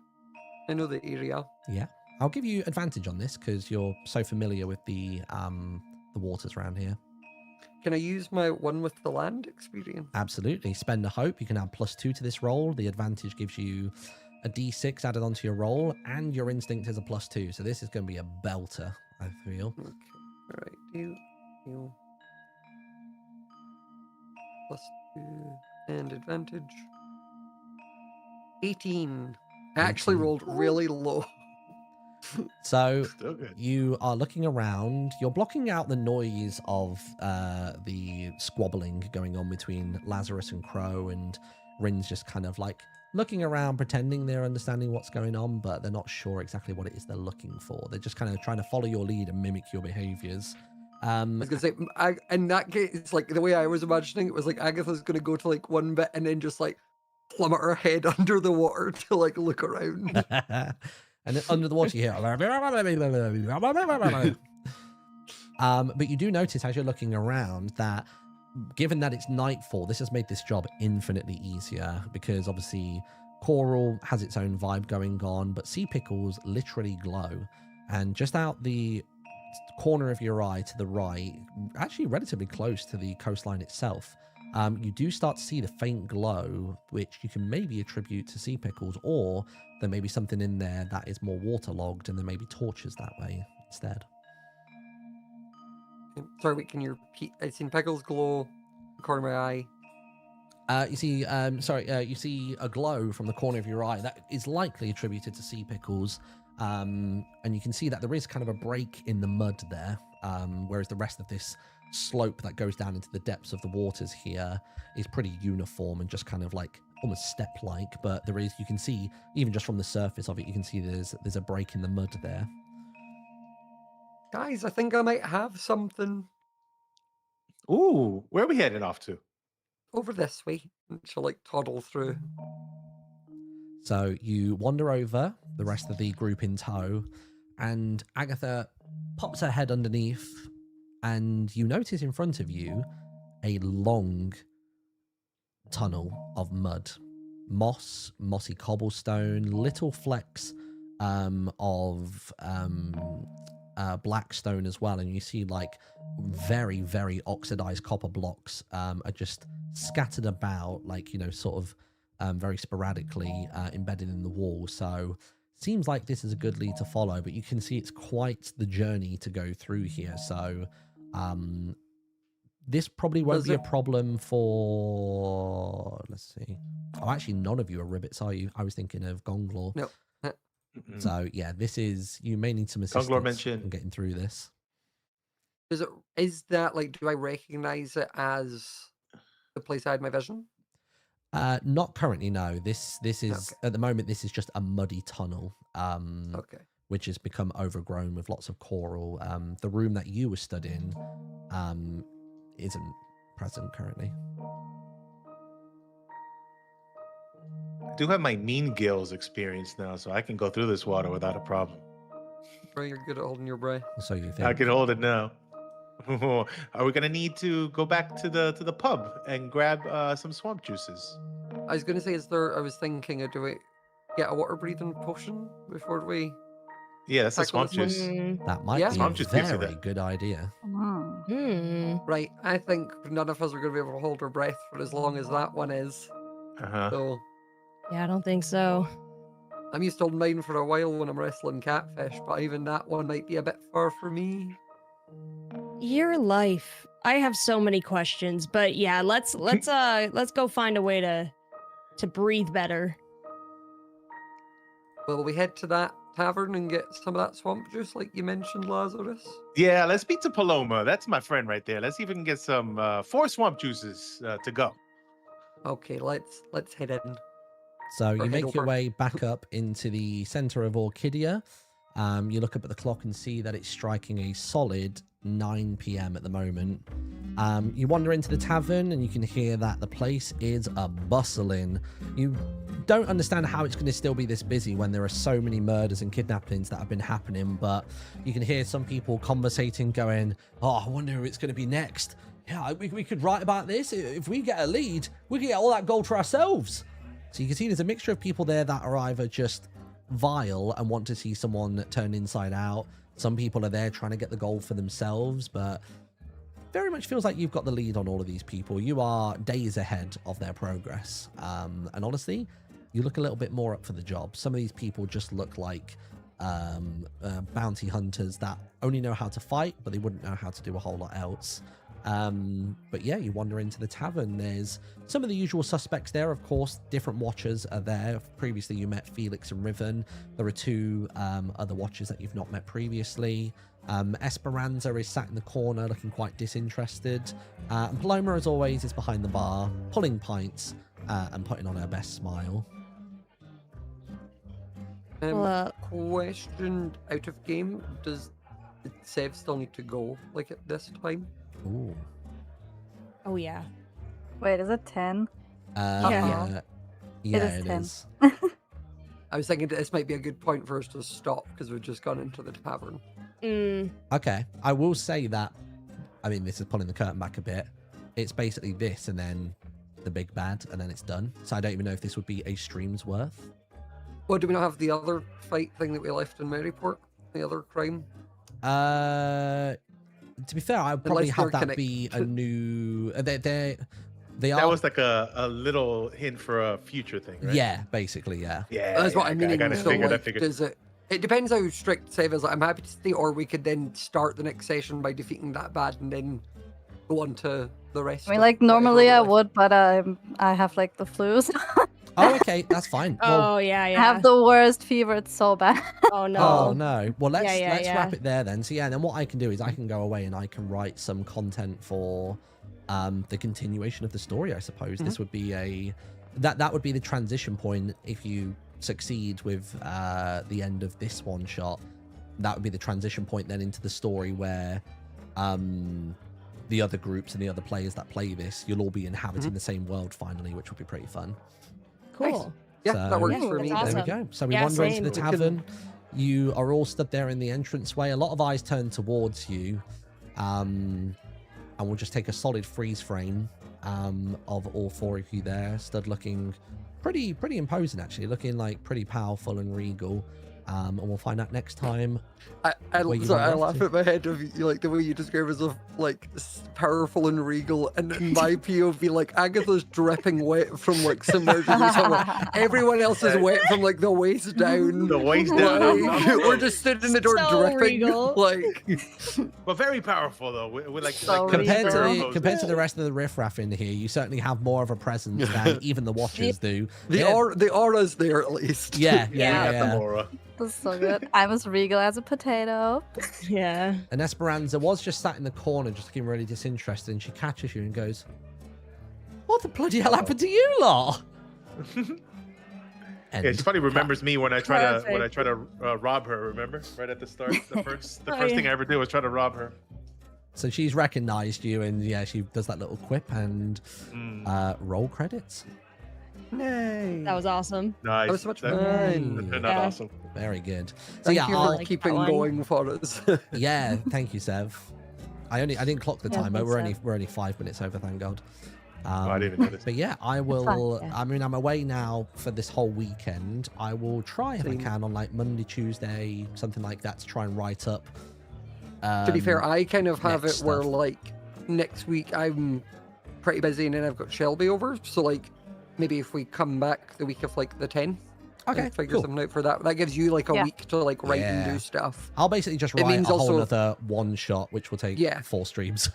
I know the area. Yeah, I'll give you advantage on this because you're so familiar with the waters around here. Can I use my one with the land experience? Absolutely. Spend a hope. You can add +2 to this roll. The advantage gives you a d6 added onto your roll, and your instinct is a +2. So this is going to be a belter, I feel. Okay. All right. You. +2 and advantage. 18. I actually 18. rolled really low. So Still good. you are looking around. You're blocking out the noise of the squabbling going on between Lazarus and Crow, and Rin's just kind of like looking around, pretending they're understanding what's going on, but they're not sure exactly what it is they're looking for. They're just kind of trying to follow your lead and mimic your behaviors. I was gonna say, in that case, like the way I was imagining it was like Agatha's gonna go to like one bit and then just like plummet her head under the water to like look around. And then under the water you hear but you do notice as you're looking around that given that it's nightfall, this has made this job infinitely easier, because obviously Coral has its own vibe going on, but Sea Pickles literally glow. And just out the corner of your eye to the right, actually relatively close to the coastline itself, you do start to see the faint glow, which you can maybe attribute to Sea Pickles, or there may be something in there that is more waterlogged and there may be torches that way instead. Sorry, wait, can you repeat? I've seen Pickles glow in the corner of my eye. You see, you see a glow from the corner of your eye that is likely attributed to Sea Pickles, and you can see that there is kind of a break in the mud there, whereas the rest of this slope that goes down into the depths of the waters here is pretty uniform and just kind of like almost step-like. But there is, you can see even just from the surface of it, you can see there's a break in the mud there. Guys, I think I might have something Ooh, where are we headed off to? over this way. And she'll like toddle through. So you wander over, the rest of the group in tow, and Agatha pops her head underneath, and you notice in front of you a long tunnel of mud. Mossy cobblestone, little flecks of black stone as well, and you see like very, very oxidized copper blocks are just scattered about, like, you know, sort of very sporadically embedded in the wall. So seems like this is a good lead to follow, but you can see it's quite the journey to go through here. So this probably won't be a problem for, let's see. Oh, actually, none of you are ribbits, are you? I was thinking of Gonglor. No. So yeah, this is, you may need some assistance in getting through this. Is that like, do I recognize it as the place I had my vision? Not currently, no. This is Okay. at the moment, this is just a muddy tunnel. Okay. Which has become overgrown with lots of coral. The room that you were studying isn't present currently. I do have my mean gills experience now, so I can go through this water without a problem. Bro, you're good at holding your breath. So you think? I can hold it now. Are we gonna need to go back to the pub and grab some swamp juices? I was gonna say, I was thinking, do we get a water breathing potion before we? Yeah, that's the Tackle swamp this juice. Mm, That might Yeah. be Swamp a juice gives you very that. good idea. Right, I think none of us are gonna be able to hold our breath for as long as that one is. Uh-huh. So yeah, I don't think so. I'm used to holding mine for a while when I'm wrestling catfish, but even that one might be a bit far for me. Your life. I have so many questions, but yeah, let's go find a way to breathe better. Will we head to that tavern and get some of that swamp juice like you mentioned, Lazarus? Yeah, let's speak to Paloma. That's my friend right there. Let's see if we can get some 4 swamp juices to go. Okay, let's head in. So you head make your over. way back up into the center of Orchidia. You look up at the clock and see that it's striking a solid 9 p.m. at the moment. You wander into the tavern and you can hear that the place is a bustling. You don't understand how it's going to still be this busy when there are so many murders and kidnappings that have been happening, but you can hear some people conversating, going, oh, I wonder who it's going to be next. Yeah, we could write about this. If we get a lead, we can get all that gold for ourselves. So you can see there's a mixture of people there that are either just vile and want to see someone turn inside out. Some people are there trying to get the gold for themselves, but very much feels like you've got the lead on all of these people. You are days ahead of their progress. And honestly, you look a little bit more up for the job. Some of these people just look like bounty hunters that only know how to fight, but they wouldn't know how to do a whole lot else. But yeah, you wander into the tavern. There's some of the usual suspects there, of course. Different watchers are there. Previously, you met Felix and Riven. There are two other watchers that you've not met previously. Esperanza is sat in the corner looking quite disinterested. And Paloma, as always, is behind the bar, pulling pints and putting on her best smile. Question out of game. Does Sev still need to go, like, at this time? Ooh. Oh, yeah. Wait, is it 10? Yeah, It is it 10. is. I was thinking this might be a good point for us to stop because we've just gone into the tavern. Okay, I will say that, I mean, this is pulling the curtain back a bit. It's basically this and then the big bad and then it's done. So I don't even know if this would be a stream's worth. Well, do we not have the other fight thing that we left in Meraport? The other crime? To be fair, I'd probably Unless have we're that connect- be a new... They That are... was like a little hint for a future thing, right? Yeah, basically, yeah. Yeah. That's what I mean. I gotta So, figure. I like, figured. does it? It depends how strict Sev is. Like, I'm happy to stay, or we could then start the next session by defeating that bad and then go on to the rest. I mean, of like, whatever normally I left. would, but I have, like, the flu. So Oh, okay, that's fine. Well, Oh, yeah, I yeah. have the worst fever. It's so bad. Oh, no. oh, no. Well, let's Yeah. wrap it there then. So, yeah, then what I can do is I can go away and I can write some content for the continuation of the story, I suppose. This would be that would be the transition point if you succeed with the end of this one shot. That would be the transition point then into the story where the other groups and the other players that play this, you'll all be inhabiting the same world finally, which would be pretty fun. Cool. Yeah, So- that works Yeah, for me. that's There awesome. we go. So we Yeah, wander into same. the We can- tavern. You are all stood there in the entranceway. A lot of eyes turn towards you. And we'll just take a solid freeze frame of all four of you there, stood looking pretty imposing, actually, looking like pretty powerful and regal. And we'll find out next time. I where you sorry, I wander off laugh to. at my head of you, like the way you describe as of like powerful and regal, and then my POV like Agatha's dripping wet from like submersion or somewhere. Everyone else is wet from like the waist down. The waist down. Like, we're just sitting in the door So dripping. regal. Like But very powerful though. We're like, So like Compared to, regal. compared to the rest of the riffraff in here, you certainly have more of a presence than even the watchers do. the aura's there at least. Yeah, Yeah. yeah. Laura. That's so good. I'm as regal as a potato. Yeah. And Esperanza was just sat in the corner, just looking really disinterested, and she catches you and goes, "What the bloody hell happened to you lot?" Yeah, she probably remembers me when I try Perfect. to rob her. Remember, right at the start, the first Oh, thing yeah. I ever did was try to rob her. So she's recognized you, and yeah, she does that little quip and roll credits. Nay. That was awesome. Nice. That was so much That- fun. that turned Yeah. out awesome. Very good. So Thank yeah, you for I'll, like keeping that one. going for us. yeah, thank you, Sev. I didn't clock the Yeah, time, but thanks, we're only 5 minutes over, thank God. I didn't even notice. But yeah, I will. yeah. I mean, I'm away now for this whole weekend. I will try if I Same. can on like Monday, Tuesday, something like that, to try and write up. To be fair, I kind of have it next where stuff. like next week I'm pretty busy and then I've got Shelby over. So like maybe if we come back the week of like the 10, Okay, figure cool. something out for that. That gives you like a Yeah. week to like write and Yeah. do stuff. I'll basically just It write a means whole also- other one shot, which will take Yeah. 4 streams.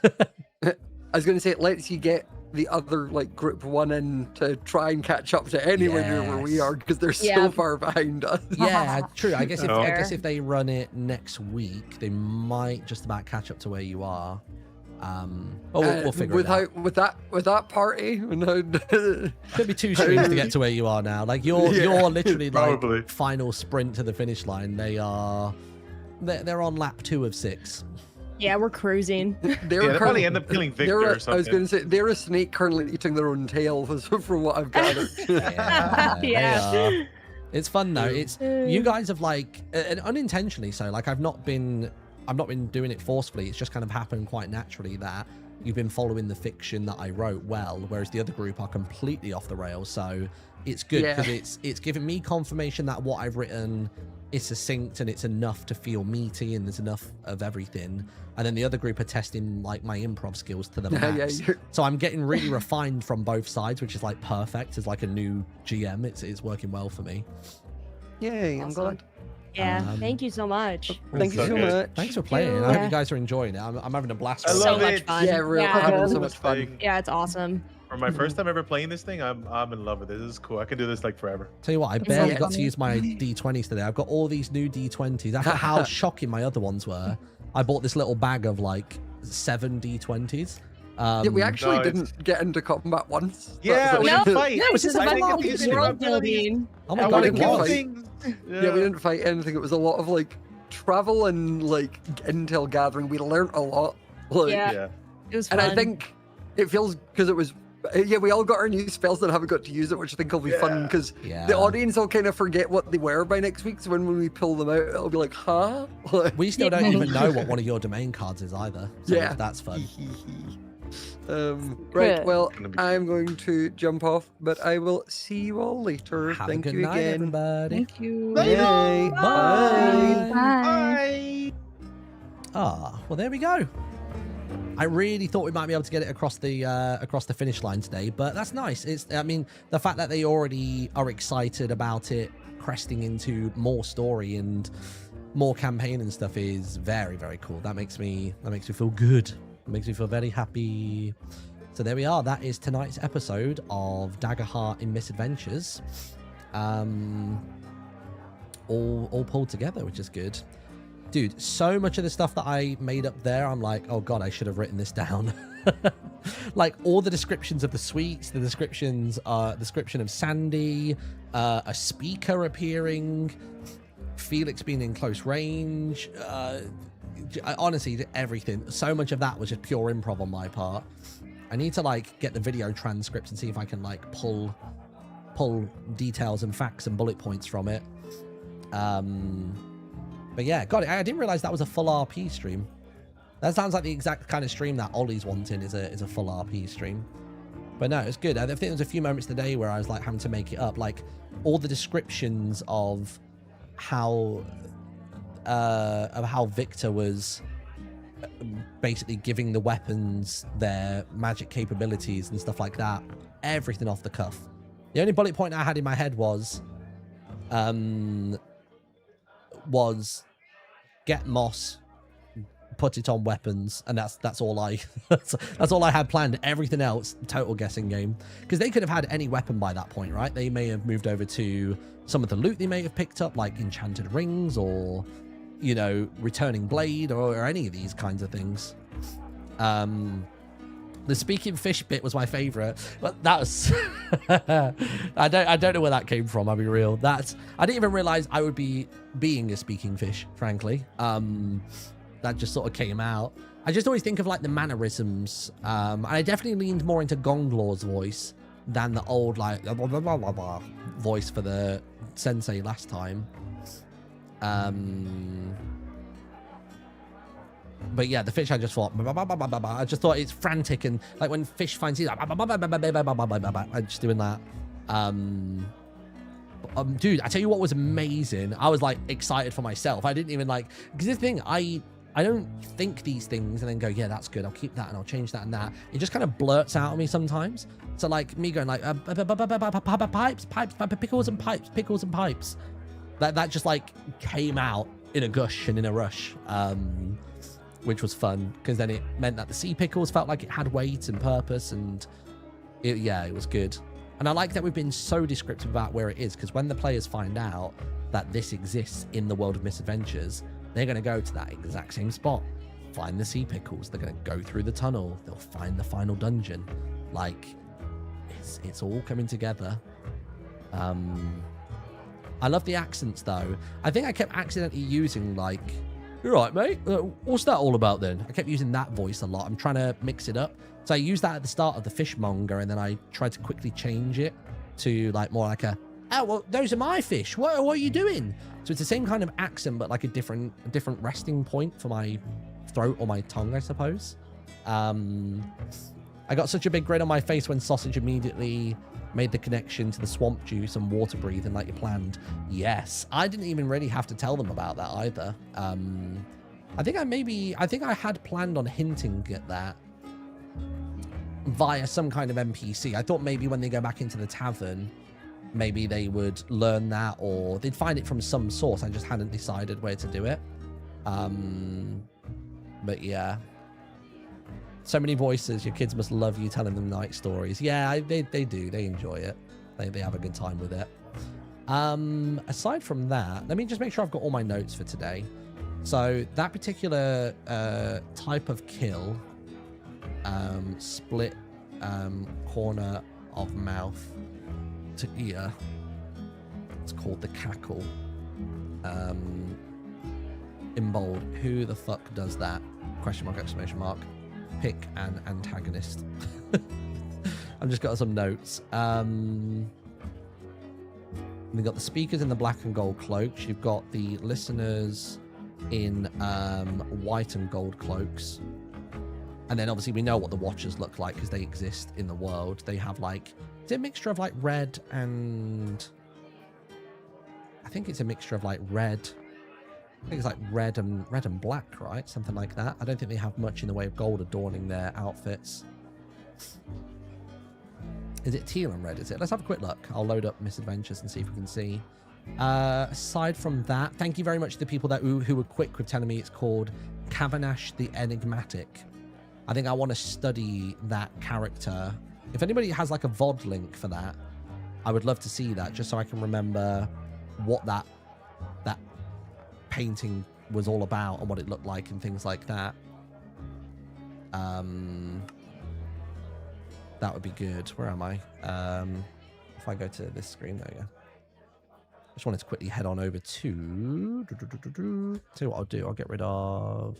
I was going to say it lets you get the other like group one in to try and catch up to anywhere near where we Yes. are because they're Yeah. so far behind us. Yeah, true. I guess Oh. if they run it next week, they might just about catch up to where you are. But we'll figure it out. with that party. Could be 2 streams to get to where you are now. Like you're Yeah, literally probably. like final sprint to the finish line. They're on lap 2 of 6. Yeah, we're cruising. They'll probably end up killing Victor or I was something. going to say they're a snake currently eating their own tail, from what I've gathered. Yeah, they Yeah. are. It's fun though. It's you guys have like and unintentionally so. Like I've not been doing it forcefully. It's just kind of happened quite naturally that you've been following the fiction that I wrote well, whereas the other group are completely off the rails. So it's good Yeah. because it's given me confirmation that what I've written is succinct and it's enough to feel meaty and there's enough of everything. And then the other group are testing like my improv skills to the max. you're- So I'm getting really refined from both sides, which is like perfect as like a new GM. It's working well for me. Yay, I'm Awesome. glad. Yeah, thank you so much. Thank you so much. Thanks for playing. I hope you guys are enjoying it. I'm having a blast. I with love So it. much it. fun. Yeah, we're Yeah. having so This much fun. thing. Yeah, it's awesome. For my first time ever playing this thing, I'm in love with it. This is cool. I can do this like forever. Tell you what, I It's barely so got to funny. use my D20s today. I've got all these new D20s. After how shocking my other ones were, I bought this little bag of like 7 D20s. Yeah, we actually No, it's- didn't get into combat once. Yeah, we No. didn't fight. Yeah, it was just a I fun think laugh. I'm It's using World my abilities. building. Oh I my want god, to it kill was. things. Yeah, we didn't fight anything. It was a lot of like travel and like intel gathering. We learned a lot. Like, Yeah. Yeah. It was fun. And I think it feels because it was. Yeah, we all got our new spells that haven't got to use it, which I think will be fun Yeah. because Yeah. the audience will kind of forget what they were by next week. So when we pull them out, it'll be like, huh? Like, We still don't even know what one of your domain cards is either. So Yeah. that's fun. right, Good. well, Gonna be- I'm going to jump off, but I will see you all later. Have Thank a good you night, again. everybody. Thank you. Yay. Bye. Bye. Bye. Ah, well, there we go. I really thought we might be able to get it across the finish line today, but that's nice. I mean, the fact that they already are excited about it cresting into more story and more campaign and stuff is very, very cool. That makes me feel good. It makes me feel very happy. So there we are. That is tonight's episode of Daggerheart in Misadventures. All pulled together, which is good. Dude, so much of the stuff that I made up there, I'm like, oh god, I should have written this down. Like all the descriptions of the suites, the description of Sandy, a speaker appearing, Felix being in close range, honestly, everything. So much of that was just pure improv on my part. I need to like get the video transcript and see if I can like pull details and facts and bullet points from it. But yeah, God, I didn't realize that was a full RP stream. That sounds like the exact kind of stream that Ollie's wanting is a full RP stream. But no, it's good. I think there was a few moments today where I was like having to make it up, like all the descriptions of how Victor was basically giving the weapons their magic capabilities and stuff like that. Everything off the cuff. The only bullet point I had in my head was get moss, put it on weapons, and that's all I that's all I had planned. Everything else, total guessing game, because they could have had any weapon by that point, right? They may have moved over to some of the loot they may have picked up, like enchanted rings or, you know, returning blade or any of these kinds of things. The speaking fish bit was my favorite, but that was I don't know where that came from. I'll be real. I didn't even realize I would be being a speaking fish, frankly. That just sort of came out. I just always think of like the mannerisms, and I definitely leaned more into Gonglor's voice than the old like blah, blah, blah, blah, blah, voice for the sensei last time. But yeah, the fish, I just thought, I just thought it's frantic, and like when fish finds you, I'm just doing that. Dude, I tell you what was amazing. I was like excited for myself. I didn't even like, because this thing, I don't think these things and then go, yeah, that's good. I'll keep that and I'll change that and that. It just kind of blurts out of me sometimes. So like me going like pipes, pickles and pipes. That just like came out in a gush and in a rush. Which was fun because then it meant that the sea pickles felt like it had weight and purpose, and it was good. And I like that we've been so descriptive about where it is, because when the players find out that this exists in the world of Misadventures, they're going to go to that exact same spot, find the sea pickles, they're going to go through the tunnel, they'll find the final dungeon. Like, it's all coming together. I love the accents though. I think I kept accidentally using like, "You're right, mate. What's that all about then?" I kept using that voice a lot. I'm trying to mix it up. So I used that at the start of the fishmonger, and then I tried to quickly change it to like more like a, "Oh, well, those are my fish. What are you doing?" So it's the same kind of accent, but like a different resting point for my throat or my tongue, I suppose. I got such a big grin on my face when Sausage immediately made the connection to the swamp juice and water breathing like you planned. Yes, I didn't even really have to tell them about that either. I think I had planned on hinting at that via some kind of NPC. I thought maybe when they go back into the tavern, maybe they would learn that, or they'd find it from some source. I just hadn't decided where to do it. But yeah, so many voices. Your kids must love you telling them night stories. Yeah, they do. They enjoy it. They have a good time with it. Aside from that, let me just make sure I've got all my notes for today. So that particular type of kill, split corner of mouth to ear, it's called the cackle. In bold, who the fuck does that? Question mark, exclamation mark. Pick an antagonist. I've just got some notes. We've got the speakers in the black and gold cloaks. You've got the listeners in white and gold cloaks. And then obviously we know what the watchers look like because they exist in the world. They have like, is it a mixture of like red and... I think it's a mixture of like red... I think it's like red and black, right? Something like that. I don't think they have much in the way of gold adorning their outfits. Is it teal and red, is it? Let's have a quick look. I'll load up Misadventures and see if we can see. Aside from that, thank you very much to the people that who were quick with telling me it's called Kavanash the Enigmatic. I think I want to study that character. If anybody has like a VOD link for that, I would love to see that just so I can remember what that painting was all about and what it looked like and things like that. That would be good. Where am I? If I go to this screen, there you go. I just wanted to quickly head on over to... See what I'll do. I'll get rid of...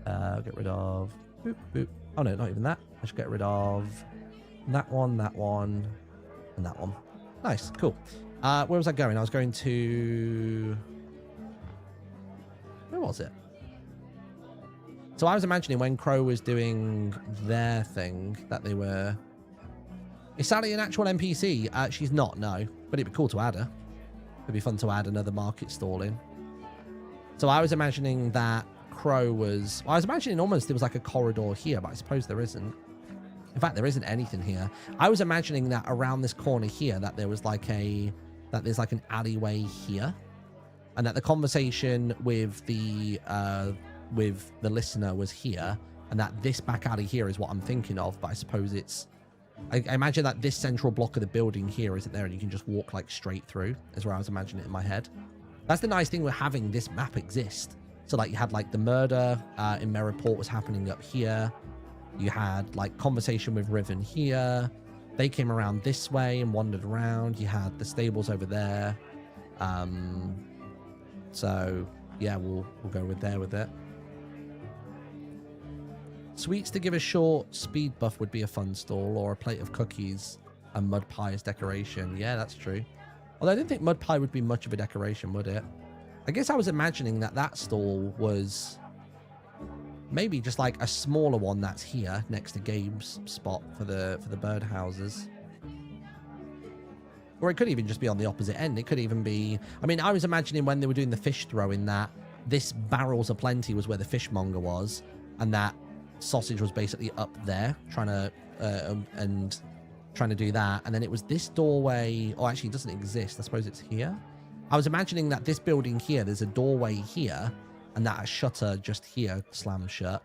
Boop, boop. Oh no, not even that. I should get rid of that one, and that one. Nice, cool. Where was I going? I was going to... Where was it? So I was imagining when Crow was doing their thing that they were... Is Sally an actual NPC? She's not, no. But it'd be cool to add her. It'd be fun to add another market stall in. So I was imagining that Crow was... Well, I was imagining almost there was like a corridor here, but I suppose there isn't. In fact, there isn't anything here. I was imagining that around this corner here that there was like a... That there's like an alleyway here. And that the conversation with the listener was here, and that this back alley here is what I'm thinking of, but I suppose it's... I imagine that this central block of the building here isn't there, and you can just walk like straight through, is where I was imagining it in my head. That's the nice thing with having this map exist. So like you had like the murder in Meraport was happening up here. You had like conversation with Riven here. They came around this way and wandered around. You had the stables over there. So yeah, we'll go with it. Sweets to give a short speed buff would be a fun stall, or a plate of cookies and mud pie as decoration. Yeah, that's true. Although I didn't think mud pie would be much of a decoration, would it? I guess I was imagining that stall was maybe just like a smaller one that's here next to Gabe's spot for the birdhouses. Or it could even just be on the opposite end. It could even be... I mean, I was imagining when they were doing the fish throwing that this barrels of plenty was where the fishmonger was, and that sausage was basically up there trying to do that. And then it was this doorway... Oh, actually, it doesn't exist. I suppose it's here. I was imagining that this building here, there's a doorway here, and that a shutter just here slams shut.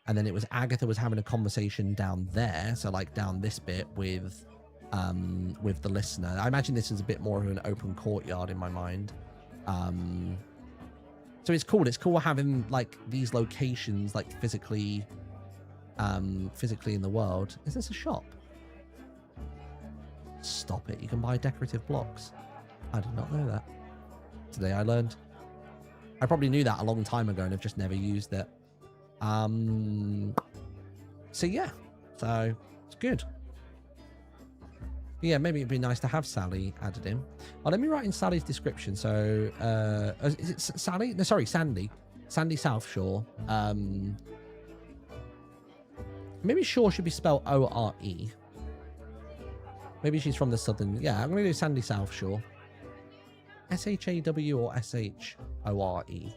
And then it was Agatha was having a conversation down there, so like down this bit with the listener. I imagine this is a bit more of an open courtyard in my mind. So it's cool. It's cool having like these locations like physically in the world. Is this a shop? Stop it. You can buy decorative blocks. I did not know that. Today I learned. I probably knew that a long time ago and I've just never used it. So yeah. So it's good. Yeah, maybe it'd be nice to have Sally added in. Oh, let me write in Sally's description. So, is it Sally? No, sorry, Sandy. Sandy Southshore. Maybe Shore should be spelled O-R-E. Maybe she's from the southern... Yeah, I'm going to do Sandy Southshore. S-H-A-W or S-H-O-R-E.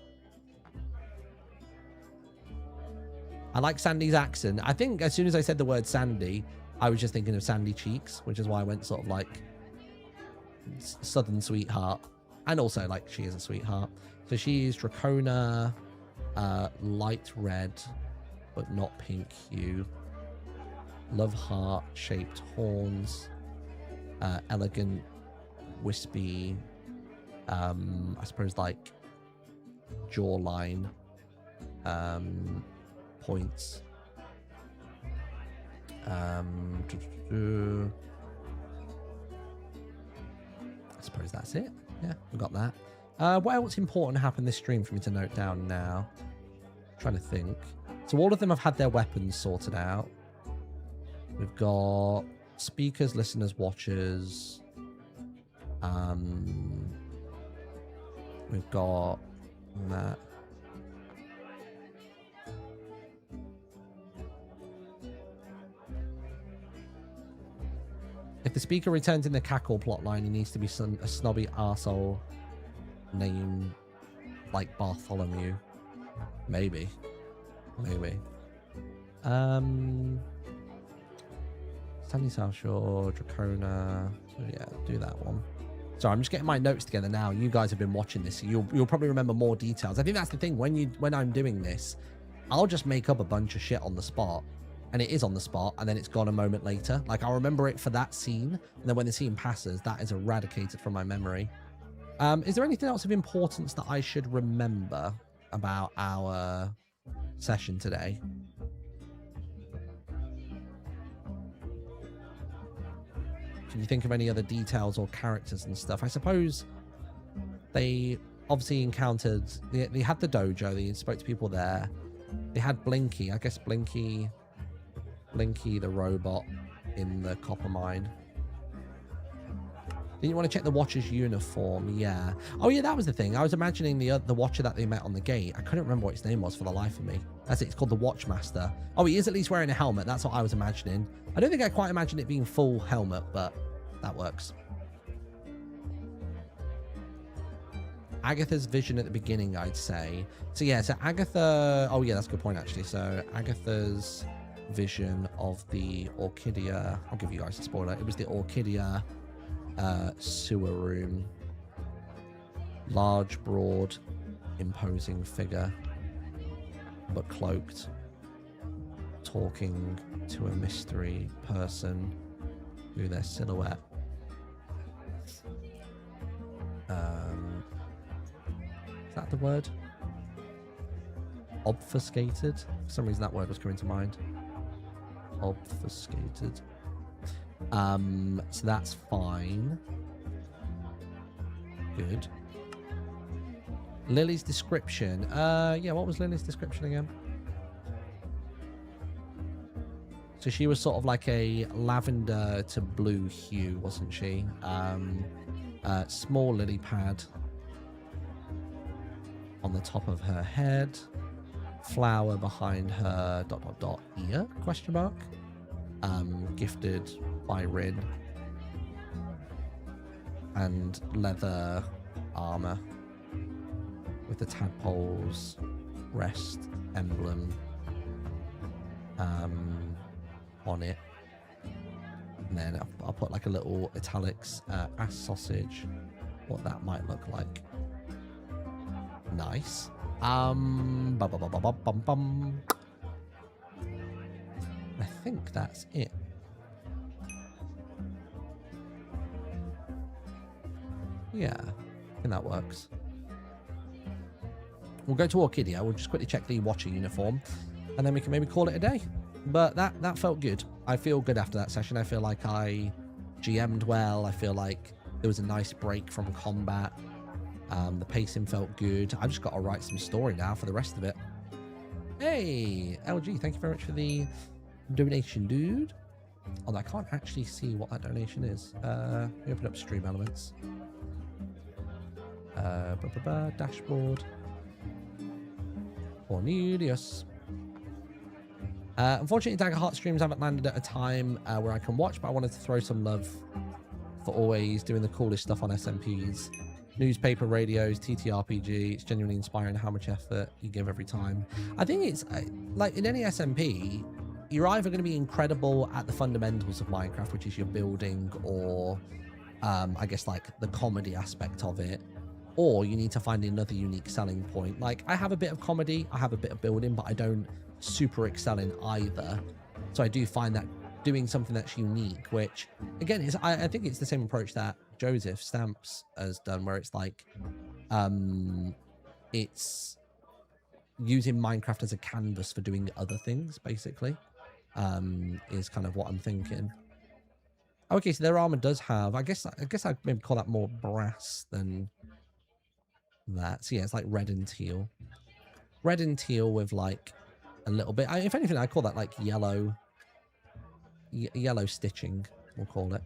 I like Sandy's accent. I think as soon as I said the word Sandy, I was just thinking of Sandy Cheeks, which is why I went sort of like southern sweetheart, and also like she is a sweetheart. So she is Dracona, light red, but not pink hue. Love heart shaped horns, elegant, wispy, I suppose like jawline, points. I suppose that's it. Yeah, we got that. What else important happened this stream for me to note down now? Trying to think. So all of them have had their weapons sorted out. We've got speakers, listeners, watchers. We've got that. If the speaker returns in the cackle plotline, he needs to be a snobby arsehole named like Bartholomew. Maybe. SunnySev, Dracona. So yeah, do that one. So I'm just getting my notes together now. You guys have been watching this, so you'll probably remember more details. I think that's the thing. When I'm doing this, I'll just make up a bunch of shit on the spot, and it is on the spot, and then it's gone a moment later. Like I'll remember it for that scene, and then when the scene passes, that is eradicated from my memory. Is there anything else of importance that I should remember about our session today? Can you think of any other details or characters and stuff? I suppose they obviously encountered, they had the dojo, they spoke to people there. They had Blinky, I guess Blinky the robot in the copper mine. Didn't you want to check the Watcher's uniform? Yeah. Oh yeah, that was the thing. I was imagining the Watcher that they met on the gate. I couldn't remember what his name was for the life of me. That's it. It's called the Watchmaster. Oh, he is at least wearing a helmet. That's what I was imagining. I don't think I quite imagined it being full helmet, but that works. Agatha's vision at the beginning, I'd say. So yeah, so Agatha... Oh yeah, that's a good point, actually. So Agatha's vision of the Orchidia... I'll give you guys a spoiler. It was the Orchidia sewer room. Large, broad, imposing figure, but cloaked. Talking to a mystery person through their silhouette. Is that the word? Obfuscated? For some reason that word was coming to mind. Obfuscated. So that's fine. Good. Lily's description. Yeah, what was Lily's description again? So she was sort of like a lavender to blue hue, wasn't she? Small lily pad on the top of her head. Flower behind her ... ear? Question mark. Gifted by Rin. And leather armor with the tadpole's rest emblem on it. And then I'll put like a little italics ass sausage, what that might look like. Nice. I think that's it. Yeah, I think that works. We'll go to Orchidia. We'll just quickly check the Watcher uniform, and then we can maybe call it a day. But that felt good. I feel good after that session. I feel like I GM'd well. I feel like there was a nice break from combat. The pacing felt good. I just got to write some story now for the rest of it. Hey, LG, thank you very much for the donation, dude. Although I can't actually see what that donation is. Let me open up Stream Elements. Dashboard. Cornelius. Unfortunately, Daggerheart streams haven't landed at a time where I can watch, but I wanted to throw some love for always doing the coolest stuff on SMPs. Newspaper, radios, TTRPG. It's genuinely inspiring how much effort you give every time. I think it's like in any SMP, you're either going to be incredible at the fundamentals of Minecraft, which is your building, or I guess like the comedy aspect of it, or you need to find another unique selling point. Like I have a bit of comedy, I have a bit of building, but I don't super excel in either. So I do find that doing something that's unique, which again is I think it's the same approach that Joseph Stamps has done, where it's like it's using Minecraft as a canvas for doing other things, basically, is kind of what I'm thinking. Okay, so their armor does have, I guess I'd maybe call that more brass than that. So yeah, it's like red and teal. Red and teal with like a little bit, if anything, I call that like yellow stitching, we'll call it.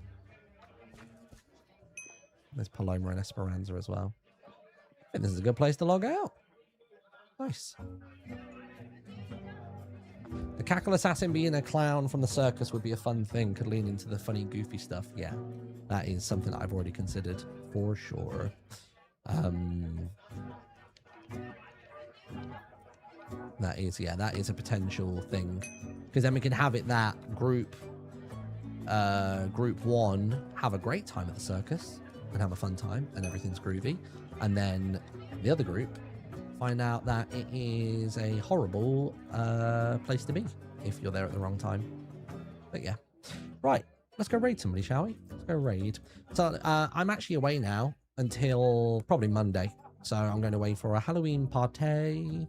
There's Paloma and Esperanza as well. I think this is a good place to log out. Nice. The cackle assassin being a clown from the circus would be a fun thing. Could lean into the funny, goofy stuff. Yeah, that is something that I've already considered for sure. That is a potential thing, because then we can have it that group 1 have a great time at the circus and have a fun time and everything's groovy, and then the other group find out that it is a horrible place to be if you're there at the wrong time. But yeah, right, let's go raid somebody, shall we? Let's go raid. So I'm actually away now until probably Monday, so I'm going away for a Halloween party.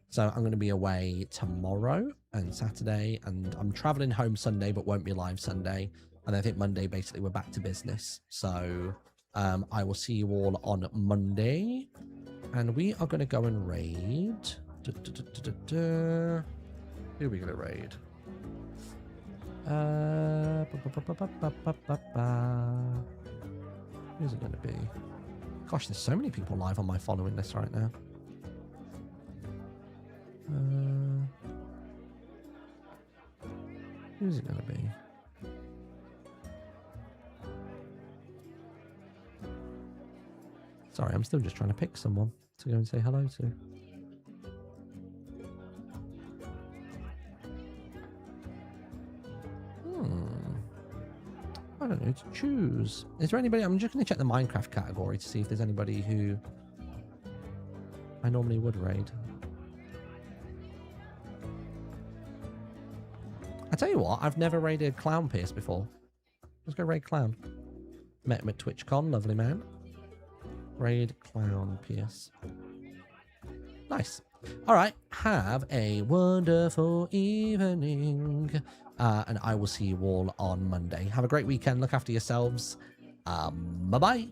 So I'm going to be away tomorrow and Saturday, and I'm traveling home Sunday but won't be live Sunday, and I think Monday basically we're back to business. So I will see you all on Monday. And we are going to go and raid. Who are we going to raid? Who's it going to be? Gosh, there's so many people live on my following list right now. Who's it going to be? Sorry, I'm still just trying to pick someone to go and say hello to. I don't know, to choose. Is there anybody? I'm just going to check the Minecraft category to see if there's anybody who I normally would raid. I tell you what, I've never raided Clown Pierce before. Let's go raid Clown. Met him at TwitchCon, lovely man. Raid Clown Pierce. Nice. All right. Have a wonderful evening. And I will see you all on Monday. Have a great weekend. Look after yourselves. Bye-bye.